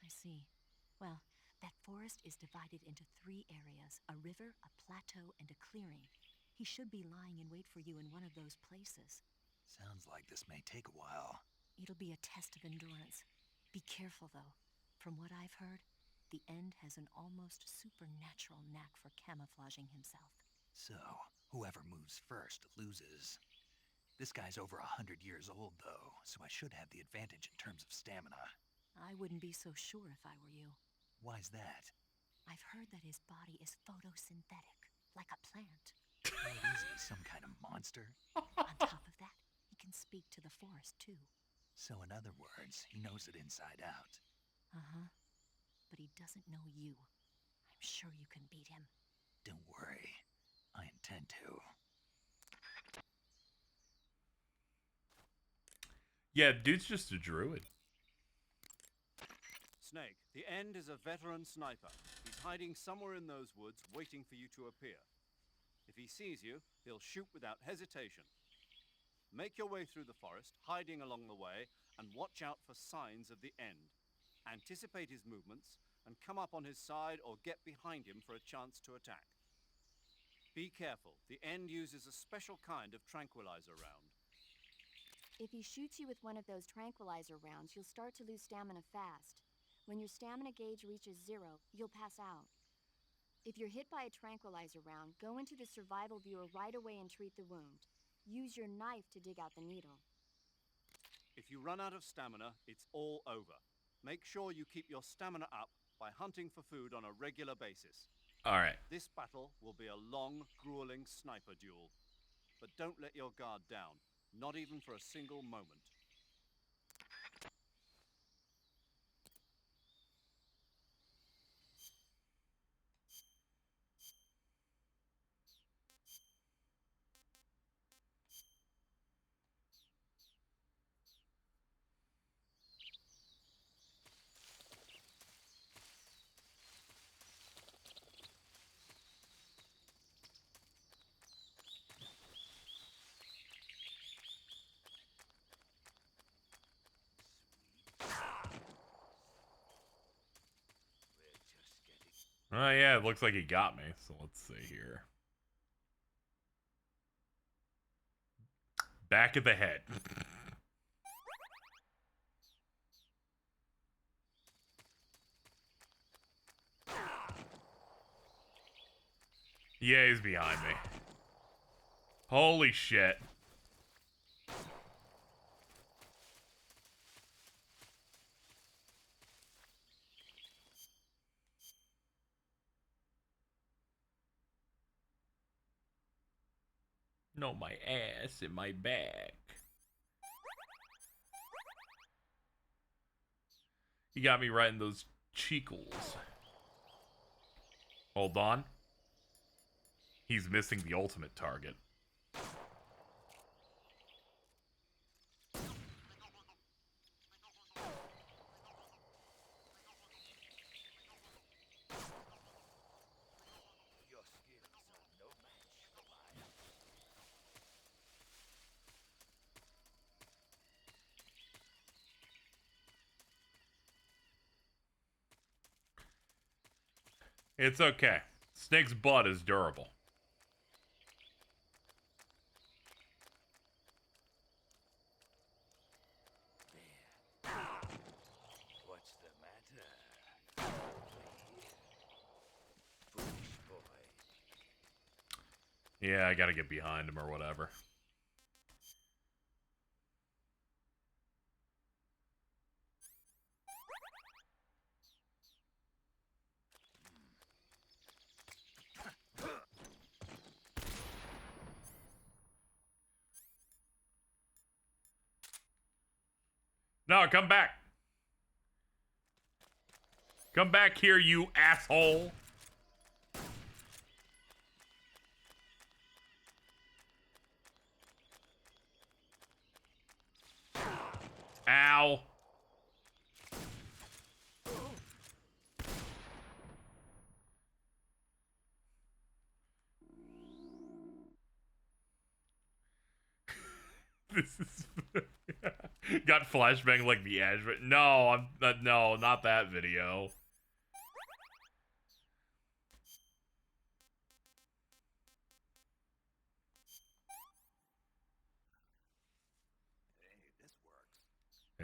I see. Well, that forest is divided into 3 areas, a river, a plateau, and a clearing. He should be lying in wait for you in one of those places. Sounds like this may take a while. It'll be a test of endurance. Be careful, though. From what I've heard, the End has an almost supernatural knack for camouflaging himself. So, whoever moves first loses. This guy's over 100 years old, though, so I should have the advantage in terms of stamina. I wouldn't be so sure if I were you. Why's that? I've heard that his body is photosynthetic, like a plant. What is he, some kind of monster? On top of that, he can speak to the forest, too. So in other words, he knows it inside out. Uh-huh. But he doesn't know you. I'm sure you can beat him. Don't worry. I intend to. Yeah, dude's just a druid. Snake, the End is a veteran sniper. He's hiding somewhere in those woods, waiting for you to appear. If he sees you, he'll shoot without hesitation. Make your way through the forest, hiding along the way, and watch out for signs of the End. Anticipate his movements, and come up on his side or get behind him for a chance to attack. Be careful, the End uses a special kind of tranquilizer round. If he shoots you with one of those tranquilizer rounds, you'll start to lose stamina fast. When your stamina gauge reaches 0, you'll pass out. If you're hit by a tranquilizer round, go into the survival viewer right away and treat the wound. Use your knife to dig out the needle. If you run out of stamina, it's all over. Make sure you keep your stamina up by hunting for food on a regular basis. All right. This battle will be a long, grueling sniper duel. But don't let your guard down, not even for a single moment. Oh, yeah, it looks like he got me. So let's see here. Back of the head. Yeah, he's behind me. Holy shit. No, my ass and my back. He got me right in those cheekles. Hold on. He's missing the ultimate target. It's okay. Snake's butt is durable. What's the matter? Foolish boy. Yeah, I gotta get behind him or whatever. No, come back. Come back here, you asshole. Ow. This is got flashbang like the edge, but no, I'm no, not that video.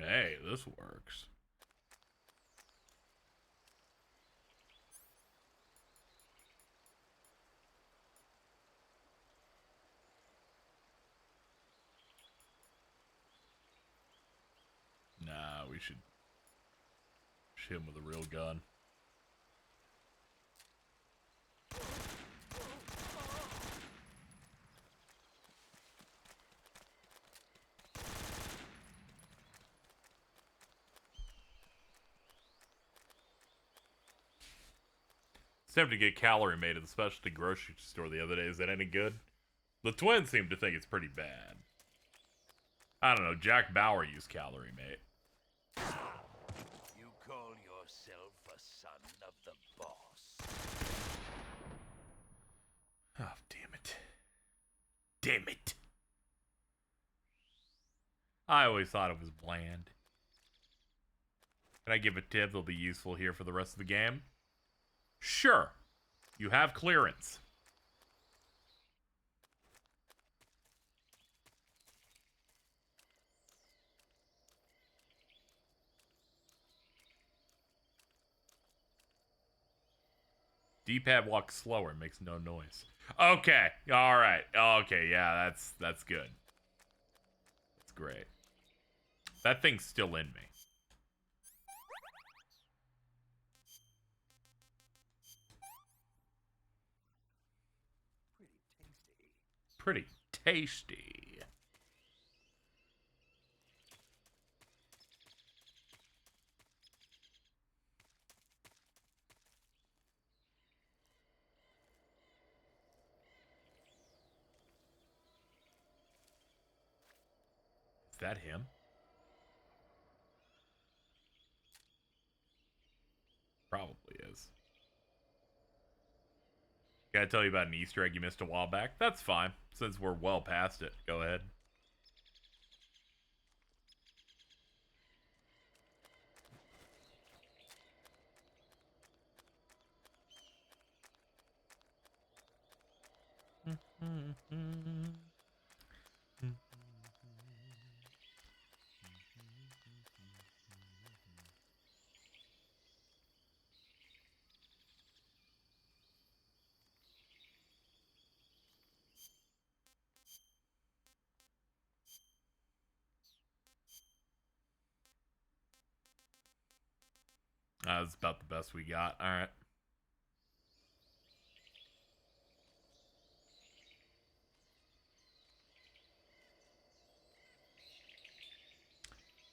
Hey, this works. Nah, we should hit him with a real gun. It's time to get calorie made at the specialty grocery store the other day. Is that any good? The twins seem to think it's pretty bad. I don't know. Jack Bauer used calorie mate. You call yourself a son of the boss. Oh, damn it. Damn it. I always thought it was bland. Can I give a tip that'll be useful here for the rest of the game? Sure. You have clearance. D-pad walks slower, makes no noise. Okay, all right. Okay, yeah, that's good. That's great. That thing's still in me. Pretty tasty. Is that him? Probably is. Gotta tell you about an Easter egg you missed a while back? That's fine, since we're well past it. Go ahead. That's about the best we got. All right.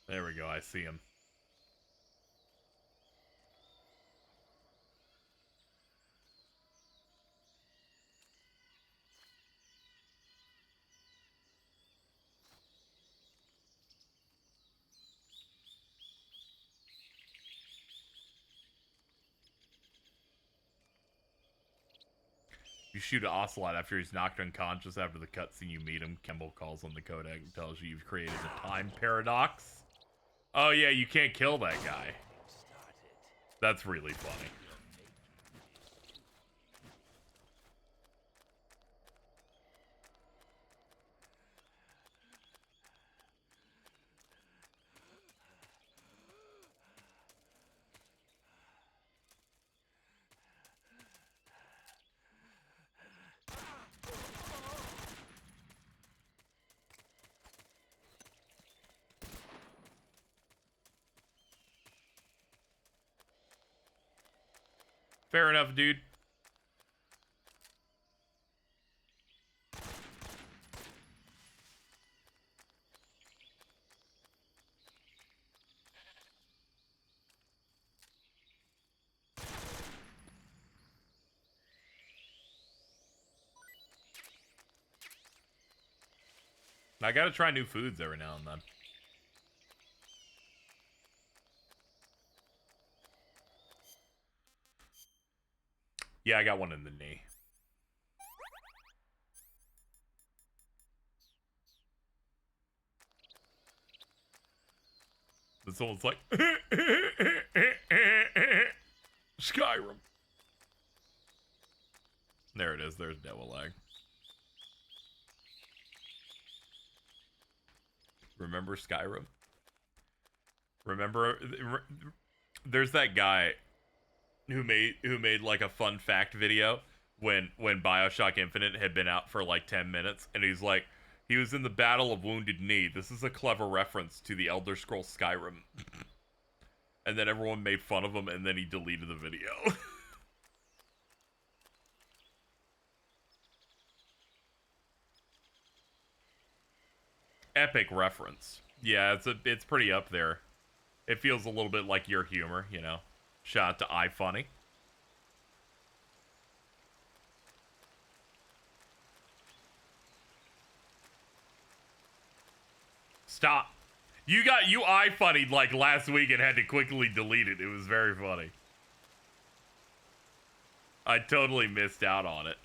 There we go. I see him. You shoot an Ocelot after he's knocked unconscious. After the cutscene, you meet him. Kemble calls on the codec and tells you you've created a time paradox. Oh yeah, you can't kill that guy. That's really funny. Fair enough, dude. I gotta try new foods every now and then. Yeah, I got one in the knee. Then someone's like, Skyrim. There it is. There's Devil Lag. Remember Skyrim? Remember, there's that guy who made like a fun fact video when BioShock Infinite had been out for like 10 minutes, and he's like, he was in the Battle of Wounded Knee. This is a clever reference to the Elder Scrolls Skyrim. And then everyone made fun of him, and then he deleted the video. Epic reference. Yeah, it's pretty up there. It feels a little bit like your humor, you know. Shout out to iFunny. Stop. You iFunnied like last week and had to quickly delete it. It was very funny. I totally missed out on it.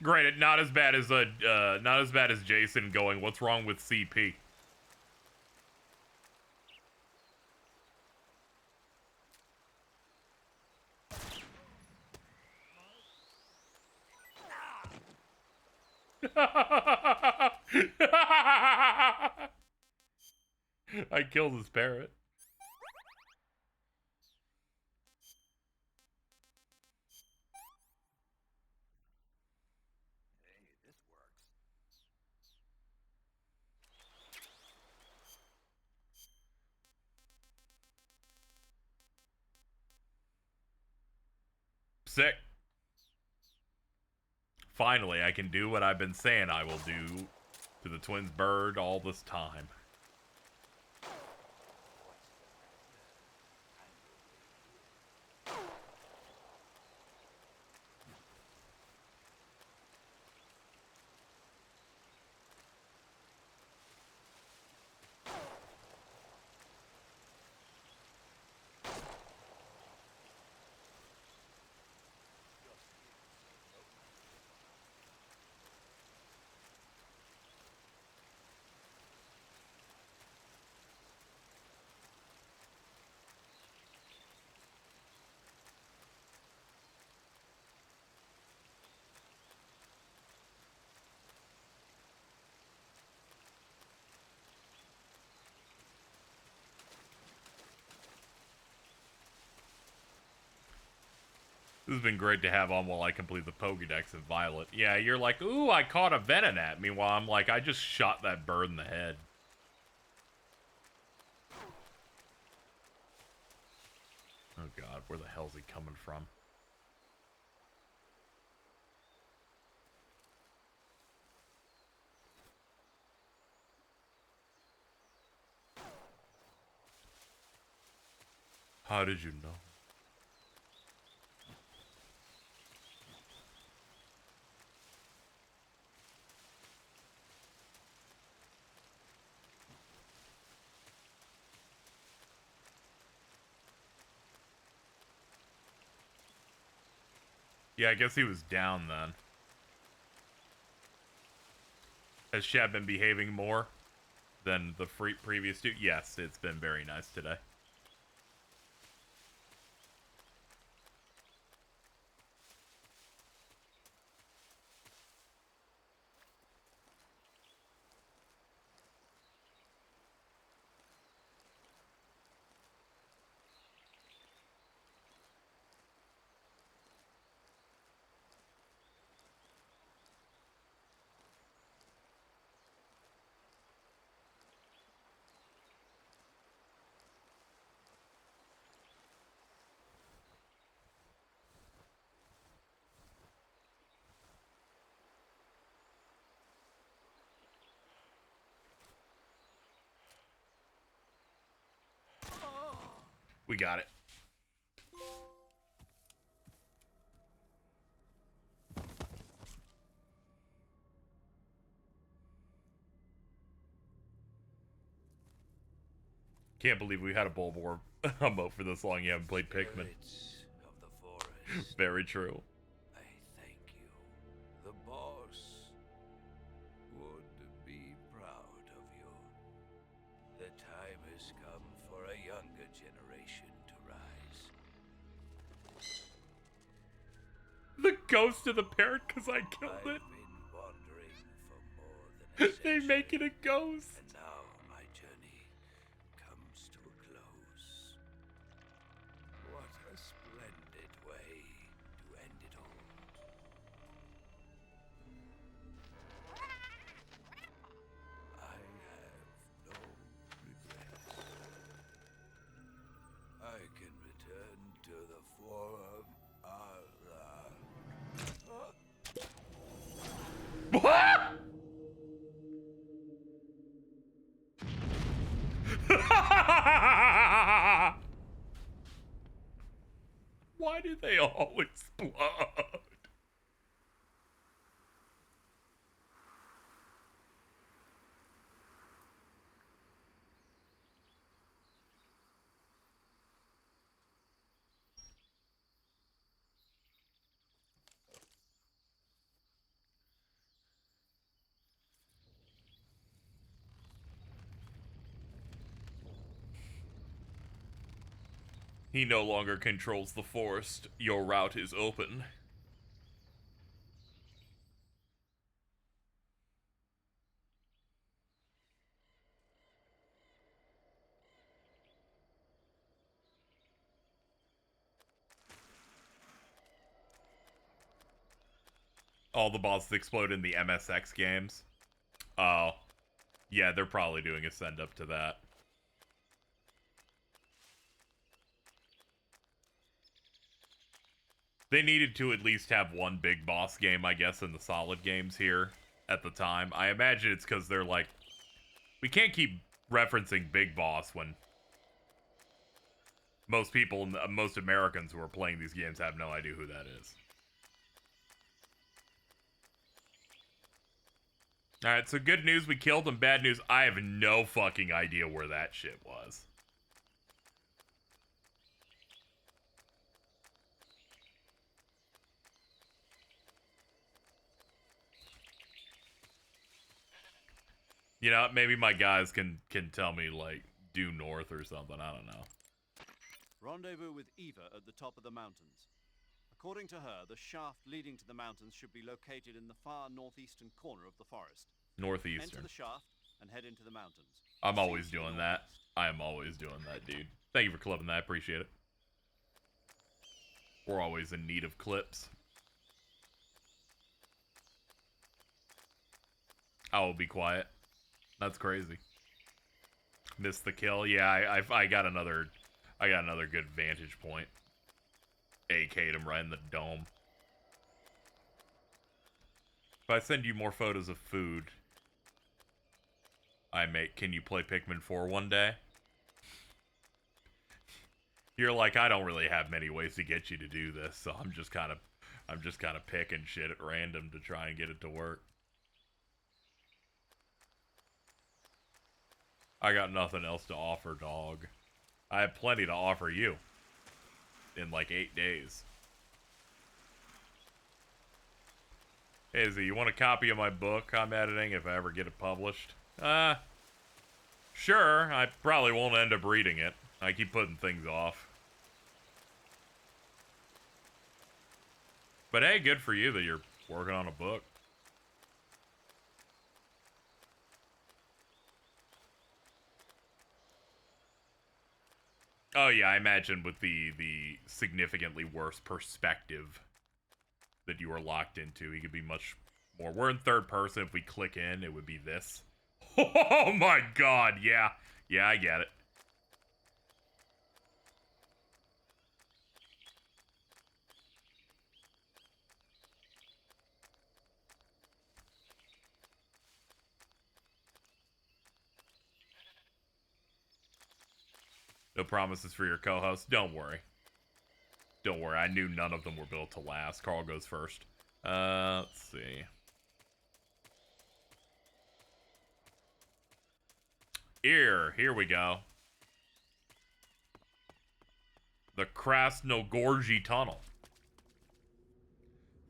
Granted, not as bad as Jason going, "What's wrong with CP?" I killed his parrot. Sick. Finally, I can do what I've been saying I will do to the twins bird all this time. This has been great to have on while I complete the Pokédex of Violet. Yeah, you're like, ooh, I caught a Venonat. Meanwhile, I'm like, I just shot that bird in the head. Oh god, where the hell's he coming from? How did you know? Yeah, I guess he was down then. Has Shad been behaving more than the previous two? Yes, it's been very nice today. We got it. Can't believe we had a Bulbor emote for this long. You haven't played Pikmin. Very true. I thank you. The boss would be proud of you. The time has come for a younger generation to rise. The ghost of the parrot because I killed it. I've been wandering for They make it a ghost. And now my journey comes to a close. What a splendid way to end it all. I have no regrets. I can return to the Forum What? Why do they all explode? He no longer controls the forest. Your route is open. All the bosses explode in the MSX games. Oh. Yeah, they're probably doing a send-up to that. They needed to at least have one big boss game, I guess, in the Solid games here at the time. I imagine it's because they're like, we can't keep referencing Big Boss when most people, most Americans who are playing these games have no idea who that is. Alright, so good news, we killed him. Bad news, I have no fucking idea where that shit was. You know, maybe my guys can tell me, like, due north or something. I don't know. Rendezvous with Eva at the top of the mountains. According to her, the shaft leading to the mountains should be located in the far northeastern corner of the forest. Northeastern. Enter the shaft and head into the mountains. I'm always doing that. I am always doing that, dude. Thank you for clipping that. I appreciate it. We're always in need of clips. I will be quiet. That's crazy. Missed the kill. Yeah, I got another good vantage point. AK'd him right in the dome. If I send you more photos of food, can you play Pikmin 4 one day? You're like, I don't really have many ways to get you to do this, so I'm just kind of picking shit at random to try and get it to work. I got nothing else to offer, dog. I have plenty to offer you. In like 8 days. Hey, Z, you want a copy of my book I'm editing if I ever get it published? Sure. I probably won't end up reading it. I keep putting things off. But hey, good for you that you're working on a book. Oh yeah, I imagine with the significantly worse perspective that you are locked into, he could be much more. We're in third person. If we click in, it would be this. Oh my god, yeah. Yeah, I get it. No promises for your co-host. Don't worry. Don't worry. I knew none of them were built to last. Carl goes first. Let's see. Here we go. The Krasnogorji Tunnel.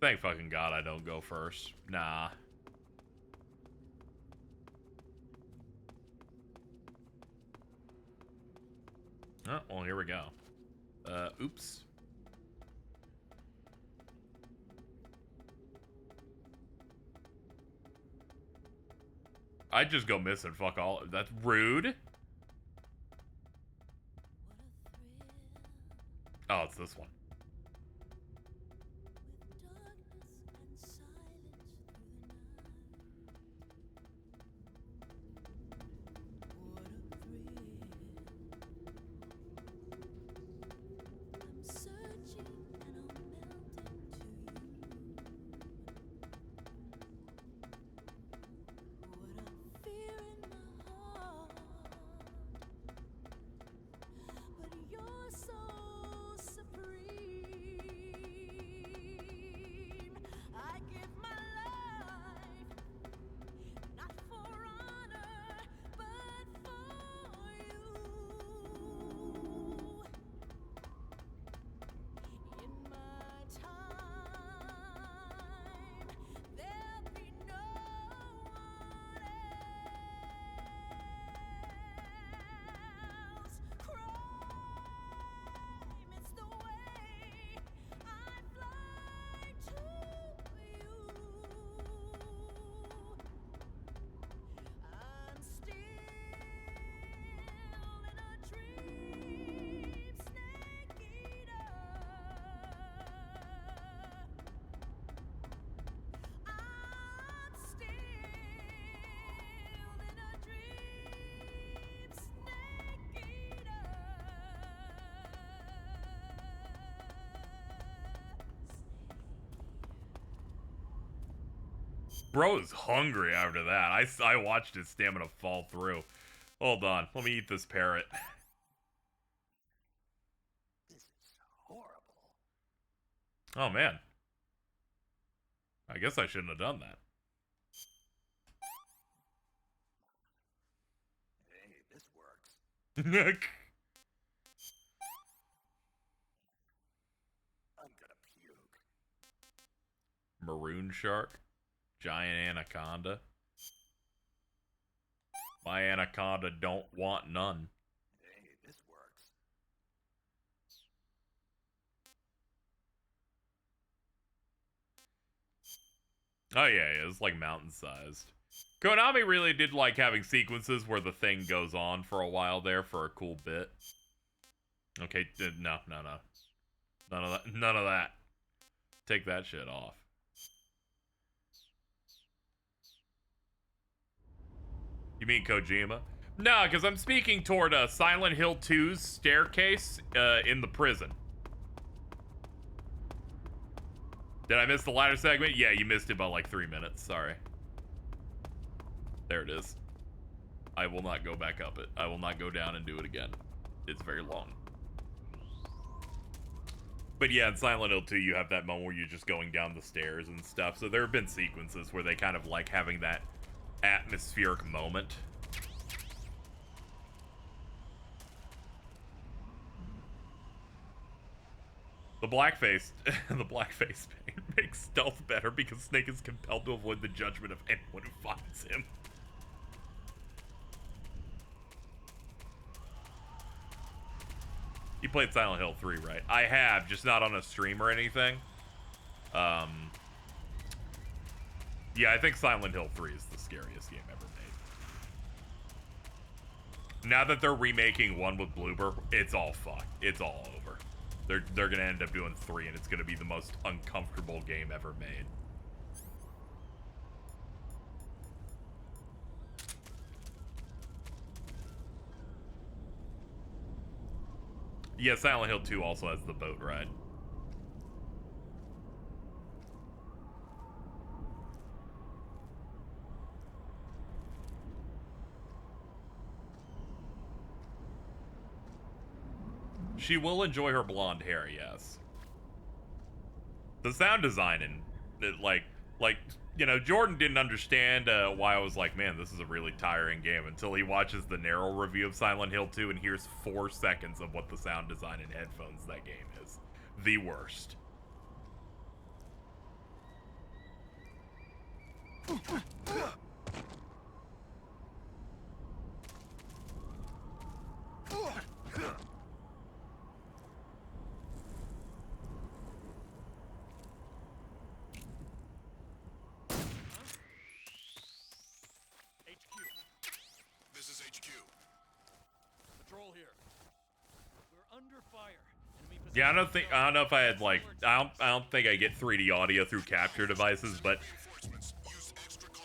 Thank fucking God I don't go first. Nah. Oh, well, here we go. Oops. I'd just go missing. Fuck all. That's rude. Oh, it's this one. Bro is hungry after that. I watched his stamina fall through. Hold on. Let me eat this parrot. This is horrible. Oh, man. I guess I shouldn't have done that. Hey, this works. I'm gonna puke. Maroon shark. Giant anaconda. My anaconda don't want none. Hey, this works. Oh yeah, it's like mountain-sized. Konami really did like having sequences where the thing goes on for a while there for a cool bit. Okay, no. None of that. None of that. Take that shit off. You mean Kojima? No, because I'm speaking toward Silent Hill 2's staircase in the prison. Did I miss the latter segment? Yeah, you missed it by like 3 minutes. Sorry. There it is. I will not go back up it. I will not go down and do it again. It's very long. But yeah, in Silent Hill 2, you have that moment where you're just going down the stairs and stuff. So there have been sequences where they kind of like having that atmospheric moment. The blackface paint makes stealth better because Snake is compelled to avoid the judgment of anyone who finds him. You played Silent Hill 3, right? I have, just not on a stream or anything. Yeah, I think Silent Hill 3 is the scariest game ever made. Now that they're remaking 1 with Bloober, it's all fucked. It's all over. They're gonna end up doing 3, and it's gonna be the most uncomfortable game ever made. Yeah, Silent Hill 2 also has the boat ride. She will enjoy her blonde hair, yes. The sound design and it, like, you know, Jordan didn't understand why I was like, man, this is a really tiring game until he watches the narrow review of Silent Hill 2 and hears 4 seconds of what the sound design and headphones that game is. The worst. HQ. Patrol here. We're under fire. Yeah, I don't know if I had like I don't think I get 3D audio through capture devices, but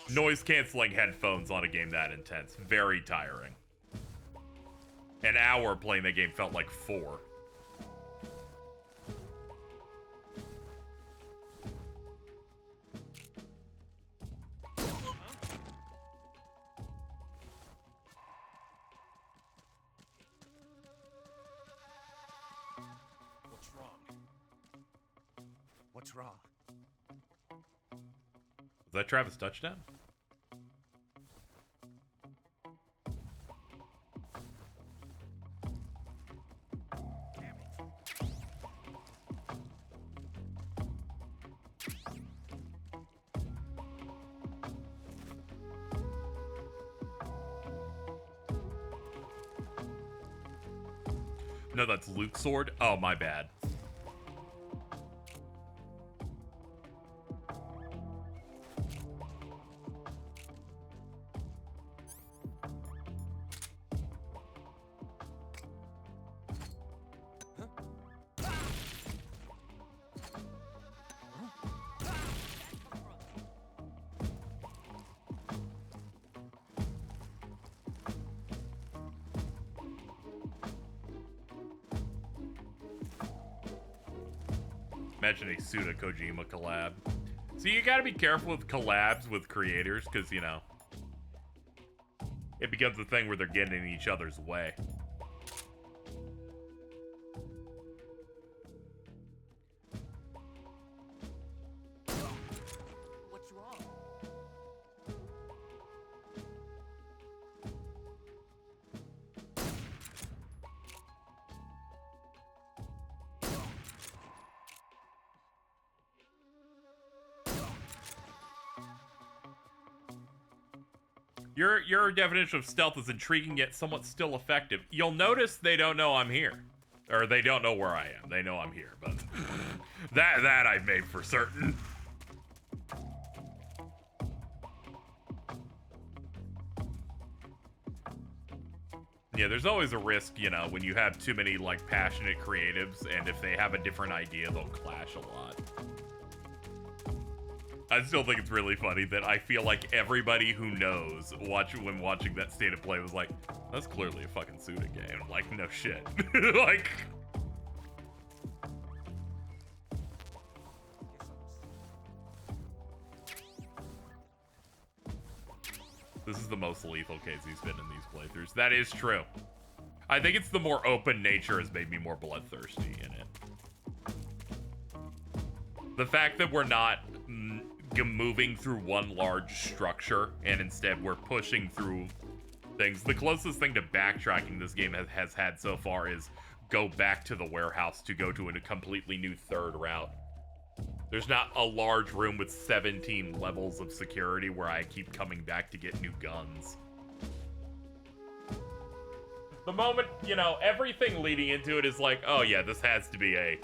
noise canceling headphones on a game that intense, very tiring. An hour playing that game felt like 4. What's wrong? What's wrong? Was that Travis touchdown? No, that's Luke's sword. Oh, my bad. Imagine a Suda Kojima collab. So you gotta be careful with collabs with creators, because, you know, it becomes a thing where they're getting in each other's way. What's wrong? Your definition of stealth is intriguing yet somewhat still effective. You'll notice they don't know I'm here. Or they don't know where I am. They know I'm here, but that I've made for certain. Yeah, there's always a risk, you know, when you have too many, like, passionate creatives, and if they have a different idea, they'll clash a lot. I still think it's really funny that I feel like everybody who knows when watching that State of Play was like, that's clearly a fucking Suda game. I'm like, no shit. Like... This is the most lethal case he's been in these playthroughs. That is true. I think it's the more open nature has made me more bloodthirsty in it. The fact that we're not moving through one large structure and instead we're pushing through things. The closest thing to backtracking this game has had so far is go back to the warehouse to go to a completely new third route. There's not a large room with 17 levels of security where I keep coming back to get new guns. The moment, you know, everything leading into it is like, oh yeah, this has to be a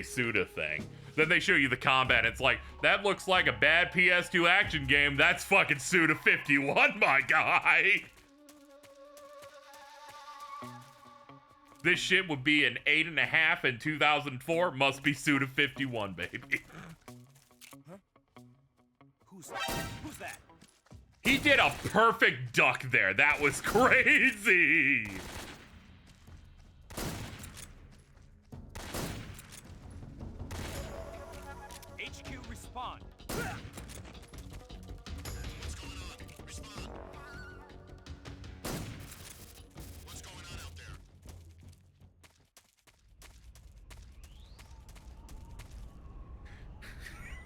Suda thing. Then they show you the combat, it's like, that looks like a bad PS2 action game. That's fucking Suda 51, my guy. This shit would be an 8.5 in 2004. Must be Suda 51, baby. Huh? Who's that? He did a perfect duck there. That was crazy. HQ respond.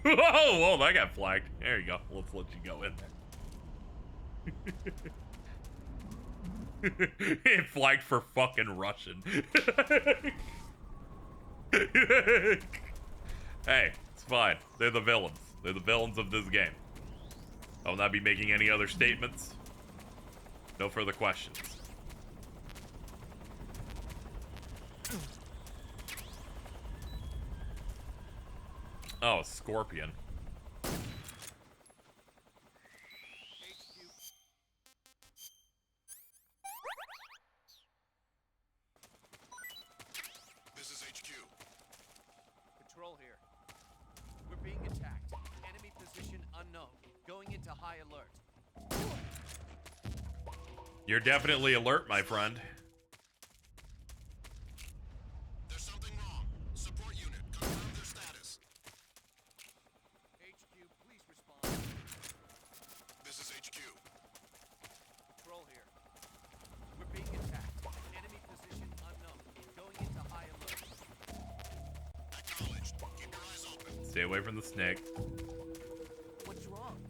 Whoa, that got flagged. There you go. Let's let you go in there. It flagged for fucking Russian. Hey, it's fine. They're the villains. They're the villains of this game. I will not be making any other statements. No further questions. Oh, Scorpion. into high alert. You're definitely alert, my friend. There's something wrong. Support unit, confirm their status. HQ, please respond. This is HQ. Patrol here. We're being attacked. Enemy position unknown. Going into high alert. Acknowledged. Keep your eyes open. Stay away from the snake. What's wrong?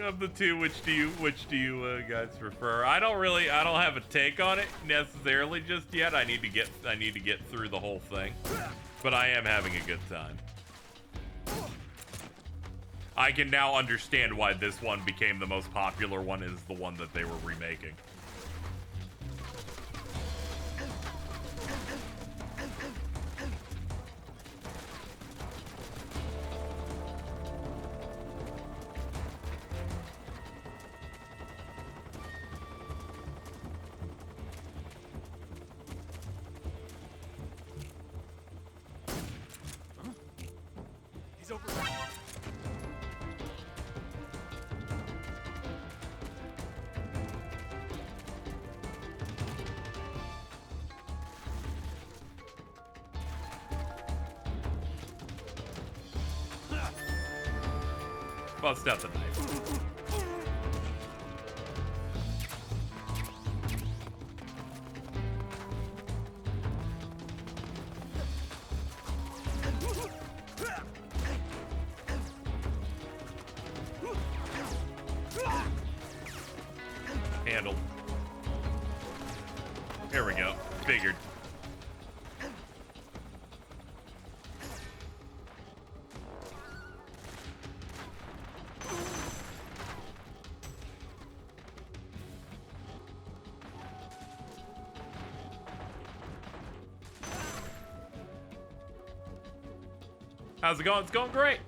Of the two, which do you guys prefer? I don't have a take on it necessarily just yet. I need to get through the whole thing, but I am having a good time. I can now understand why this one became the most popular one, is the one that they were remaking. He's over. Bust out the knife. Handled. Here we go. Figured. How's it going? It's going great.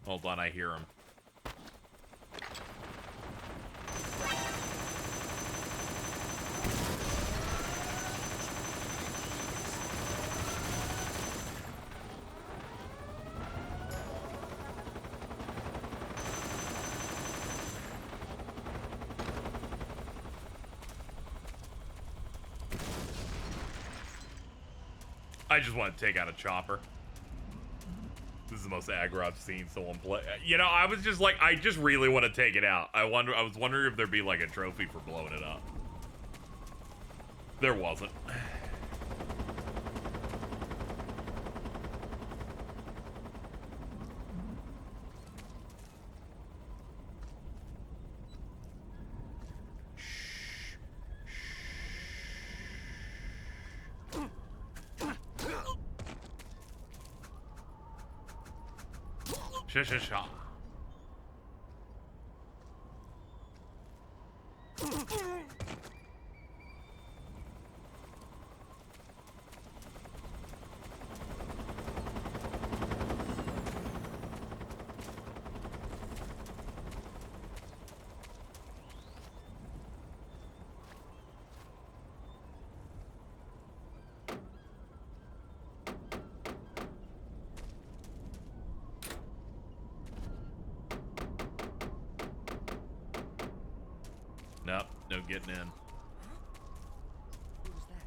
Hold on, I hear him. I just want to take out a chopper. This is the most aggro I've seen someone play. You know, I was just like, I just really want to take it out. I was wondering if there'd be like a trophy for blowing it up. There wasn't. Sha. Nope, no getting in. Who was that?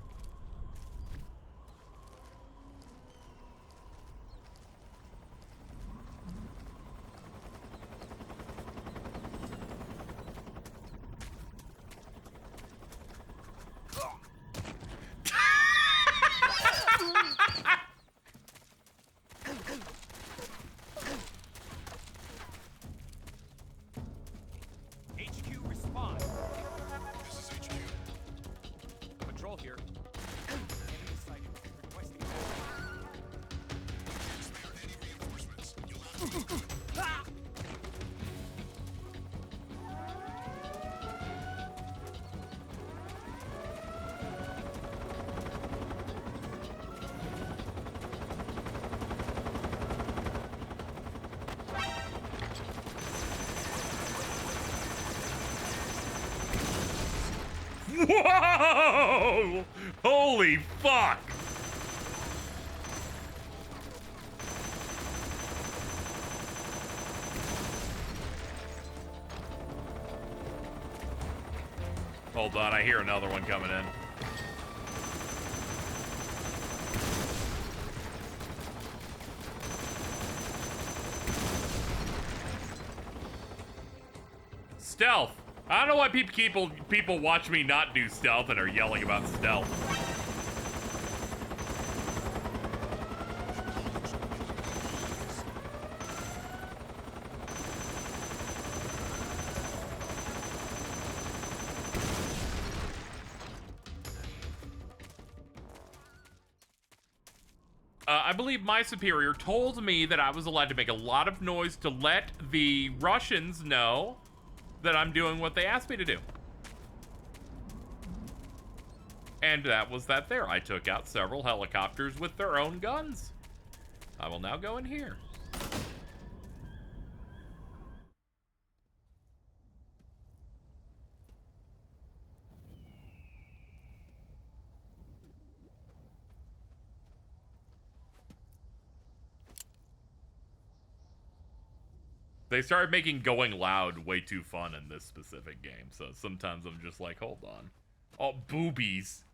Whoa! Holy fuck! Hold on, I hear another one coming in. Stealth. I don't know why people watch me not do stealth and are yelling about stealth. I believe my superior told me that I was allowed to make a lot of noise to let the Russians know that I'm doing what they asked me to do. And that was that there. I took out several helicopters with their own guns. I will now go in here. They started making going loud way too fun in this specific game, so sometimes I'm just like, hold on. Oh, boobies.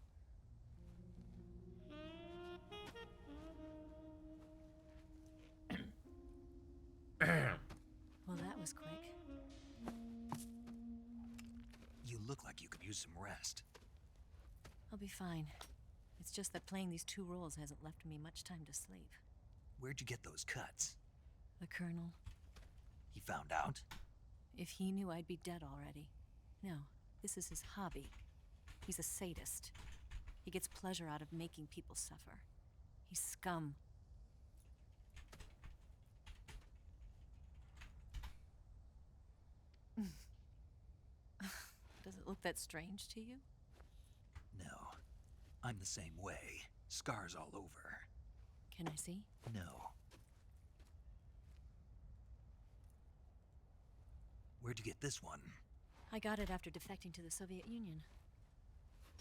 Well, that was quick. You look like you could use some rest. I'll be fine. It's just that playing these two roles hasn't left me much time to sleep. Where'd you get those cuts? The Colonel. He found out? If he knew, I'd be dead already. No, this is his hobby. He's a sadist. He gets pleasure out of making people suffer. He's scum. Does it look that strange to you? No. I'm the same way. Scars all over. Can I see? No. Where'd you get this one? I got it after defecting to the Soviet Union.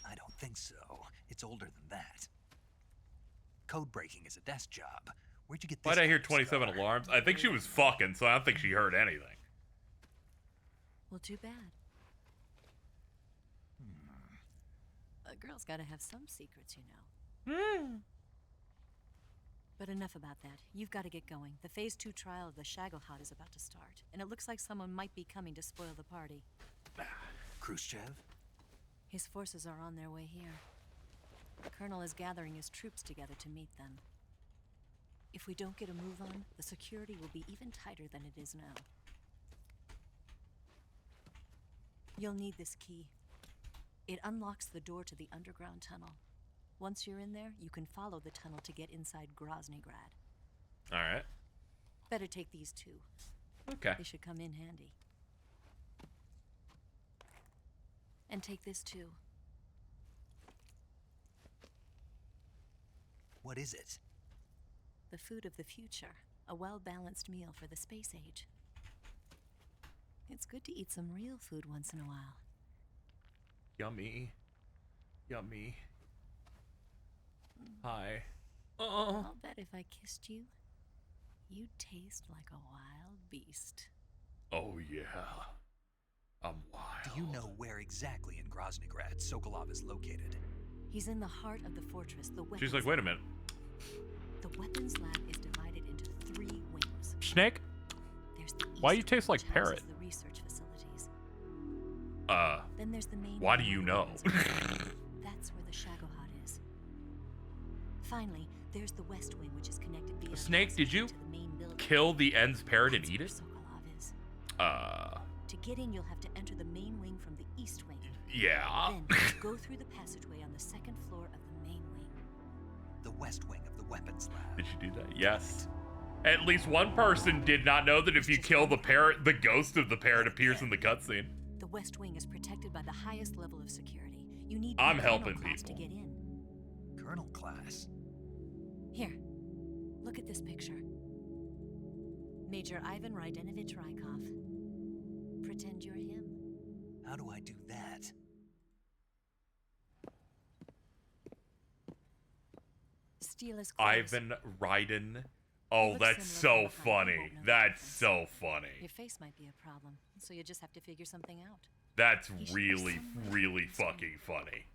I don't think so. It's older than that. Code breaking is a desk job. Where'd you get this? Why'd I hear 27 alarms? I think she was fucking, so I don't think she heard anything. Well, too bad. A girl's gotta have some secrets, you know. But enough about that. You've got to get going. The Phase 2 trial of the Shagohod is about to start, and it looks like someone might be coming to spoil the party. Khrushchev? His forces are on their way here. The Colonel is gathering his troops together to meet them. If we don't get a move on, the security will be even tighter than it is now. You'll need this key. It unlocks the door to the underground tunnel. Once you're in there, you can follow the tunnel to get inside Groznygrad. All right. Better take these two. Okay. They should come in handy. And take this too. What is it? The food of the future. A well-balanced meal for the space age. It's good to eat some real food once in a while. Yummy. Yummy. Hi. I'll bet if I kissed you, you'd taste like a wild beast. Oh, yeah. I'm wild. Do you know where exactly in Groznygrad Sokolov is located? He's in the heart of the fortress, the weapons She's like, wait a minute. The weapons lab is divided into 3 wings. Snake? There's the Why east, you taste like which parrot? houses the research facilities. Then there's the main why wing do you of know? the weapons. That's where the Shagohod is. Finally, there's the west wing, which is connected via Snake, did you to the main building. kill the End's parrot and eat it? Sokolov is. To get in, you'll have to enter the main wing from the east wing. Yeah. Then go through the passageway on the 2nd floor of the main wing. The west wing of the weapons lab. Did you do that? Yes. At least one person did not know that if you kill the parrot, the ghost of the parrot appears in the cutscene. The West Wing is protected by the highest level of security. You need I'm colonel helping class people. to get in. Colonel class? Here, look at this picture. Major Ivan Rydenovich Rykov. Pretend you're him. How do I do that? Steal his clothes. Ivan Ryden. Oh, looks that's similar, so but I funny. won't know the That's difference. so funny. Your face might be a problem, so you just have to figure something out. That's He should really, be somewhere really in this room. fucking funny.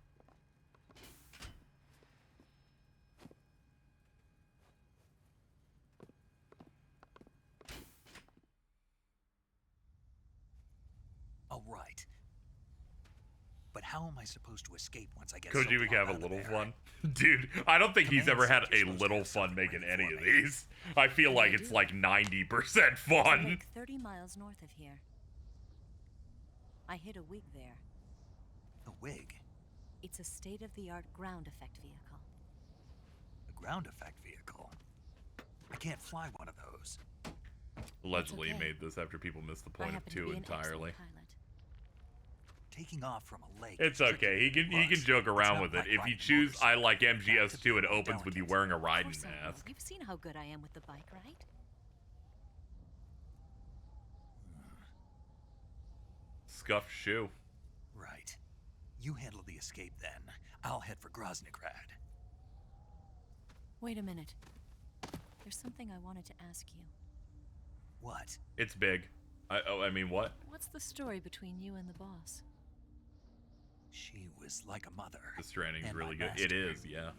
Oh, right. But how am I supposed to escape once I get Kojima Sokolov can have a out of little there? fun. Dude, I don't think he's Command ever had center's a supposed to little have fun something making ready any for of me. these. I feel like it's like 90% fun. Lake 30 miles north of here. I hid a wig there. A wig? It's a state-of-the-art ground effect vehicle. A ground effect vehicle? I can't fly one of those. Allegedly okay. made this after people missed the I point of happen to 2 be an excellent entirely. pilot. Taking off from a lake. It's is okay. He tricky, can but joke around it's with not it. like If you riding choose I like motorcycles. You have to MGS2, it be opens with you delicate. wearing a Of riding course I will. mask. You've seen how good I am with the bike, right? Scuffed shoe. Right. You handle the escape then. I'll head for Groznygrad. Wait a minute. There's something I wanted to ask you. What? It's big. I mean, what? What's the story between you and the boss? She was like a mother. The Stranding's and really my good. It master. is, yeah.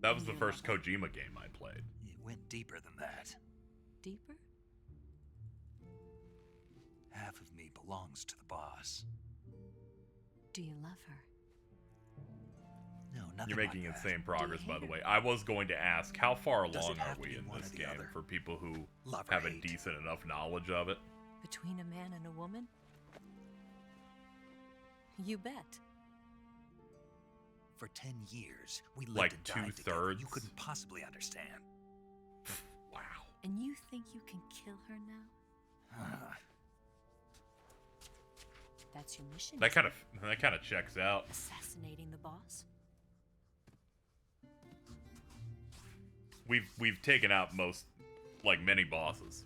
That was the You first love Kojima game I played. It went deeper than that. Deeper? Half of me belongs to the boss. Do you love her? No, nothing You're making like that. insane progress, by the hate way. I was going to ask, how far Does along it are have to we be in one this or the game other? for people who Love or have a hate? decent enough knowledge of it? Between a man and a woman? You bet. For 10 years, we lived Like and died together. 2/3? You couldn't possibly understand. Wow. And you think you can kill her now? That's your mission. That isn't kind of checks out. it? Assassinating the boss? We've taken out most, like, many bosses.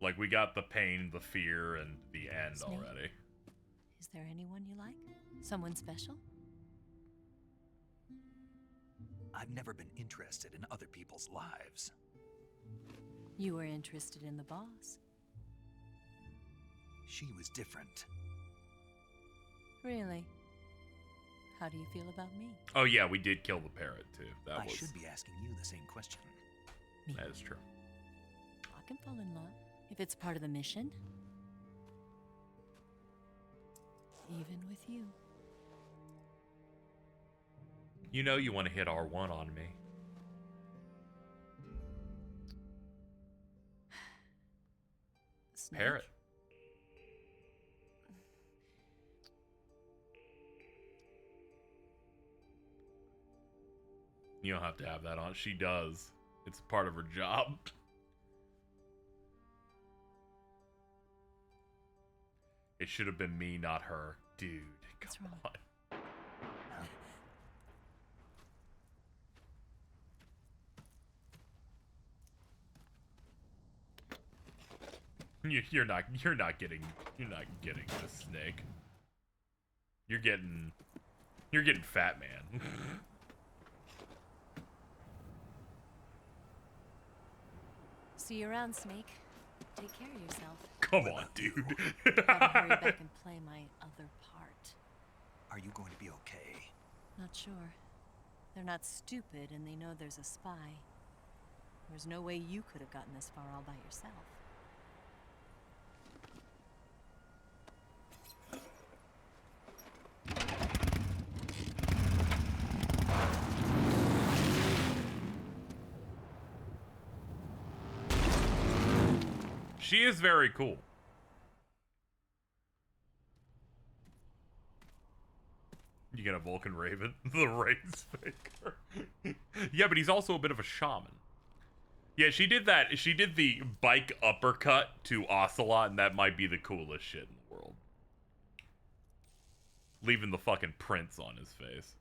Like, we got the pain, the fear, and the end Snake? already. Is there anyone you like? Someone special? I've never been interested in other people's lives. You were interested in the boss. She was different. Really? How do you feel about me? Oh yeah, we did kill the parrot too. That I was should be asking you the same question. that is true. I can fall in love if it's part of the mission. Even with you. You know you want to hit R1 on me. Snake? Parrot. You don't have to have that on. She does. It's part of her job. It should have been me, not her. Dude, come on. You're not getting this, Snake. You're getting Fat Man. See you around, Snake. Take care of yourself. Come on, dude. Gotta hurry back and play my other part. Are you going to be okay? Not sure. They're not stupid and they know there's a spy. There's no way you could have gotten this far all by yourself. She is very cool. You get a Vulcan Raven, the race faker. Yeah, but he's also a bit of a shaman. Yeah, she did that. She did the bike uppercut to Ocelot, and that might be the coolest shit in the world. Leaving the fucking prints on his face.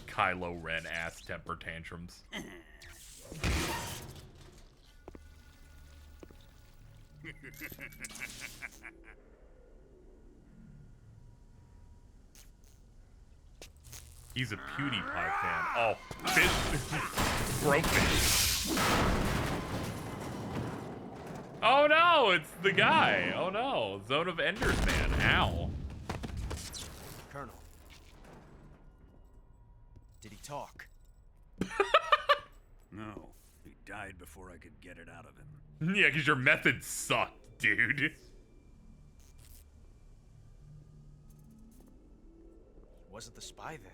Kylo Ren ass temper tantrums. He's a PewDiePie fan. Oh, fish. Broke fish. Oh no, it's the guy. Oh no, Zone of Enders, man. Ow. Colonel. Did he talk? No, he died before I could get it out of him. Yeah, because your methods suck, dude. Wasn't the spy then?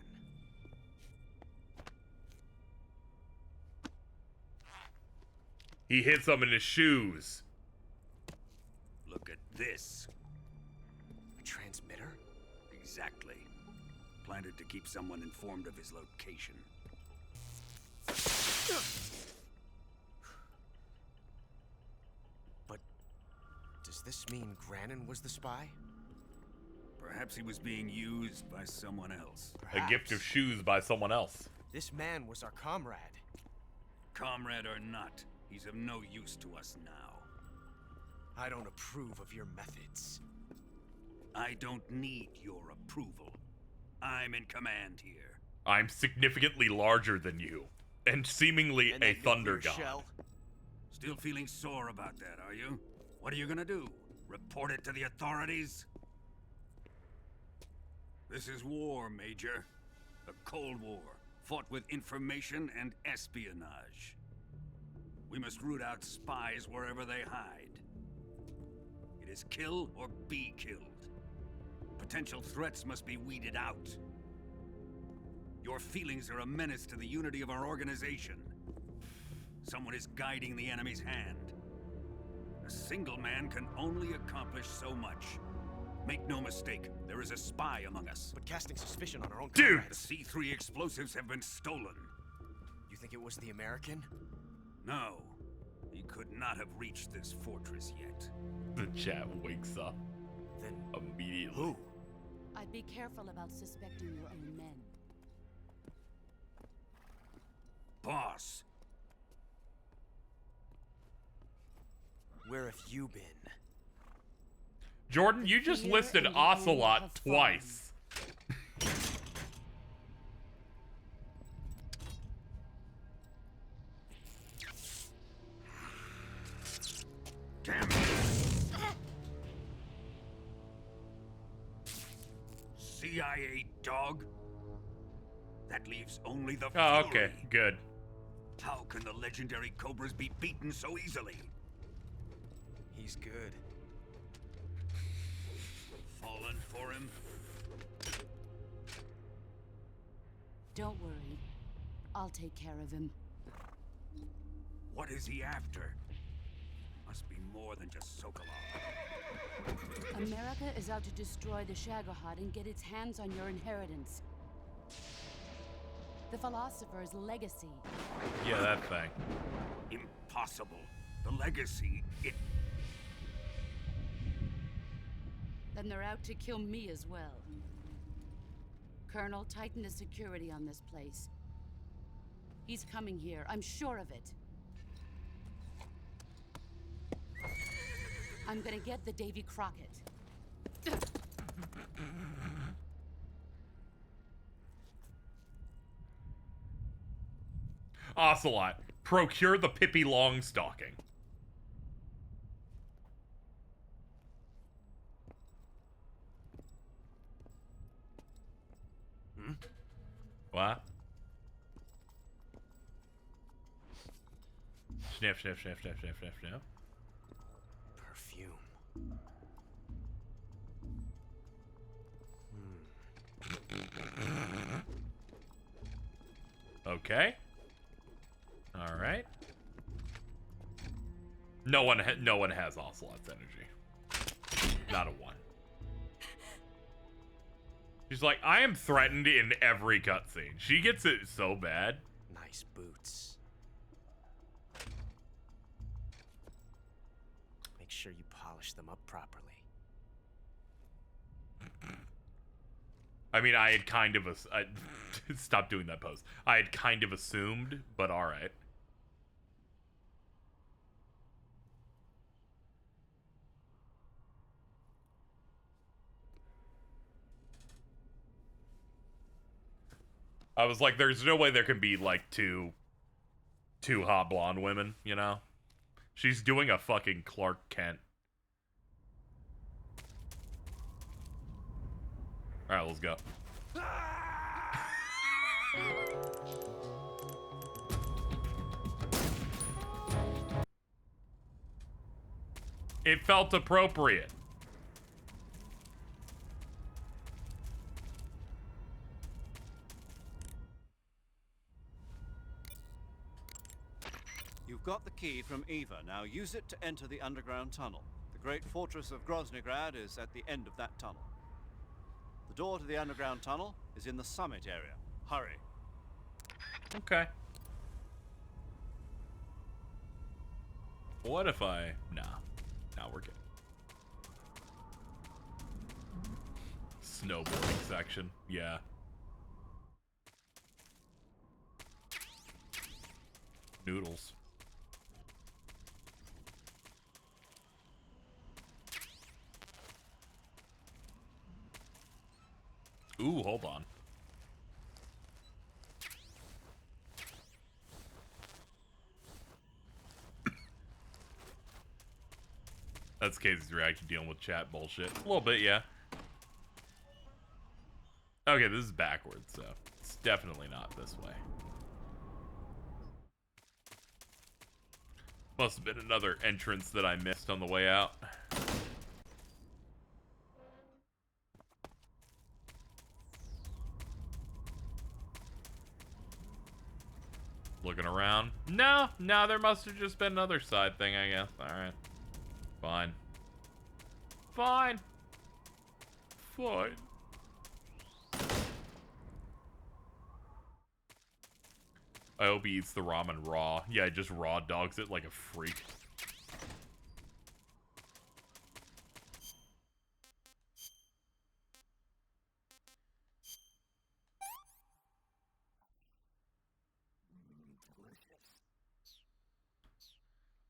He hit some in his shoes. Look at this. A transmitter? Exactly. Planted to keep someone informed of his location. But does this mean Granin was the spy? Perhaps he was being used by someone else. A gift of shoes by someone else. This man was our comrade. Comrade or not, he's of no use to us now. I don't approve of your methods. I don't need your approval. I'm in command here. I'm significantly larger than you, and seemingly a thunder god. Shell? Still feeling sore about that, are you? What are you gonna do? Report it to the authorities? This is war, Major. A Cold War, fought with information and espionage. We must root out spies wherever they hide. It is kill or be killed. Potential threats must be weeded out. Your feelings are a menace to the unity of our organization. Someone is guiding the enemy's hand. A single man can only accomplish so much. Make no mistake, there is a spy among us. But casting suspicion on our own Dude! comrades. The C3 explosives have been stolen. You think it was the American? No. He could not have reached this fortress yet. The chat wakes up. Then immediately. Who? I'd be careful about suspecting your own men. Boss! Where have you been? Jordan, you just listed Ocelot twice. Damn it! CIA dog? That leaves only the Oh, Fury. okay, good. How can the legendary Cobras be beaten so easily? He's good. Fallen for him? Don't worry. I'll take care of him. What is he after? Must be more than just Sokolov. America is out to destroy the Shagohod and get its hands on your inheritance. The philosopher's legacy. Yeah, that thing. Impossible. The legacy, it... Then they're out to kill me as well. Colonel, tighten the security on this place. He's coming here, I'm sure of it. I'm gonna get the Davy Crockett. Ocelot, procure the Pippi Longstocking. What? Sniff, sniff, sniff, sniff, sniff, sniff, sniff. Perfume. Okay. All right. No one has Ocelot's energy. Not a one. She's like, I am threatened in every cutscene. She gets it so bad. Nice boots. Make sure you polish them up properly. I mean, I had kind of stop doing that pose. I had kind of assumed, but all right. I was like, there's no way there can be like two hot blonde women, you know? She's doing a fucking Clark Kent. All right, let's go. It felt appropriate. You've got the key from Eva. Now use it to enter the underground tunnel. The great fortress of Groznygrad is at the end of that tunnel. The door to the underground tunnel is in the summit area. Hurry. Okay. What if I... Nah, we're good. Snowboarding section. Yeah. Noodles. Ooh, hold on. That's Casey's reaction dealing with chat bullshit. A little bit, yeah. Okay, this is backwards, so it's definitely not this way. Must have been another entrance that I missed on the way out. Looking around. No, there must have just been another side thing, I guess. Alright. Fine. Fine. I hope he eats the ramen raw. Yeah, just raw dogs it like a freak.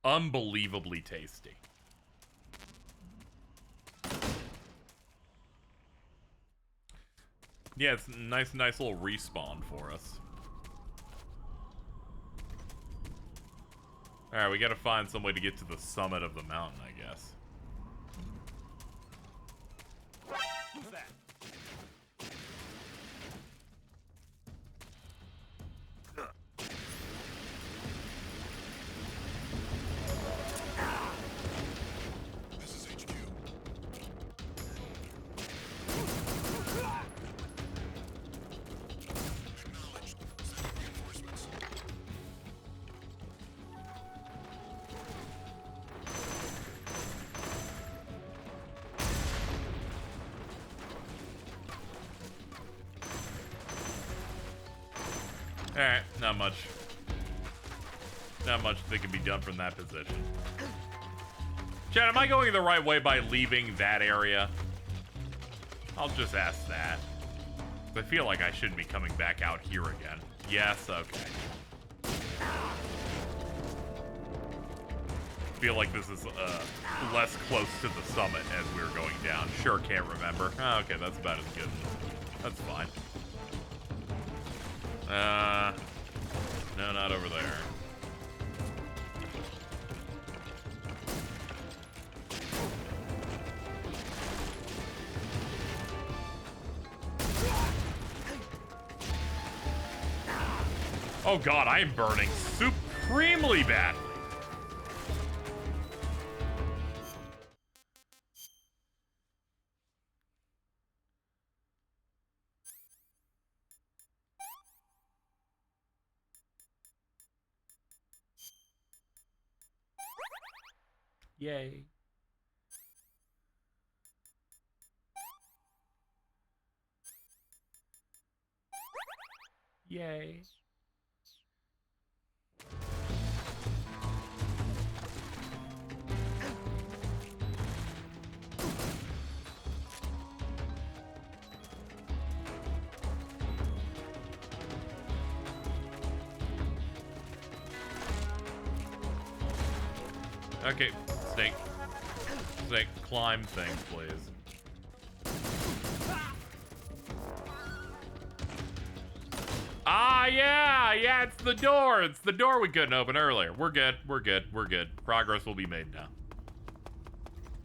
Unbelievably tasty. Yeah, it's a nice little respawn for us. Alright, we gotta find some way to get to the summit of the mountain, I guess. Who's that? This is HQ. Acknowledged. Sending reinforcements. Alright, not much. Not much that can be done from that position. Chad, am I going the right way by leaving that area? I'll just ask that. I feel like I shouldn't be coming back out here again. Yes, okay. Feel like this is less close to the summit as we were going down. Sure, can't remember. Oh, okay, that's about as good. That's fine. No, not over there. Oh god, I am burning supremely badly. Yay. Yay. Okay, snake. Snake, climb thing, please. Ah, yeah, it's the door. It's the door we couldn't open earlier. We're good. Progress will be made now.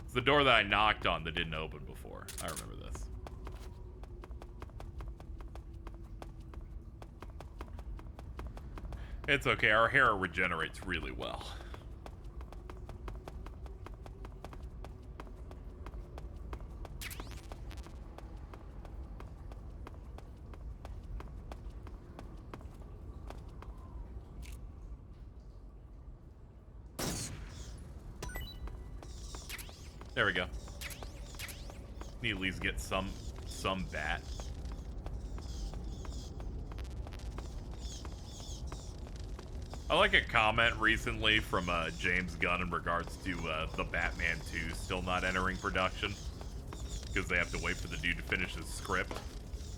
It's the door that I knocked on that didn't open before. I remember this. It's okay. Our hair regenerates really well. There we go. Need at least get some bat. I like a comment recently from James Gunn in regards to the Batman 2 still not entering production because they have to wait for the dude to finish his script.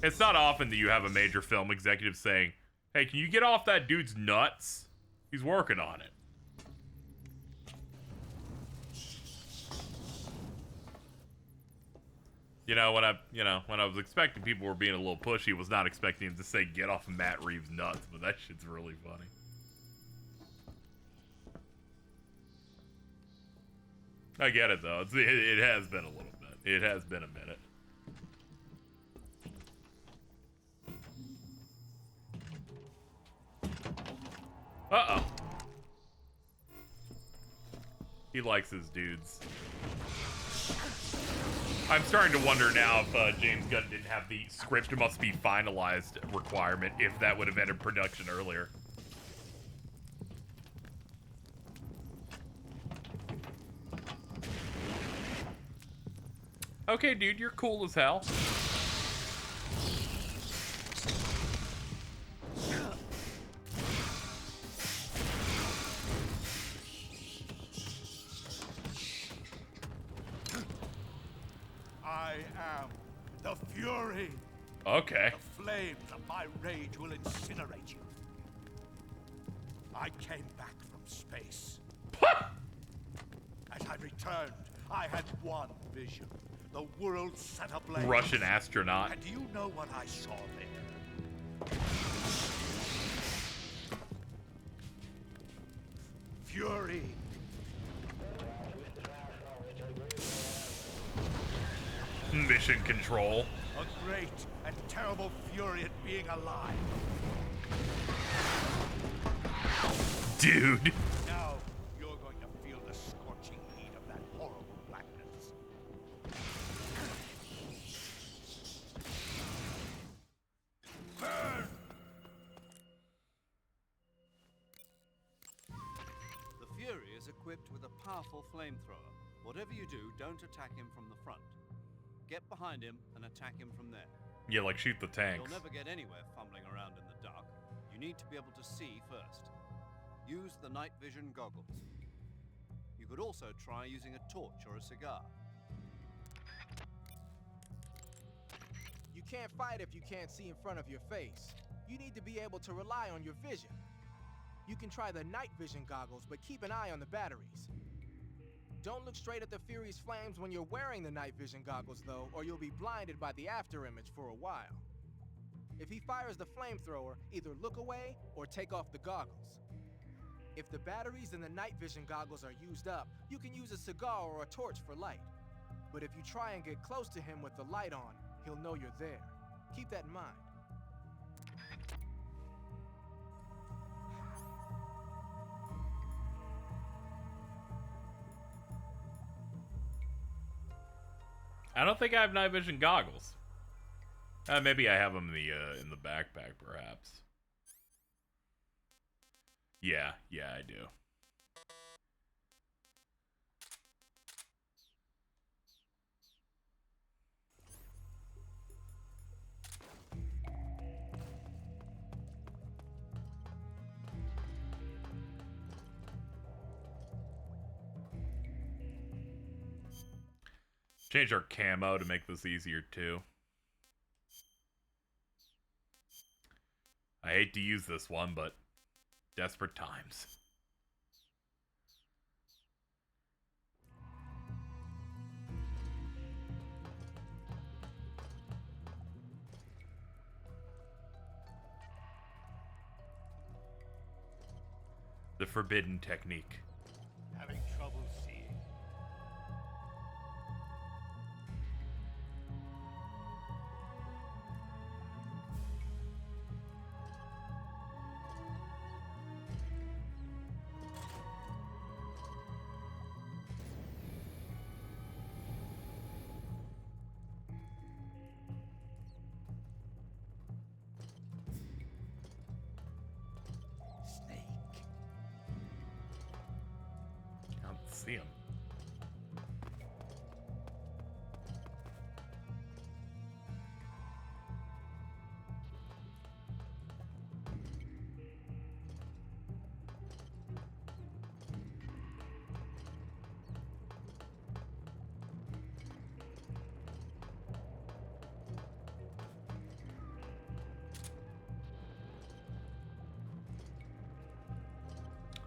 It's not often that you have a major film executive saying, "Hey, can you get off that dude's nuts? He's working on it." When I was expecting people were being a little pushy, was not expecting him to say get off of Matt Reeves' nuts, but that shit's really funny. I get it though. It has been a little bit. It has been a minute. Uh-oh. He likes his dudes. I'm starting to wonder now if James Gunn didn't have the script must be finalized requirement, if that would have entered production earlier. Okay, dude, you're cool as hell. I am the Fury. Okay. The flames of my rage will incinerate you. I came back from space. As I returned, I had one vision. The world set ablaze. Russian astronaut. And do you know what I saw there? Fury. Mission control. A great and terrible fury at being alive. Dude. Now you're going to feel the scorching heat of that horrible blackness. Burn! The Fury is equipped with a powerful flamethrower. Whatever you do, don't attack him from the front. Get behind him and attack him from there. Yeah, like shoot the tanks. You'll never get anywhere fumbling around in the dark. You need to be able to see first. Use the night vision goggles. You could also try using a torch or a cigar. You can't fight if you can't see in front of your face. You need to be able to rely on your vision. You can try the night vision goggles, but keep an eye on the batteries. Don't look straight at the Fury's flames when you're wearing the night vision goggles, though, or you'll be blinded by the after image for a while. If he fires the flamethrower, either look away or take off the goggles. If the batteries in the night vision goggles are used up, you can use a cigar or a torch for light. But if you try and get close to him with the light on, he'll know you're there. Keep that in mind. I don't think I have night vision goggles. Maybe I have them in the backpack, perhaps. Yeah, I do. Change our camo to make this easier too. I hate to use this one, but desperate times. The forbidden technique. Having trouble seeing. I don't see him.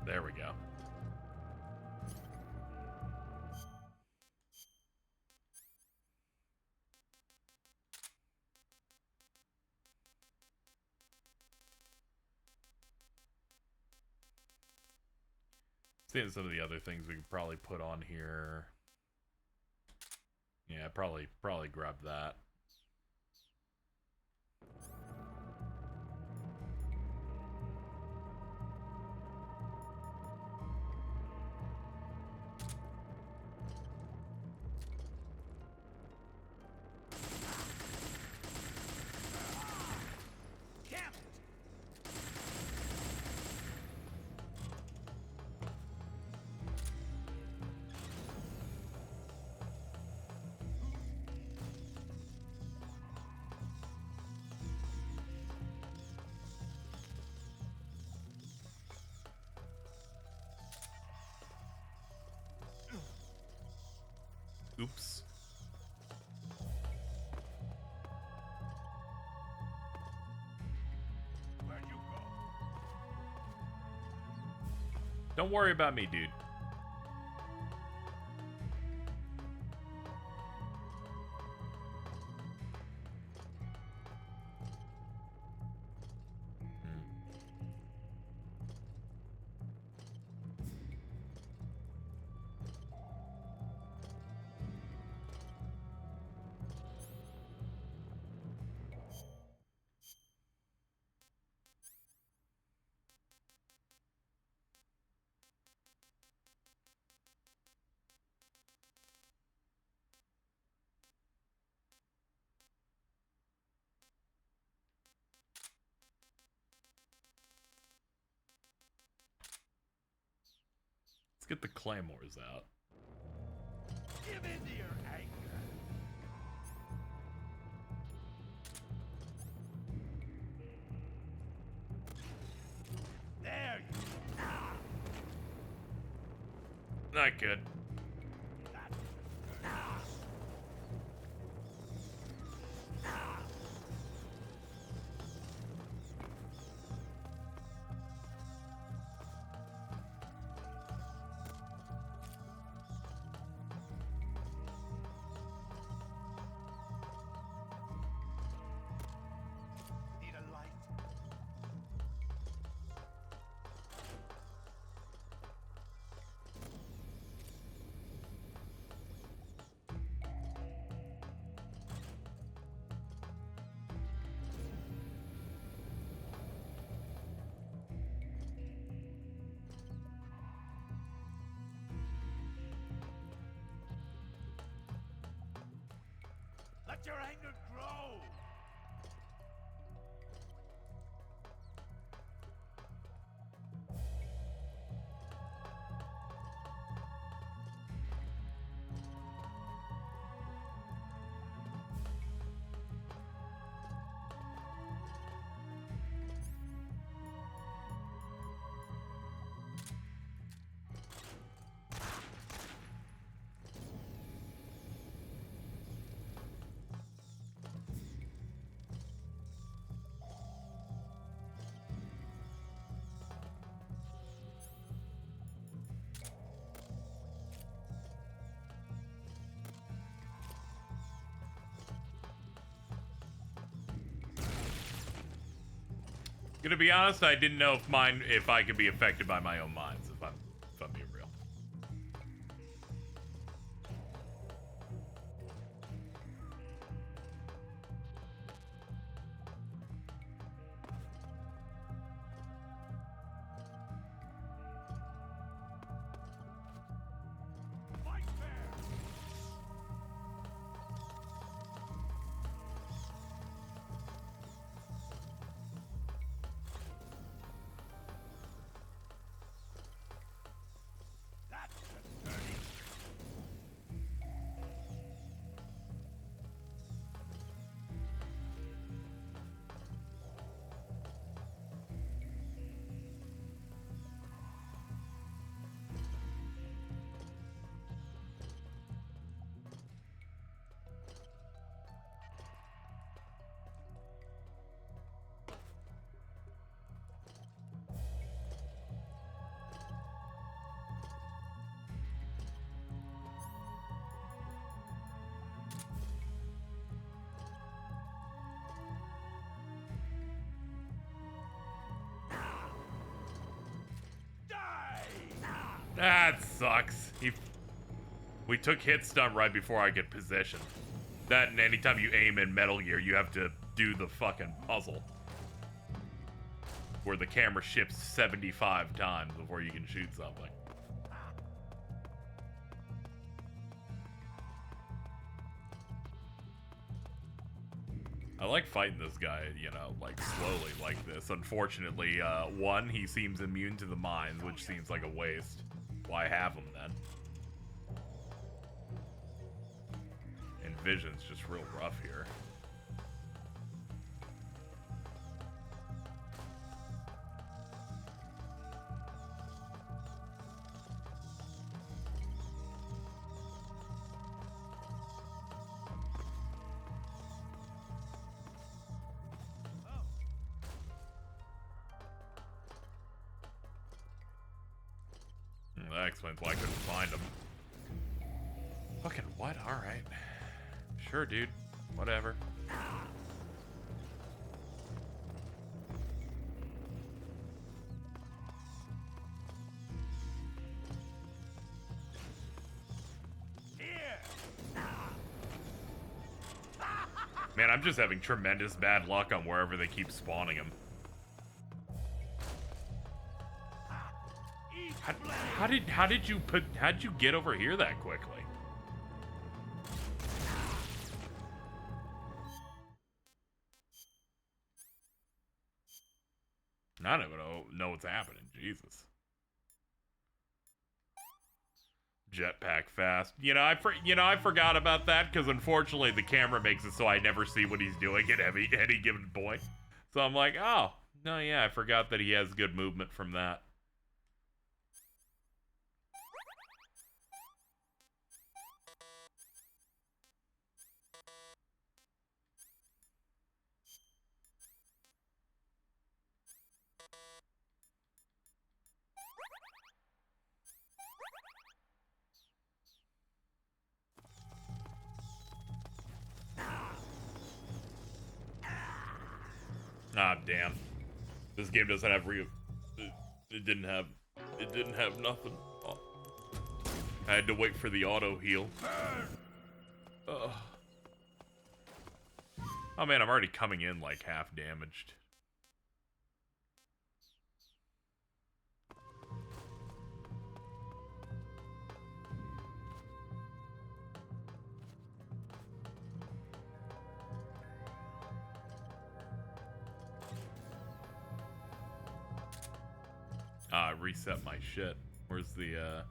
There we go. Seeing some of the other things we could probably put on here. Yeah, probably grab that. Oops. Where'd you go? Don't worry about me, dude. Let's get the claymores out. Give in to your anger. There you are. Not good. Need a light? Let your anger grow! Gonna be honest, I didn't know if I could be affected by my own minds, if I'm being real. That sucks. We took hit stun right before I get positioned. That, and anytime you aim in Metal Gear, you have to do the fucking puzzle where the camera shifts 75 times before you can shoot something. I like fighting this guy, you know, like slowly like this. Unfortunately, one, he seems immune to the mines, which seems like a waste. Why have him then? And vision's just real rough here. That explains why I couldn't find him. Fucking what? Alright. Sure, dude. Whatever. Man, I'm just having tremendous bad luck on wherever they keep spawning him. How'd you get over here that quickly? I don't even know what's happening. Jesus. Jetpack fast. You know, I forgot about that because unfortunately the camera makes it so I never see what he's doing at any given point. So I'm like, oh, no, yeah, I forgot that he has good movement from that. Ah, damn. This game doesn't have it didn't have nothing. Oh. I had to wait for the auto heal. Oh man, I'm already coming in like half damaged. Reset my shit. Where's the,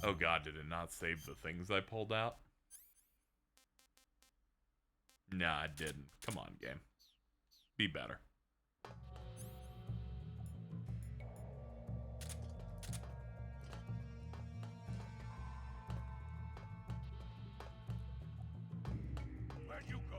Oh god, did it not save the things I pulled out? Nah, it didn't. Come on, game. Be better. Where'd you go?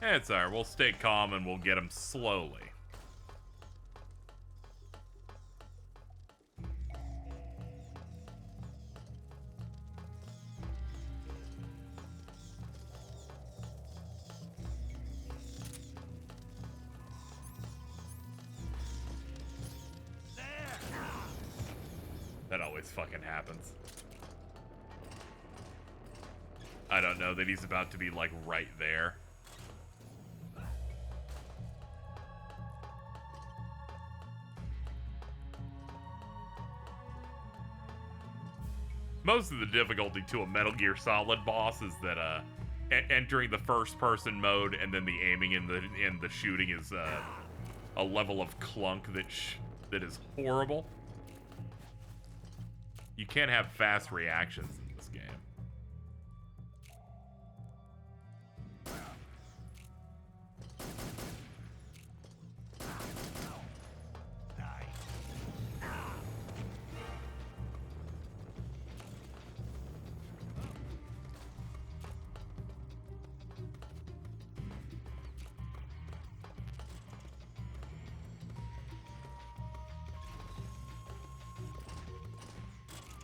It's alright, we'll stay calm and we'll get him slowly. That always fucking happens. I don't know that he's about to be, like, right there. Most of the difficulty to a Metal Gear Solid boss is that, entering the first-person mode and then the aiming and the shooting is, a level of clunk that is horrible. You can't have fast reactions in this game.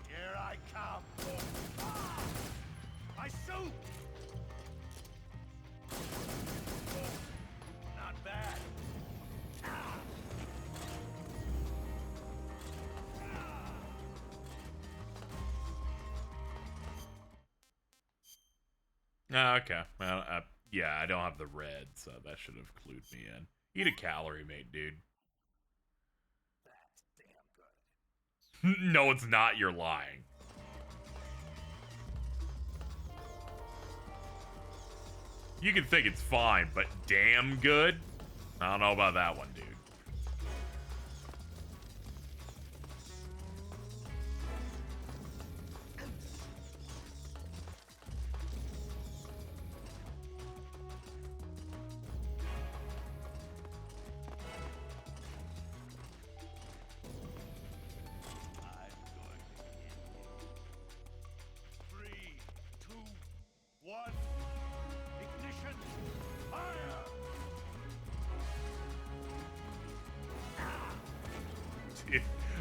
Here I come. I shoot. Not bad. Okay. Well, yeah, I don't have the red, so that should have clued me in. Eat a calorie, mate, dude. No, it's not. You're lying. You can think it's fine, but damn good? I don't know about that one, dude. Three, two, one. Ignition. Fire.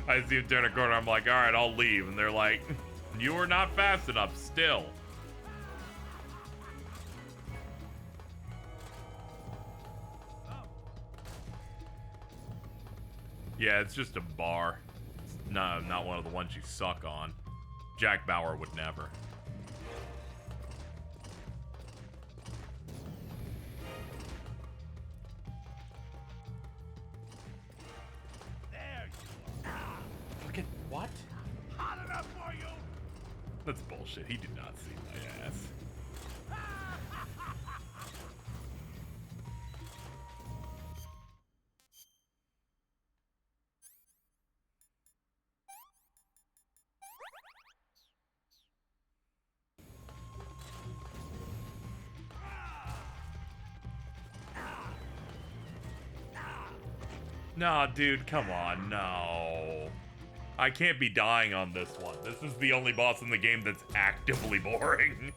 I see him turn a corner, I'm like, alright, I'll leave. And they're like, you are not fast enough still. Yeah, it's just a bar. No, not one of the ones you suck on. Jack Bauer would never. There you are. Fucking what? Hot enough for you. That's bullshit. He did not see my ass. Nah, dude, come on, no. I can't be dying on this one. This is the only boss in the game that's actively boring.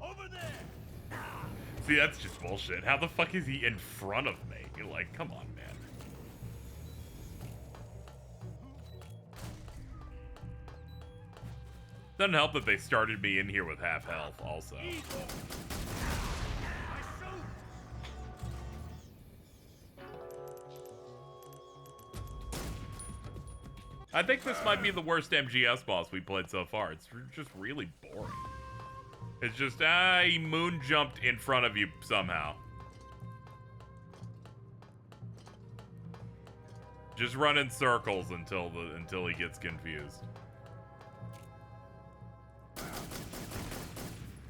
Over there. See, that's just bullshit. How the fuck is he in front of me? You're like, come on, man. Doesn't help that they started me in here with half health, also. I think this might be the worst MGS boss we played so far. It's just really boring. It's just, he moon jumped in front of you somehow. Just run in circles until he gets confused.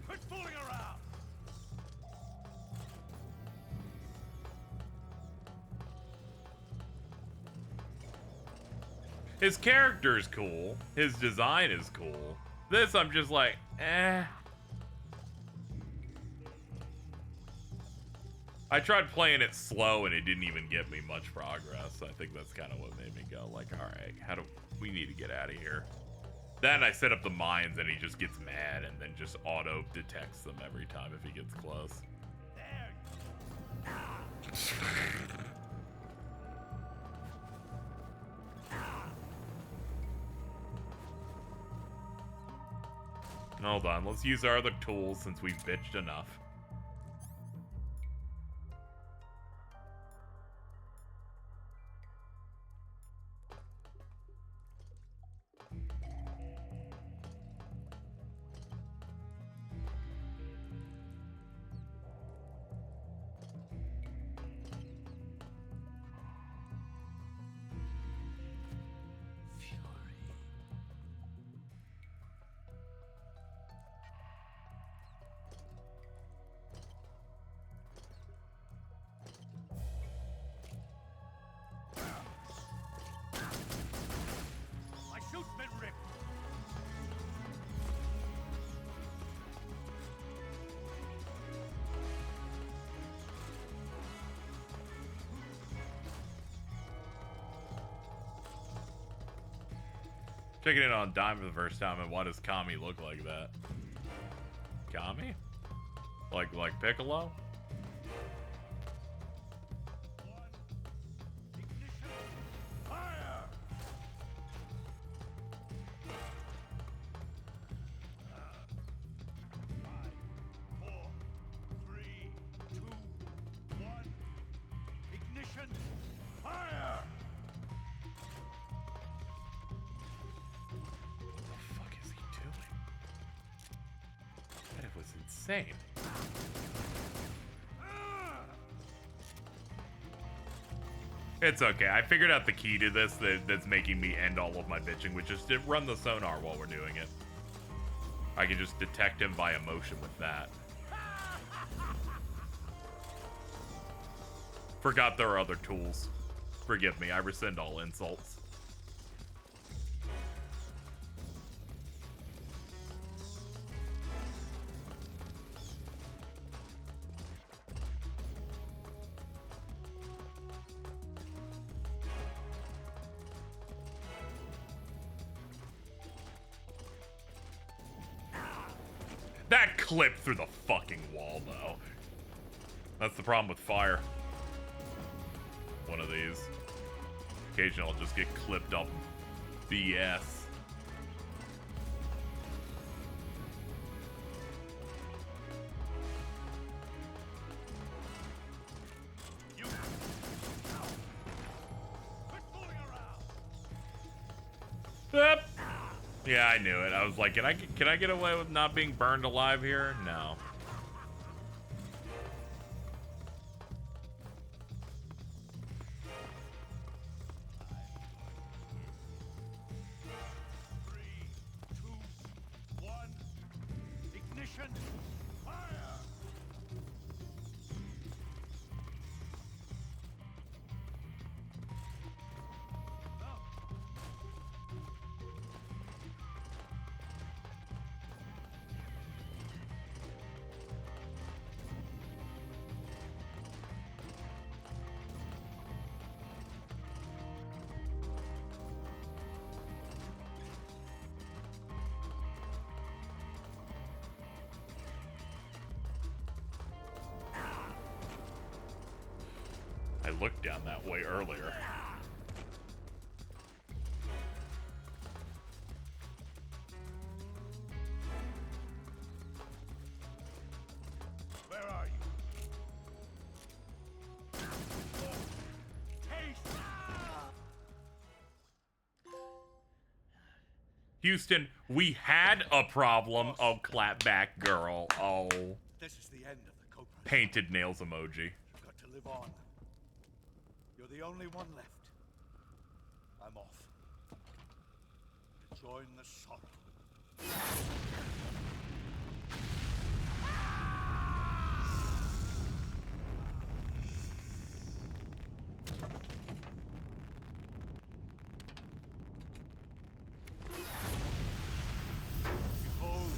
Quit fooling around! His character's cool. His design is cool. This, I'm just like, eh. I tried playing it slow and it didn't even get me much progress. I think that's kind of what made me go like, all right, we need to get out of here. Then I set up the mines and he just gets mad and then just auto detects them every time if he gets close. Hold on, let's use our other tools since we've bitched enough. Checking in on Dime for the first time, and why does Kami look like that? Kami? Like Piccolo? Insane. It's okay. I figured out the key to this that's making me end all of my bitching, which is to run the sonar while we're doing it. I can just detect him by emotion with that. Forgot there are other tools. Forgive me, I rescind all insults. That clipped through the fucking wall, though. That's the problem with fire. One of these. Occasionally I'll just get clipped up BS. Yep. Yeah, I knew it. I was like, can I get away with not being burned alive here? No. I looked down that way earlier. Where are you? Houston, we had a problem. Oh, clap back, girl. Oh. This is the end of the Cobra. Painted nails emoji. You've got to live on. You're the only one left. I'm off. To join the sorrow. Behold,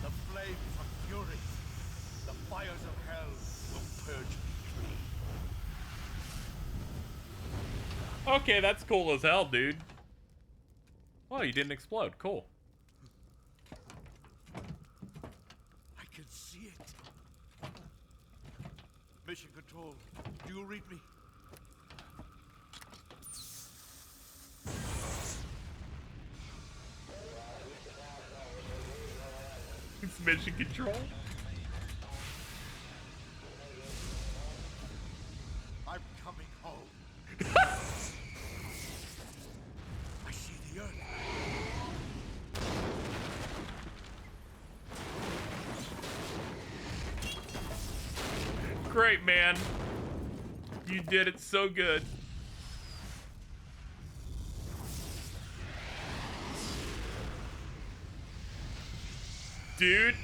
the flames of fury. The fires of hell will purge me free. Okay, that's cool as hell, dude. Oh, you didn't explode. Cool. I can see it. Mission Control, do you read me? It's Mission Control. I'm coming home. I see the earth. Great, man. You did it so good. Dude.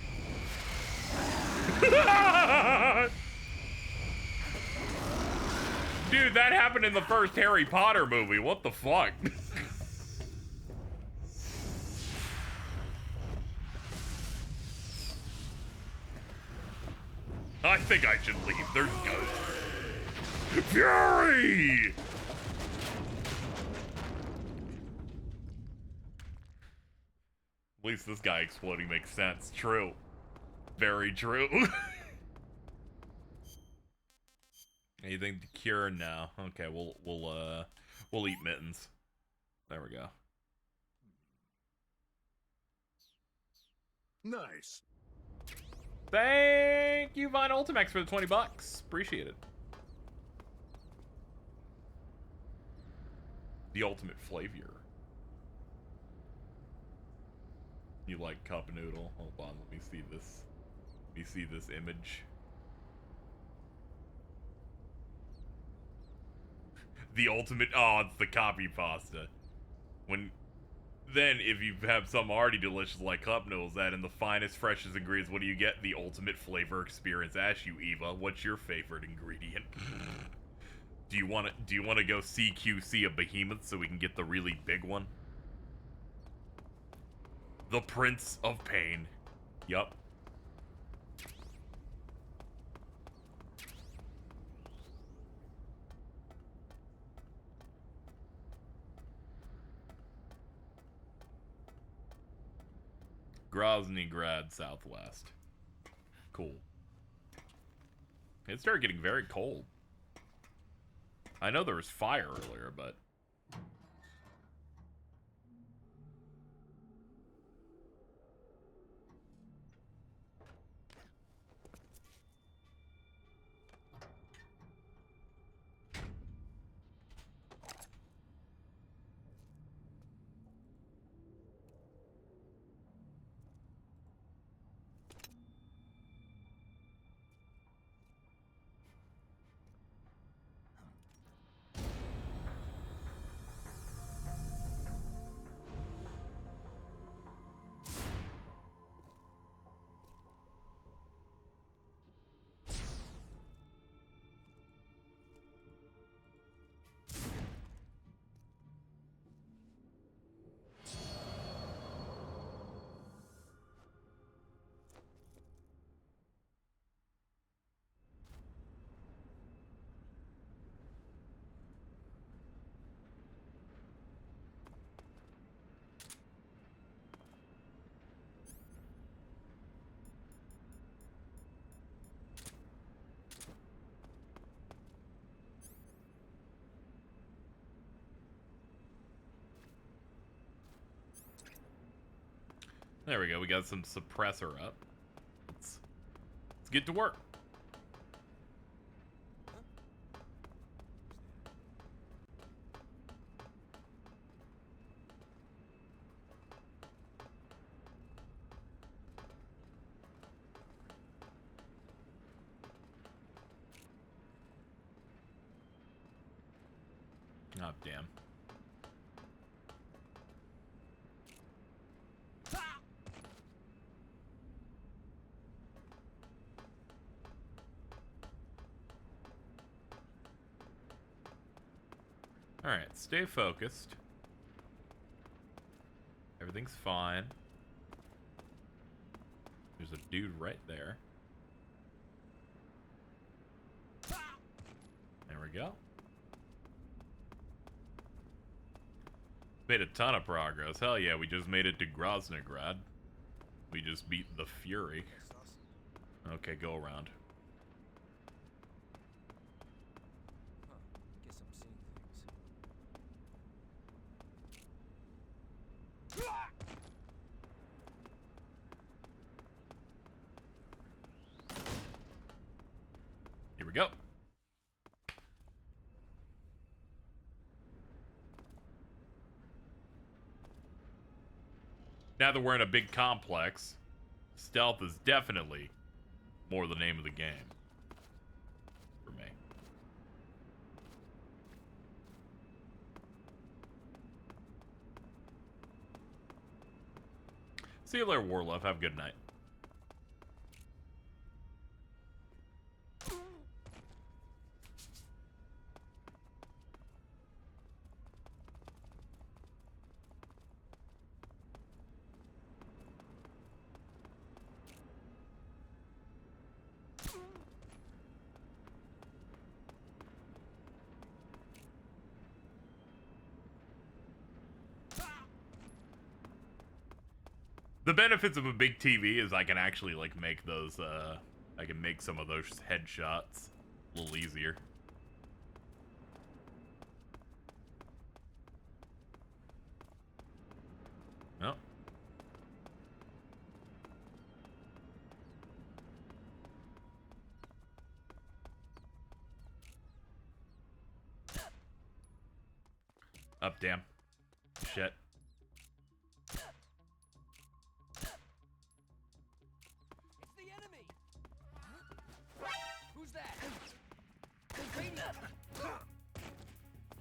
Dude, that happened in the first Harry Potter movie. What the fuck? I think I should leave. There's ghosts. Fury! At least this guy exploding makes sense. True. Very true. Anything to cure? No. Okay, we'll eat mittens. There we go. Nice. Thank you, Vine Ultimax, for the 20 bucks. Appreciate it. The ultimate flavor. You like cup noodle? Hold on, let me see this. Let me see this image. The ultimate, oh, it's the copy pasta. Then if you have something already delicious like cup noodles, add in the finest, freshest ingredients, what do you get? The ultimate flavor experience. Ask you, Eva, what's your favorite ingredient? Do you want to go CQC a behemoth so we can get the really big one? The Prince of Pain. Yup. Grozny Grad Southwest. Cool. It started getting very cold. I know there was fire earlier, but... There we go, we got some suppressor up. Let's get to work. Oh, damn. Alright, stay focused. Everything's fine. There's a dude right there. There we go. Made a ton of progress. Hell yeah, we just made it to Groznygrad. We just beat the Fury. Okay, go around. Guess I'm seeing Here we go. Now that we're in a big complex, stealth is definitely more the name of the game. For me. See you later, Warlove. Have a good night. The benefits of a big TV is I can actually, like, make those, I can make some of those headshots a little easier. Oh. Up, damn. Shit. Who's that?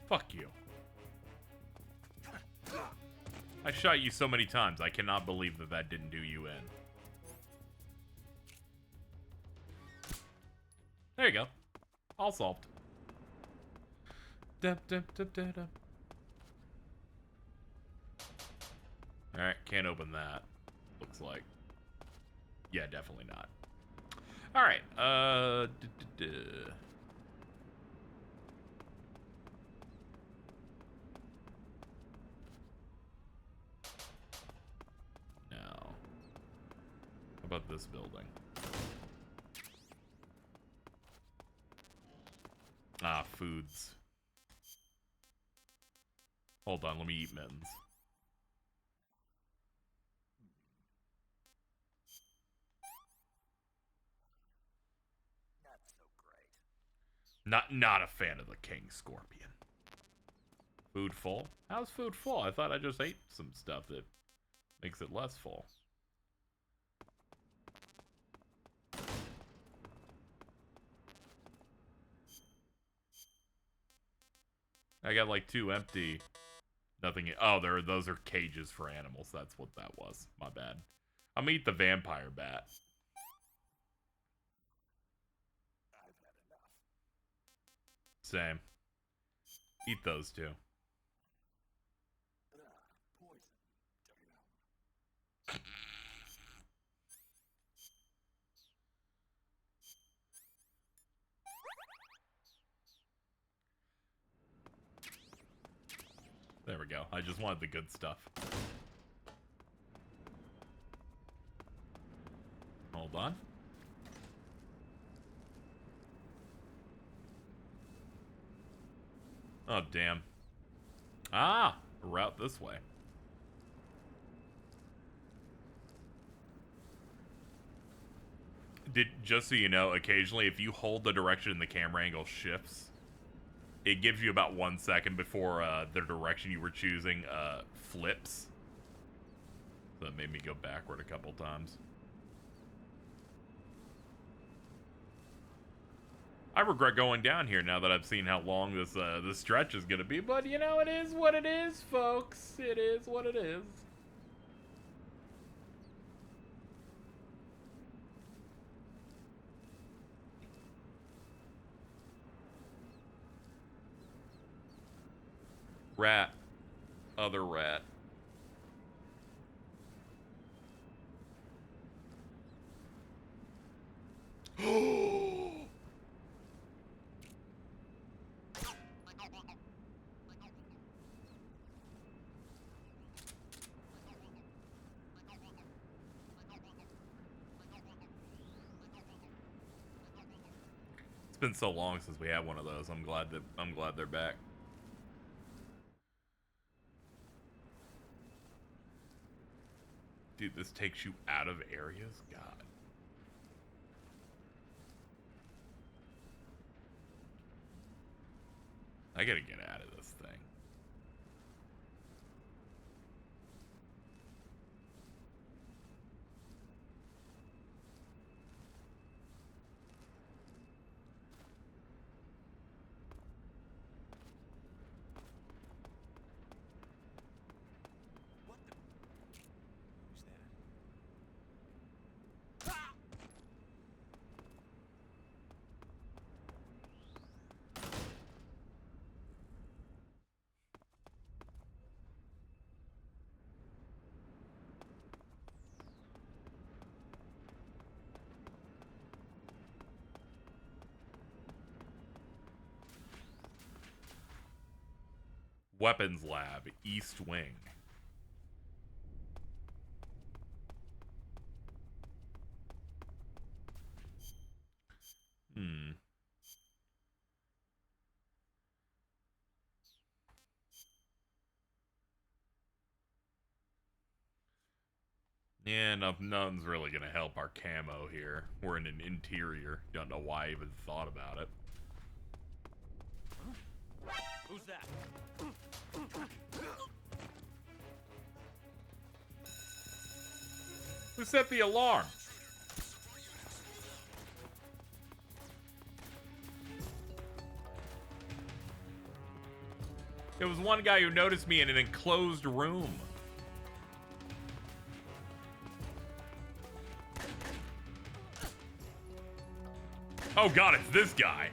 Fuck you. I shot you so many times, I cannot believe that that didn't do you in. There you go. All solved. Alright, can't open that. Looks like. Yeah, definitely not. Alright, Now, how about this building? Ah, foods. Hold on, let me eat mittens. Not so great. Not a fan of the King Scorpion. Food full? How's food full? I thought I just ate some stuff that makes it less full. I got like 2 empty. Nothing. Oh, those are cages for animals. That's what that was. My bad. I'm gonna eat the vampire bat. I've had enough. Same. Eat those two. Poison. There we go. I just wanted the good stuff. Hold on. Oh, damn. Ah! A route this way. Just so you know, occasionally if you hold the direction the camera angle shifts, it gives you about 1 second before the direction you were choosing flips. So that made me go backward a couple times. I regret going down here now that I've seen how long this stretch is gonna be, but you know, it is what it is, folks. It is what it is. Rat. Other rat. It's been so long since we had one of those. I'm glad they're back. Dude, this takes you out of areas? God. I gotta get out of this thing. Weapons Lab, East Wing. Yeah, nothing's really gonna help our camo here. We're in an interior. Don't know why I even thought about it. Who's that? Who set the alarm? It was one guy who noticed me in an enclosed room. Oh god, it's this guy.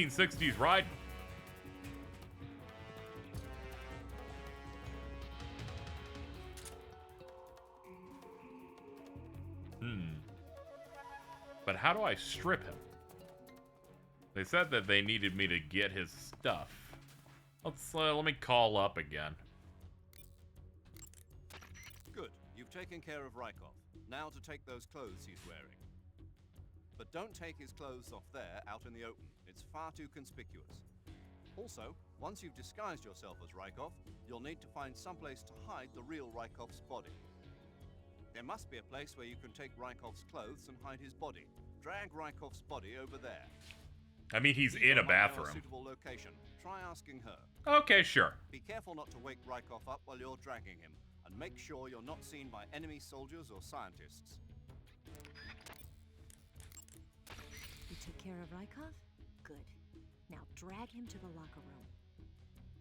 '60s riding. But how do I strip him? They said that they needed me to get his stuff. Let me call up again. Good. You've taken care of Rykov. Now to take those clothes he's wearing. But don't take his clothes off there, out in the open. It's far too conspicuous. Also, once you've disguised yourself as Rykov, you'll need to find someplace to hide the real Rykov's body. There must be a place where you can take Rykov's clothes and hide his body. Drag Rykov's body over there. I mean, he's in a bathroom. Suitable location. Try asking her. Okay, sure. Be careful not to wake Rykov up while you're dragging him, and make sure you're not seen by enemy soldiers or scientists. You took care of Rykov? Good. Now drag him to the locker room.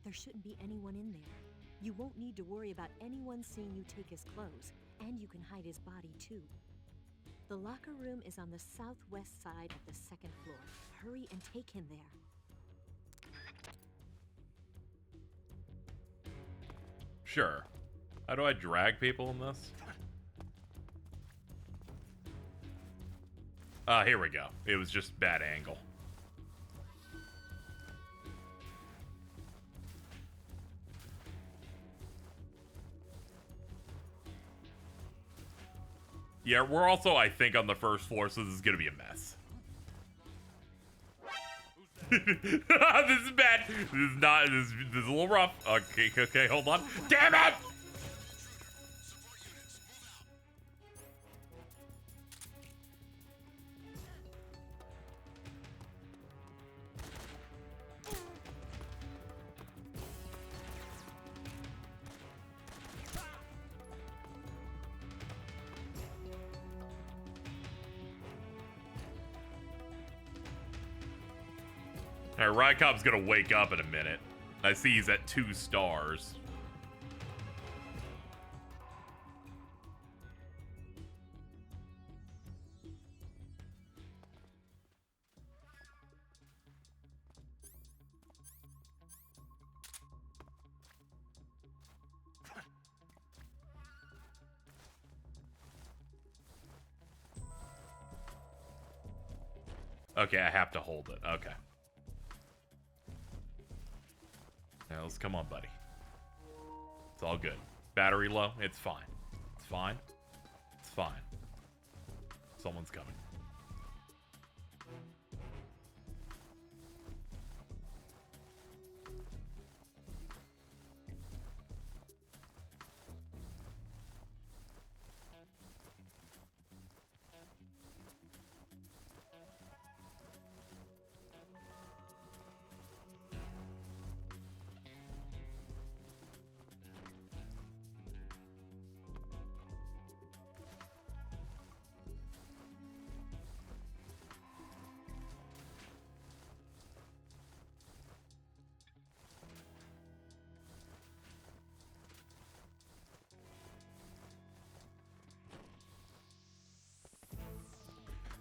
There shouldn't be anyone in there. You won't need to worry about anyone seeing you take his clothes, and you can hide his body too. The locker room is on the southwest side of the second floor. Hurry and take him there. Sure. How do I drag people in this? Here we go. It was just bad angle. Yeah, we're also, I think, on the first floor, so this is gonna be a mess. This is bad. This is not. This is a little rough. Okay, hold on. Damn it! Alright, Rykov's gonna wake up in a minute. I see he's at 2 stars. Okay, I have to hold it. Okay. Now, let's come on, buddy. It's all good. Battery low? It's fine. It's fine. It's fine. Someone's coming.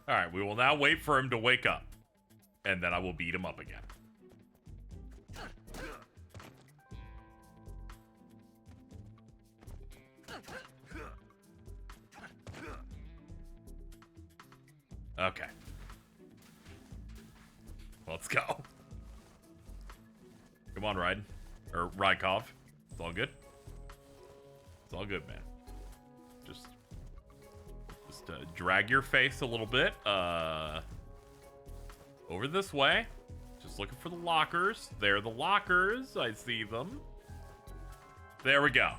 Alright, we will now wait for him to wake up. And then I will beat him up again. Okay. Let's go. Come on, Raiden. Or Rykov. It's all good. It's all good, man. Just drag your face a little bit. Over this way. Just looking for the lockers. There are the lockers. I see them. There we go.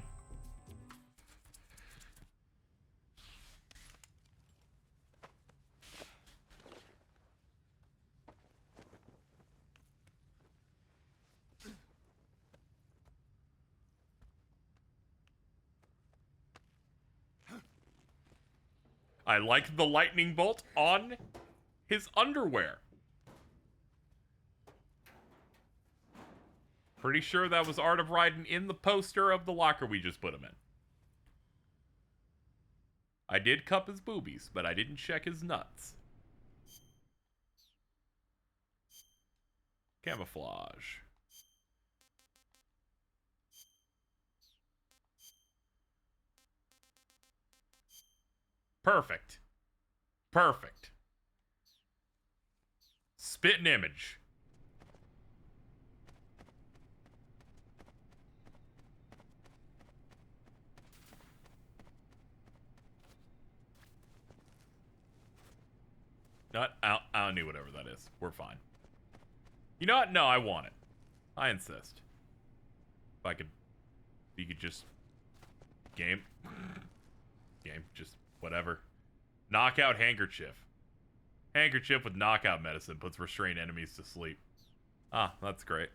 I like the lightning bolt on his underwear. Pretty sure that was Art of Raiden in the poster of the locker we just put him in. I did cup his boobies, but I didn't check his nuts. Camouflage. Perfect. Perfect. Spit an image. I don't need whatever that is. We're fine. You know what? No, I want it. I insist. If you could just game, just whatever. Knockout handkerchief. Handkerchief with knockout medicine puts restrained enemies to sleep. Ah, that's great.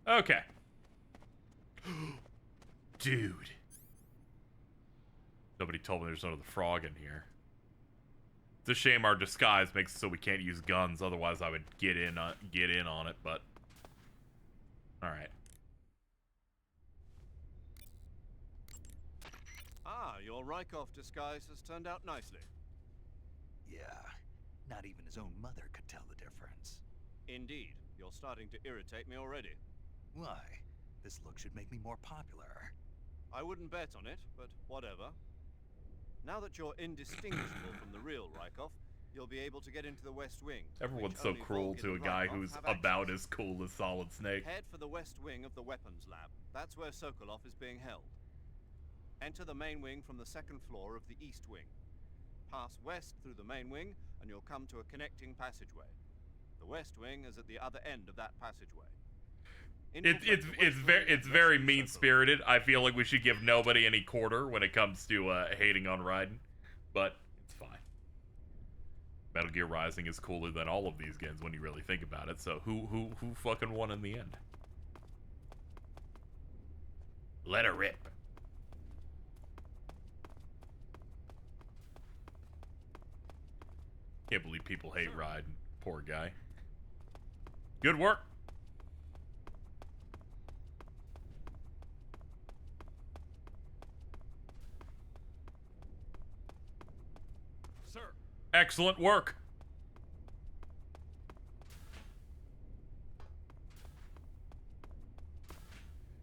Okay. Dude. Nobody told me there's another frog in here. It's a shame our disguise makes it so we can't use guns. Otherwise, I would get in on it. But all right. Ah, your Rykov disguise has turned out nicely. Yeah, not even his own mother could tell the difference. Indeed, you're starting to irritate me already. Why? This look should make me more popular. I wouldn't bet on it, but whatever. Now that you're indistinguishable from the real Rykov, you'll be able to get into the West Wing. Everyone's so cruel to a guy who's about as cool as Solid Snake. Head for the West Wing of the Weapons Lab. That's where Sokolov is being held. Enter the main wing from the second floor of the East Wing. Pass west through the main wing, and you'll come to a connecting passageway. The West Wing is at the other end of that passageway. It's very mean-spirited. I feel like we should give nobody any quarter when it comes to hating on Raiden, but it's fine. Metal Gear Rising is cooler than all of these games when you really think about it. So who fucking won in the end? Let her rip. Can't believe people hate Raiden. Poor guy. Good work. Sir. Excellent work.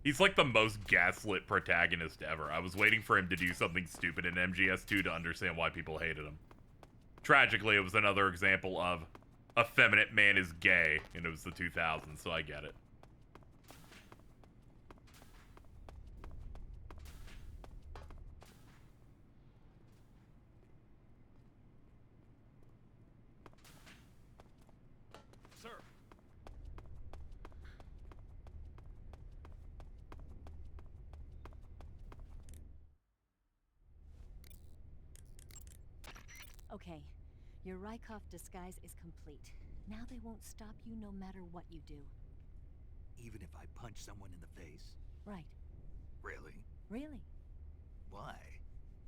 He's like the most gaslit protagonist ever. I was waiting for him to do something stupid in MGS2 to understand why people hated him. Tragically, it was another example of effeminate man is gay, and it was the 2000s, so I get it. Sir. Okay, your Rykov disguise is complete. Now they won't stop you no matter what you do. Even if I punch someone in the face? Right. Really? Really. Why?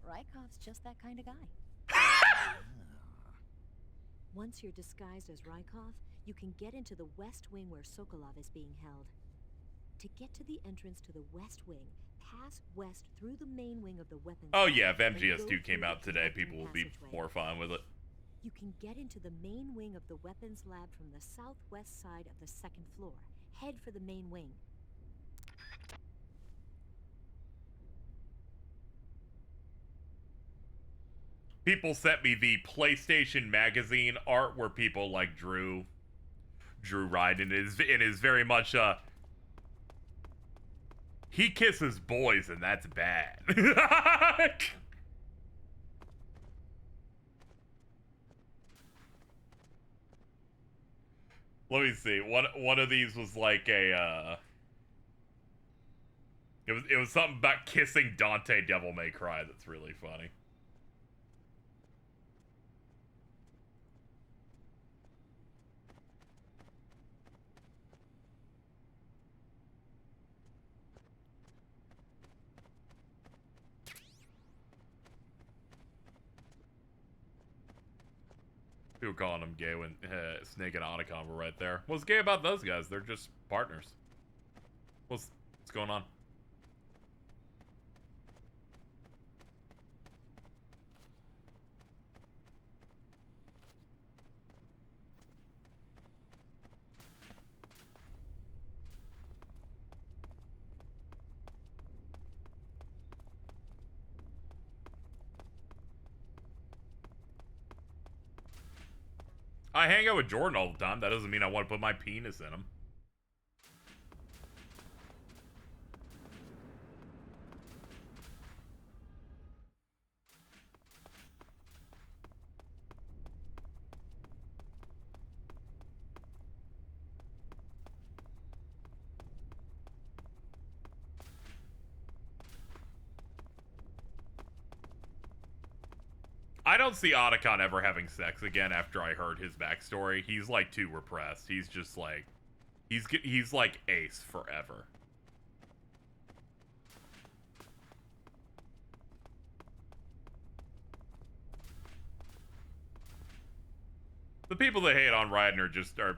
Rykov's just that kind of guy. Once you're disguised as Rykov, you can get into the West Wing where Sokolov is being held. To get to the entrance to the West Wing, pass west through the main wing of the weapons. Oh yeah, if MGS2 came out today, people will be more fine with it. You can get into the main wing of the weapons lab from the southwest side of the second floor. Head for the main wing. People sent me the PlayStation magazine art where people like drew Raiden. It is very much he kisses boys and that's bad. Let me see. One of these was like a it was something about kissing Dante Devil May Cry that's really funny. People calling him gay when Snake and Otacon were right there. What's gay about those guys? They're just partners. What's going on? I hang out with Jordan all the time. That doesn't mean I want to put my penis in him. I don't see Otacon ever having sex again after I heard his backstory. He's like too repressed. He's just like, he's like Ace forever. The people that hate on Raiden are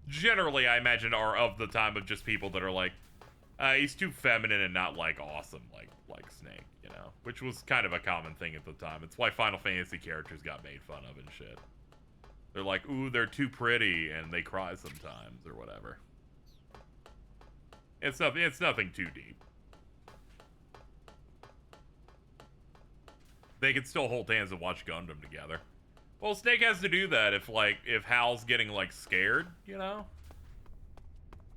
generally, I imagine, are of the time of just people that are like, he's too feminine and not like awesome like Snake, you know, which was kind of a common thing at the time. It's why Final Fantasy characters got made fun of and shit. They're like, ooh, they're too pretty and they cry sometimes or whatever. It's nothing too deep. They can still hold hands and watch Gundam together. Well, Snake has to do that if Hal's getting like scared, you know?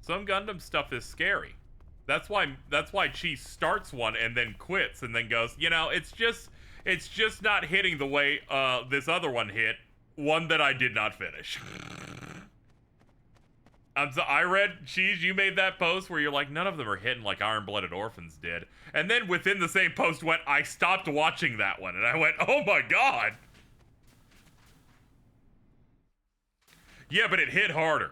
Some Gundam stuff is scary. That's why Chi starts one and then quits and then goes, you know, it's just not hitting the way this other one hit, one that I did not finish. I read, Cheese, you made that post where you're like, none of them are hitting like Iron-Blooded Orphans did. And then within the same post went, I stopped watching that one. And I went, oh my god. Yeah, but it hit harder.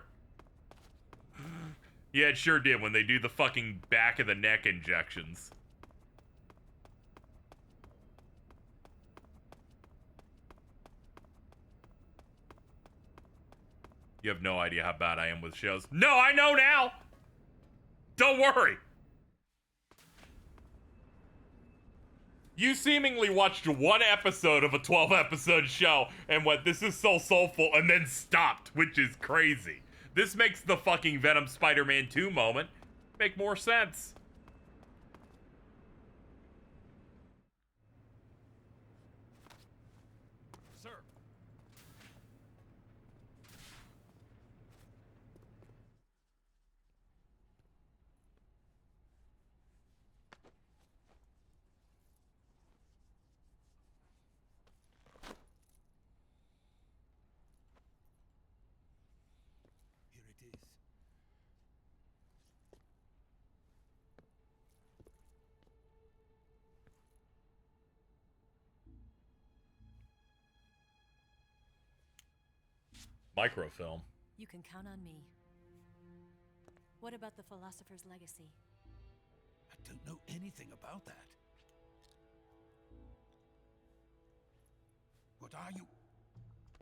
Yeah, it sure did when they do the fucking back of the neck injections. You have no idea how bad I am with shows. No, I know now! Don't worry! You seemingly watched one episode of a 12-episode show and went, this is so soulful, and then stopped, which is crazy. This makes the fucking Venom Spider-Man 2 moment make more sense. Sir. Here it is. Microfilm. You can count on me. What about the philosopher's legacy? I don't know anything about that. What are you?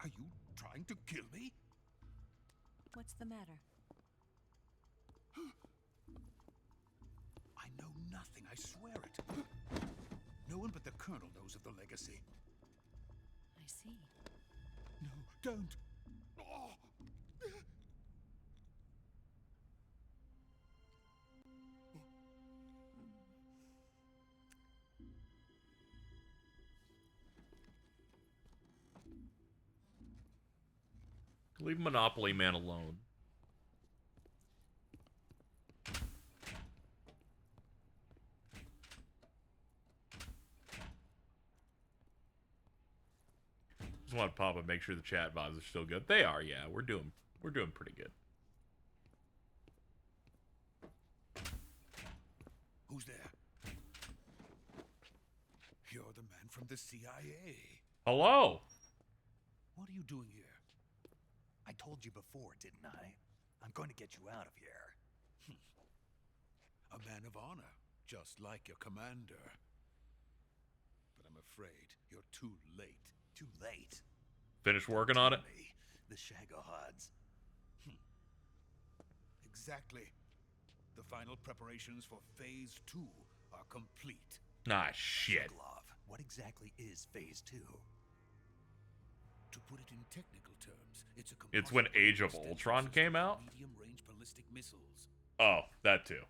Are you trying to kill me? What's the matter? I know nothing, I swear it. No one but the Colonel knows of the legacy. I see. No, don't. Oh. Leave Monopoly Man alone. Just want to pop and make sure the chat vibes are still good. They are, yeah. We're doing pretty good. Who's there? You're the man from the CIA. Hello. What are you doing here? I told you before, didn't I? I'm going to get you out of here. A man of honor, just like your commander. But I'm afraid you're too late. Too late? Finish working on it? The Shagohods. Exactly. The final preparations for Phase 2 are complete. Ah, shit. Sokolov, what exactly is Phase 2? To put it in technical terms, It's when Age of Ultron came out? medium-range ballistic missiles. Oh, that too.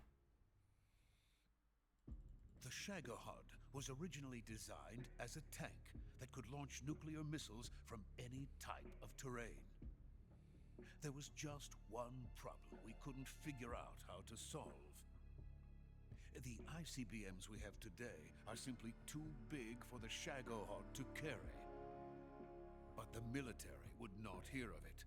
The Shagohod was originally designed as a tank that could launch nuclear missiles from any type of terrain. There was just one problem we couldn't figure out how to solve. The ICBMs we have today are simply too big for the Shagohod to carry. But the military would not hear of it.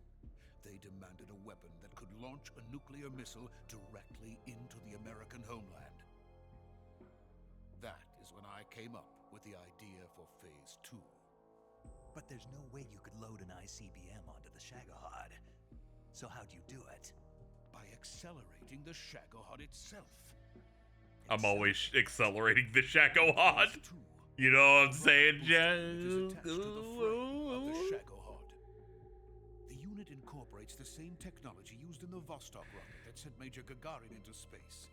They demanded a weapon that could launch a nuclear missile directly into the American homeland. That is when I came up with the idea for Phase 2. But there's no way you could load an ICBM onto the Shagohod. So how'd you do it? By accelerating the Shagohod itself. I'm always accelerating the Shagohod. You know what I'm saying, Joe? The unit incorporates the same technology used in the Vostok rocket that sent Major Gagarin into space.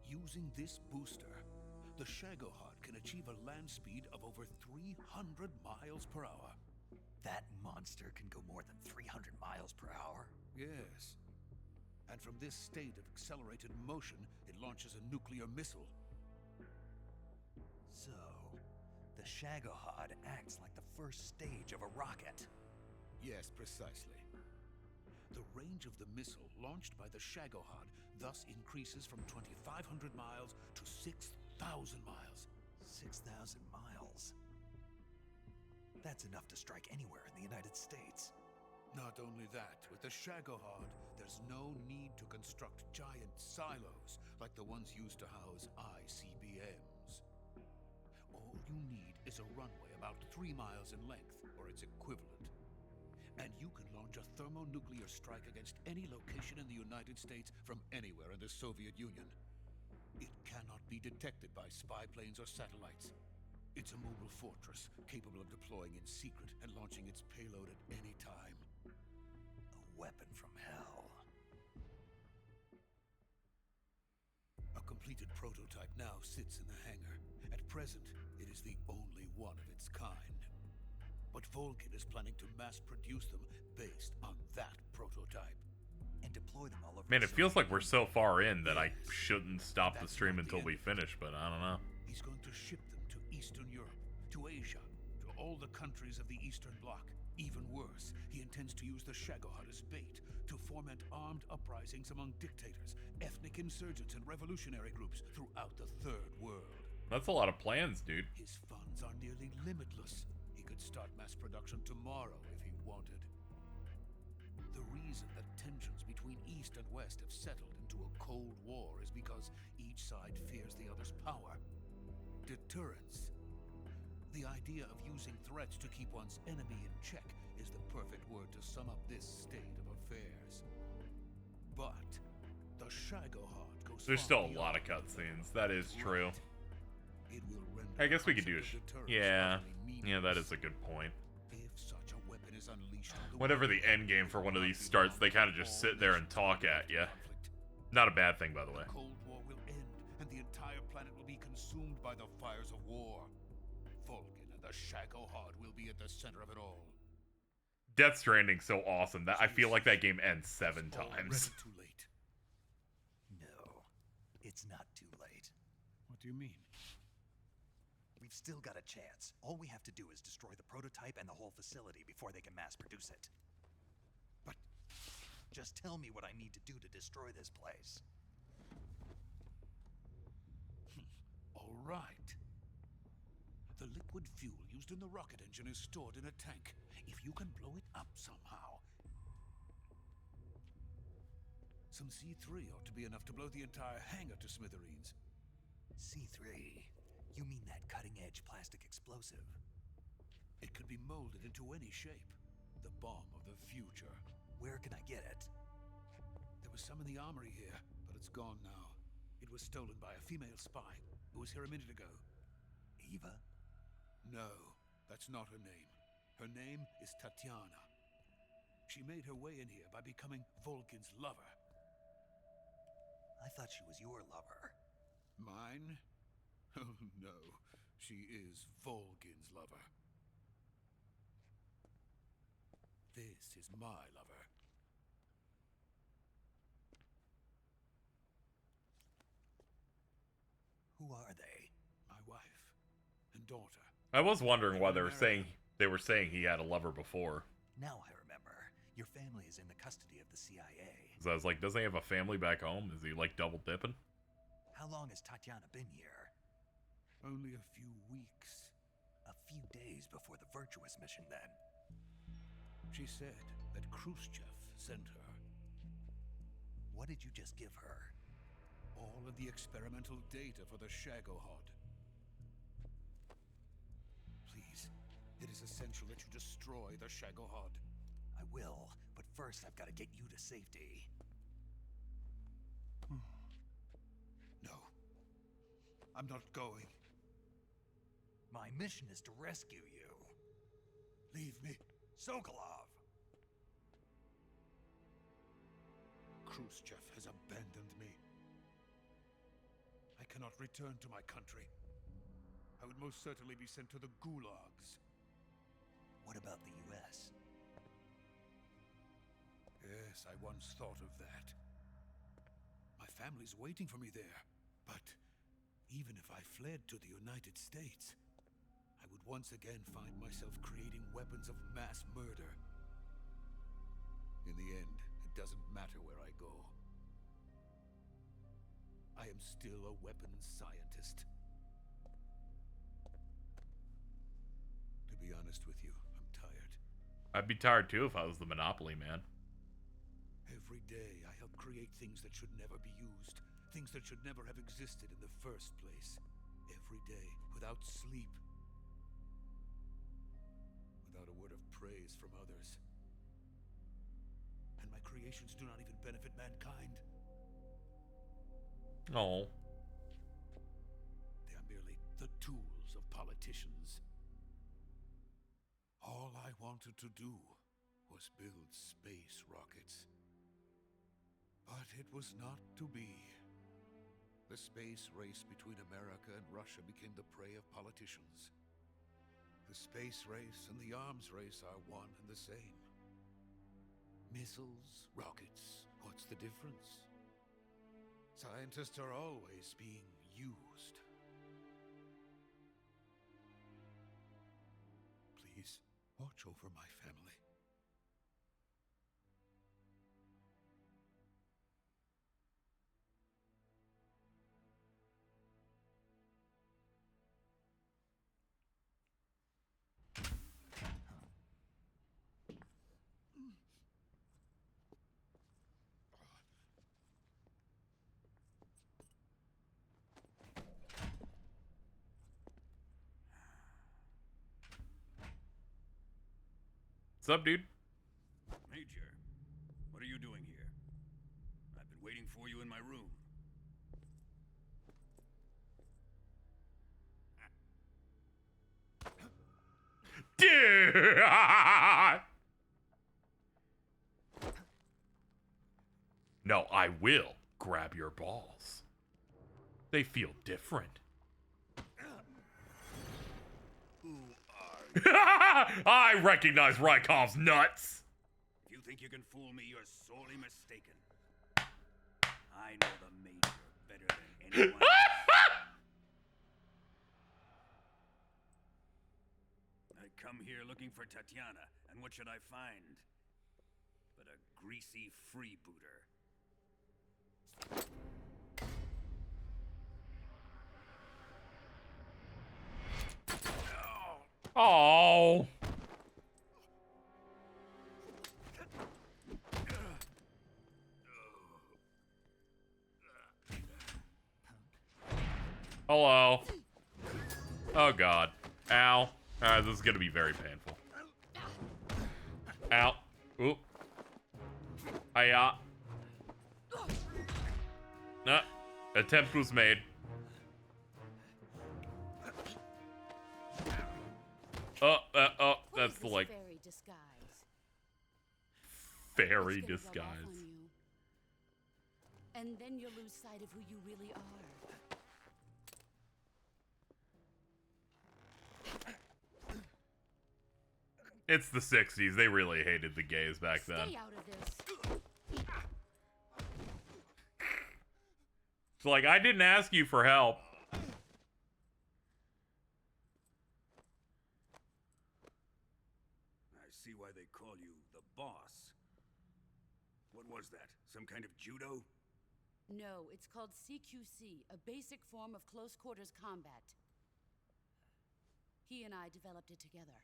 Using this booster, the Shagohod can achieve a land speed of over 300 miles per hour. That monster can go more than 300 miles per hour? Yes. And from this state of accelerated motion, it launches a nuclear missile. So, the Shagohod acts like the first stage of a rocket. Yes, precisely. The range of the missile launched by the Shagohod thus increases from 2,500 miles to 6,000 miles. 6,000 miles? That's enough to strike anywhere in the United States. Not only that, with the Shagohod, there's no need to construct giant silos like the ones used to house ICBMs. All you need is a runway about 3 miles in length, or its equivalent. And you can launch a thermonuclear strike against any location in the United States from anywhere in the Soviet Union. It cannot be detected by spy planes or satellites. It's a mobile fortress, capable of deploying in secret and launching its payload at any time. weapon from hell. A completed prototype now sits in the hangar. At present, it is the only one of its kind. But Vulcan is planning to mass produce them based on that prototype. And deploy them all over. Man, it feels like we're so far in that I shouldn't stop the stream until we finish, but I don't know. He's going to ship them to Eastern Europe, to Asia, to all the countries of the Eastern Bloc. Even worse, he intends to use the Shagohod as bait to foment armed uprisings among dictators, ethnic insurgents, and revolutionary groups throughout the Third World. That's a lot of plans, dude. His funds are nearly limitless. He could start mass production tomorrow if he wanted. The reason that tensions between East and West have settled into a Cold War is because each side fears the other's power. Deterrence. The idea of using threats to keep one's enemy in check is the perfect word to sum up this state of affairs. But the Shagohod goes. There's still a lot of cutscenes. That is true. It will render I guess we could do a yeah, that is a good point. If such a weapon is unleashed on the Whenever the end game for one of these starts, they kind of just sit there and talk at you. Not a bad thing, by the way. The Cold War will end, and the entire planet will be consumed by the fires of war. Vulcan and the Shagohod will be at the center of it all. Death Stranding's so awesome that I feel like that game ends 7 times. Too late. No, it's not too late. What do you mean? We've still got a chance. All we have to do is destroy the prototype and the whole facility before they can mass produce it. But just tell me what I need to do to destroy this place. All right. The liquid fuel used in the rocket engine is stored in a tank. If you can blow it up somehow. Some C3 ought to be enough to blow the entire hangar to smithereens. C3? You mean that cutting-edge plastic explosive? It could be molded into any shape. The bomb of the future. Where can I get it? There was some in the armory here, but it's gone now. It was stolen by a female spy who was here a minute ago. Eva? No, that's not her name. Her name is Tatiana. She made her way in here by becoming Vulcan's lover. I thought she was your lover. Mine? Oh no, she is Vulcan's lover. This is my lover. Who are they? My wife and daughter. I was wondering why they were saying he had a lover before. Now I remember. Your family is in the custody of the CIA. So I was like, doesn't he have a family back home? Is he like double dipping? How long has Tatiana been here? Only a few weeks. A few days before the Virtuous mission, then. She said that Khrushchev sent her. What did you just give her? All of the experimental data for the Shagohod. Please, it is essential that you destroy the Shagohod. I will, but first I've got to get you to safety. No. I'm not going. My mission is to rescue you. Leave me. Sokolov! Khrushchev has abandoned me. I cannot return to my country. I would most certainly be sent to the gulags. What about the US? Yes, I once thought of that. My family's waiting for me there. But even if I fled to the United States, I would once again find myself creating weapons of mass murder. In the end, it doesn't matter where I go. I am still a weapons scientist. To be honest with you, I'm tired. I'd be tired too if I was the Monopoly man. Every day I help create things that should never be used. Things that should never have existed in the first place. Every day, without sleep. Without a word of praise from others. And my creations do not even benefit mankind. Oh. They are merely the tools of politicians. All I wanted to do was build space rockets. But it was not to be. The space race between America and Russia became the prey of politicians. The space race and the arms race are one and the same. Missiles, rockets, what's the difference? Scientists are always being used. Please, watch over my family. What's up, dude? Major, what are you doing here? I've been waiting for you in my room. Dude! No, I will grab your balls. They feel different. I recognize Rykov's nuts. If you think you can fool me, you're sorely mistaken. I know the Major better than anyone else. I come here looking for Tatiana, and what should I find? But a greasy freebooter. Oh. Hello. Oh god. Ow. Alright, this is gonna be very painful. Ow. Oop. Hiya. Nah. Attempt was made. Oh, that's the like fairy disguise. fairy It's gonna rub off disguise. on you. And then you'll lose sight of who you really are. It's the 60s. They really hated the gays back then. Stay out of this. It's like, I didn't ask you for help. I see why they call you the boss. What was that? Some kind of judo? No, it's called CQC, a basic form of close quarters combat. He and I developed it together.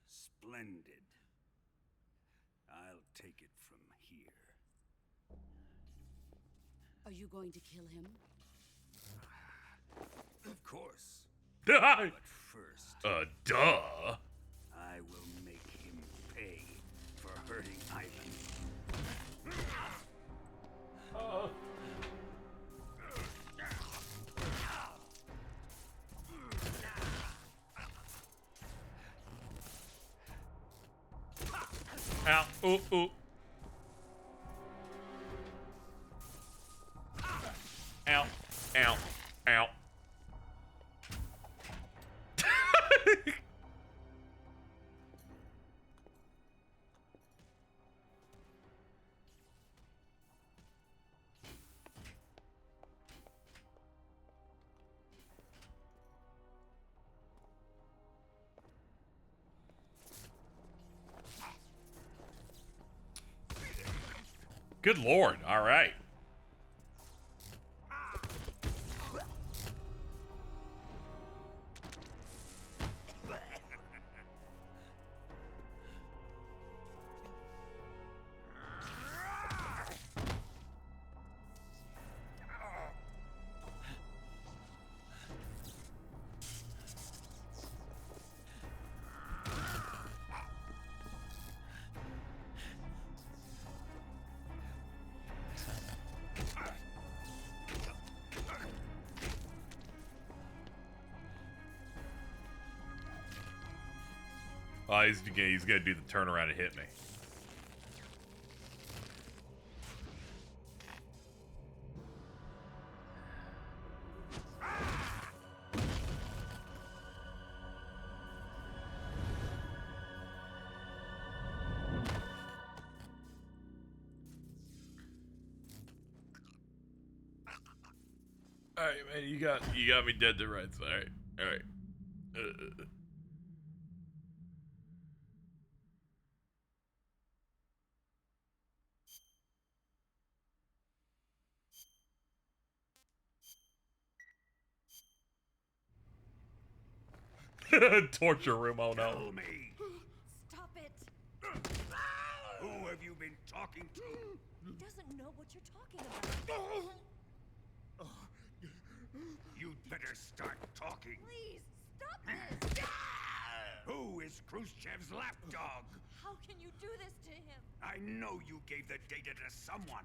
Splendid. I'll take it from here. Are you going to kill him? Of course. But first... duh. I will make him pay for hurting Ivan. Ow. Ooh, ooh. Ow. Ow. Ow. Good lord. All right. Oh, he's gonna do the turnaround and hit me. All right, man, you got me dead to rights. All right, all right. Torture room. Oh no. Tell me. Stop it. Who have you been talking to? He doesn't know what you're talking about. You'd better start talking. Please, stop this. Who is Khrushchev's lapdog? How can you do this to him? I know you gave the data to someone.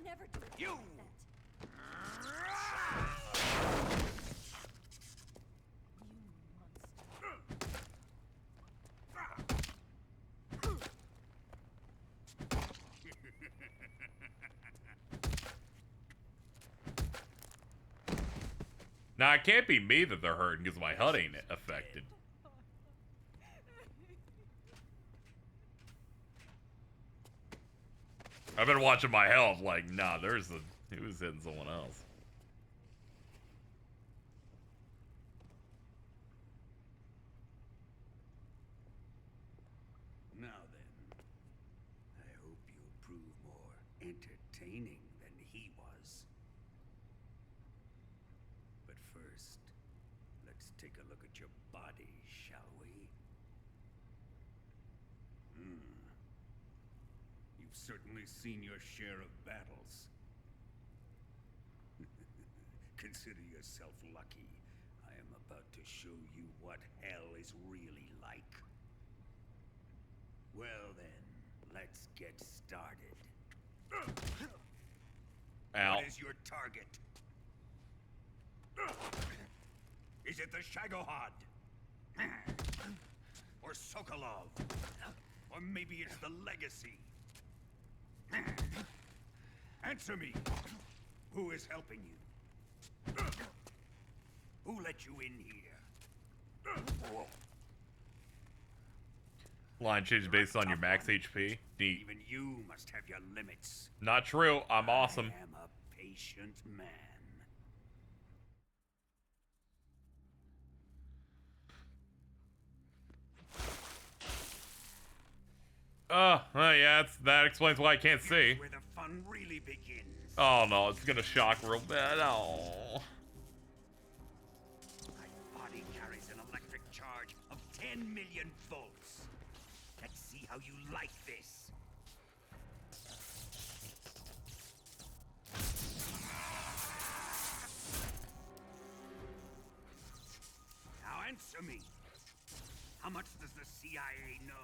Never do You! Now, it can't be me that they're hurting because my HUD ain't affected. I've been watching my health like, nah, he was hitting someone else. Now then, I hope you'll prove more entertaining than he was. But first, let's take a look at your body, shall we? You've certainly seen your share of battles. Consider yourself lucky. I am about to show you what hell is really like. Well then, let's get started. Ow. What is your target? Is it the Shagohod? Or Sokolov? Or maybe it's the Legacy? Answer me! Who is helping you? Who let you in here? Line change based on your max HP. Neat. Even you must have your limits. Not true. I'm awesome. I am a patient man. Yeah, that explains why I can't see. Here's where the fun really begins. Oh no, it's gonna shock real bad. Oh. My body carries an electric charge of 10 million volts. Let's see how you like this. Now answer me. How much does the CIA know?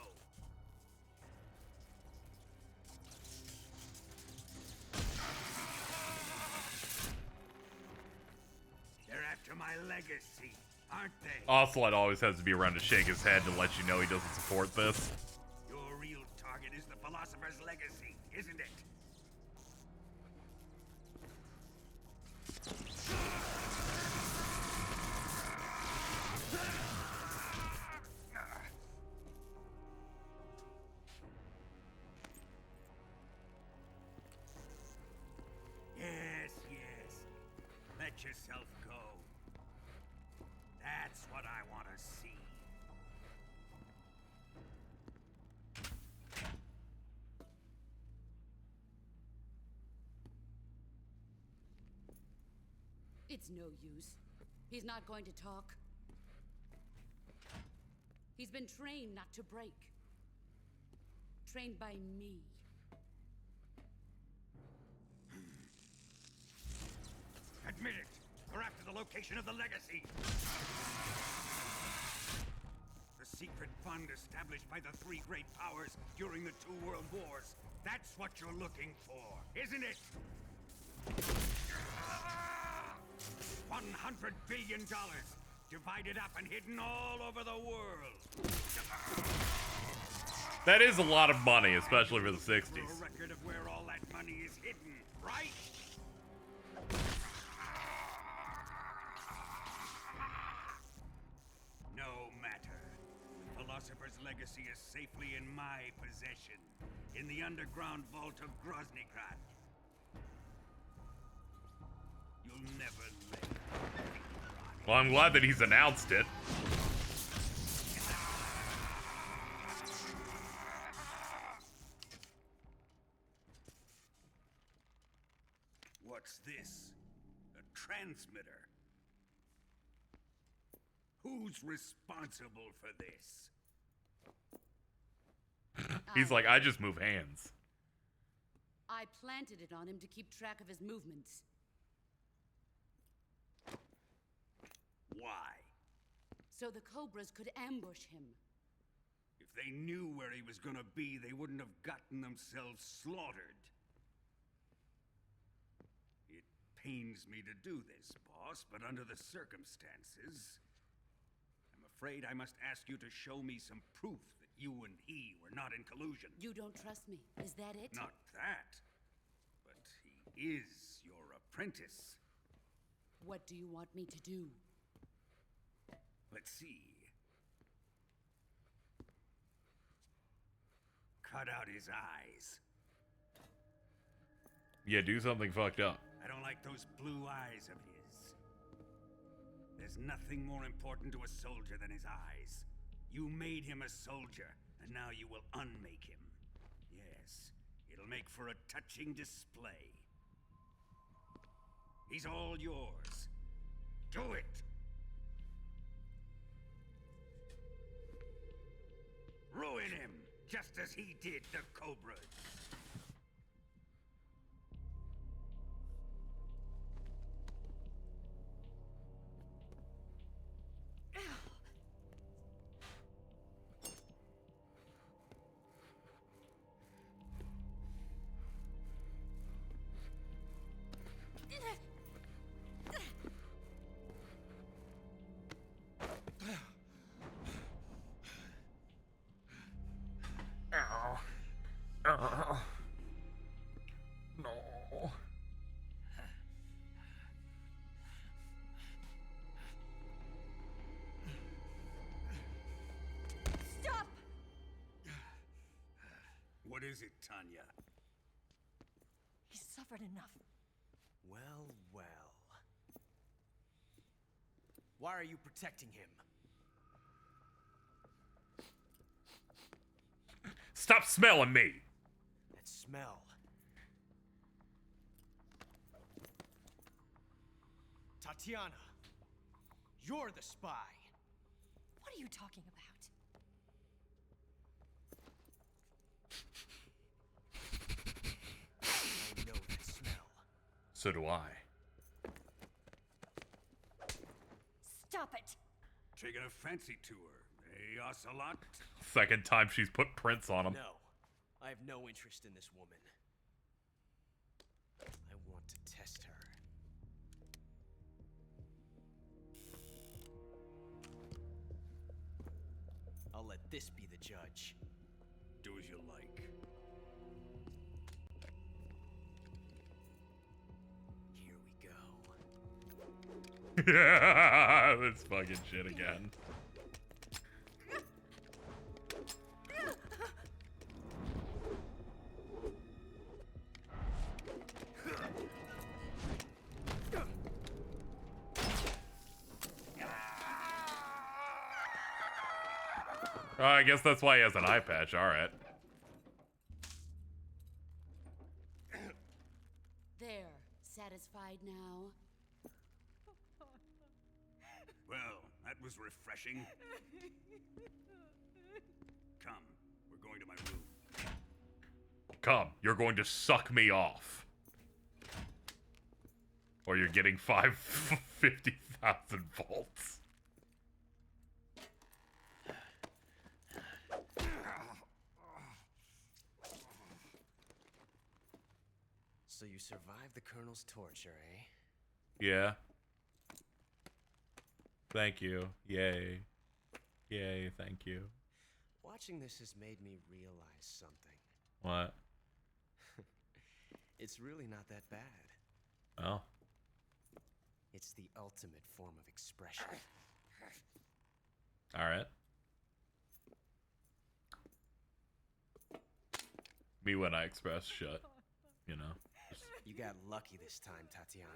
They're after my legacy, aren't they? Ocelot always has to be around to shake his head to let you know he doesn't support this. Your real target is the Philosopher's Legacy, isn't it? Yes, yes. Let yourself go. That's what I want to see. It's no use. He's not going to talk. He's been trained not to break. Trained by me. Admit it. We're after the location of the legacy. The secret fund established by the three great powers during the 2 world wars. That's what you're looking for, isn't it? $100 billion. divided up and hidden all over the world. That is a lot of money, especially for the 60s. For a record of where all that money is hidden, right? No matter. The Philosopher's legacy is safely in my possession, in the underground vault of Groznygrad. You'll never let it. Well, I'm glad that he's announced it. What's this? A transmitter? Who's responsible for this? He's like, I just move hands. I planted it on him to keep track of his movements. Why? So the Cobras could ambush him. If they knew where he was gonna be, they wouldn't have gotten themselves slaughtered. It pains me to do this, boss, but under the circumstances, I'm afraid I must ask you to show me some proof that you and he were not in collusion. You don't trust me, is that it? Not that, but he is your apprentice. What do you want me to do? Let's see. Cut out his eyes. Yeah, do something fucked up. I don't like those blue eyes of his. There's nothing more important to a soldier than his eyes. You made him a soldier, and now you will unmake him. Yes, it'll make for a touching display. He's all yours. Do it! Ruin him, just as he did the Cobras. No. Stop! What is it, Tanya? He's suffered enough. Well, well. Why are you protecting him? Stop smelling me! That smell. Tatiana, you're the spy. What are you talking about? I know that smell. So do I. Stop it! Taking a fancy tour, eh, Ocelot? Second time she's put prints on him. No, I have no interest in this woman. I want to test her. I'll let this be the judge. Do as you like. Here we go. This fucking shit again. Oh, I guess that's why he has an eye patch. All right. There, satisfied now? Well, that was refreshing. Come, we're going to my room. Come, you're going to suck me off. Or you're getting 50,000 volts. So you survived the Colonel's torture, eh? Yeah. Thank you. Yay. Yay, thank you. Watching this has made me realize something. What? It's really not that bad. Oh. It's the ultimate form of expression. Alright. Me when I express shit. You know? Just... You got lucky this time, Tatiana.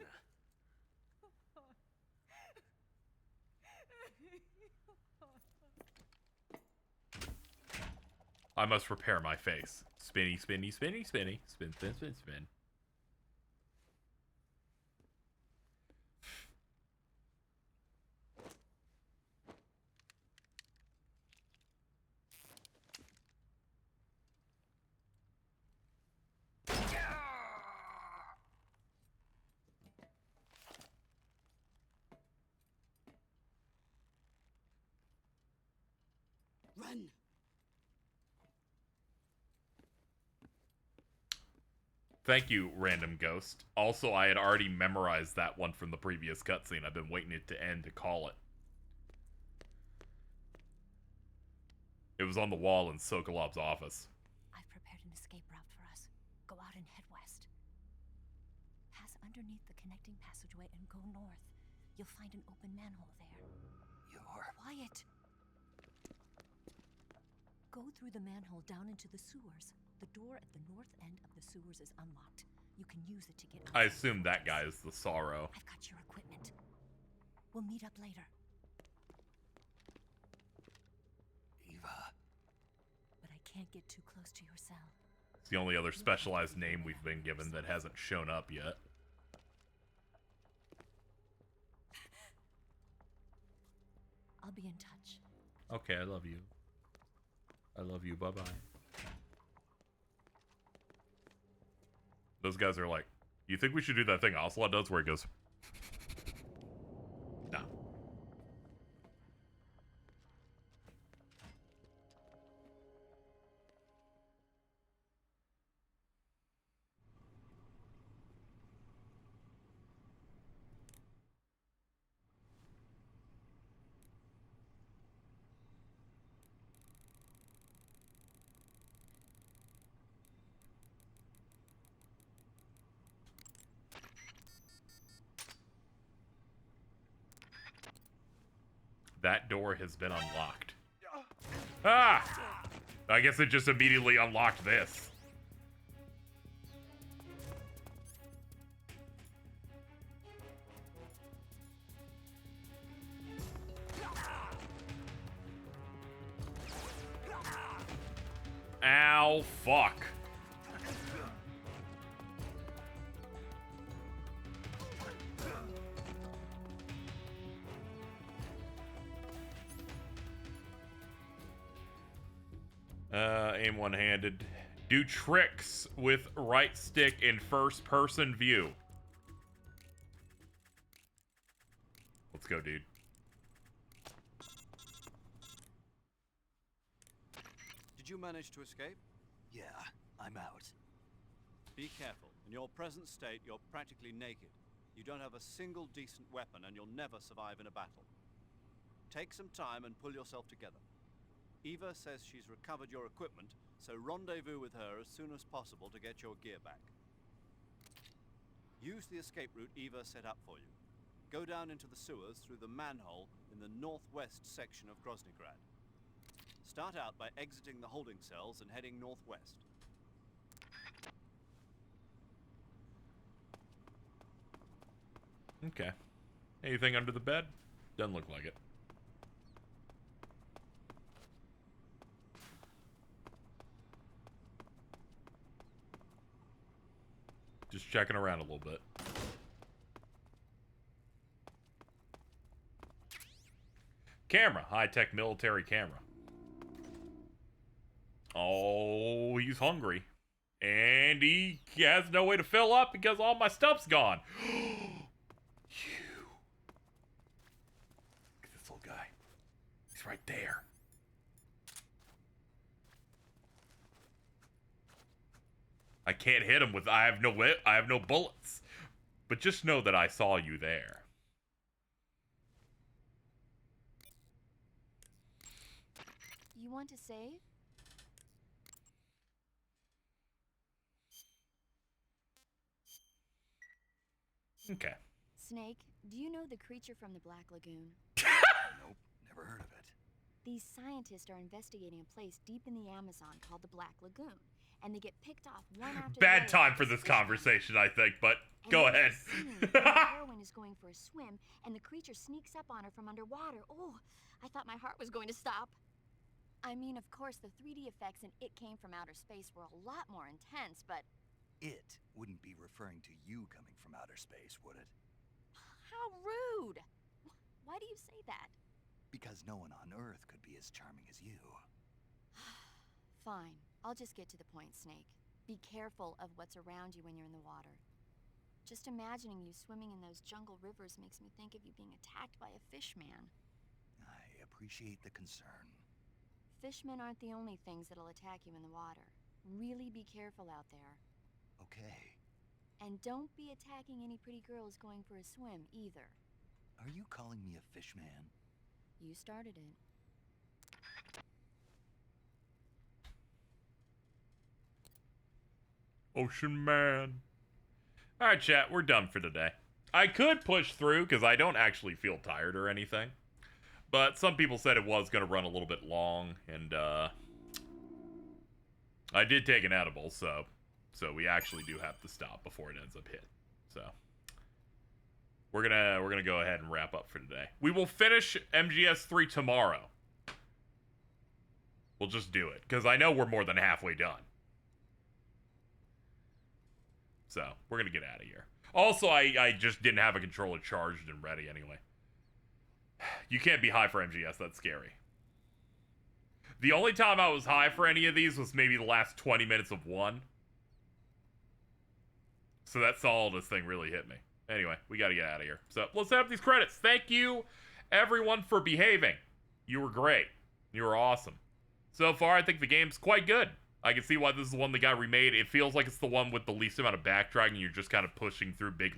I must repair my face. Spinny, spinny, spinny, spinny. Spin, spin, spin, spin. Run! Thank you, random ghost. Also, I had already memorized that one from the previous cutscene. I've been waiting it to end to call it. It was on the wall in Sokolov's office. I've prepared an escape route for us. Go out and head west. Pass underneath the connecting passageway and go north. You'll find an open manhole there. You're... Quiet! Go through the manhole down into the sewers. The door at the north end of the sewers is unlocked. You can use it to get out. I assume that guy is the Sorrow. I've got your equipment. We'll meet up later. Eva. But I can't get too close to your cell. It's the only other specialized name we've been given that hasn't shown up yet. I'll be in touch. Okay, I love you. I love you. Bye-bye. Those guys are like, you think we should do that thing Ocelot does where he goes... No. That door has been unlocked. Ah! I guess it just immediately unlocked this. Ow, fuck. Aim one-handed. Do tricks with right stick in first-person view. Let's go, dude. Did you manage to escape? Yeah, I'm out. Be careful. In your present state, you're practically naked. You don't have a single decent weapon, and you'll never survive in a battle. Take some time and pull yourself together. Eva says she's recovered your equipment, so rendezvous with her as soon as possible to get your gear back. Use the escape route Eva set up for you. Go down into the sewers through the manhole in the northwest section of Groznygrad. Start out by exiting the holding cells and heading northwest. Okay. Anything under the bed? Doesn't look like it. Just checking around a little bit. Camera. High-tech military camera. Oh, he's hungry. And he has no way to fill up because all my stuff's gone. Look at this little guy. He's right there. I can't hit him with I have no bullets. But just know that I saw you there. you want to save? Okay. Snake, do you know the creature from the Black Lagoon? Nope, never heard of it. These scientists are investigating a place deep in the Amazon called the Black Lagoon, and they get picked off one after the Bad other time by for this this fish man. conversation, I think, but And go there's ahead. a scene when the heroine is going for a swim, and the creature sneaks up on her from underwater. Oh, I thought my heart was going to stop. I mean, of course, the 3D effects in It Came from Outer Space were a lot more intense, but It wouldn't be referring to you coming from outer space, would it? how rude! Why do you say that? Because no one on Earth could be as charming as you. Fine, I'll just get to the point, Snake. Be careful of what's around you when you're in the water. Just imagining you swimming in those jungle rivers makes me think of you being attacked by a fish man. I appreciate the concern. Fishmen aren't the only things that'll attack you in the water. Really be careful out there. Okay. And don't be attacking any pretty girls going for a swim, either. Are you calling me a fish man? You started it. Ocean Man. All right, chat, we're done for today. I could push through because I don't actually feel tired or anything. But some people said it was going to run a little bit long, and I did take an edible, so we actually do have to stop before it ends up hit. So we're gonna go ahead and wrap up for today. We will finish MGS3 tomorrow. We'll just do it because I know we're more than halfway done. So we're gonna get out of here. Also, I just didn't have a controller charged and ready anyway. You can't be high for MGS, that's scary. The only time I was high for any of these was maybe the last 20 minutes of one. So that's all this thing really hit me. Anyway, we gotta get out of here. So let's have these credits. Thank you, everyone, for behaving. You were great. You were awesome. So far, I think the game's quite good. I can see why this is the one that got remade. It feels like it's the one with the least amount of backtracking. You're just kind of pushing through big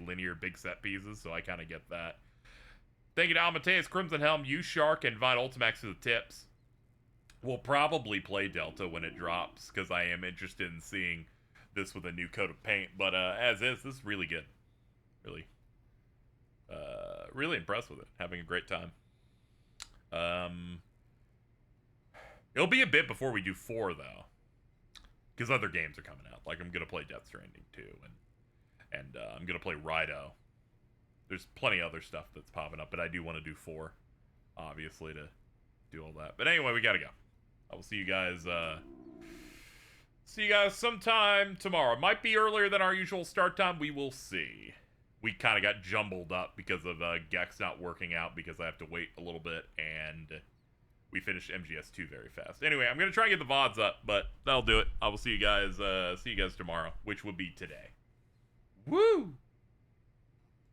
set pieces, so I kind of get that. Thank you to Amadeus, Crimson Helm, U-Shark, and Vine Ultimax for the tips. We'll probably play Delta when it drops, because I am interested in seeing this with a new coat of paint. But as is, this is really good. Really impressed with it. Having a great time. It'll be a bit before we do 4, though. Because other games are coming out. Like, I'm going to play Death Stranding, too. And I'm going to play Rido. There's plenty of other stuff that's popping up, but I do want to do 4, obviously, to do all that. But anyway, we got to go. I will see you guys sometime tomorrow. It might be earlier than our usual start time. We will see. We kind of got jumbled up because of Gex not working out because I have to wait a little bit, and we finished MGS2 very fast. Anyway, I'm going to try and get the VODs up, but that'll do it. I will see you guys tomorrow, which will be today. Woo!